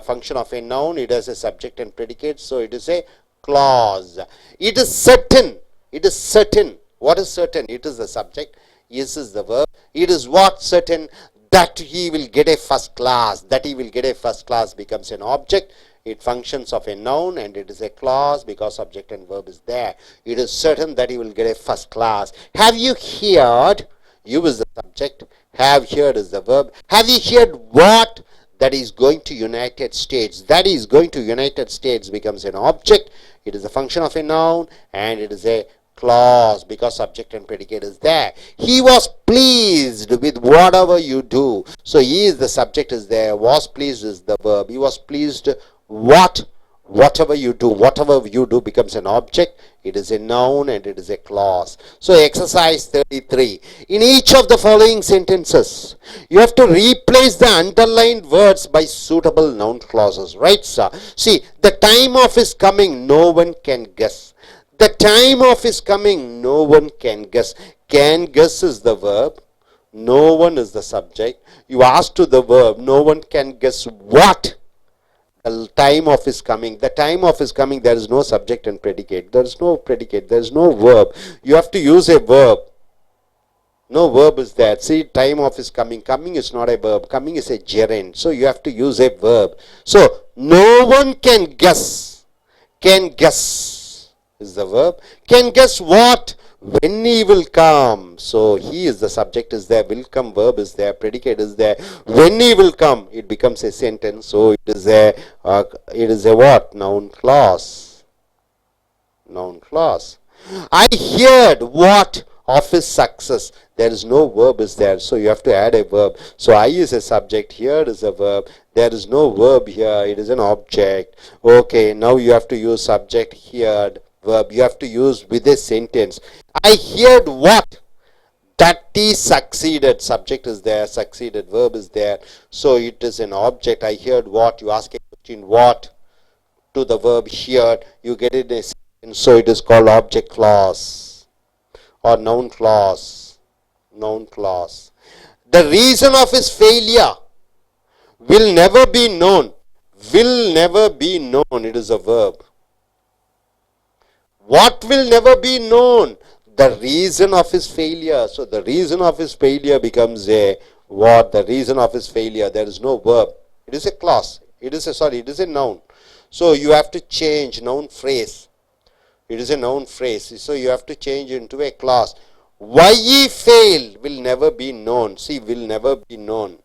function of a noun. It has a subject and predicate, so it is a clause. It is certain. It is certain. What is certain? It is the subject. Yes is the verb. It is what certain? That he will get a first class. That he will get a first class becomes an object. It functions of a noun, and it is a clause because subject and verb is there. It is certain that he will get a first class. Have you heard? You is the subject. Have heard is the verb. Have you heard what? That is going to United States. That is going to United States becomes an object. It is a function of a noun, and it is a clause because subject and predicate is there. He was pleased with whatever you do. So he is the subject is there. Was pleased is the verb. He was pleased what? whatever you do becomes an object. It is a noun and it is a clause. So exercise 33. In each of the following sentences, you have to replace the underlined words by suitable noun clauses. Right, sir? See, the time of his coming, no one can guess. The time of his coming, no one can guess. Can guess is the verb. No one is the subject. You ask to the verb, no one can guess what? The time of his coming. The time of his coming, there is no subject and predicate. There is no predicate. There is no verb. You have to use a verb. No verb is there. See, time of his coming. Coming is not a verb. Coming is a gerund. So you have to use a verb. So no one can guess. Can guess is the verb. Can guess what? When he will come. So he is the subject is there, will come verb is there, predicate is there. When he will come, it becomes a sentence. So it is a what? Noun clause. Noun clause. I heard what of his success. There is no verb is there, so you have to add a verb. So I is a subject, here is a verb. There is no verb here, it is an object. Okay, now you have to use subject, heard, verb. You have to use with a sentence. I heard what? That he succeeded. Subject is there, succeeded, verb is there. So it is an object. I heard what? You ask a question, what? To the verb heard, you get it in a sentence. So it is called object clause or noun clause. Noun clause. The reason of his failure will never be known. Will never be known. It is a verb. What will never be known? The reason of his failure. So the reason of his failure becomes a what? The reason of his failure. There is no verb. It is a clause. It is a noun. So you have to change noun phrase. It is a noun phrase. So you have to change into a clause. Why he failed will never be known. See, will never be known.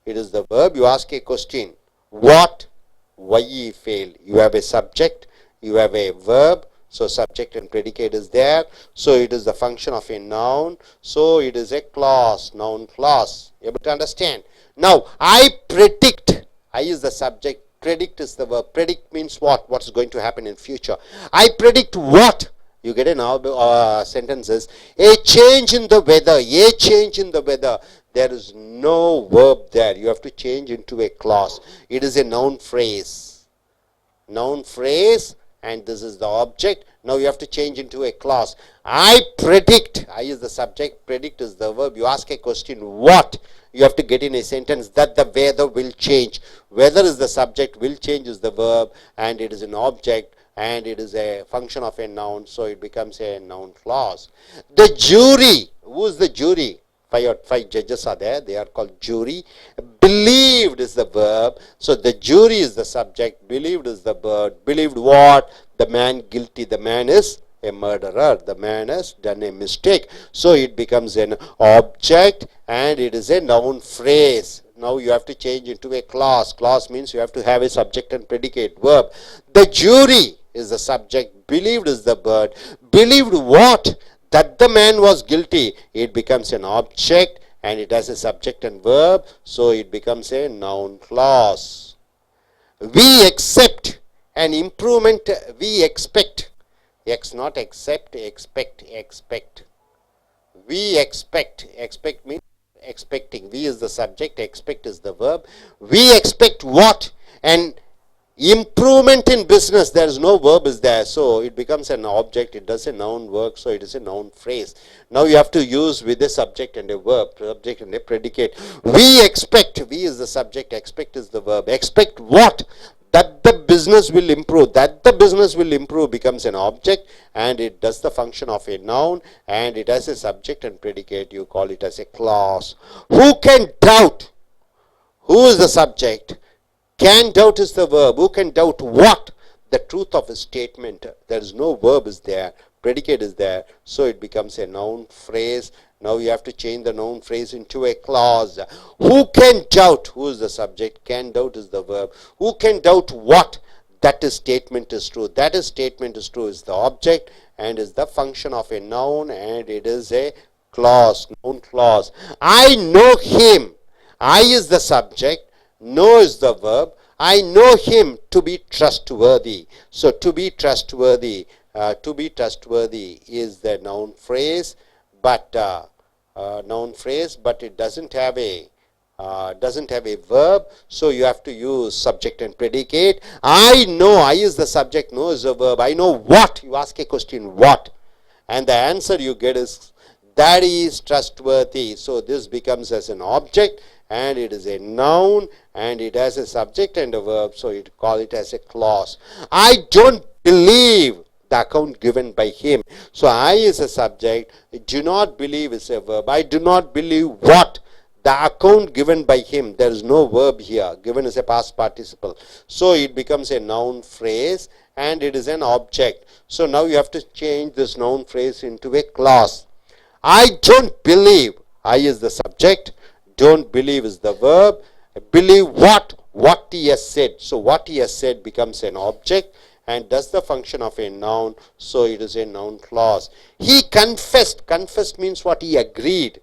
It is the verb. You ask a question. What? Why he failed. You have a subject. You have a verb. So subject and predicate is there. So it is the function of a noun. So it is a clause, noun clause. Able to understand? Now, I predict. I is the subject. Predict is the verb. Predict means what? What's going to happen in future. I predict what? You get in sentences. A change in the weather. A change in the weather. There is no verb there. You have to change into a clause. It is a noun phrase. Noun phrase. And this is the object. Now you have to change into a clause. I predict. I is the subject. Predict is the verb. You ask a question. What? You have to get in a sentence that the weather will change. Weather is the subject. Will change is the verb. And it is an object. And it is a function of a noun. So it becomes a noun clause. The jury. Who is the jury? Five judges are there. They are called jury. Believed is the verb. So the jury is the subject. Believed is the verb. Believed what? The man guilty. The man is a murderer. The man has done a mistake. So it becomes an object and it is a noun phrase. Now you have to change into a clause. Clause means you have to have a subject and predicate verb. The jury is the subject. Believed is the verb. Believed what? That the man was guilty. It becomes an object and it has a subject and verb. So it becomes a noun clause. We accept an improvement. We expect. Not accept, expect, expect. We expect. Expect means expecting. We is the subject. Expect is the verb. We expect what? And improvement in business. There is no verb is there, so it becomes an object. It does a noun work, so it is a noun phrase. Now you have to use with a subject and a verb, subject and a predicate. We expect. We is the subject. Expect is the verb. Expect what? That the business will improve. That the business will improve becomes an object and it does the function of a noun and it has a subject and predicate. You call it as a clause. Who can doubt? Who is the subject? Can doubt is the verb. Who can doubt what? The truth of a statement. There is no verb is there. Predicate is there. So it becomes a noun phrase. Now you have to change the noun phrase into a clause. Who can doubt? Who is the subject? Can doubt is the verb. Who can doubt what? That is statement is true. That is statement is true is the object and is the function of a noun and it is a clause. Noun clause. I know him. I is the subject. Know is the verb. I know him to be trustworthy. So to be trustworthy is the noun phrase, but it doesn't have a verb, so you have to use subject and predicate. I know, I is the subject, know is a verb. I know what, you ask a question, what, and the answer you get is that is trustworthy. So this becomes as an object, and it is a noun, and it has a subject and a verb, so you call it as a clause. I don't believe the account given by him. So I is a subject, do not believe is a verb. I do not believe what? The account given by him. There is no verb here. Given is a past participle. So it becomes a noun phrase, and it is an object. So now you have to change this noun phrase into a clause. I don't believe. I is the subject. Don't believe is the verb. Believe what? What he has said. So what he has said becomes an object and does the function of a noun. So it is a noun clause. He confessed. Confessed means what? He agreed.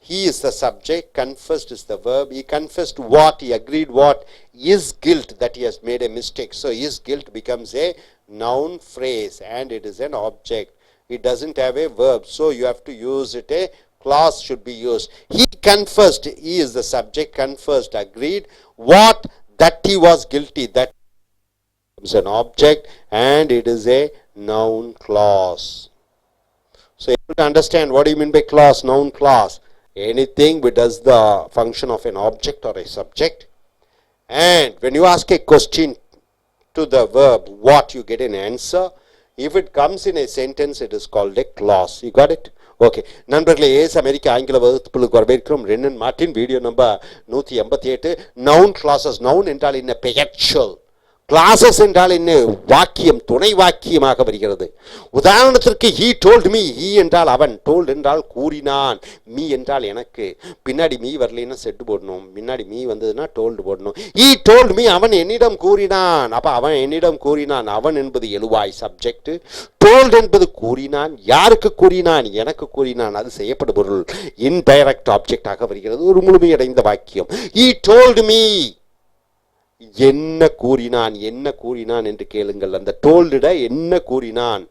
He is the subject, confessed is the verb. He confessed what? He agreed what? His guilt, that he has made a mistake. So his guilt becomes a noun phrase, and it is an object. It doesn't have a verb, so you have to use it. A clause should be used. He confessed, he is the subject, confessed, agreed what? That he was guilty. That becomes an object, and it is a noun clause. So you have to understand what do you mean by clause, noun clause. Anything which does the function of an object or a subject. And when you ask a question to the verb what, you get an answer. If it comes in a sentence, it is called a clause. You got it? Okay. நண்பர்களே, ace அமெரிக்க ஆங்கில வகுப்புகளுக்கு வரவேற்கிறோம். Wren and Martin, video number 188. Noun clauses. Noun என்றால் என்ன? பெயர்ச்சொல். Classes என்றால் என்ன? வாக்கியம், துணை வாக்கியமாக வருகிறது. உதாரணத்திற்கு he told me, he என்றால் அவன், told என்றால் கூறினான், me என்றால் எனக்கு. பின்னாடி me வரலைன்னா செட்டு போடணும், முன்னாடி me வந்ததுன்னா told போடணும். he told me, அவன் என்னிடம் கூறினான். அப்ப அவன் என்னிடம் கூறினான். அவன் என்பது எழுவாய் சப்ஜெக்ட், told என்பது கூறினான். யாருக்கு கூறினான்? எனக்கு கூறினான். அது செய்யப்படும் பொருள், இன்டைரக்ட் ஆப்ஜெக்டாக வருகிறது. ஒரு முழுமையடைந்த வாக்கியம். he told me, என்ன கூறினான், என்ன கூறினான் என்று கேளுங்கள். அந்த டோல்டுட என்ன கூறினான்,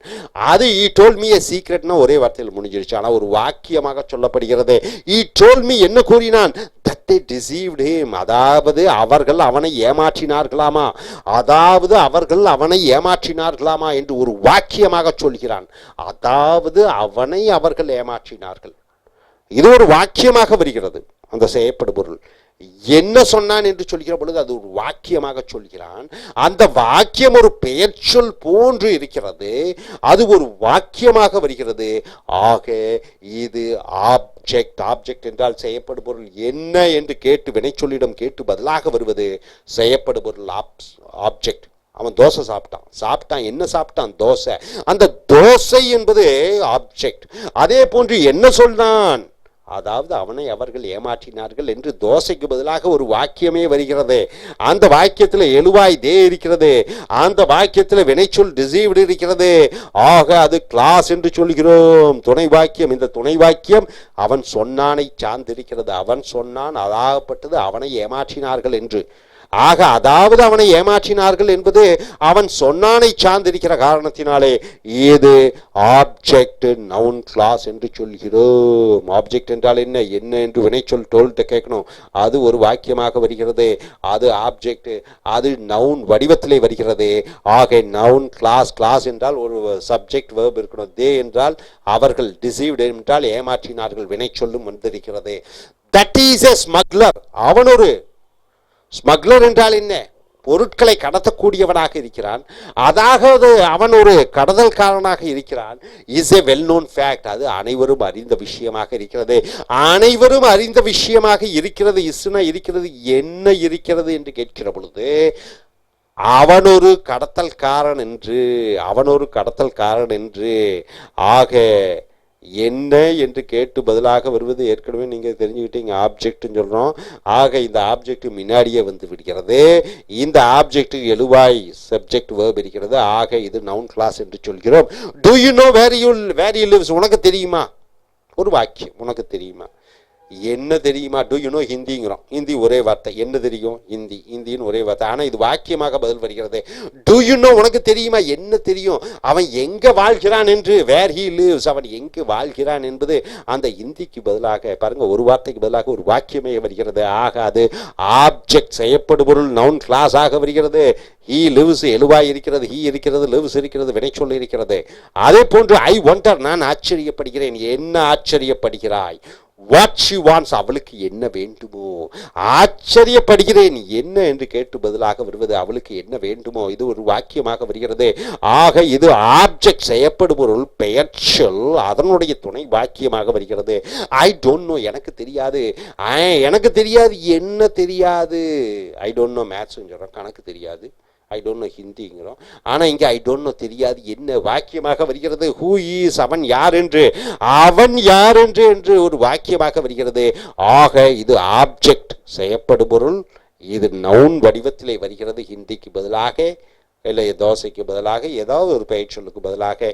அது he told me a secretனா ஒரே வார்த்தையில் முடிஞ்சிருச்சு. ஆனால் ஒரு வாக்கியமாக சொல்லப்படுகிறது. he told me என்ன கூறினான், that they deceived him, அதாவது அவர்கள் அவனை ஏமாற்றினார்களாமா, அதாவது அவர்கள் அவனை ஏமாற்றினார்களாமா என்று ஒரு வாக்கியமாக சொல்கிறான். அதாவது அவனை அவர்கள் ஏமாற்றினார்கள், இது ஒரு வாக்கியமாக வருகிறது. அந்த செய்யப்படும் பொருள் என்ன சொன்னான் என்று சொல்கிற பொழுது அது ஒரு வாக்கியமாக சொல்கிறான். அந்த வாக்கியம் ஒரு பெயர்ச்சொல் போன்று இருக்கிறது, அது ஒரு வாக்கியமாக வருகிறது. ஆக இது ஆப்ஜெக்ட். ஆப்ஜெக்ட் என்றால் செய்யப்படும் பொருள் என்ன என்று கேட்டு வினைச்சொல்லிடம் கேட்டு பதிலாக வருவது செய்யப்படும் பொருள் ஆப்ஜெக்ட். அவன் தோசை சாப்பிட்டான். என்ன சாப்பிட்டான்? தோசை. அந்த தோசை என்பது ஆப்ஜெக்ட். அதே போன்று என்ன சொன்னான், அதாவது அவனை அவர்கள் ஏமாற்றினார்கள் என்று தோசைக்கு பதிலாக ஒரு வாக்கியமே வருகிறது. அந்த வாக்கியத்தில் எழுவாய் தே இருக்கிறது, அந்த வாக்கியத்தில் வினைச்சொல் டிசீவ்டு இருக்கிறது. ஆக அது கிளாஸ் என்று சொல்கிறோம், துணை வாக்கியம். இந்த துணை வாக்கியம் அவன் சொன்னானை சார்ந்திருக்கிறது. அவன் சொன்னான், அதாகப்பட்டது அவனை ஏமாற்றினார்கள் என்று. ஆக அதாவது அவனை ஏமாற்றினார்கள் என்பது அவன் சொன்னானை சார்ந்திருக்கிற காரணத்தினாலே இது ஆப்ஜெக்ட், நவுன் கிளாஸ் என்று சொல்கிறோம். ஆப்ஜெக்ட் என்றால் என்ன, என்ன என்று வினைச்சொல் டோல்ட்ட கேட்கணும். அது ஒரு வாக்கியமாக வருகிறது, அது ஆப்ஜெக்ட், அது நவுன் வடிவத்திலே வருகிறது. ஆக நவுன் கிளாஸ். கிளாஸ் என்றால் ஒரு சப்ஜெக்ட் வேர்ப் இருக்கணும். தே என்றால் அவர்கள், டிசீவ்டு என்றால் ஏமாற்றினார்கள், வினைச்சொல்லும் வந்திருக்கிறது. That is a smuggler. அவன் ஒரு ஸ்மக்லர் என்றால் என்ன, பொருட்களை கடத்தக்கூடியவனாக இருக்கிறான். அதாவது அவன் ஒரு கடத்தல்காரனாக இருக்கிறான். Is a well known fact. அது அனைவரும் அறிந்த விஷயமாக இருக்கிறது. அனைவரும் அறிந்த விஷயமாக இருக்கிறது. இஸ்னா இருக்கிறது, என்ன இருக்கிறது என்று கேட்கிற பொழுது அவன் ஒரு கடத்தல்காரன் என்று. ஆக என்ன என்று கேட்டு பதிலாக வருவது ஏற்கனவே நீங்கள் தெரிஞ்சுக்கிட்டீங்க, ஆப்ஜெக்ட்னு சொல்கிறோம். ஆக இந்த ஆப்ஜெக்ட் முன்னாடியே வந்து விடுகிறது. இந்த ஆப்ஜெக்ட் எழுவாய் சப்ஜெக்ட் வேர்ப் இருக்கிறது. ஆக இது நவுன் கிளாஸ் என்று சொல்கிறோம். Do you know where you lives? உனக்கு தெரியுமா? ஒரு வாக்கியம், உனக்கு தெரியுமா? என்ன தெரியுமா, டு யூ நோ ஹிந்திங்கிறோம். ஹிந்தி ஒரே வார்த்தை, என்ன தெரியும், ஹிந்தி, ஹிந்தின்னு ஒரே வார்த்தை. ஆனால் இது வாக்கியமாக பதில் வருகிறது. டு யூ நோ, உனக்கு தெரியுமா, என்ன தெரியும், அவன் எங்கே வாழ்கிறான் என்று, வேர் ஹி லிவ்ஸ், அவன் எங்கு வாழ்கிறான் என்பது அந்த ஹிந்திக்கு பதிலாக பாருங்க, ஒரு வார்த்தைக்கு பதிலாக ஒரு வாக்கியமே வருகிறது. ஆக அது ஆப்ஜெக்ட் செய்யப்படுபொருள் நவுன் கிளாஸ் ஆக வருகிறது. ஹீ லிவ்ஸ் எழுவாய் இருக்கிறது, ஹீ இருக்கிறது, லிவ்ஸ் இருக்கிறது, வினைச்சொல் இருக்கிறது. அதே போன்று ஐ ஒண்டர், நான் ஆச்சரியப்படுகிறேன். என்ன ஆச்சரியப்படுகிறாய், வாட் ஷி வாண்ட்ஸ், அவளுக்கு என்ன வேண்டுமோ. ஆச்சரியப்படுகிறேன் என்ன என்று கேட்டு பதிலாக வருவது அவளுக்கு என்ன வேண்டுமோ. இது ஒரு வாக்கியமாக வருகிறது. ஆக இது ஆப்ஜெக்ட் செய்யப்படுபொருள் பெயர்ச்சொல், அதனுடைய துணை வாக்கியமாக வருகிறது. ஐ டோன்ட் நோ, எனக்கு தெரியாது. எனக்கு தெரியாது, என்ன தெரியாது. ஐ டோன்ட் நோ மேத்ஸ் சொல்கிறோம், கணக்கு தெரியாது. ஐ டோன்ட் நோ ஹிந்திங்கிறோம். ஆனால் இங்கே ஐ டோன்ட் நோ தெரியாது, என்ன வாக்கியமாக வருகிறது. ஹூ ஈஸ், அவன் யார் என்று, அவன் யார் என்று ஒரு வாக்கியமாக வருகிறது. ஆக இது ஆப்ஜெக்ட் செய்யப்படுபொருள், இது நவுன் வடிவத்திலே வருகிறது. ஹிந்திக்கு பதிலாக இல்லை தோசைக்கு பதிலாக ஏதாவது ஒரு பெயர் சொல்லுக்கு பதிலாக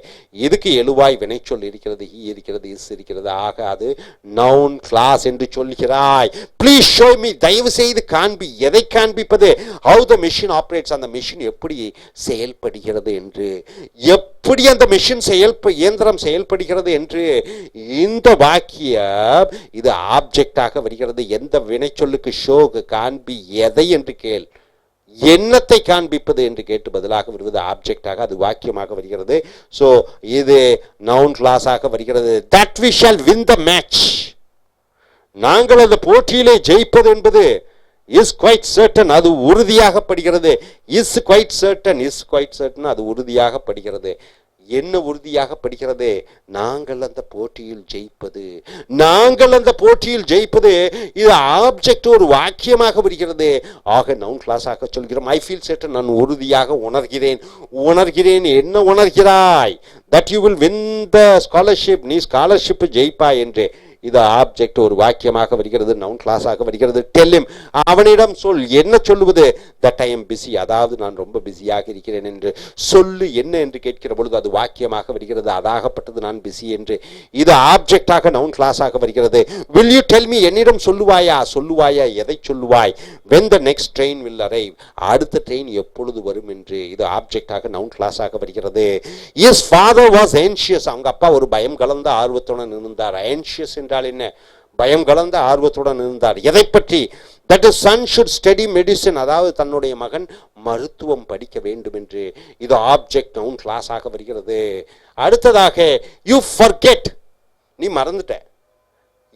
இதுக்கு எழுவாய் வினைச்சொல் இருக்கிறது, ஹி இருக்கிறது, இஸ் இருக்கிறது. ஆக அது நவுன் கிளாஸ் என்று சொல்கிறாய். ப்ளீஸ் ஷோ மீ, தயவு செய்து காண்பி. எதை காண்பிப்பது, ஹவு த மிஷின் ஆப்ரேட்ஸ், அந்த மிஷின் எப்படி செயல்படுகிறது என்று, எப்படி அந்த மிஷின் இயந்திரம் செயல்படுகிறது என்று. இந்த வாக்கியம் இது ஆப்ஜெக்டாக வருகிறது. எந்த வினைச்சொல்லுக்கு ஷோக்கு காண்பி, எதை என்று கேள், என்னத்தை காண்பிப்பது என்று கேட்டு பதிலாக வருவது ஆப்ஜெக்டாக, அது வாக்கியமாக வருகிறது. ஸோ இது நவுன் கிளாஸாக வருகிறது. That we shall win the match, நாங்கள் அந்த போட்டியிலே ஜெயிப்பது என்பது இஸ் குவைட் சர்டன், அது உறுதியாகப்படுகிறது. இஸ் குவைட் சர்டன், அது உறுதியாகப்படுகிறது. என்ன உறுதியாகப்படுகிறது, நாங்கள் அந்த போட்டியில் ஜெயிப்பது, நாங்கள் அந்த போட்டியில் ஜெயிப்பது. இது ஆப்ஜெக்ட் ஒரு வாக்கியமாக வருகிறது. ஆக நவுன் கிளாஸாக சொல்கிறோம். ஐ ஃபீல் சர்டன், நான் உறுதியாக உணர்கிறேன். என்ன உணர்கிறாய், that you will win the scholarship, நீ ஸ்காலர்ஷிப் ஜெயிப்பாய் என்று. இது ஆப்ஜெக்ட் ஒரு வாக்கியமாக வருகிறது, நவுன் கிளாஸாக வருகிறது. டெல் ஹிம், அவனிடம் சொல். என்ன சொல்லுவது, தட் ஐ எம் பிஸி, அதாவது நான் ரொம்ப பிஸியாக இருக்கிறேன் என்று சொல்லு. என்ன என்று கேட்கிற பொழுது அது வாக்கியமாக வருகிறது, அதாகப்பட்டது நான் பிஸி என்று. இது ஆப்ஜெக்டாக நவுன் கிளாஸாக வருகிறது. வில் யூ டெல் மீ, என்னிடம் சொல்லுவாயா, எதை சொல்லுவாய். When the next train will arrive, அடுத்த ட்ரெயின் எப்பொழுது வரும் என்று. இது ஆப்ஜெக்டாக நவுன் கிளாஸாக வருகிறது. இஸ் ஃபாதர் வாஸ் ஆன்ஷியஸ், அவங்க அப்பா ஒரு பயம் கலந்த ஆர்வத்துடன் இருந்தார். ஆன்ஷியஸ் என்றால் என்ன, பயம் கலந்த ஆர்வத்துடன் இருந்தார். எதை பற்றி, that his son should study medicine, அதாவது தன்னுடைய மகன் மருத்துவம் படிக்க வேண்டும் என்று. இது ஆப்ஜெக்ட் நவுன் கிளாஸாக வருகிறது. அடுத்ததாக யூ ஃபர்கெட், நீ மறந்துட்ட.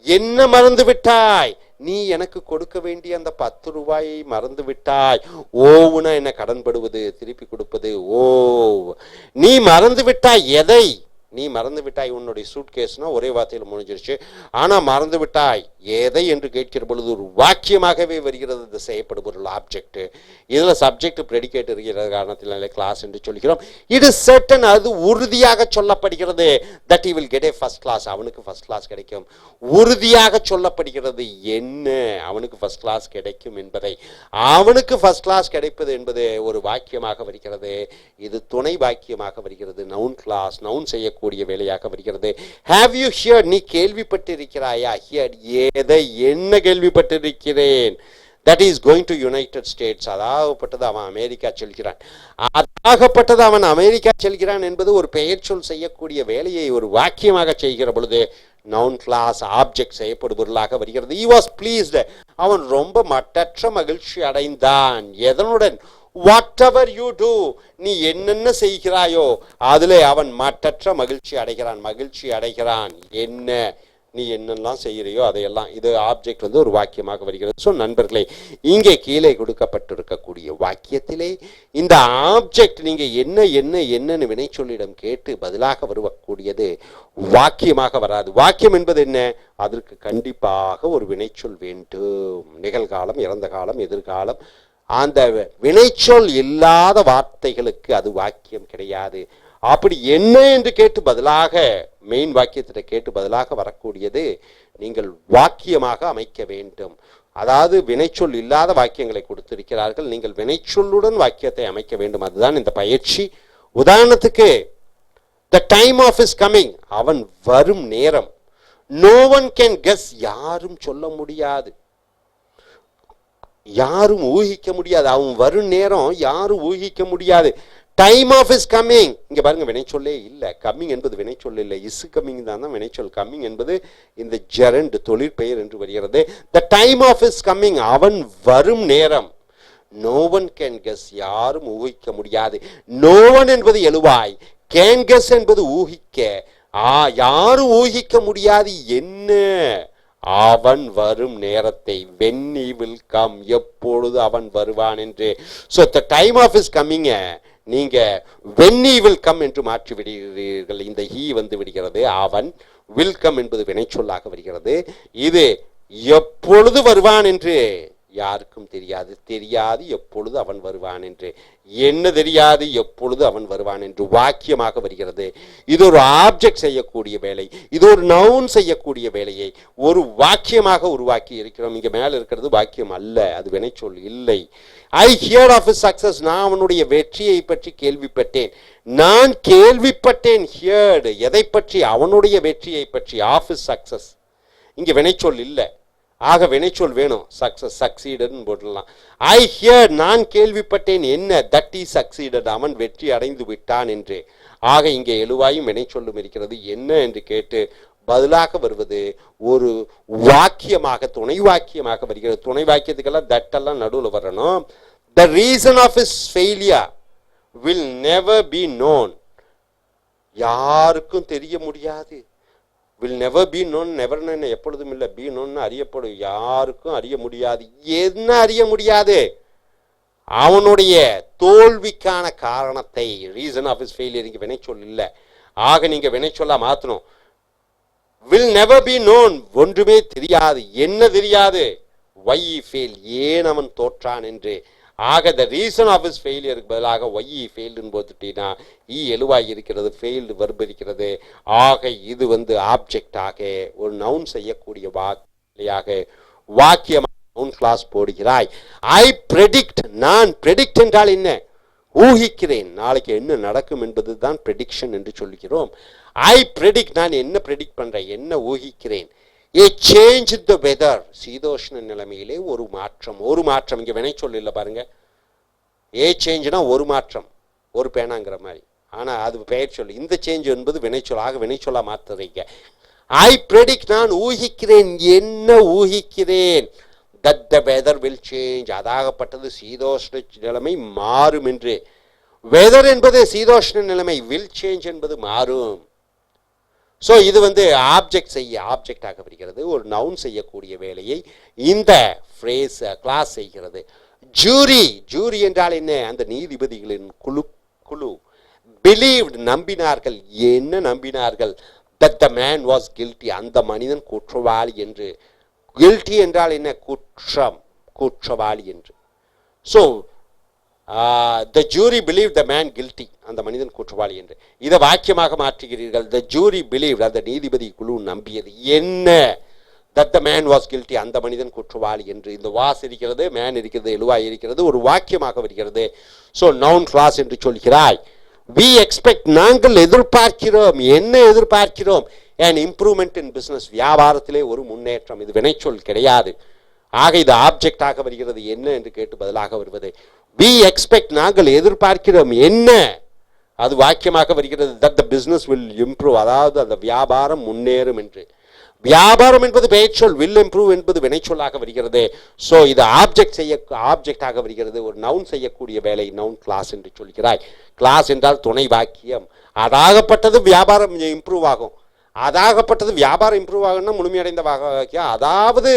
என்ன மறந்து விட்டாய், நீ எனக்கு கொடுக்க வேண்டிய அந்த 10 ரூபாயை மறந்து விட்டாய். ஓவுனா என்ன, கடன்படுவது, திருப்பி கொடுப்பது. ஓ, நீ மறந்து விட்டாய். எதை நீ மறந்து விட்டாய், உன்னுடைய சூட் கேஸ்னா ஒரே வார்த்தையில் முடிஞ்சிருச்சு. ஆனால் மறந்து விட்டாய் எதை என்று கேட்கிற பொழுது ஒரு வாக்கியமாகவே வருகிறது. இது செய்யப்படுபொருள் ஆப்ஜெக்ட். இதில் சப்ஜெக்ட் ப்ரெடிகேட் இருக்கிற காரணத்தினாலே கிளாஸ் என்று சொல்கிறோம். இட் இஸ் சர்டன், அது உறுதியாக சொல்லப்படுகிறது. That he will get a first class, அவனுக்கு ஃபர்ஸ்ட் கிளாஸ் கிடைக்கும். உறுதியாக சொல்லப்படுகிறது. என்ன, அவனுக்கு ஃபர்ஸ்ட் கிளாஸ் கிடைக்கும் என்பதை, அவனுக்கு ஃபர்ஸ்ட் கிளாஸ் கிடைப்பது என்பது ஒரு வாக்கியமாக வருகிறது. இது துணை வாக்கியமாக வருகிறது. நவுன் கிளாஸ், நவுன் செய்யக்கூடிய வேலையாக வருகிறது. ஹேவ் யூ ஹியர்ட், நீ கேள்விப்பட்டிருக்கிறாயா. ஹியர்ட், எதை, என்ன கேள்விப்பட்டிருக்கிறேன். That is going to United States, அதாகப்பட்டது அவன் அமெரிக்கா செல்கிறான். அதாகப்பட்டது அவன் அமெரிக்கா செல்கிறான் என்பது ஒரு பெயர் சொல் செய்யக்கூடிய வேலையை ஒரு வாக்கியமாக செய்கிற பொழுது நவுன் கிளாஸ் ஆப்ஜெக்ட் செய்யப்படுபொருளாக வருகிறது. he was pleased, அவன் ரொம்ப மட்டற்ற மகிழ்ச்சி அடைந்தான். எதனுடன், வாட் எவர் யூ டூ, நீ என்னென்ன செய்கிறாயோ அதில் அவன் மட்டற்ற மகிழ்ச்சி அடைகிறான். என்ன, நீ என்னெல்லாம் செய்கிறையோ அதையெல்லாம். இது ஆப்ஜெக்ட் ஒரு வாக்கியமாக வருகிறது. ஸோ நண்பர்களே, இங்கே கீழே கொடுக்கப்பட்டிருக்கக்கூடிய வாக்கியத்திலே இந்த ஆப்ஜெக்ட் நீங்கள் என்னன்னு வினைச்சொல்லிடம் கேட்டு பதிலாக வரக்கூடியது வாக்கியமாக வராது. வாக்கியம் என்பது என்ன, அதற்கு கண்டிப்பாக ஒரு வினைச்சொல் வேண்டும். நிகழ்காலம், இறந்த காலம், எதிர்காலம். அந்த வினைச்சொல் இல்லாத வார்த்தைகளுக்கு அது வாக்கியம் கிடையாது. அப்படி என்ன என்று கேட்டு பதிலாக, மெயின் வாக்கியத்தை கேட்டு பதிலாக வரக்கூடியது நீங்கள் வாக்கியமாக அமைக்க வேண்டும். அதாவது வினைச்சொல் இல்லாத வாக்கியங்களை கொடுத்திருக்கிறார்கள், நீங்கள் வினைச்சொல்லுடன் வாக்கியத்தை அமைக்க வேண்டும். அதுதான் இந்த பயிற்சி. உதாரணத்துக்கு, the time of his coming, அவன் வரும் நேரம். no one can guess, யாரும் சொல்ல முடியாது, யாரும் ஊகிக்க முடியாது, அவன் வரும் நேரம் யாரும் ஊகிக்க முடியாது. டைம் ஆஃப் இஸ் கம்மிங், இங்க பாருங்க வினைச்சொல்லே இல்லை, கம்மிங் என்பது வினைச்சொல் இல்லை, இஸ் கம்மிங் தான் வினைச்சொல். கம்மிங் என்பது இந்த ஜெரண்ட் தொழிற்பெயர் என்று வருகிறது. The time of his coming, அவன் வரும் நேரம். நோ ஒன் கேன் கெஸ், யாரும் ஊகிக்க முடியாது. நோ ஒன் என்பது எழுவாய், கேன் கெஸ் என்பது ஊகிக்க, யாரும் ஊகிக்க முடியாது என்ன, அவன் வரும் நேரத்தை. when he will come, எப்பொழுது அவன் வருவான் என்று. so the time of his coming நீங்க when he will come என்று மாற்றி விடுகிறீர்கள். இந்த he வந்து விடுகிறது, அவன் will come என்பது வினைச்சொல்லாக வருகிறது. இது எப்பொழுது வருவான் என்று யாருக்கும் தெரியாது, தெரியாது எப்பொழுது அவன் வருவான் என்று. என்ன தெரியாது, எப்பொழுது அவன் வருவான் என்று வாக்கியமாக வருகிறது. இது ஒரு ஆப்ஜெக்ட் செய்யக்கூடிய வேலை, இது ஒரு நவுன் செய்யக்கூடிய வேலையை ஒரு வாக்கியமாக உருவாக்கி இருக்கிறோம். இங்க மேல இருக்கிறது வாக்கியம் அல்ல, அது வினைச்சொல் இல்லை. ஐ ஹியர் ஆஃப் ஹிஸ் சக்சஸ், நான் அவனுடைய வெற்றியை பற்றி கேள்விப்பட்டேன். நான் கேள்விப்பட்டேன், ஹியர்டு எதை பற்றி, அவனுடைய வெற்றியை பற்றி. ஆஃப் ஹிஸ் சக்சஸ், இங்க வினைச்சொல் இல்லை, ஆக வினைச்சொல் வேணும். சக்சஸ், சக்சீடட்னு போட்டுடலாம். ஐ ஹியர், நான் கேள்விப்பட்டேன் என்ன, தட் இஸ் சக்சீடட், அவன் வெற்றி அடைந்து விட்டான் என்று. ஆக இங்கே எழுவாயும் வினைச்சொல்லும் இருக்கிறது. என்ன என்று கேட்டு பதிலாக வருவது ஒரு வாக்கியமாக, துணை வாக்கியமாக வருகிறது. துணை வாக்கியத்துக்கெல்லாம் தட்டெல்லாம் நடுவில் வரணும். The reason of his failure will never be known, யாருக்கும் தெரிய முடியாது. will never be known, never known எப்பொழுதும் இல்லை, be known அறியப்படும், யாருக்கும் அறிய முடியாது. என்ன அறிய முடியாது, அவனுடைய தோல்விக்கான காரணத்தை. ரீசன் ஆஃப் இஸ் ஃபெயிலியர் இங்கே வினைச்சொல் இல்லை, ஆக நீங்க வினைச்சொல்லா மாற்றணும். will never be known, ஒன்றுமே தெரியாது. என்ன தெரியாது, why he failed, ஏன் அவன் தோற்றான் என்று. ஆக த ரீசன் ஆஃப் இஸ் ஃபெயிலியருக்கு பதிலாக ஒய் ஃபெயில்டுன்னு போட்டுட்டீங்கன்னா எழுவாய் இருக்கிறது, ஃபெயில்டு வெர்ப் இருக்கிறது. ஆக இது வந்து ஆப்ஜெக்டாக ஒரு நவுன் செய்யக்கூடிய வாக்கியாக வாக்கியமாக நவுன் கிளாஸ் போடுகிறாய். ஐ ப்ரெடிக்ட், நான் ப்ரெடிக்ட் என்றால் என்ன, ஊகிக்கிறேன், நாளைக்கு என்ன நடக்கும் என்பது தான் ப்ரெடிக்ஷன் என்று சொல்கிறோம். ஐ ப்ரெடிக்ட், நான் என்ன ப்ரெடிக்ட் பண்றேன், என்ன ஊகிக்கிறேன். A change in the weather, சீதோஷ்ண நிலைமையிலே ஒரு மாற்றம். ஒரு மாற்றம் இங்கே வினைச்சொல் இல்லை பாருங்க. ஏ சேஞ்சுனா ஒரு மாற்றம், ஒரு பேனாங்கிற மாதிரி, ஆனால் அது பெயர் சொல். இந்த சேஞ்ச் என்பது வினைச்சொல், ஆக வினைச்சொல்லா மாற்றுறீங்க. ஐ ப்ரெடிக்ட், நான் ஊகிக்கிறேன். என்ன ஊகிக்கிறேன், that the weather will change, அதாகப்பட்டது சீதோஷ்ண நிலைமை மாறும் என்று. வெதர் என்பது சீதோஷ்ண நிலைமை, will change என்பது மாறும். ஸோ இது வந்து ஆப்ஜெக்ட் செய்ய ஆப்ஜெக்டாக வருகிறது. ஒரு நவுன் செய்யக்கூடிய வேலையை இந்த ஃப்ரேஸ் கிளாஸ் செய்கிறது. ஜூரி, ஜூரி என்றால் என்ன, அந்த நீதிபதிகளின் குழு. பிலீவ்ட், நம்பினார்கள். என்ன நம்பினார்கள், that the man was guilty, அந்த மனிதன் குற்றவாளி என்று. guilty என்றால் என்ன, குற்றம், குற்றவாளி என்று. So the jury believed the man guilty, அந்த மனிதன் குற்றவாளி என்று. இதை வாக்கியமாக மாற்றுகிறீர்கள். the jury believed, அந்த நீதிபதி குழு நம்பியது என்ன, that the man was guilty, அந்த மனிதன் குற்றவாளி என்று. இந்த வாஸ் இருக்கிறது, மேன் இருக்கிறது, எழுவாய் இருக்கிறது, ஒரு வாக்கியமாக வருகிறது. ஸோ நவுன் கிளாஸ் என்று சொல்கிறாய். we expect, நாங்கள் எதிர்பார்க்கிறோம். என்ன எதிர்பார்க்கிறோம், an improvement in business, வியாபாரத்திலே ஒரு முன்னேற்றம். இது வினைச்சொல் கிடையாது, ஆக இது ஆப்ஜெக்டாக வருகிறது. என்ன என்று கேட்டு பதிலாக வருவது we expect, நாங்கள் எதிர்பார்க்கிறோம். என்ன, அது வாக்கியமாக வருகிறது. that the business will improve, அதாவது அந்த வியாபாரம் முன்னேறும் என்று. வியாபாரம் என்பது பெயர்ச்சொல், will improve என்பது வினைச்சொல்லாக வருகிறது. ஸோ இது ஆப்ஜெக்டாக வருகிறது. ஒரு நவுன் செய்யக்கூடிய வேலை நவுன் கிளாஸ் என்று சொல்கிறாய். கிளாஸ் என்றால் துணை வாக்கியம். அதாகப்பட்டது வியாபாரம் இம்ப்ரூவ் ஆகும், அதாகப்பட்டது வியாபாரம் இம்ப்ரூவ் ஆகும்னா முழுமையடைந்த வாக்கியம். அதாவது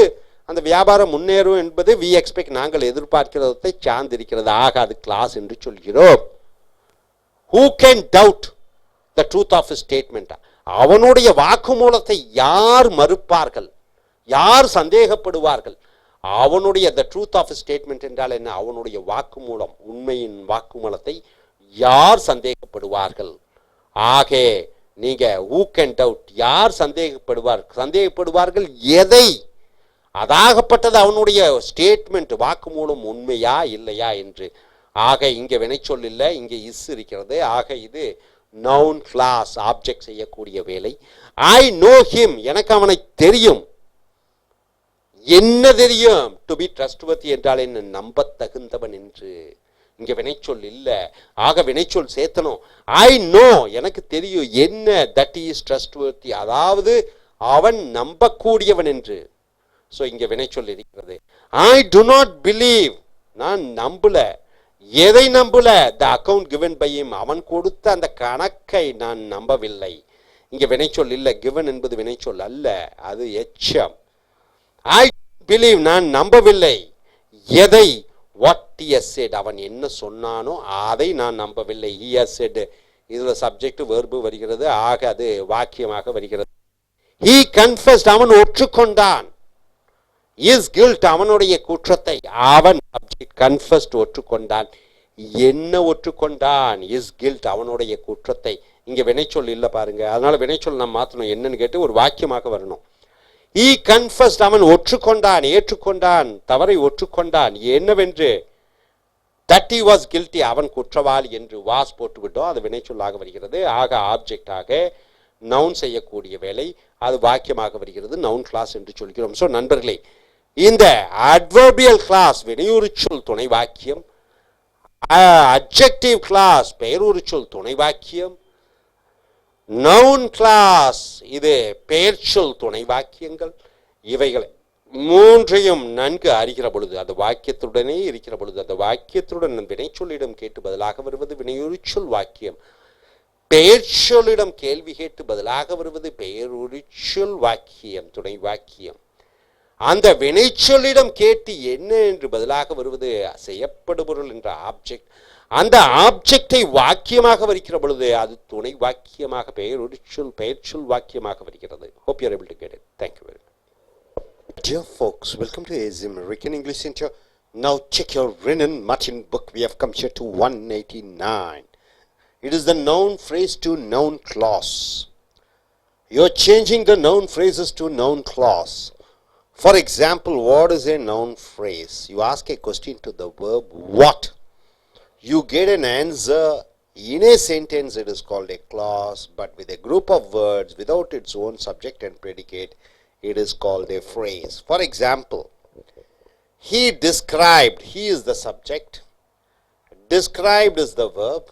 அந்த வியாபாரம் முன்னேறும் என்பது வி எக்ஸ்பெக்ட், நாங்கள் எதிர்பார்க்கிறதை சார்ந்திருக்கிறது. ஆக அது கிளாஸ் என்று சொல்கிறோம். Who can doubt the truth of statement, அவனுடைய வாக்குமூலத்தை யார் மறுப்பார்கள், யார் சந்தேகப்படுவார்கள். அவனுடைய த ட்ரூத் ஆஃப் ஸ்டேட்மெண்ட் என்றால் என்ன, அவனுடைய வாக்குமூலம், உண்மையின் வாக்குமூலத்தை யார் சந்தேகப்படுவார்கள். ஆக நீங்க ஹூ கேன் டவுட், யார் சந்தேகப்படுவார்கள் எதை, அதாகப்பட்டது அவனுடைய ஸ்டேட்மெண்ட் வாக்குமூலம் உண்மையா இல்லையா என்று. ஆக இங்கே வினைச்சொல் இல்லை, இங்கே இஸ் இருக்கிறது. ஆக இது noun class object செய்யக்கூடிய வேலை. I know him, எனக்கு அவனை தெரியும். என்ன தெரியும்? to be trustworthy என்றால் என்ன? நம்ப தகுந்தவன் என்று. இங்க வினைச்சொல் இல்ல, ஆக வினைச்சொல் சேர்த்தணும். I know, எனக்கு தெரியும். என்ன? that is trustworthy, அதாவது அவன் நம்பக்கூடியவன் என்று. ஸோ இங்க வினைச்சொல் இருக்கிறது. I do not believe, நான் நம்பல. எதை நம்பல? the account given by him, அவன் கொடுத்த அந்த கணக்கை நான் நம்பவில்லை. இங்க வினைச்சொல் இல்ல, given என்பது வினைச்சொல் அல்ல, அது எச்சம். I believe, நான் நம்பவில்லை. எதை? what he has said, அவன் என்ன சொன்னானோ அதை நான் நம்பவில்லை. he has said, இதுல சப்ஜெக்ட் வெர்பு வருகிறது, ஆக அது வாக்கியமாக வருகிறது. he confessed, அவன் ஒற்றுக்கொண்டான். is guilt, அவனுடைய குற்றத்தை. அவன் சப்ஜெக்ட், confessed ஒற்றுக்கொண்டான். என்ன ஒற்றுக்கொண்டான்? is guilt, அவனுடைய குற்றத்தை. இங்க வினைச்சொல் இல்ல பாருங்க, அதனால வினைச்சொல் நாம் மாற்றணும். என்னன்னு கேட்டு ஒரு வாக்கியமாக வரணும். he confessed, அவன் ஒற்றுக்கொண்டான், ஏற்றுக்கொண்டான், தவறை ஒற்றுக்கொண்டான். என்னவென்று? that he was guilty, அவன் குற்றவாளி என்று was போட்டுவிட்டோம், அது வினைச்சொல்லாக வருகிறது. ஆக ஆப்ஜெக்டாக நவுன் செய்யக்கூடிய வேலை, அது வாக்கியமாக வருகிறது, நவுன் கிளாஸ் என்று சொல்கிறோம். ஸோ நண்பர்களே, இந்த adverbial class வினையுரிச்சொல் துணை வாக்கியம், adjective class பெயருரிச்சொல் துணை வாக்கியம், noun class இது பெயர்ச்சொல் துணை வாக்கியங்கள், இவைகளை மூன்றையும் நன்கு அறிகிற பொழுது, அது வாக்கியத்துடனே இருக்கிற பொழுது, அந்த வாக்கியத்துடன் வினைச்சொல்லிடம் கேட்டு பதிலாக வருவது வினையுரிச்சொல் வாக்கியம், பெயர்ச்சொல்லிடம் கேள்வி கேட்டு பதிலாக வருவது பெயருரிச்சொல் வாக்கியம் துணை வாக்கியம். அந்த வினைச்சொல்லிடம் கேட்டு என்ன என்று பதிலாக வருவது செய்யப்படுபொருள் என்ற ஆப்ஜெக்ட். அந்த ஆப்ஜெக்டை வாக்கியமாக வருகிற பொழுது அது துணை வாக்கியமாக பெயர்ச்சொல் வாக்கியமாக வருகிறது. Hope you are able to get it. Thank you very much. Dear folks, welcome to AZ American English Center. Now check your Renan Martin book. We have come here to 189. It is the noun phrase to noun clause. You are changing the noun phrases to noun clause. For example, what is a noun phrase? You ask a question to the verb what. You get an answer in a sentence, it is called a clause, but with a group of words without its own subject and predicate, it is called a phrase. For example, he described, he is the subject, described is the verb.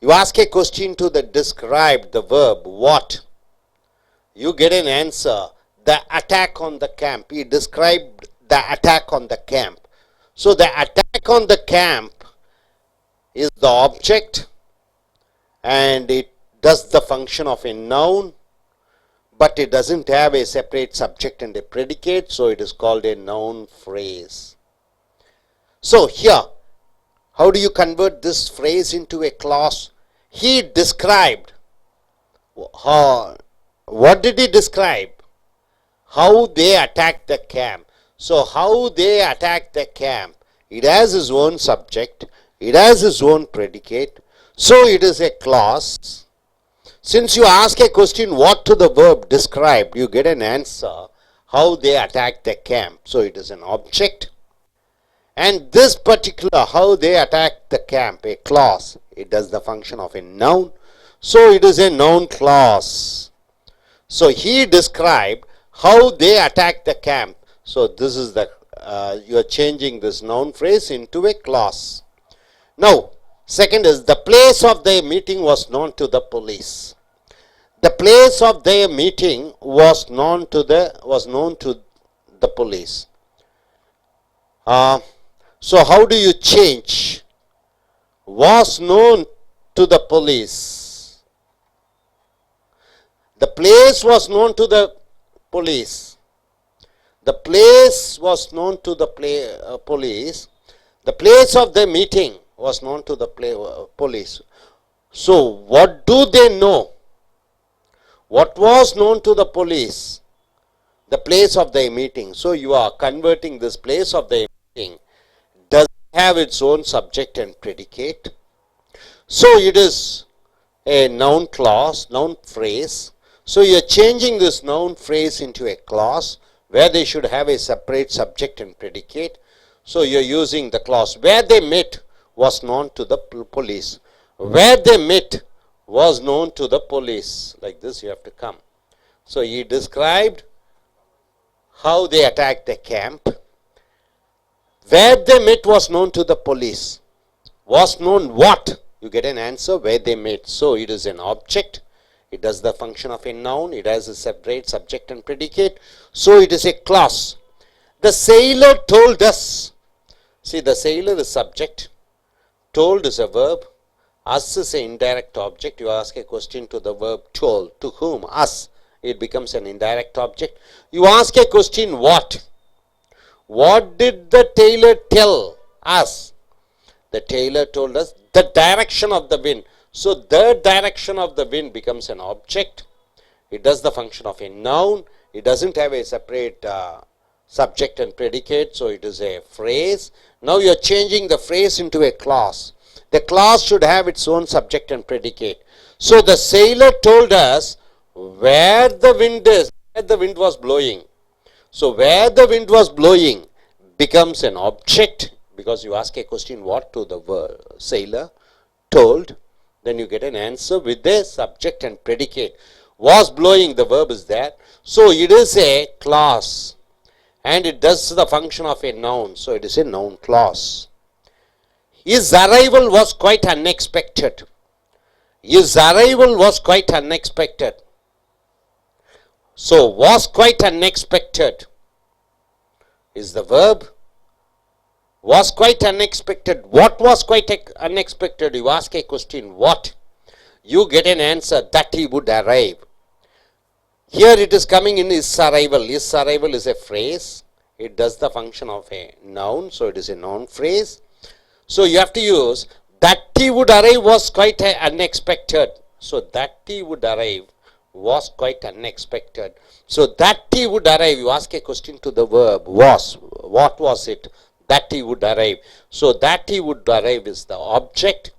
You ask a question to the described, the verb what. You get an answer, the attack on the camp. He described the attack on the camp. So the attack on the camp is the object and it does the function of a noun, but it doesn't have a separate subject and a predicate, so it is called a noun phrase. So here, how do you convert this phrase into a clause? He described. What did he describe? How they attacked the camp. So how they attacked the camp, it has its own subject, it has its own predicate, so it is a clause. Since you ask a question what to the verb described, you get an answer how they attacked the camp, so it is an object. And this particular how they attacked the camp, a clause, it does the function of a noun, so it is a noun clause. So he described how they attacked the camp. So this is the you are changing this noun phrase into a clause. Now second is the place of their meeting was known to the police. The place of their meeting was known to the police. So how do you change was known to the police? The place was known to the police. The place was known to the police. The place of the meeting was known to the police. So what do they know? What was known to the police? The place of their meeting. So you are converting this place of their meeting. Does it have its own subject and predicate? So it is a noun clause, noun phrase. So you are changing this noun phrase into a clause where they should have a separate subject and predicate. So you are using the clause where they met was known to the police. Where they met was known to the police. Like this you have to come. So he described how they attacked the camp. Where they met was known to the police. Was known what? You get an answer where they met. So it is an object. It does the function of a noun. It has a separate subject and predicate. So it is a clause. The sailor told us. See, the sailor is subject. Told is a verb. Us is an indirect object. You ask a question to the verb told. To whom? Us. It becomes an indirect object. You ask a question what? What did the tailor tell us? The tailor told us the direction of the wind. So the direction of the wind becomes an object. It does the function of a noun. It doesn't have a separate subject and predicate. So it is a phrase. Now you are changing the phrase into a clause. The clause should have its own subject and predicate. So the sailor told us where the wind is, where the wind was blowing. So where the wind was blowing becomes an object because you ask a question what to the sailor told. Then you get an answer with a subject and predicate. Was blowing, the verb is there. So it is a clause and it does the function of a noun. So it is a noun clause. His arrival was quite unexpected. His arrival was quite unexpected. So was quite unexpected is the verb. Was quite unexpected. What was quite unexpected? You ask a question what? You get an answer that he would arrive. Here it is coming in his arrival. His arrival is a phrase. It does the function of a noun. So it is a noun phrase. So you have to use that he would arrive was quite unexpected. So that he would arrive was quite unexpected. So that he would arrive, you ask a question to the verb was. What was it? That he would arrive. So that he would arrive is the object.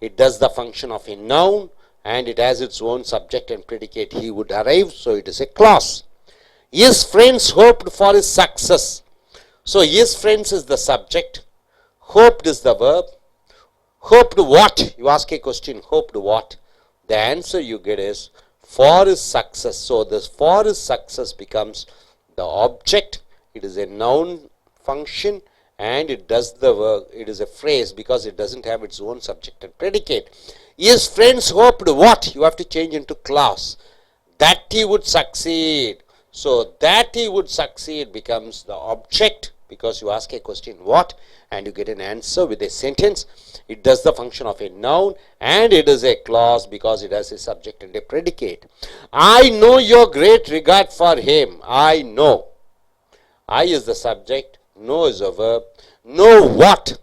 It does the function of a noun and it has its own subject and predicate. He would arrive. So it is a clause. His friends hoped for his success. So his friends is the subject. Hoped is the verb. Hoped what? You ask a question. Hoped what? The answer you get is for his success. So this for his success becomes the object. It is a noun function and it does the work. It is a phrase because it doesn't have its own subject and predicate. His friends hoped what? You have to change into clause. That he would succeed. So that he would succeed becomes the object because you ask a question what and you get an answer with a sentence. It does the function of a noun and it is a clause because it has a subject and a predicate. I know your great regard for him. I know. I is the subject. Know is a verb. Know what?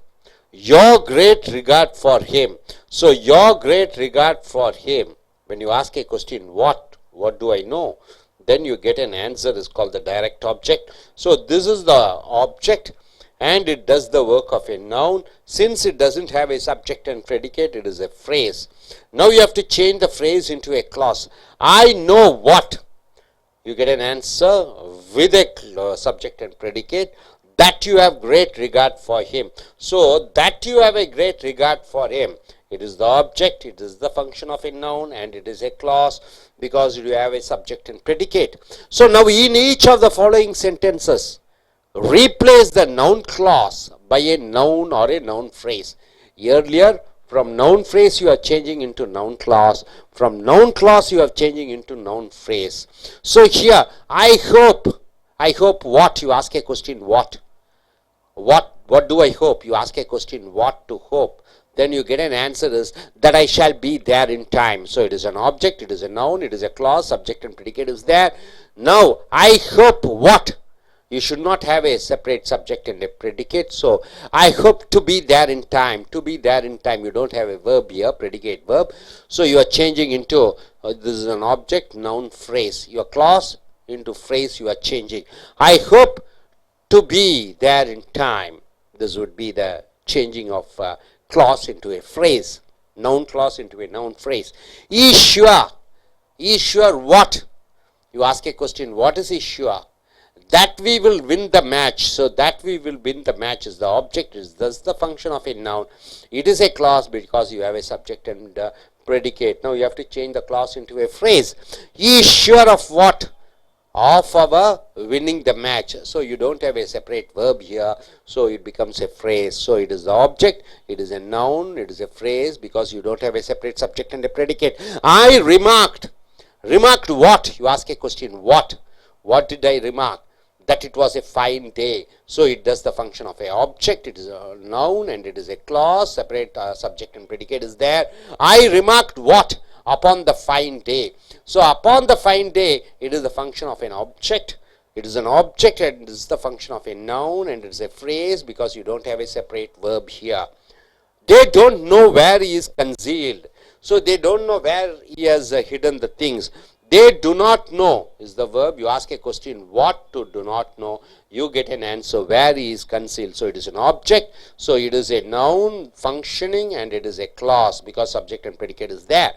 Your great regard for him. So your great regard for him. When you ask a question what? What do I know? Then you get an answer is called the direct object. So this is the object and it does the work of a noun. Since it doesn't have a subject and predicate, it is a phrase. Now you have to change the phrase into a clause. I know what? You get an answer with a subject and predicate. That you have great regard for him. So that you have a great regard for him. It is the object, it is the function of a noun and it is a clause because you have a subject and predicate. So now in each of the following sentences, replace the noun clause by a noun or a noun phrase. Earlier, from noun phrase you are changing into noun clause. From noun clause you are changing into noun phrase. So here, I hope what? You ask a question what? What do I hope? You ask a question what to hope. Then you get an answer is that I shall be there in time. So it is an object, it is a noun, it is a clause, subject and predicate is there. Now, I hope what? You should not have a separate subject and a predicate. So, I hope to be there in time. To be there in time, you don't have a verb here, predicate verb. So, you are changing into, this is an object, noun, phrase. Your clause into phrase you are changing. I hope to be there in time. This would be the changing of clause into a phrase, noun clause into a noun phrase. Is sure what? You ask a question, what is he sure? That we will win the match. So that we will win the match is the object, is thus the function of a noun. It is a clause because you have a subject and predicate. Now you have to change the clause into a phrase. He is sure of what? Of our winning the match. So you don't have a separate verb here, so it becomes a phrase. So it is the object, it is a noun, it is a phrase, because you don't have a separate subject and a predicate. I remarked. Remarked what? You ask a question, what? What did I remark? That it was a fine day. So it does the function of a object, it is a noun, and it is a clause. Separate subject and predicate is there. I remarked what? Upon the fine day. So upon the fine day, it is the function of an object. It is an object, and it is the function of a noun, and it is a phrase, because you don't have a separate verb here. They don't know where he is concealed. So they don't know where he has hidden the things. They do not know is the verb. You ask a question, what to do not know, you get an answer, where he is concealed. So it is an object, so it is a noun functioning, and it is a clause, because subject and predicate is there.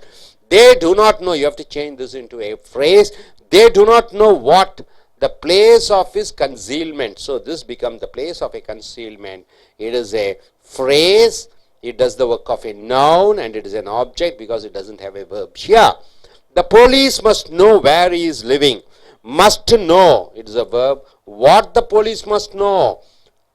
They do not know, you have to change this into a phrase. They do not know what? The place of his concealment. So this becomes the place of a concealment. It is a phrase, it does the work of a noun, and it is an object, because it doesn't have a verb here. The police must know where he is living. Must know, it is a verb. What the police must know?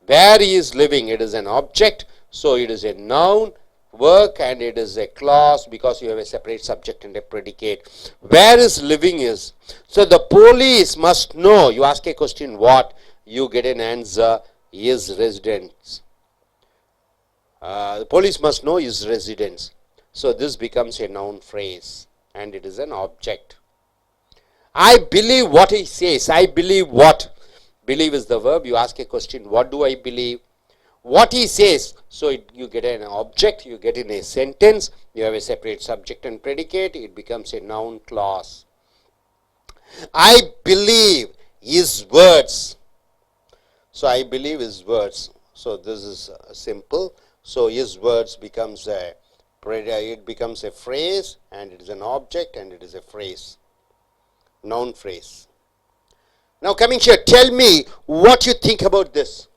Where he is living, it is an object, so it is a noun, work, and it is a clause, because you have a separate subject and a predicate. Where is living is? So the police must know. You ask a question, what? You get an answer, his residence. The police must know his residence. So this becomes a noun phrase, and it is an object. I believe what he says. I believe what? Believe is the verb. You ask a question, what do I believe? What he says. So you get an object, you get in a sentence, you have a separate subject and predicate, it becomes a noun clause. I believe his words. So I believe his words. So this is simple. So his words becomes a phrase, and it is an object, and it is a phrase, noun phrase. Now coming here, tell me what you think about this.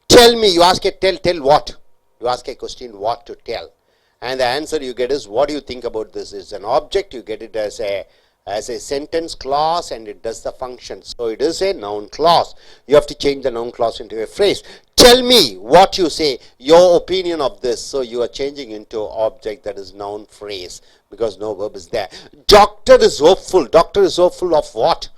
Tell me, you ask a tell what? You ask a question, what to tell, and the answer you get is, what do you think about this? It's an object, you get it as a sentence clause, and it does the function. So it is a noun clause. You have to change the noun clause into a phrase. Tell me what you say, your opinion of this. So you are changing into object, that is noun phrase, because no verb is there. Doctor is hopeful. Doctor is hopeful of what?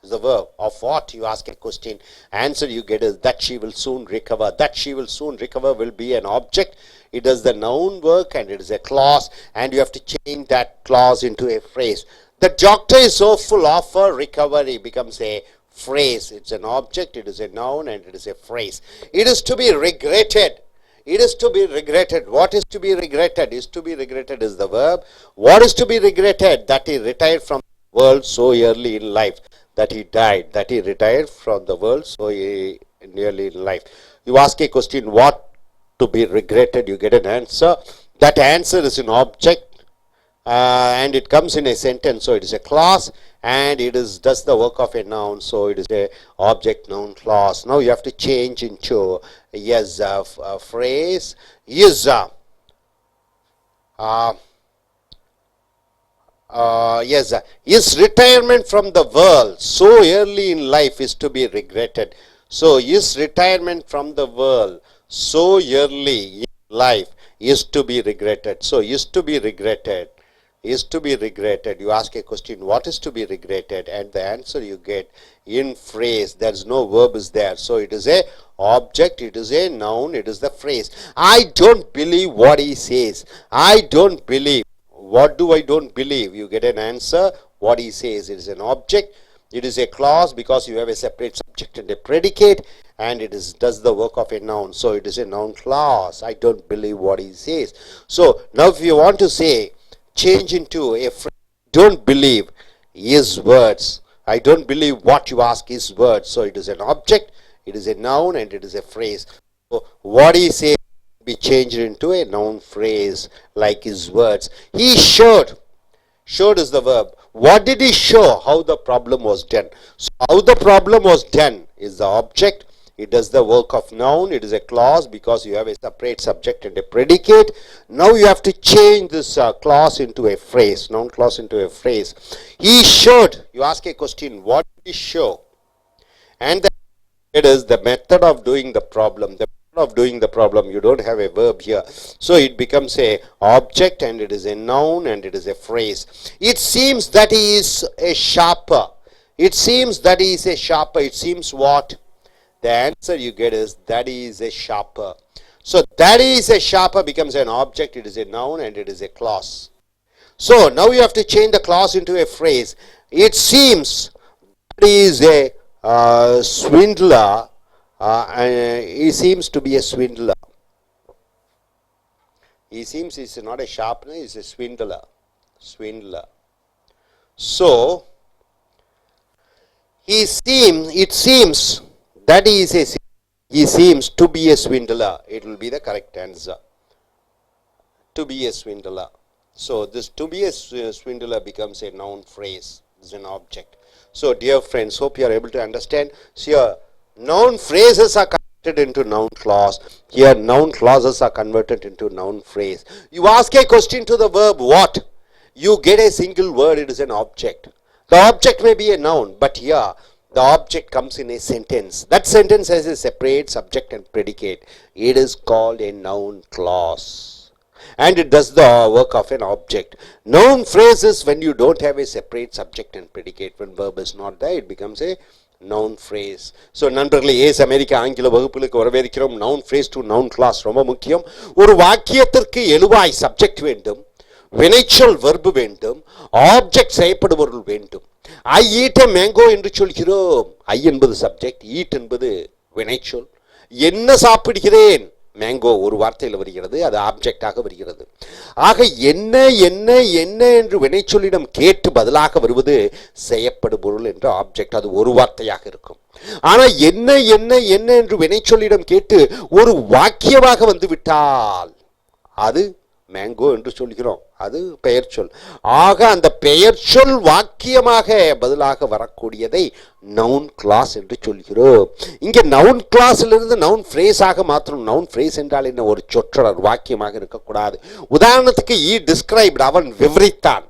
Is the verb. Of what? You ask a question. Answer you get is, that she will soon recover. That she will soon recover will be an object. It does the noun work, and it is a clause, and you have to change that clause into a phrase. The doctor is hopeful of her recovery becomes a phrase. It's an object, it is a noun, and it is a phrase. It is to be regretted. It is to be regretted. What is to be regretted? Is to be regretted is the verb. What is to be regretted? That he retired from the world so early in life. That he died. That he retired from the world so early in life. You ask a question, what to be regretted? You get an answer. That answer is an object. And it comes in a sentence, so it is a clause, and it is does the work of a noun, so it is a object noun clause. Now you have to change into a phrase. Yes, his retirement from the world so early in life is to be regretted. So his retirement from the world so early in life is to be regretted. So is to be regretted. Is to be regretted. You ask a question, what is to be regretted, and the answer you get in phrase. There is no verb is there, so it is a object, it is a noun, it is the phrase. I don't believe what he says. I don't believe. What do I don't believe? You get an answer, what he says. It is an object, it is a clause, because you have a separate subject and a predicate, and it is does the work of a noun, so it is a noun clause. I don't believe what he says. So now if you want to say, change into a phrase, don't believe his words. I don't believe what you ask his words. So it is an object, it is a noun, and it is a phrase. So what he says be changed into a noun phrase, like his words. He showed. Showed is the verb. What did he show? How the problem was done. So how the problem was done is the object. It does the work of noun. It is a clause because you have a separate subject and a predicate. Now you have to change this clause into a phrase, noun clause into a phrase. He showed. You ask a question, what did he show? And it is the method of doing the problem. The method of doing the problem, you don't have a verb here. So it becomes a object and it is a noun and it is a phrase. It seems that he is a sharper. It seems that he is a sharper. It seems what? The answer you get is that he is a sharper. So that he is a sharper becomes an object, it is a noun and it is a clause. So now you have to change the clause into a phrase. It seems that he is a swindler. He seems to be a swindler. He seems he is not a sharpener, he is a swindler. Swindler. So it seems that he seems to be a swindler. It will be the correct answer. To be a swindler. So this to be a swindler becomes a noun phrase. It's an object. So dear friends, hope you are able to understand. So here noun phrases are converted into noun clause. Here noun clauses are converted into noun phrase. You ask a question to the verb what? You get a single word, it is an object. The object may be a noun, but here the object comes in a sentence. That sentence has a separate subject and predicate. It is called a noun clause. And it does the work of an object. Noun phrases, when you don't have a separate subject and predicate, when verb is not there, it becomes a noun phrase. So நண்பர்களே ace America ஆங்கில வகுப்புகளுக்கு வரவேற்கிறோம். noun phrase to noun class ரொம்ப முக்கியம். ஒரு வாக்கியத்திற்கு எழுவாய் subject வேண்டும், வினைச்சொல் வெர்பு வேண்டும், ஆப்ஜெக்ட் செய்யப்படுபொருள் வேண்டும். ஐ ஈட் எ மேங்கோ என்று சொல்கிறோம். ஐ என்பது சப்ஜெக்ட், ஈட் என்பது வினைச்சொல். என்ன சாப்பிடுகிறேன்? மேங்கோ ஒரு வார்த்தையில் வருகிறது, அது ஆப்ஜெக்டாக வருகிறது. ஆக என்ன என்ன என்ன என்று வினைச்சொல்லிடம் கேட்டு பதிலாக வருவது செய்யப்படுபொருள் என்ற ஆப்ஜெக்ட், அது ஒரு வார்த்தையாக இருக்கும். ஆனால் என்ன என்ன என்ன என்று வினைச்சொல்லிடம் கேட்டு ஒரு வாக்கியமாக வந்து விட்டால் அது மேங்கோ என்று சொல்கிறோம், அது பெயர் சொல். ஆக அந்த பெயர் சொல் வாக்கியமாக பதிலாக வரக்கூடியதை நவுன் கிளாஸ் என்று சொல்கிறோம். இங்கே நவுன் கிளாஸிலிருந்து நவுன் ஃப்ரேஸாக மாற்றணும். நவுன் ஃப்ரேஸ் என்றால் என்ன? ஒரு சொற்றொடர், வாக்கியமாக இருக்கக்கூடாது. உதாரணத்துக்கு ஈ டிஸ்கிரைப்ட், அவன் விவரித்தான்.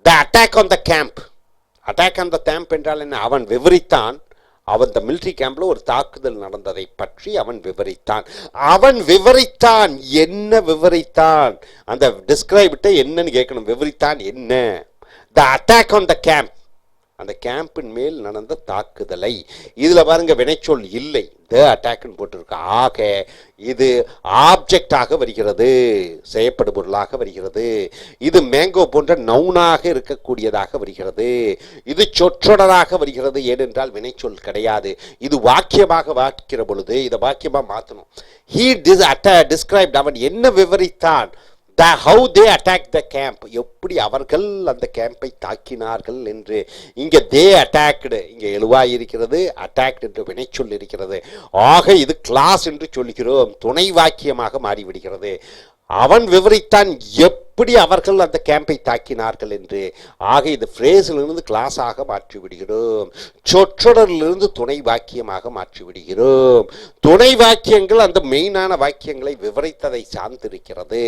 The attack on the camp. Attack on the camp என்றால் என்ன? அவன் விவரித்தான். அவன் இந்த மிலிட்ரி கேம்ப்ல ஒரு தாக்குதல் நடந்ததை பற்றி அவன் விவரித்தான். அவன் விவரித்தான், என்ன விவரித்தான்? அந்த டிஸ்கிரைப்ட என்னன்னு கேட்கணும். விவரித்தான் என்ன? த அட்டாக் ஆன் த கேம்ப், அந்த கேம்பின் மேல் நடந்த தாக்குதலை. இதுல பாருங்க வினைச்சொல் இல்லை, த அட்டாக்னு போட்டிருக்கு. ஆக இது ஆப்ஜெக்டாக வருகிறது, செய்யப்படுபொருளாக வருகிறது. இது மேங்கோ போன்ற நவுனாக இருக்கக்கூடியதாக வருகிறது. இது சொற்றொடராக வருகிறது. ஏனென்றால் வினைச்சொல் கிடையாது. இது வாக்கியமாக வாக்கிற பொழுது இதை வாக்கியமா மாற்றணும். ஹீ டிஸ்கிரைப்ட், அவன் என்ன விவரித்தான்? how they attacked the camp, எப்படி அவர்கள் அந்த கேம்பை தாக்கினார்கள் என்று. இங்கே they attacked, இங்கே எழுவாய் இருக்கிறது, attacked என்று வினைச்சொல் இருக்கிறது. ஆக இது கிளாஸ் என்று சொல்கிறோம், துணை வாக்கியமாக மாறிவிடுகிறது. அவன் விவரித்தான் எப்படி அவர்கள் அந்த கேம்பை தாக்கினார்கள் என்று. ஆக இது ஃப்ரேஸிலிருந்து கிளாஸாக மாற்றி விடுகிறோம், சொற்றொடரிலிருந்து துணை வாக்கியமாக மாற்றி விடுகிறோம். துணை வாக்கியங்கள் அந்த மெயினான வாக்கியங்களை விவரித்ததை சார்ந்திருக்கிறது.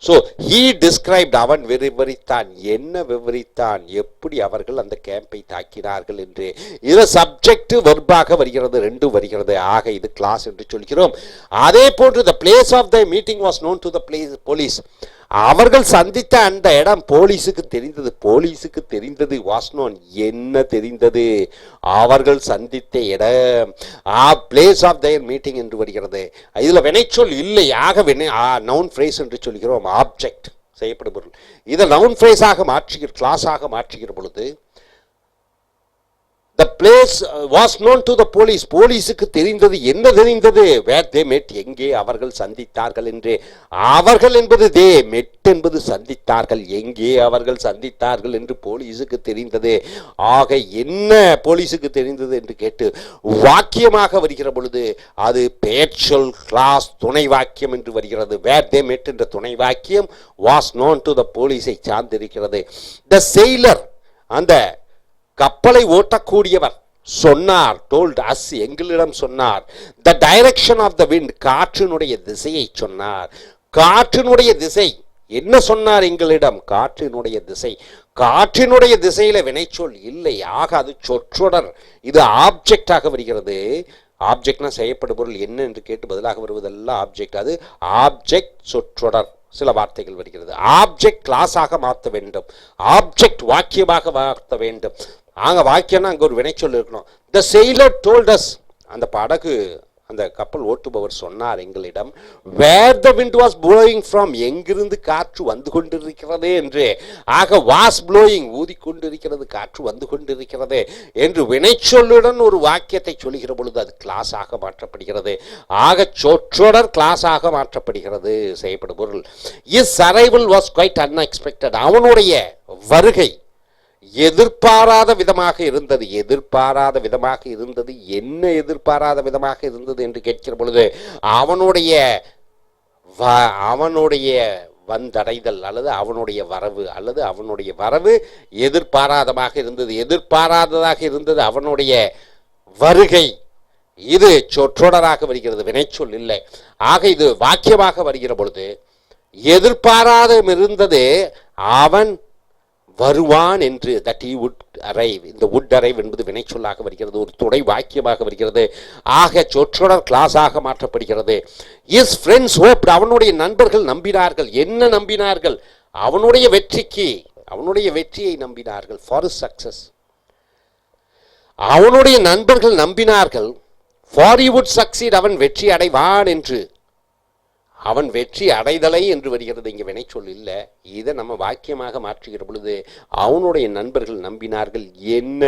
ஸோ ஹீ டிஸ்கிரைப்ட், அவன் விவரித்தான். என்ன விவரித்தான்? எப்படி அவர்கள் அந்த கேம்பை தாக்கினார்கள் என்று. இதில் சப்ஜெக்ட் வெர்பாக வருகிறது, ரெண்டும் வருகிறது. ஆக இது கிளாஸ் என்று சொல்கிறோம். அதே போன்று the place of the meeting was known to the police, அவர்கள் சந்தித்த அந்த இடம் போலீஸுக்கு தெரிந்தது. போலீஸுக்கு தெரிந்தது was known, என்ன தெரிந்தது? அவர்கள் சந்தித்த இடம். பிளேஸ் ஆஃப் their மீட்டிங் என்று வருகிறது. இதில் வினைச்சொல் இல்லை. ஆக நவுன் ஃப்ரேஸ் என்று சொல்கிறோம், ஆப்ஜெக்ட், செய்யப்படும் பொருள். இதை நவுன் ஃப்ரேஸாக மாற்றுகிற, கிளாஸாக மாற்றுகிற பொழுது the place was known to the police, போலீஸுக்கு தெரிந்தது. என்ன தெரிந்தது? where they met, எங்கே அவர்கள் சந்தித்தார்கள் என்று. அவர்கள் என்பது they, met என்பது சந்தித்தார்கள். எங்கே அவர்கள் சந்தித்தார்கள் என்று போலீஸுக்கு தெரிந்தது. ஆக என்ன போலீஸுக்கு தெரிந்தது என்று கேட்டு வாக்கியமாக வருகிற பொழுது அது பெயர்ச்சொல், கிளாஸ், துணை வாக்கியம் என்று வருகிறது. where they met என்ற துணை வாக்கியம் was known to the police-ஐ சார்ந்திருக்கிறது. the sailor, அந்த கப்பலை ஓட்டக்கூடியவர், சொன்னார். told us, எங்களிடம் சொன்னார். the direction of the wind, காற்றினுடைய திசையை சொன்னார். காற்றினுடைய திசை என்ன சொன்னார் எங்களிடம்? காற்றினுடைய திசை. காற்றினுடைய திசையில வினைச்சொல் இல்லை. ஆக அது சொற்றொடர். இது ஆப்ஜெக்டாக வருகிறது. ஆப்ஜெக்ட்னா செய்யப்படும் பொருள் என்ன என்று கேட்டு பதிலாக வருவதெல்லாம் ஆப்ஜெக்ட். அது ஆப்ஜெக்ட் சொற்றொடர். சில வார்த்தைகள் வருகிறது. ஆப்ஜெக்ட் கிளாஸாக மாற்ற வேண்டும். ஆப்ஜெக்ட் வாக்கியமாக மாற்ற வேண்டும். ஆக வாக்கியம்னா அங்கே ஒரு வினைச்சொல் இருக்கணும். த செயிலர் டோல்ட் அஸ், அந்த படகு அந்த கப்பல் ஓட்டுபவர் சொன்னார் எங்களிடம். Where the wind was blowing from, எங்கிருந்து காற்று வந்து கொண்டிருக்கிறது என்று. ஆக வாஸ் ப்ளோயிங், ஊதிக்கொண்டிருக்கிறது, காற்று வந்து கொண்டிருக்கிறது என்று வினைச்சொல்லுடன் ஒரு வாக்கியத்தை சொல்லுகிற பொழுது அது கிளாஸாக மாற்றப்படுகிறது. ஆக சொற்றொடர் கிளாஸாக மாற்றப்படுகிறது செய்யப்படும் பொருள். His arrival was quite unexpected, அவனுடைய வருகை எதிர்பாராத விதமாக இருந்தது. எதிர்பாராத விதமாக இருந்தது. என்ன எதிர்பாராத விதமாக இருந்தது என்று கேட்கிற பொழுது அவனுடைய வந்தடைதல் அல்லது அவனுடைய வரவு எதிர்பாராதமாக இருந்தது. எதிர்பாராததாக இருந்தது அவனுடைய வருகை. இது சொற்றொடராக வருகிறது, வினைச்சொல் இல்லை. ஆக இது வாக்கியமாக வருகிற பொழுது எதிர்பாராத இருந்தது அவன் வருவான் என்று, தட் he would arrive. இந்த would arrive என்பது வினைச்சொல்லாக வருகிறது, ஒரு துணை வாக்கியமாக வருகிறது. ஆக சொற்றொடர் கிளாஸாக மாற்றப்படுகிறது. his friends hoped, அவனுடைய நண்பர்கள் நம்பினார்கள். என்ன நம்பினார்கள்? அவனுடைய வெற்றிக்கு, அவனுடைய வெற்றியை நம்பினார்கள். for his success. அவனுடைய நண்பர்கள் நம்பினார்கள். for he would succeed, அவன் வெற்றி அடைவான் என்று. அவன் வெற்றி அடைதலை என்று வருகிறது, இங்கே வினைச்சொல் இல்லை. இதை நம்ம வாக்கியமாக மாற்றுகிற பொழுது அவனுடைய நண்பர்கள் நம்பினார்கள். என்ன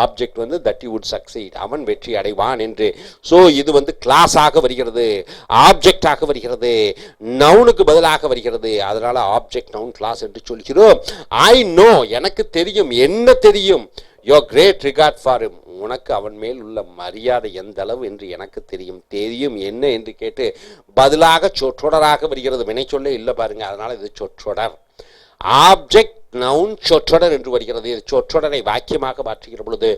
ஆப்ஜெக்ட் வந்து தட் யூ வுட் சக்சீட், அவன் வெற்றி அடைவான் என்று. ஸோ இது வந்து கிளாஸாக வருகிறது, ஆப்ஜெக்டாக வருகிறது, நவுனுக்கு பதிலாக வருகிறது. அதனால ஆப்ஜெக்ட் நவுன் கிளாஸ் என்று சொல்கிறோம். ஐ நோ, எனக்கு தெரியும். என்ன தெரியும்? Your great regard for him, உனக்கு அவன் மேல் உள்ள மரியாதை எந்த அளவு என்று எனக்கு தெரியும். தெரியும் என்ன என்று கேட்டு பதிலாக சொற்றொடராக வருகிறது, வினைச்சொல்லே இல்லை பாருங்க. அதனால இது சொற்றொடர். ஆப்ஜெக்ட் நவுன் சொற்றொடர் என்று வருகிறது. இது சொற்றொடரை வாக்கியமாக மாற்றுகிற பொழுது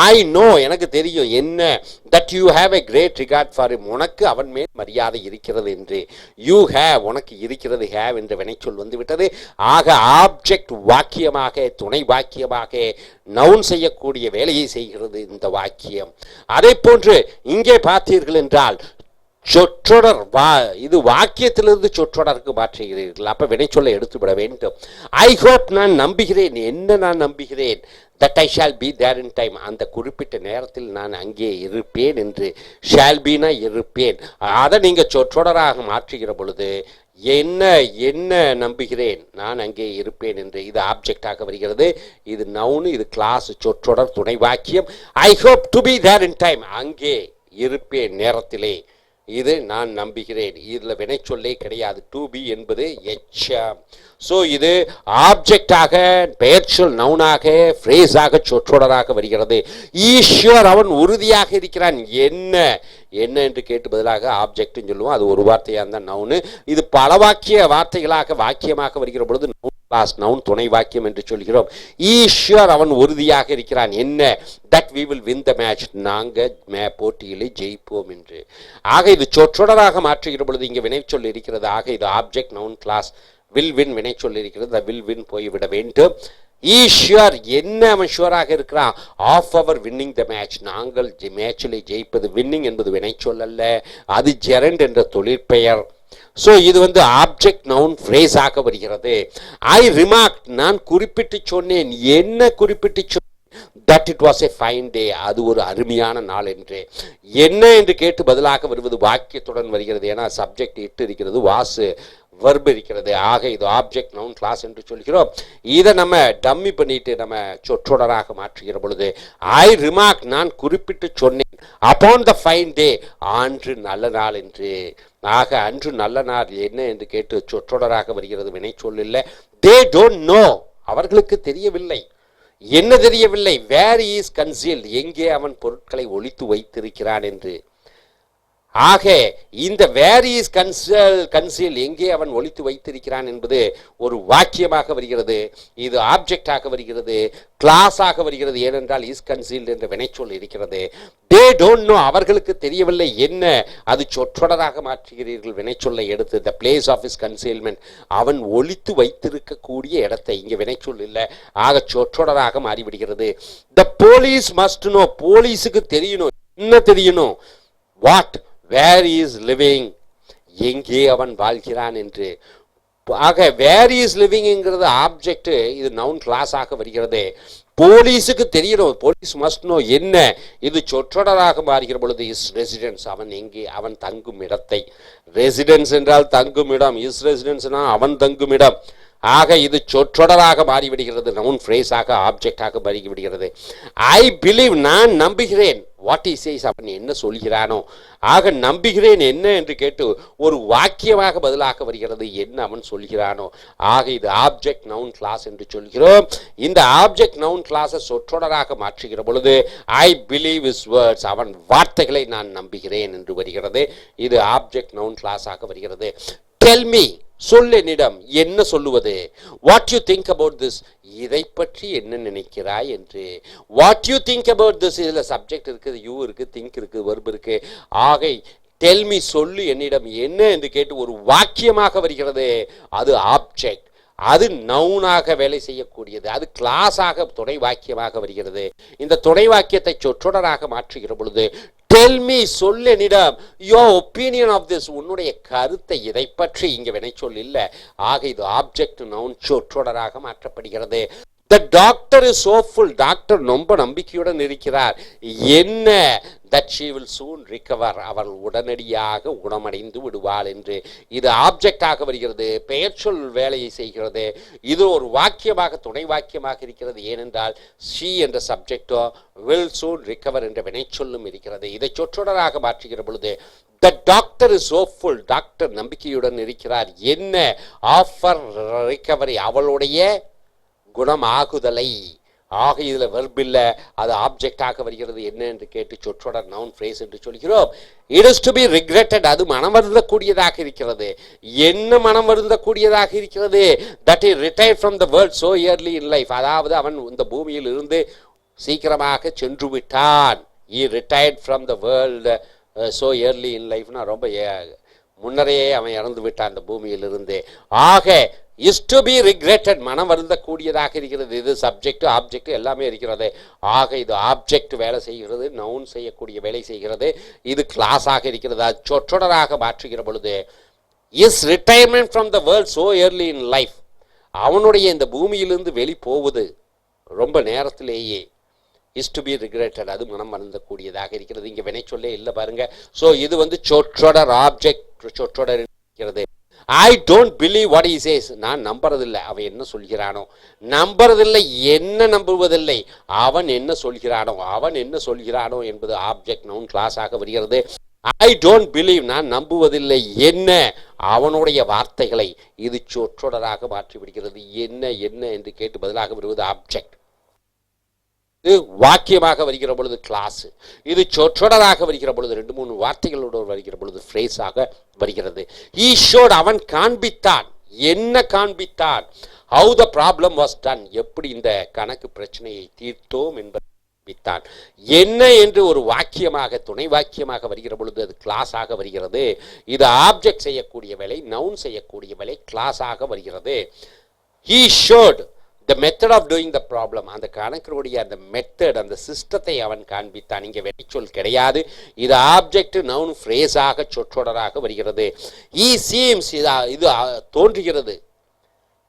ஐ நோ, எனக்கு தெரியும். என்ன? That you have a great regard for him, உனக்கு அவன் மேல் மரியாதை இருக்கிறது என்று. யூ ஹேவ், உனக்கு இருக்கிறது, ஹேவ் என்ற வினைச்சொல் வந்து விட்டது. ஆக ஆப்ஜெக்ட் வாக்கியமாக, துணை வாக்கியமாக நவுன் செய்யக்கூடிய வேலையை செய்கிறது இந்த வாக்கியம். அதே போன்று இங்கே பார்த்தீர்கள் என்றால் சொற்றொடர் இது வாக்கியத்திலிருந்து சொற்றொடருக்கு மாற்றுகிறீர்கள். அப்ப வினைச்சொல்லை எடுத்துவிட வேண்டும். ஐ ஹோப், நான் நம்புகிறேன். என்ன நான் நம்புகிறேன்? That I shall be there in time, அந்த குறிப்பிட்ட நேரத்தில் நான் அங்கே இருப்பேன் என்று. ஷால் பீனா இருப்பேன். அதை நீங்க சொற்றொடராக மாற்றுகிற பொழுது என்ன என்ன நம்புகிறேன், நான் அங்கே இருப்பேன் என்று. இது ஆப்ஜெக்டாக வருகிறது. இது நவுன், இது கிளாஸ், சொற்றொடர், துணை வாக்கியம். I hope to be there in time, அங்கே இருப்பேன் நேரத்திலே. இது நான் நம்புகிறேன். இதில் வினைச்சொல்லே கிடையாது. டு பி என்பது எச்சம். ஸோ இது ஆப்ஜெக்டாக, பெயர்ச்சொல் நவுனாக, ஃப்ரேஸாக, சொற்றொடராக வருகிறது. ஈஸ்வர், அவன் உறுதியாக இருக்கிறான். என்ன என்ன என்று கேட்டு பதிலாக ஆப்ஜெக்ட்னு சொல்லுவோம். அது ஒரு வார்த்தையாக இருந்தால் நவுனு. இது பல வாக்கிய வார்த்தைகளாக வாக்கியமாக வருகிற பொழுது நவுன் கிளாஸ், நவுன் துணை வாக்கியம் என்று சொல்கிறோம். ஈஸ்வர், அவன் உறுதியாக இருக்கிறான். என்ன? That we will win the match, நாங்கள் போட்டியிலே ஜெயிப்போம் என்று. ஆக இது சொற்றொடராக மாற்றுகிற பொழுது இங்கே வினைச்சொல் இருக்கிறது. ஆக இது object noun class. Will win வினைச்சொல் இருக்கிறது. வில் வின் போய்விட வேண்டும். ஈஸ்வர், என்ன அவன் ஷுவராக இருக்கிறான்? Of our winning the match, நாங்கள் மேட்சிலே ஜெயிப்பது. வின்னிங் என்பது வினைச்சொல் அல்ல, அது ஜெரண்ட் என்ற தொழிற்பெயர். ஸோ இது வந்து ஆப்ஜெக்ட் நவுன் ஃப்ரேஸாக வருகிறது. ஐ ரிமார்க், நான் குறிப்பிட்டு சொன்னேன். என்ன குறிப்பிட்டு சொன்னேன்? That it was a fine day, அது ஒரு அருமையான நாள் என்று. என்ன என்று கேட்டு பதிலாக வருவது வாக்கியத்துடன் வருகிறது. ஏன்னா சப்ஜெக்ட் இட்டு இருக்கிறது, வாசு வெர்ப் இருக்கிறது. ஆக இது ஆப்ஜெக்ட் நவுன் கிளாஸ் என்று சொல்கிறோம். இதை நம்ம டம்மி பண்ணிட்டு நம்ம சொற்றொடராக மாற்றுகிற பொழுது ஐ ரிமார்க், நான் குறிப்பிட்டு சொன்னேன். அப்பான் த ஃபைன் டே, அன்று நல்ல நாள் என்று. ஆக அன்று நல்ல நாள் என்ன என்று கேட்டு சொற்றொடராக வருகிறது, வினை சொல்லில்லை. தே டோன்ட் நோ, அவர்களுக்கு தெரியவில்லை. என்ன தெரியவில்லை? வேர் இஸ் கன்சீல்ட், எங்கே அவன் பொருட்களை ஒளித்து வைத்திருக்கிறான் என்று. ஆக இந்த வேர் இஸ் கன்சீல் எங்கே அவன் ஒளித்து வைத்திருக்கிறான் என்பது ஒரு வாக்கியமாக வருகிறது. இது ஆப்ஜெக்டாக வருகிறது, கிளாஸாக வருகிறது. ஏனென்றால் இஸ் கன்சீல்ட் என்ற வினைச்சொல் இருக்கிறது. தே டோன்ட் நோ அவர்களுக்கு தெரியவில்லை. என்ன அது சொற்றொடராக மாற்றுகிறீர்கள் வினைச்சொல்லை எடுத்து. The place of his concealment அவன் ஒளித்து வைத்திருக்கக்கூடிய இடத்தை, இங்கே வினைச்சொல் இல்லை, ஆக சொற்றொடராக மாறிவிடுகிறது. த போலீஸ் மஸ்ட் நோ போலீஸுக்கு தெரியணும். என்ன தெரியணும்? வாட் வேர் இஸ் லிவிங் எங்கே அவன் வாழ்கிறான் என்று. ஆக வேர் இஸ் லிவிங்கிறது ஆப்ஜெக்ட், இது நவுன் கிளாஸாக வருகிறது. போலீஸுக்கு தெரியணும், போலீஸ் மஸ்ட் நோ என்ன, இது சொற்றொடராக மாறுகிற பொழுது இஸ் ரெசிடென்ஸ் அவன் எங்கே அவன் தங்கும் இடத்தை. ரெசிடென்ஸ் என்றால் தங்கும் இடம், இஸ் ரெசிடென்ஸ்னா அவன் தங்கும் இடம். ஆக இது சொற்றொடராக மாறிவிடுகிறது, நவுன் ஃப்ரேஸாக ஆப்ஜெக்டாக மாறிவிடுகிறது. ஐ பிலீவ் நான் நம்புகிறேன், வாட் இஸ் சேஸ் அவன் என்ன சொல்கிறானோ. ஆக நம்புகிறேன் என்ன என்று கேட்டு ஒரு வாக்கியமாக பதிலாக வருகிறது, என்ன அவன் சொல்கிறானோ. ஆக இது ஆப்ஜெக்ட் நவுன் கிளாஸ் என்று சொல்கிறோம். இந்த ஆப்ஜெக்ட் நவுன் கிளாஸை சொற்றொடராக மாற்றுகிற பொழுது ஐ பிலீவ் இஸ் வேர்ட்ஸ் அவன் வார்த்தைகளை நான் நம்புகிறேன் என்று வருகிறது. இது ஆப்ஜெக்ட் நவுன் கிளாஸாக வருகிறது. டெல் மீ சொல் என்னிடம், என்ன சொல்லுவது. What you think about this இதை பற்றி என்ன நினைக்கிறாய் என்று. What you think about this இதில் சப்ஜெக்ட் இருக்குது, யூ இருக்குது, திங்க் இருக்குது, வெர்ப் இருக்குது. ஆகை டெல்மி சொல்லு என்னிடம் என்ன என்று கேட்டு ஒரு வாக்கியமாக வருகிறது, அது ஆப்ஜெக்ட். அது நவுனாக வேலை செய்யக்கூடியது, அது கிளாஸாக துணை வாக்கியமாக வருகிறது. இந்த துணை வாக்கியத்தை சொற்றொடராக மாற்றுகிற பொழுது டெல் மீ சொல் என்னிடம், யோர் ஒப்பீனியன் ஆஃப் திஸ் உன்னுடைய கருத்தை இதை பற்றி, இங்கே வினைச்சொல் இல்லை. ஆக இது ஆப்ஜெக்ட் நவுன் சொற்றொடராக மாற்றப்படுகிறது. The doctor is hopeful doctor ரொம்ப நம்பிக்கையுடன் இருக்கிறார். என்ன that she will soon recover அவள் உடனடியாக குணமடைந்து விடுவாள் என்று. இது ஆப்ஜெக்டாக வருகிறது, பெயர் சொல் வேலையை செய்கிறது. இது ஒரு வாக்கியமாக துணை வாக்கியமாக இருக்கிறது. ஏனென்றால் she என்ற சப்ஜெக்டோ will soon recover என்ற வினைச்சொல்லும் இருக்கிறது. இதை சொற்றொடராக மாற்றுகிற பொழுது the doctor is hopeful doctor நம்பிக்கையுடன் இருக்கிறார். என்ன ஆஃபர் recovery அவளுடைய குணமாகுதலை. ஆக இதில் வெர்ப் இல்லை, அது ஆப்ஜெக்டாக வருகிறது. என்ன என்று கேட்டு சொற்றொடர் நவுன் ஃப்ரேஸ் என்று சொல்கிறோம். It is to be regretted அது மனம் வருந்தக்கூடியதாக இருக்கிறது. என்ன மனம் வருந்தக்கூடியதாக இருக்கிறது? That is retired from the world so early in life அதாவது அவன் இந்த பூமியில் இருந்து சீக்கிரமாக சென்று விட்டான். He retired from the world so early in லைஃப்னா ரொம்ப முன்னரையே அவன் இறந்து விட்டான் அந்த பூமியிலிருந்து. ஆக இஸ் டு பி ரிக்ரெட்டட் மனம் வருந்தக்கூடியதாக இருக்கிறது. இது சப்ஜெக்ட் ஆப்ஜெக்ட் எல்லாமே இருக்கிறது. ஆக இது ஆப்ஜெக்ட் வேலை செய்கிறது, நவுன் செய்யக்கூடிய வேலை செய்கிறது. இது கிளாஸாக இருக்கிறது. அது சொற்றொடராக மாற்றுகிற பொழுது his retirement from the world so early in life அவனுடைய இந்த பூமியிலிருந்து வெளி போவது ரொம்ப நேரத்திலேயே. இஸ் டு பி ரிக்ரெட்டட் அது மனம் வருந்தக்கூடியதாக இருக்கிறது. இங்கே வினைச்சொல்லே இல்லை பாருங்க. ஸோ இது சொற்றொடர் ஆப்ஜெக்ட் சொற்றொடர் இருக்கிறது. I don't believe what he says நான் நம்புறதில்லை அவன் என்ன சொல்கிறானோ. நம்புறதில்லை என்ன நம்புவதில்லை அவன் என்ன சொல்கிறானோ. அவன் என்ன சொல்கிறானோ என்பது ஆப்ஜெக்ட் நவுன் கிளாஸாக வருகிறது. ஐ டோன்ட் பிலீவ் நான் நம்புவதில்லை என்ன அவனுடைய வார்த்தைகளை. இது சொற்றொடராக மாற்றிவிடுகிறது. என்ன என்ன என்று கேட்டு பதிலாக வருவது ஆப்ஜெக்ட். இது வாக்கியமாக வருகிற பொழுது கிளாஸ். இது சொற்றொடராக வருகிற பொழுது 2-3 வார்த்தைகளோடு வருகிற பொழுது ஃப்ரேஸாக வருகிறது. ஈ ஷோட் அவன் காண்பித்தான். என்ன காண்பித்தான்? How the problem was done எப்படி இந்த கணக்கு பிரச்சனையை தீர்த்தோம் என்பதை காண்பித்தான். என்ன என்று ஒரு வாக்கியமாக துணை வாக்கியமாக வருகிற பொழுது அது கிளாஸாக வருகிறது. இது ஆப்ஜெக்ட் செய்யக்கூடிய வேலை, நவுன் செய்யக்கூடிய வேலை கிளாஸாக வருகிறது. ஈ ஷோட் the method of doing the problem அந்த கணக்கினுடைய அந்த மெத்தட் அந்த சிஸ்டத்தை அவன் காண்பித்தான். இங்கே வெளிச்சொல் கிடையாது. இது ஆப்ஜெக்ட் நவுன் ஃப்ரேஸாக சொற்றொடராக வருகிறது. ஈ சீம்ஸ் இது தோன்றுகிறது.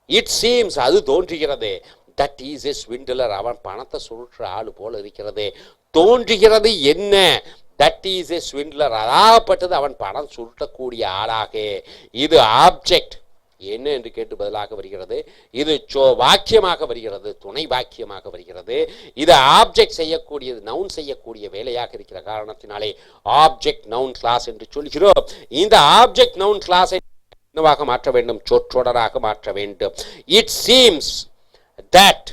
இட் சீம்ஸ் அது தோன்றுகிறது. தட் இஸ் எ ஸ்விண்டலர் அவன் பணத்தை சுருட்டுற ஆள் போல இருக்கிறது. தோன்றுகிறது என்ன? தட் இஸ் எ ஸ்விண்டலர் அதாகப்பட்டது அவன் பணம் சுருட்டக்கூடிய ஆளாக. இது ஆப்ஜெக்ட் என்ன என்று கேட்டு பதிலாக வருகிறது. இது வாக்கியமாக வருகிறது, துணை வாக்கியமாக வருகிறது. இது ஆப்ஜெக்ட் செய்யக்கூடியது நவுன் செய்யக்கூடிய வேலையாக இருக்கிற காரணத்தினாலே ஆப்ஜெக்ட் நவுன் கிளாஸ் என்று சொல்கிறோம். இந்த ஆப்ஜெக்ட் நவுன் கிளாஸை என்னவாக மாற்ற வேண்டும்? சொற்றொடராக மாற்ற வேண்டும். It seems that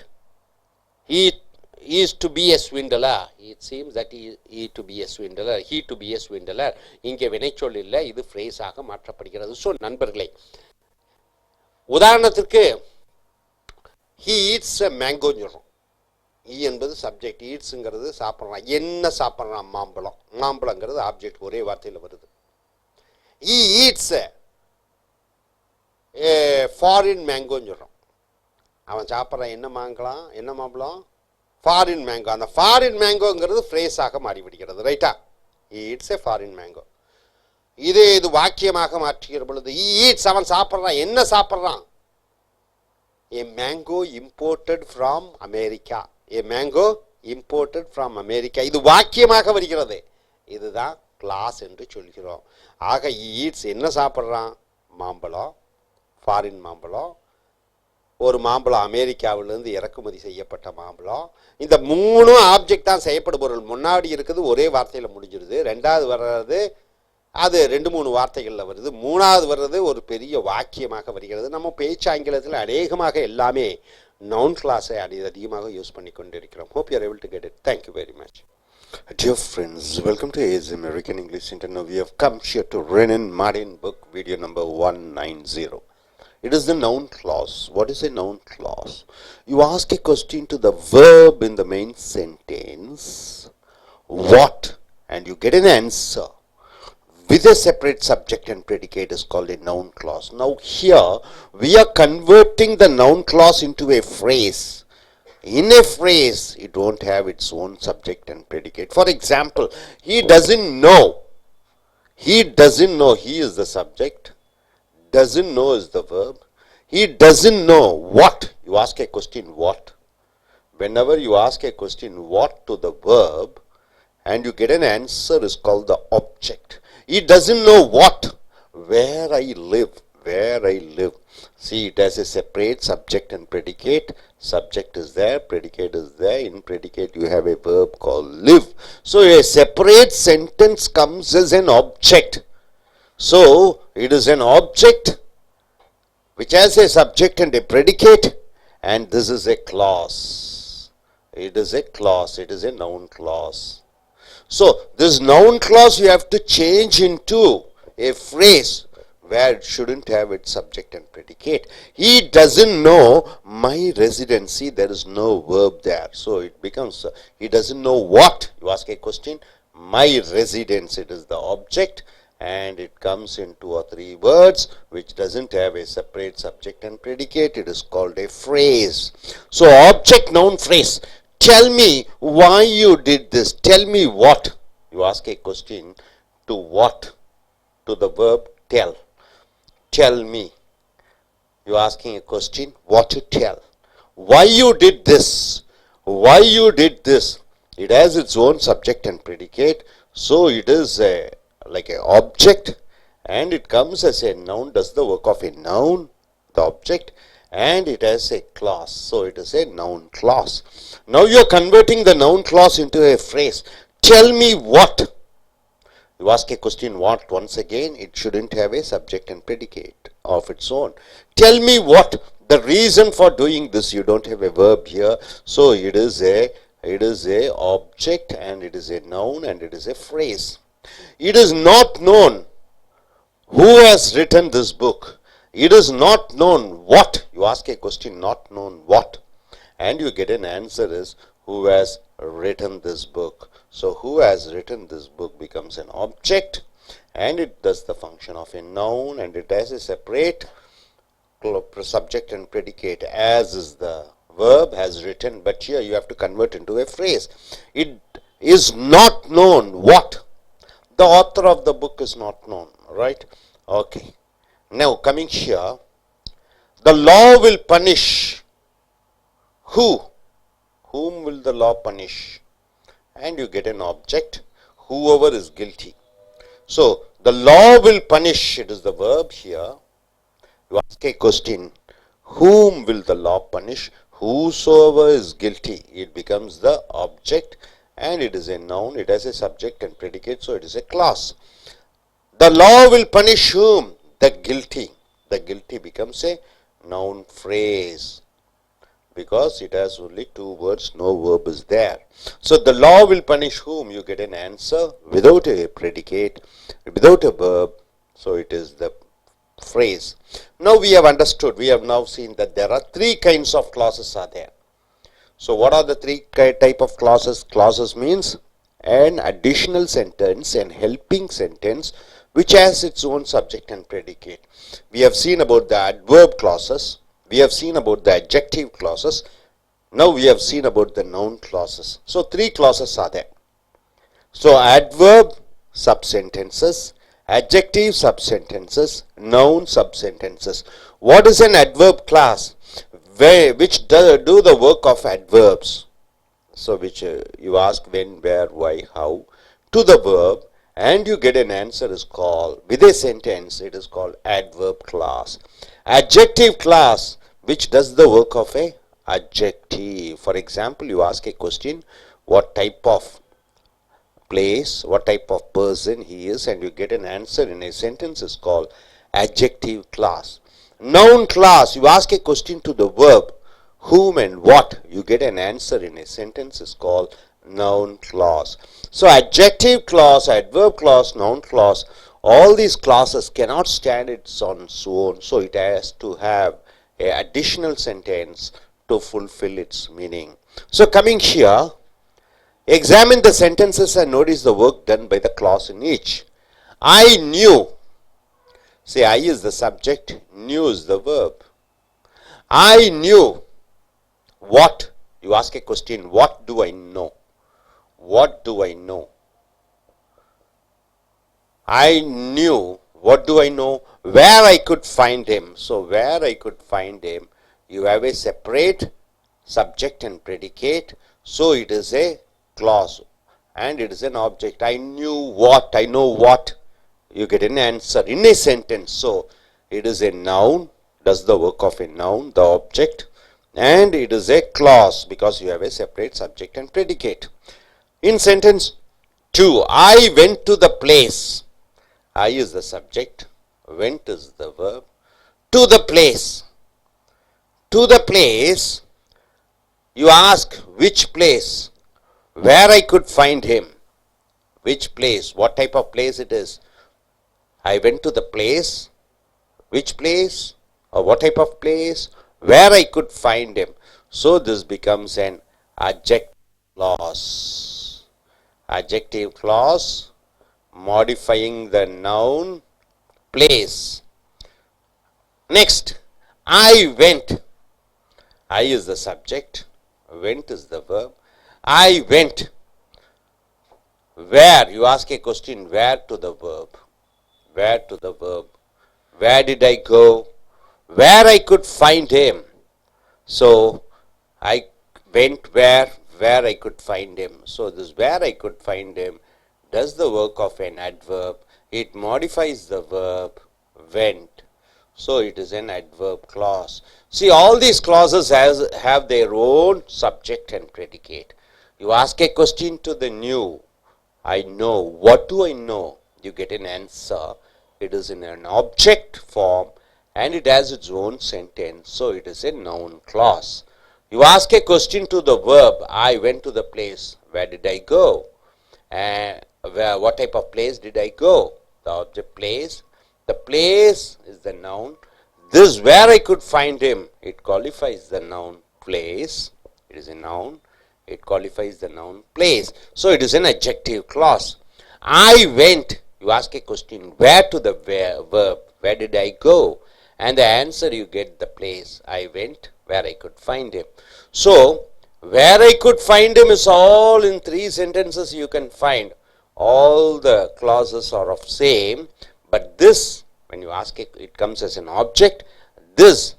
is to be a swindler. It seems that he to be a swindler, he to be a swindler. இங்கே வினைச்சொல் இல்லை, இது phrase ஆக மாற்றப்படுகிறது. ஸோ நண்பர்களே, உதாரணத்திற்கு he eats a mango சொல்றோம். he என்பது சப்ஜெக்ட், ஈட்ஸுங்கிறது சாப்பிட்றான். என்ன சாப்பிட்றான்? மாம்பழம். மாம்பழங்கிறது ஆப்ஜெக்ட், ஒரே வார்த்தையில் வருது. he eats a foreign mango சொல்றோம். அவன் சாப்பிட்றான் என்ன மாங்கலாம், என்ன மாம்பழம்? Foreign mango. அந்த ஃபாரின் மேங்கோங்கிறது ஃப்ரேஸாக மாறிவிடுகிறது. ரைட்டா? Eats a foreign mango. இது வாக்கியமாக மாற்றுகிற பொழுது ஈட்ஸ், அவன் சாப்பிட்றான். என்ன சாப்பிட்றான்? A mango imported from America. A mango imported from America. இது வாக்கியமாக வருகிறது. இதுதான் கிளாஸ் என்று சொல்கிறோம். ஆக ஈட்ஸ் என்ன சாப்பிட்றான்? மாம்பழம், ஃபாரின் மாம்பழம். ஒரு மாம்பழம் அமெரிக்காவிலிருந்து இறக்குமதி செய்யப்பட்ட மாம்பழம். இந்த மூணும் ஆப்ஜெக்ட் தான், செய்யப்படும் பொருள். முன்னாடி இருக்குது ஒரே வார்த்தையில் முடிஞ்சிருது. ரெண்டாவது வர்றது அது 2-3 வார்த்தைகளில் வருது. மூணாவது வர்றது ஒரு பெரிய வாக்கியமாக வருகிறது. நம்ம பேச்சு ஆங்கிலத்தில் அநேகமாக எல்லாமே நவுன் கிளாஸை அதிகமாக யூஸ் பண்ணி கொண்டிருக்கிறோம். Hope you are able to get it. Thank you very much. Dear friends, welcome to AS American English Center. Now we have come here to Renan Martin book, video number 190. It is the noun clause. What is a noun clause? You ask a question to the verb in the main sentence, what, and you get an answer with a separate subject and predicate is called a noun clause. Now here we are converting the noun clause into a phrase. In a phrase, it won't have its own subject and predicate. For example, he doesn't know. He doesn't know. He is the subject. Doesn't know is the verb. He doesn't know what. You ask a question what. Whenever you ask a question what to the verb and you get an answer is called the object. He doesn't know what. Where I live. Where I live. See, it has a separate subject and predicate. Subject is there, predicate is there. In predicate you have a verb called live. So a separate sentence comes as an object. So it is an object which has a subject and a predicate, and this is a clause. It is a clause. It is a noun clause. So this noun clause you have to change into a phrase where it shouldn't have its subject and predicate. He doesn't know my residency. There is no verb there. So it becomes, he doesn't know what. You ask a question, my residence, it is the object. And it comes in 2 or 3 words which doesn't have a separate subject and predicate. It is called a phrase. So object, noun, phrase. Tell me why you did this. Tell me what. You ask a question to what? To the verb tell. Tell me. You asking a question what to tell. Why you did this. Why you did this. It has its own subject and predicate. So it is like an object, and it comes as a noun, does the work of a noun, the object, and it has a clause. So it is a noun clause. Now you are converting the noun clause into a phrase. Tell me what. You ask a question what, once again it shouldn't have a subject and predicate of its own. Tell me what. The reason for doing this, you don't have a verb here, so it is a object, and it is a noun, and it is a phrase. It is not known who has written this book. It is not known what. You ask a question, not known what, and you get an answer is who has written this book. So who has written this book becomes an object, and it does the function of a noun, and it has a separate subject and predicate, as is the verb has written, but here you have to convert into a phrase. It is not known what. The author of the book is not known, right? Okay. Now coming here, the law will punish who? Whom will the law punish? And you get an object, whoever is guilty. So the law will punish, it is the verb here. You ask a question, whom will the law punish? Whosoever is guilty. It becomes the object, and it is a noun, it has a subject and predicate, so it is a clause. The law will punish whom? The guilty. The guilty becomes a noun phrase. because it has only two words, no verb is there. So the law will punish whom? You get an answer without a predicate, without a verb. So it is the phrase. Now we have understood, we have now seen that there are three kinds of clauses are there. So what are the three type of clauses? Clauses means an additional sentence, an helping sentence which has its own subject and predicate. We have seen about the adverb clauses, we have seen about the adjective clauses, now we have seen about the noun clauses. So three clauses are there. So adverb subsentences, adjective subsentences, noun subsentences. What is an adverb clause? Which do the work of adverbs. So which you ask when, where, why, how to the verb, and you get an answer is called, with a sentence, it is called adverb clause. Adjective clause, which does the work of a adjective. For example, you ask a question, what type of place, what type of person he is, and you get an answer in a sentence is called adjective clause. Noun clause, you ask a question to the verb, whom and what, you get an answer in a sentence is called noun clause. So adjective clause, adverb clause, noun clause, all these clauses cannot stand its on its own, so it has to have an additional sentence to fulfill its meaning. So coming here, examine the sentences and notice the work done by the clause in each. I knew. Say I is the subject, knew is the verb. I knew. What? You ask a question, what do I know? What do I know? I knew. What do I know? Where I could find him. So where I could find him, you have a separate subject and predicate. So it is a clause and it is an object. I knew what, I know what, you get an answer in a sentence. So it is a noun, does the work of a noun, the object, and it is a clause because you have a separate subject and predicate. In sentence 2, I went to the place. I is the subject, went is the verb, to the place. To the place, you ask which place, where I could find him, which place, what type of place it is. I went to the place, which place, or what type of place, where I could find him. So this becomes an adjective clause. Adjective clause, modifying the noun place. Next, I went. I is the subject, went is the verb. I went. Where? You ask a question, where to the verb. Where to the verb. Where did I go? Where I could find him. So, I went where I could find him. So, this where I could find him does the work of an adverb. It modifies the verb went. So, it is an adverb clause. See, all these clauses have their own subject and predicate. You ask a question to the new. I know. What do I know? You get an answer. It is in an object form and it has its own sentence. So it is a noun clause. You ask a question to the verb. I went to the place. Where did I go? And what type of place did I go? The object place. The place is the noun. This where I could find him. It qualifies the noun place. It is a noun. It qualifies the noun place. So it is an adjective clause. I went. You ask a question, where to the verb, where did I go? And the answer you get the place. I went where I could find him. So, where I could find him is all in 3 sentences you can find. All the clauses are of same, but this, when you ask it, it comes as an object. This,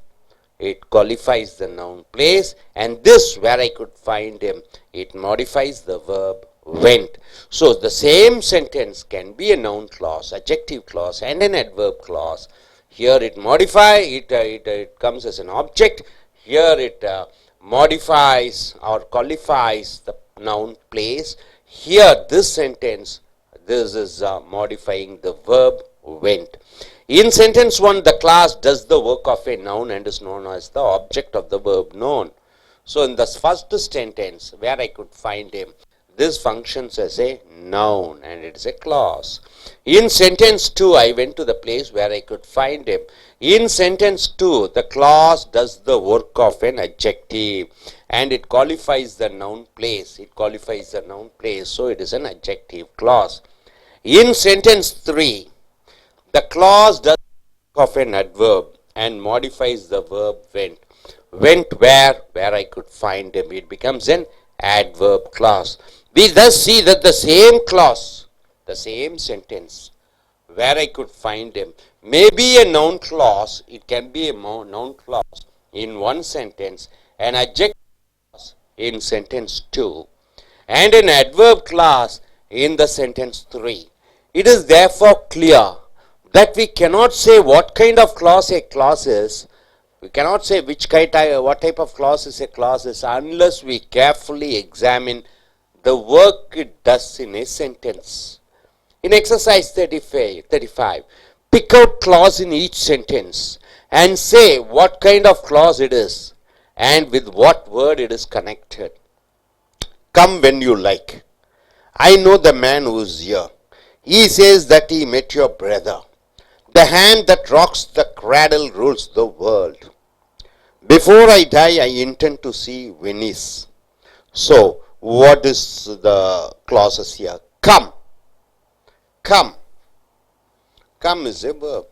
it qualifies the noun place, and this, where I could find him, it modifies the verb went. So the same sentence can be a noun clause, adjective clause, and an adverb clause. Here it it comes as an object. Here it modifies or qualifies the noun place. Here this sentence, this is modifying the verb went. In sentence 1, the clause does the work of a noun and is known as the object of the verb known. So in the first sentence where I could find him, this functions as a noun and it is a clause. In sentence 2, I went to the place where I could find him. In sentence 2, the clause does the work of an adjective and it qualifies the noun place. It qualifies the noun place, so it is an adjective clause. In sentence 3, the clause does the work of an adverb and modifies the verb went. Went where? Where I could find him. It becomes an adverb clause. We thus see that the same clause, the same sentence, where I could find him, may be a noun clause. It can be a noun clause in one sentence, an adjective clause in sentence 2, and an adverb clause in the sentence 3. It is therefore clear that we cannot say what kind of clause a clause is. We cannot say what type of clause is a clause is unless we carefully examine the work it does in a sentence. In exercise 35, pick out clause in each sentence and say what kind of clause it is and with what word it is connected. Come when you like. I know the man who is here. He says that he met your brother. The hand that rocks the cradle rules the world. Before I die, I intend to see Venice. So, what is the clauses here? Come. Come. Come is a verb.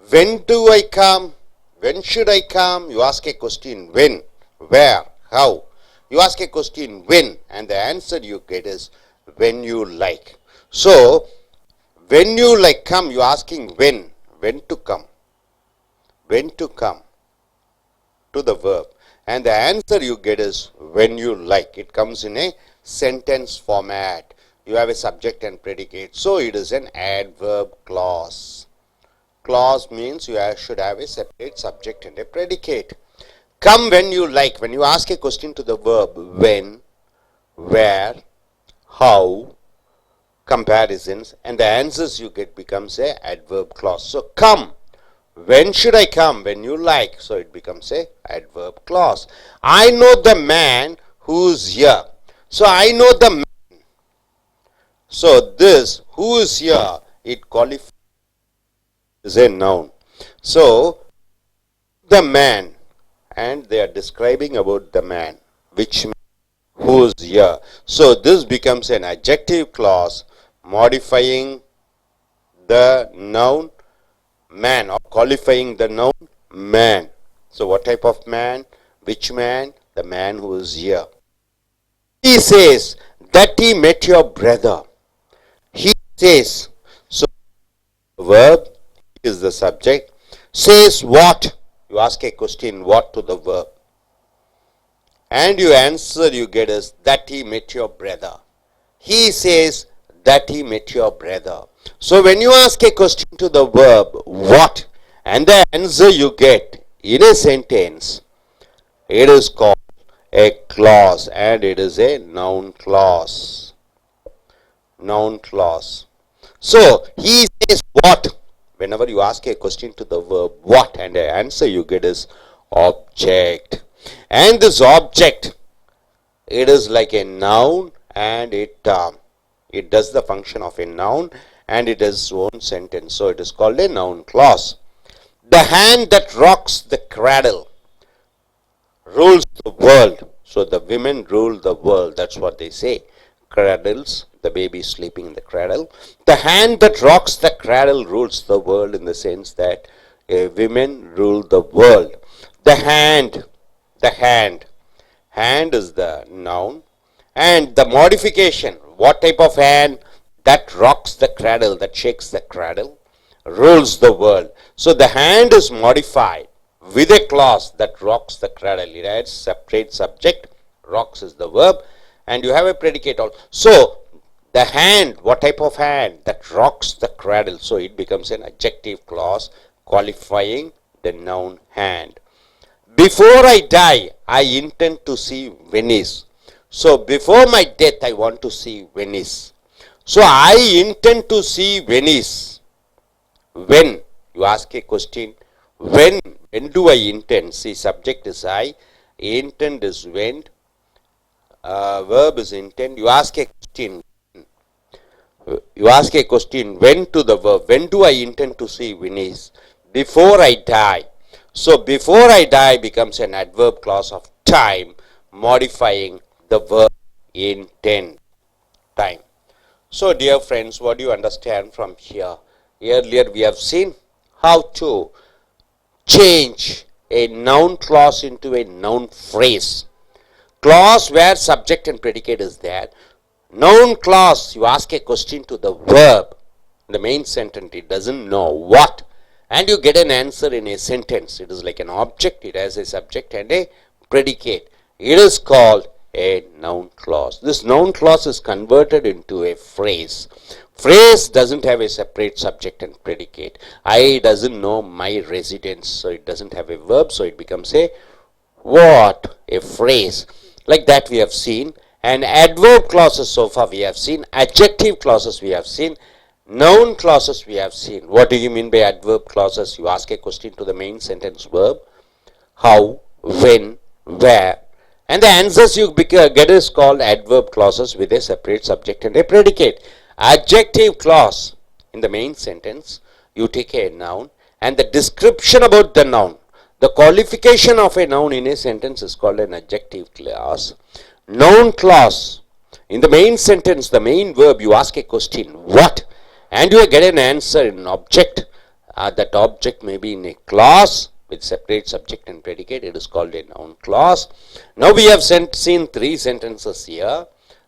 When do I come? When should I come? You ask a question. When? Where? How? You ask a question. When? And the answer you get is when you like. So, when you like come, you are asking when. When to come. When to come to the verb. And the answer you get is when you like. It comes in a sentence format. You have a subject and predicate. So it is an adverb clause. Clause means you should have a separate subject and a predicate. Come when you like. When you ask a question to the verb when, where, how, comparisons, and the answers you get becomes a adverb clause. So come. When should I come? When you like. So it becomes a adverb clause. I know the man who's here. So I know the man. So this who is here, it qualifies as a noun. So the man, and they are describing about the man, which man, who is here. So this becomes an adjective clause modifying the noun man or qualifying the noun man. So what type of man? Which man? The man who is here. He says that he met your brother. He says. So verb is the subject. Says what? You ask a question what to the verb. And you answer you get is that he met your brother. He says that he met your brother. So when you ask a question to the verb what and the answer you get in a sentence, it is called a clause and it is a noun clause. Noun clause. So he says what. Whenever you ask a question to the verb what and the answer you get is object. And this object, it is like a noun and it does the function of a noun and it has its own sentence. So it is called a noun clause. The hand that rocks the cradle rules the world. So the women rule the world. That's what they say. Cradles, the baby sleeping in the cradle. The hand that rocks the cradle rules the world in the sense that women rule the world. The hand is the noun. And the modification, what type of hand? That rocks the cradle, that shakes the cradle, rules the world. So the hand is modified with a clause that rocks the cradle. It adds separate subject, rocks is the verb, and you have a predicate also. So the hand, what type of hand? That rocks the cradle. So it becomes an adjective clause qualifying the noun hand. Before I die, I intend to see Venice. So before my death, I want to see Venice. So I intend to see Venice. When? You ask a question. When When do I intend? See, subject is I, intend is went, verb is intend. You ask a question. You ask a question, when to the verb. When do I intend to see Vinesh? Before I die. So before I die becomes an adverb clause of time, modifying the verb intend, time. So dear friends, what do you understand from here? Earlier we have seen how to change a noun clause into a noun phrase. Clause where subject and predicate is there. Noun clause, you ask a question to the verb. The main sentence, it doesn't know what. And you get an answer in a sentence. It is like an object, it has a subject and a predicate. It is called a noun clause. This noun clause is converted into a phrase. Phrase doesn't have a separate subject and predicate. I doesn't know my residence, so it doesn't have a verb, so it becomes a what? A phrase. Like that we have seen. And adverb clauses so far we have seen. Adjective clauses we have seen. Noun clauses we have seen. What do you mean by adverb clauses? You ask a question to the main sentence verb. How, when, where. And the answers you get is called adverb clauses with a separate subject and a predicate. Adjective clause, in the main sentence, you take a noun and the description about the noun. The qualification of a noun in a sentence is called an adjective clause. Noun clause, in the main sentence, the main verb, you ask a question, what? And you get an answer in an object. That object may be in a clause with separate subject and predicate. It is called a noun clause. Now we have seen three sentences here.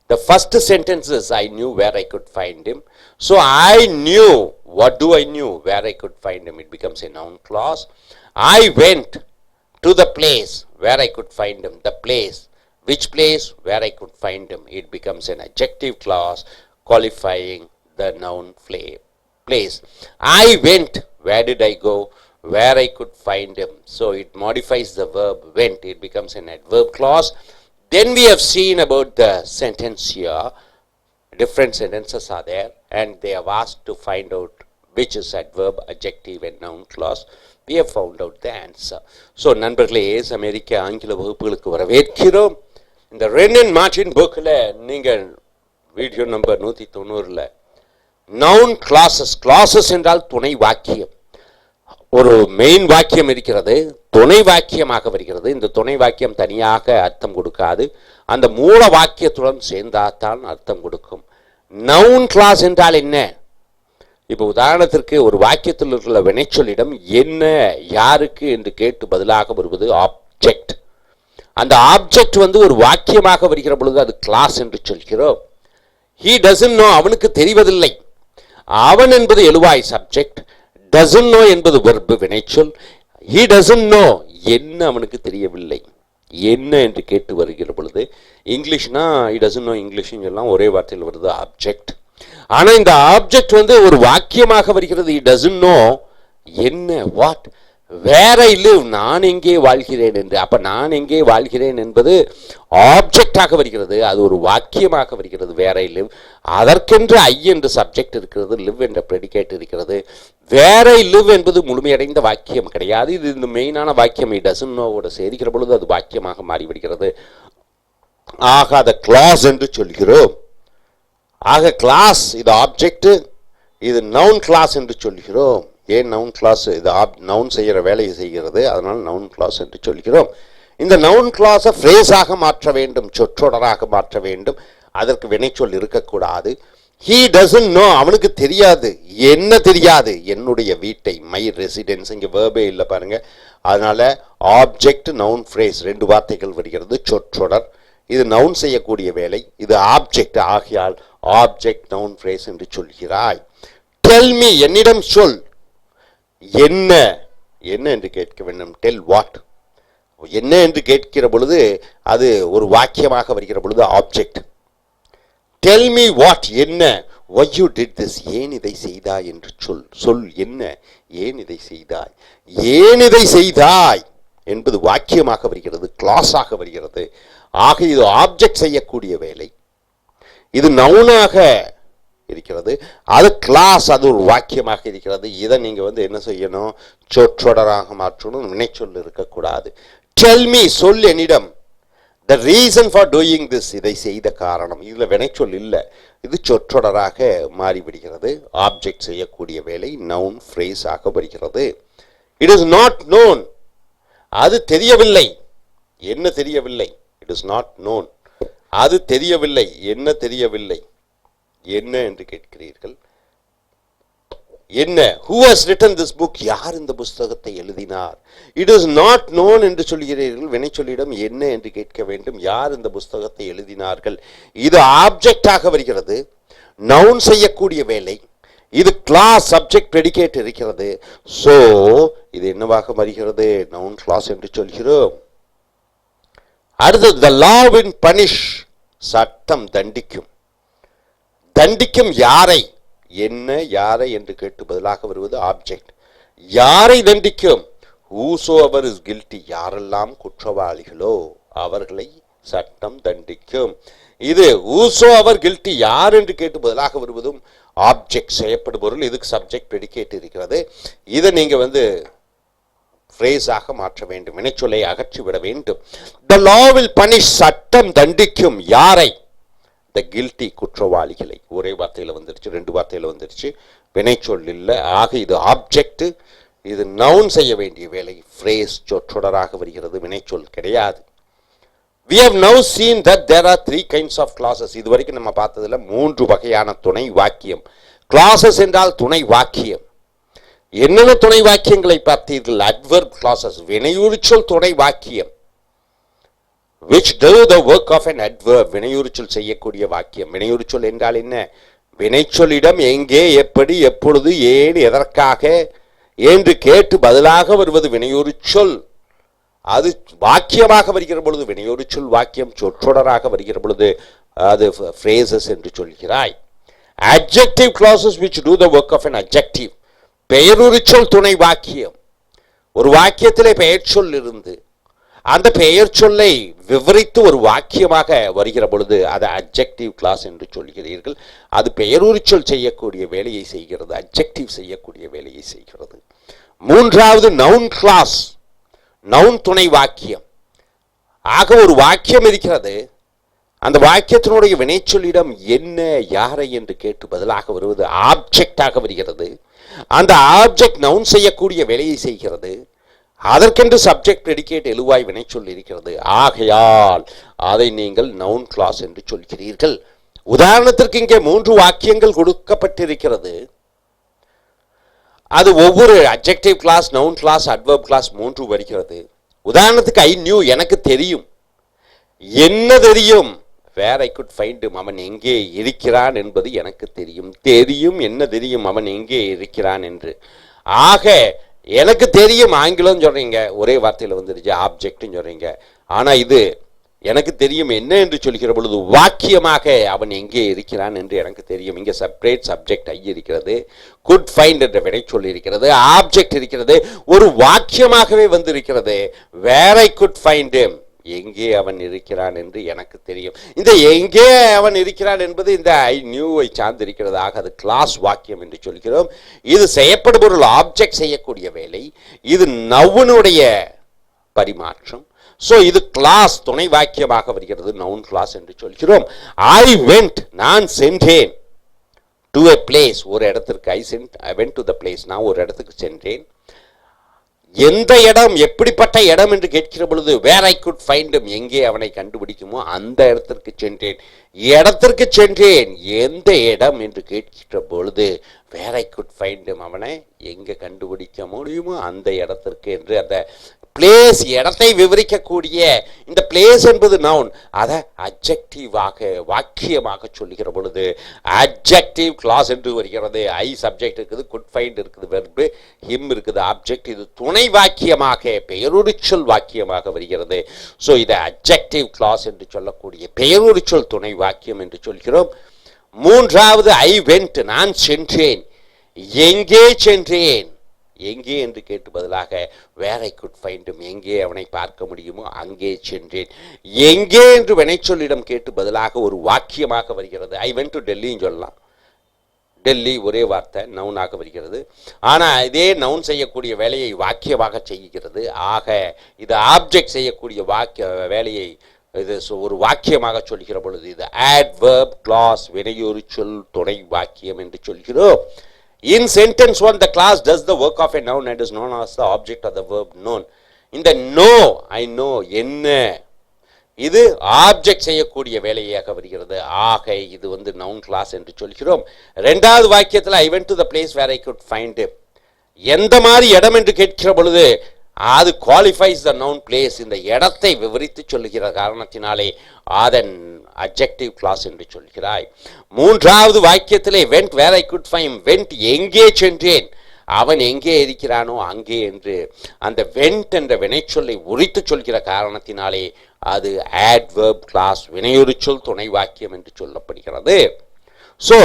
The first sentence is, I knew where I could find him. So I knew. What do I knew? Where I could find him. It becomes a noun clause. I went to the place where I could find him. The place. Which place? Where I could find him. It becomes an adjective clause qualifying the noun place. I went. Where did I go? Where I could find him. So it modifies the verb went. It becomes an adverb clause. Then we have seen about the sentence here. Different sentences are there and they have asked to find out which is adverb, adjective and noun clause. We have found out the answer. So நண்பர்களே ace அமெரிக்க ஆங்கில வகுப்புகளுக்கு வரவேற்கிறோம். இந்த Wren and Martin புக்கில் நீங்கள் video number 190ல் noun clauses, clauses என்றால் துணை வாக்கியம். ஒரு மெயின் வாக்கியம் இருக்கிறது, துணை வாக்கியமாக வருகிறது. இந்த துணை வாக்கியம் தனியாக அர்த்தம் கொடுக்காது, அந்த மூல வாக்கியத்துடன் சேர்ந்தால்தான் அர்த்தம் கொடுக்கும். நவுன் கிளாஸ் என்றால் என்ன? இப்போ உதாரணத்திற்கு ஒரு வாக்கியத்தில் இருக்கிற வினைச்சொல்லிடம் என்ன, யாருக்கு என்று கேட்டு பதிலாக வருவது ஆப்ஜெக்ட். அந்த ஆப்ஜெக்ட் ஒரு வாக்கியமாக வருகிற பொழுது அது கிளாஸ் என்று சொல்கிறோம். ஹீ டசன்ட் நோ, அவனுக்கு தெரிவதில்லை. அவன் என்பது எழுவாய் சப்ஜெக்ட், doesn't know என்பது verb வினைச்சொல். he doesn't know, என்ன அவனுக்கு தெரியவில்லை, என்ன என்று கேட்டு வருகிற பொழுது இங்கிலீஷ்னா he doesn't know இங்கிலீஷ் எல்லாம் ஒரே வார்த்தையில் வருது ஆப்ஜெக்ட். ஆனா இந்த ஆப்ஜெக்ட் ஒரு வாக்கியமாக வருகிறது. he doesn't know என்ன, what, where I live, நான் எங்கே வாழ்கிறேன் என்று. அப்ப நான் எங்கே வாழ்கிறேன் என்பது ஆப்ஜெக்டாக வருகிறது, அது ஒரு வாக்கியமாக வருகிறது. where I live, அதற்கென்று I என்ற சப்ஜெக்ட் இருக்கிறது, live என்ற predicate இருக்கிறது. where I live என்பது முழுமையடைந்த வாக்கியம் கிடையாது, இது இந்த மெயினான வாக்கியம் he doesn't know ஓட சேர்க்கிற பொழுது அது வாக்கியமாக மாறிவிடுகிறது. ஆக அதை கிளாஸ் என்று சொல்கிறோம். ஆக கிளாஸ் இது ஆப்ஜெக்ட், இது நவுன் கிளாஸ் என்று சொல்கிறோம். ஏன் நவுன் கிளாஸ்? இது நவுன் செய்கிற வேலையை செய்கிறது, அதனால் நவுன் கிளாஸ் என்று சொல்கிறோம். இந்த நவுன் கிளாஸை ஃப்ரேஸாக மாற்ற வேண்டும், சொற்றொடராக மாற்ற வேண்டும். அதற்கு வினைச்சொல் இருக்கக்கூடாது. he doesn't know, அவனுக்கு தெரியாது. என்ன தெரியாது? என்னுடைய வீட்டை, மை ரெசிடென்ஸ். இங்கே வேர்பே இல்லை பாருங்க. அதனால ஆப்ஜெக்ட் நவுன் ஃப்ரேஸ் ரெண்டு வார்த்தைகள் வருகிறது. சொற்றொடர் இது நவுன் செய்யக்கூடிய வேலை, இது ஆப்ஜெக்ட். ஆகையால் ஆப்ஜெக்ட் நவுன் ஃப்ரேஸ் என்று சொல்கிறாய். டெல் மீ, என்னிடம் சொல். என்ன, என்ன என்று கேட்க வேண்டும். டெல் வாட், என்ன என்று கேட்கிற பொழுது அது ஒரு வாக்கியமாக வருகிற பொழுது ஆப்ஜெக்ட். டெல் மீ வாட், என்ன. why you did this, ஏன் இதை செய்தாய் என்று சொல். சொல் என்ன, ஏன் இதை செய்தாய். ஏன் இதை செய்தாய் என்பது வாக்கியமாக வருகிறது, கிளாஸாக வருகிறது. ஆக இது ஆப்ஜெக்ட் செய்யக்கூடிய வேலை. இது நவுனாக இருக்கிறது. அது கிளாஸ், அது ஒரு வாக்கியமாக இருக்கிறது. இதை நீங்கள் வந்து என்ன செய்யணும், சொற்றொடராக மாற்றணும், வினைச்சொல் இருக்கக்கூடாது. டெல் மீ, சொல் என்னிடம், the reason for doing this, இதை செய்த காரணம். இதில் வினைச்சொல் இல்லை, இது சொற்றொடராக மாறிவிடுகிறது. ஆப்ஜெக்ட் செய்யக்கூடிய வேலை நவுன் ஃப்ரேஸ் ஆக வருகிறது. இட் இஸ் நாட் நோன், அது தெரியவில்லை, என்ன தெரியவில்லை, இட் இஸ் நாட் நோன், அது தெரியவில்லை, என்ன தெரியவில்லை, என்ன என்று கேட்கிறீர்கள், என்ன, who has written this book, யார் இந்த புஸ்தகத்தை எழுதினார். it is not known என்று சொல்கிறீர்கள், வினைச்சொல்லிடம் என்ன என்று கேட்க வேண்டும், யார் இந்த புஸ்தகத்தை எழுதினார்கள். இது ஆப்ஜெக்டாக வருகிறது, நவுன் செய்யக்கூடிய வேலை, இது கிளாஸ், சப்ஜெக்ட், பிரெடிகேட் இருக்கிறது. சோ இது என்னவாக வருகிறது, நவுன் கிளாஸ் என்று சொல்கிறோம். அடுத்தது the law will punish, சட்டம் தண்டிக்கும். தண்டிக்கும் யாரை, என்ன, யாரை என்று கேட்டு பதிலாக வருவது ஆப்ஜெக்ட். யாரை தண்டிக்கும், whosoever is guilty, யாரெல்லாம் குற்றவாளிகளோ அவர்களை சட்டம் தண்டிக்கும். இது whosoever guilty, யார் என்று கேட்டு பதிலாக வருவதும் ஆப்ஜெக்ட், செய்யப்படும் பொருள். இதுக்கு சப்ஜெக்ட் பிரெடிகேட் இருக்கிறது. இதை நீங்க வந்து ஃப்ரேஸாக மாற்ற வேண்டும், வினைச்சொல்லை அகற்றிவிட வேண்டும். the law will punish, சட்டம் தண்டிக்கும் யாரை, the guilty, குற்றவாளிகளை. ஒரே வார்த்தையில் வந்துருச்சு, ரெண்டு வார்த்தையில் வந்துருச்சு, வினைச்சொல் இல்லை. ஆக இது ஆப்ஜெக்ட், இது நவுன் செய்ய வேண்டிய வேலை, ஃப்ரேஸ் சொற்றொடராக வருகிறது, வினைச்சொல் கிடையாது. we have now seen that there are three kinds of clauses. இதுவரைக்கும் நம்ம பார்த்ததுல மூன்று வகையான துணை வாக்கியம். clauses என்றால் துணை வாக்கியம். என்னென்ன துணை வாக்கியங்களை பார்த்தீர்கள், adverb clauses, வினையுரிச்சொல் துணை வாக்கியம், which do the work of an adverb, வினையுரிச்சொல் செய்யக்கூடிய வாக்கியம். வினையுரிச்சொல் என்றால் என்ன, வினைச்சொல்லிடம் எங்கே, எப்படி, எப்பொழுது, ஏன், எதற்காக என்று கேட்டு பதிலாக வருவது வினையுரிச்சொல். அது வாக்கியமாக வருகிற பொழுது வினையுரிச்சொல் வாக்கியம், சொற்றொடராக வருகிற பொழுது அது phrases என்று சொல்கிறாய். adjective clauses which do the work of an adjective, பெயருரிச்சொல் துணை வாக்கியம். ஒரு வாக்கியத்திலே பெயர் சொல் இருந்து அந்த பெயர் சொல்லை விவரித்து ஒரு வாக்கியமாக வருகிற பொழுது அது adjective clause என்று சொல்கிறீர்கள். அது பெயருரிச்சொல் செய்யக்கூடிய வேலையை செய்கிறது, adjective செய்யக்கூடிய வேலையை செய்கிறது. மூன்றாவது நவுன் கிளாஸ், நவுன் துணை வாக்கியம். ஆக ஒரு வாக்கியம் இருக்கிறது, அந்த வாக்கியத்தினுடைய வினைச்சொல்லிடம் என்ன, யாரை என்று கேட்டு பதிலாக வருவது ஆப்ஜெக்டாக வருகிறது. அந்த ஆப்ஜெக்ட் நவுன் செய்யக்கூடிய வேலையை செய்கிறது. அதற்கென்று சப்ஜெக்ட் பிரெடிகேட் எழுவாய் வினைச்சொல் இருக்கிறது. ஆகையால் அதை நீங்கள் நவுன் கிளாஸ் என்று சொல்கிறீர்கள். உதாரணத்திற்கு இங்கே மூன்று வாக்கியங்கள் கொடுக்கப்பட்டிருக்கிறது. அது ஒவ்வொரு adjective clause, noun clause, adverb clause மூன்று வருகிறது. உதாரணத்துக்கு ஐ நியூ, எனக்கு தெரியும். என்ன தெரியும், where I could find him, அவன் எங்கே இருக்கிறான் என்பது எனக்கு தெரியும். தெரியும், என்ன தெரியும், அவன் எங்கே இருக்கிறான் என்று. ஆக எனக்கு தெரியும், ஆங்கிலம் சொல்றீங்க, ஒரே வார்த்தையில் வந்துருச்சு, ஆப்ஜெக்ட்னு சொல்றீங்க. ஆனா இது எனக்கு தெரியும் என்ன என்று சொல்கிற பொழுது வாக்கியமாக அவன் எங்கே இருக்கிறான் என்று எனக்கு தெரியும். இங்கே செப்பரேட் சப்ஜெக்ட் ஐ இருக்கிறது, குட் ஃபைண்ட் என்ற வினைச்சொல் இருக்கிறது, ஆப்ஜெக்ட் இருக்கிறது, ஒரு வாக்கியமாகவே வந்திருக்கிறது. வேர் ஐ குட் ஃபைண்ட் him, எங்கே அவன் இருக்கிறான் என்று எனக்கு தெரியும். இந்த எங்கே அவன் இருக்கிறான் என்பது இந்த ஐ நியூவை சார்ந்திருக்கிறது. ஆக அது கிளாஸ் வாக்கியம் என்று சொல்கிறோம். இது செய்யப்படும் பொருள் ஆப்ஜெக்ட் செய்யக்கூடிய வேலை, இது நவுனுடைய பரிமாற்றம். ஸோ இது கிளாஸ் துணை வாக்கியமாக வருகிறது, நவுன் கிளாஸ் என்று சொல்கிறோம். ஐ வெண்ட், நான் சென்றேன், டு எ பிளேஸ், ஒரு இடத்திற்கு. I went to the place, நான் ஒரு இடத்துக்கு சென்றேன். எந்த இடம், எப்படிப்பட்ட இடம் என்று கேட்கிற பொழுது வேர் ஐ குட் ஃபைண்ட் him, எங்கே அவனை கண்டுபிடிக்குமோ அந்த இடத்திற்கு சென்றேன். இடத்திற்கு சென்றேன், எந்த இடம் என்று கேட்கிற பொழுது வேர் ஐ குட் ஃபைண்ட் him, அவனை எங்கே கண்டுபிடிக்க முடியுமோ அந்த இடத்திற்கு என்று அந்த பிளேஸ், இடத்தை விவரிக்கக்கூடிய இந்த பிளேஸ் என்பது நவுன். அதை அட்ஜெக்டிவாக வாக்கியமாக சொல்லுகிற பொழுது அட்ஜெக்டிவ் கிளாஸ் என்று வருகிறது. ஐ சப்ஜெக்ட் இருக்குது, குட் ஃபைண்ட் இருக்குது வெர்பு, ஹிம் இருக்குது ஆப்ஜெக்ட். இது துணை வாக்கியமாக பெயருரிச்சொல் வாக்கியமாக வருகிறது. ஸோ இதை அட்ஜெக்டிவ் கிளாஸ் என்று சொல்லக்கூடிய பெயருரிச்சொல் துணை வாக்கியம் என்று சொல்கிறோம். மூன்றாவது ஐ வெண்ட், நான் சென்றேன். எங்கே சென்றேன், எங்கே என்று கேட்டு பதிலாக வேர் ஐ குட் ஃபைண்ட் him, எங்கே அவனை பார்க்க முடியுமோ அங்கே சென்றேன். எங்கே என்று வினைச்சொல்லிடம் கேட்டு பதிலாக ஒரு வாக்கியமாக வருகிறது. ஐ வெண்ட் டு டெல்லின்னு சொல்லலாம், டெல்லி ஒரே வார்த்தை நவுனாக வருகிறது. ஆனால் இதே நவுன் செய்யக்கூடிய வேலையை வாக்கியமாக செய்கிறது. ஆக இது ஆப்ஜெக்ட் செய்யக்கூடிய வேலையை இது ஒரு வாக்கியமாக சொல்கிற பொழுது இது adverb clause வினையொரு சொல் துணை வாக்கியம் என்று சொல்கிறோம். In sentence 1 the clause does the work of a noun and is known as the object of the verb known. இந்த know I know என்ன இது ஆப்ஜெக்ட் செய்யக்கூடிய வேலையாக வருகிறது. ஆக இது நவுன் கிளாஸ் என்று சொல்கிறோம். இரண்டாவது வாக்கியத்தில் I went to the place where I could find him. எந்த மாதிரி இடம் என்று கேட்கிற பொழுது அது குவாலிஃபைஸ் த நவுன் பிளேஸ். இந்த இடத்தை விவரித்து சொல்லுகிற காரணத்தினாலே அதன் அட்ஜெக்டிவ் கிளாஸ் என்று சொல்கிறாய். மூன்றாவது வாக்கியத்திலே went where I could find went எங்கே சென்றேன் அவன் எங்கே இருக்கிறானோ அங்கே என்று அந்த வெண்ட் என்ற வினைச்சொல்லை உரித்து சொல்கிற காரணத்தினாலே அது adverb clause வினையொரு சொல் துணை வாக்கியம் என்று சொல்லப்படுகிறது. ஸோ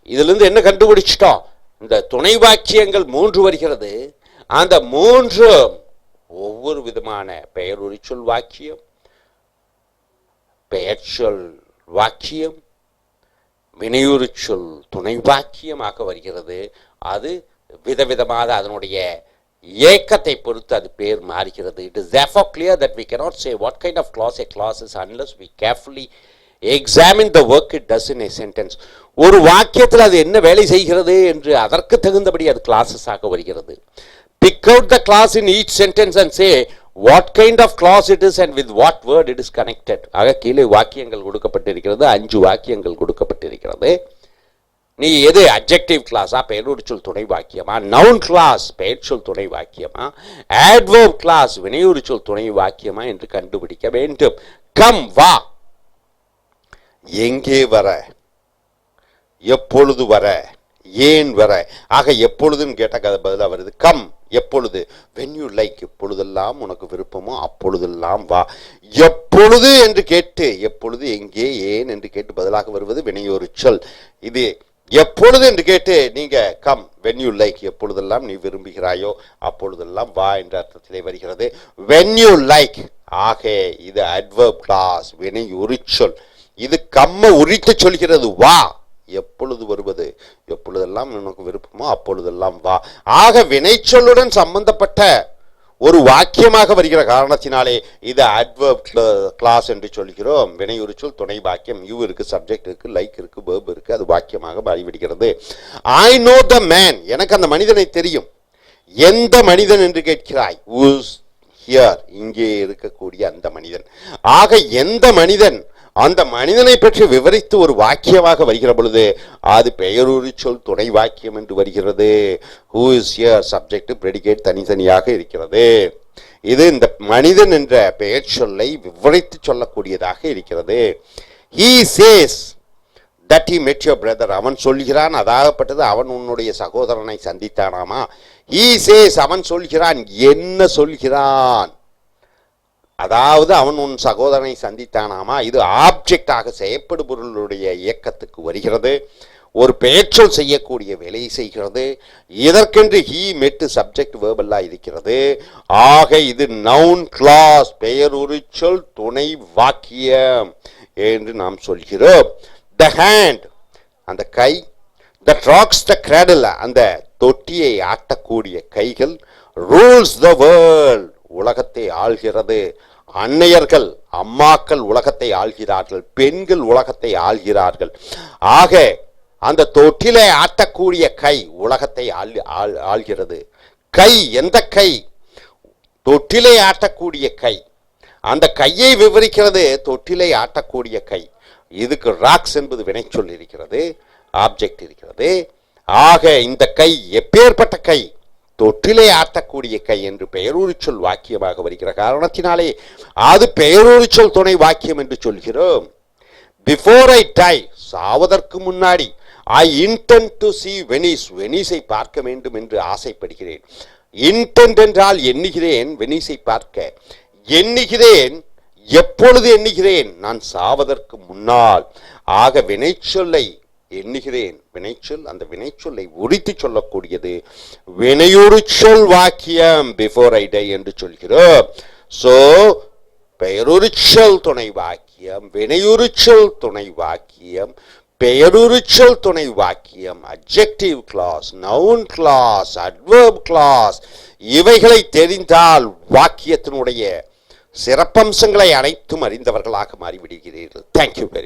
இதிலிருந்து என்ன கண்டுபிடிச்சிட்டோம்? இந்த துணை வாக்கியங்கள் 3 வருகிறது. அந்த 3 ஒவ்வொரு விதமான பெயர் உரிச்சொல் வாக்கியம், பெயர்ச்சொல் வாக்கியம், வினையுரிச்சொல் துணை வாக்கியமாக வருகிறது. அது விதவிதமாக அதனுடைய ஏக்கத்தை பொறுத்து அது பேர் மாறுகிறது. It is therefore clear that we cannot say what kind of clause a clause is unless we carefully examine the work it does in a sentence. ஒரு வாக்கியத்தில் அது என்ன வேலை செய்கிறது என்று அதற்கு தகுந்தபடி அது கிளாஸஸாக வருகிறது. Pick out the clause in each sentence and say what kind of clause it is and with what word it is connected. ஆக கீழே வாக்கியங்கள் கொடுக்கப்பட்டிருக்கிறது. 5 வாக்கியங்கள் கொடுக்கப்பட்டிருக்கிறது. நீ எது அட்ஜெக்டிவ் கிளாஸா பெயருரிச்சொல் துணை வாக்கியமா, நவுன் கிளாஸ் பெயர்ச்சொல் துணை வாக்கியமா, adverb கிளாஸ் வினையுரிச்சொல் துணை வாக்கியமா என்று கண்டுபிடிக்க வேண்டும். கம் வா, எங்கே வர, எப்பொழுது வர, ஏன் வர. ஆக எப்பொழுதுன்னு கேட்ட பதிலாக வருது கம் எப்பொழுது. when you like எப்பொழுதெல்லாம் உனக்கு விருப்பமோ அப்பொழுதெல்லாம் வா. எப்பொழுது என்று கேட்டு எப்பொழுது எங்கே ஏன் என்று கேட்டு பதிலாக வருவது வினையொரிச்சொல். இது எப்பொழுது என்று கேட்டு நீங்க கம் when you like எப்பொழுதெல்லாம் நீ விரும்புகிறாயோ அப்பொழுதெல்லாம் வா என்ற அர்த்தத்திலே வருகிறது. when you like ஆக இது adverb clause வினையுரிச்சொல். இது கம்ம உரித்து சொல்கிறது. வா எப்பொழுது வருவது, எப்பொழுதெல்லாம் உனக்கு விருப்பமோ அப்பொழுதெல்லாம் வா. ஆக வினைச்சொல்லுடன் சம்பந்தப்பட்ட ஒரு வாக்கியமாக வருகிற காரணத்தினாலே இது adverb clause என்று சொல்கிறோம். வினையுரிச்சொல் துணை வாக்கியம். யூ இருக்கு, சப்ஜெக்ட் இருக்கு, லைக் இருக்கு, verb இருக்கு, அது வாக்கியமாக மாறிவிடுகிறது. I know the man எனக்கு அந்த மனிதனை தெரியும். எந்த மனிதன் என்று கேட்கிறாய். who's here இங்கே இருக்கக்கூடிய அந்த மனிதன். ஆக எந்த மனிதன் அந்த மனிதனை பற்றி விவரித்து ஒரு வாக்கியமாக வருகிற பொழுது அது பெயருரிச்சொல் துணை வாக்கியம் என்று வருகிறது. who is here subject predicate தனித்தனியாக இருக்கிறது. இது இந்த மனிதன் என்ற பெயர் சொல்லை விவரித்து சொல்லக்கூடியதாக இருக்கிறது. he says that he met your brother அவன் சொல்கிறான், அதாகப்பட்டது அவன் உன்னுடைய சகோதரனை சந்தித்தானாமா. he says அவன் சொல்கிறான், என்ன சொல்கிறான், அதாவது அவன் உன் சகோதரனை சந்தித்தானாமா. இது ஆப்ஜெக்டாக செய்யப்படும் பொருளுடைய இயக்கத்துக்கு வருகிறது. ஒரு பெயர்ச்சொல் செய்யக்கூடிய வேலையை செய்கிறது. இதற்கென்று ஹீ மெட்டு சப்ஜெக்ட் வேர்பெல்லாம் இருக்கிறது. ஆக இது நவுன் கிளாஸ் பெயருரிச்சொல் துணை வாக்கியம் என்று நாம் சொல்கிறோம். த ஹேண்ட் அந்த கை, த ராக்ஸ் த கிராடல் அந்த தொட்டியை ஆட்டக்கூடிய கைகள், ரூல்ஸ் த வேர்ல்ட் உலகத்தை ஆள்கிறது. அன்னையர்கள் அம்மாக்கள் உலகத்தை ஆள்கிறார்கள், பெண்கள் உலகத்தை ஆள்கிறார்கள். ஆக அந்த தொட்டிலை ஆட்டக்கூடிய கை உலகத்தை ஆள்கிறது. கை எந்த கை? தொட்டிலை ஆட்டக்கூடிய கை. அந்த கையை விவரிக்கிறது தொட்டிலை ஆட்டக்கூடிய கை. இதுக்கு ராக்ஸ் என்பது வினைச்சொல் இருக்கிறது, ஆப்ஜெக்ட் இருக்கிறது. ஆக இந்த கை எப்பேற்பட்ட கை? தொட்டிலே ஆட்டக்கூடிய கை என்று பெயருரிச்சொல் வாக்கியமாக வருகிற காரணத்தினாலே அது பெயருரிச்சொல் துணை வாக்கியம் என்று சொல்கிறோம். பிஃபோர் ஐ டை சாவதற்கு முன்னாடி I intend to see Venice வெனிஸை பார்க்க வேண்டும் என்று ஆசைப்படுகிறேன். இன்டென்ட் என்றால் எண்ணுகிறேன், வெனிஸை பார்க்க எண்ணுகிறேன். எப்பொழுது எண்ணுகிறேன்? நான் சாவதற்கு முன்னால். ஆக வினைச்சொல்லை எண்ணுகிறேன் வினைச்சொல், அந்த வினைச்சொல்லை உரித்து சொல்லக்கூடியது வினையுரிச்சொல் வாக்கியம். பிஃபோர் ஐ டை என்று சொல்கிறோம். சோ பெயருரிச்சொல் துணை வாக்கியம், வினையுரிச்சொல் துணை வாக்கியம், பெயருரிச்சொல் துணை வாக்கியம், adjective clause, noun clause, adverb clause இவைகளை தெரிந்தால் வாக்கியத்தினுடைய சிறப்பம்சங்களை அனைத்தும் அறிந்தவர்களாக மாறிவிடுகிறீர்கள். Thank you very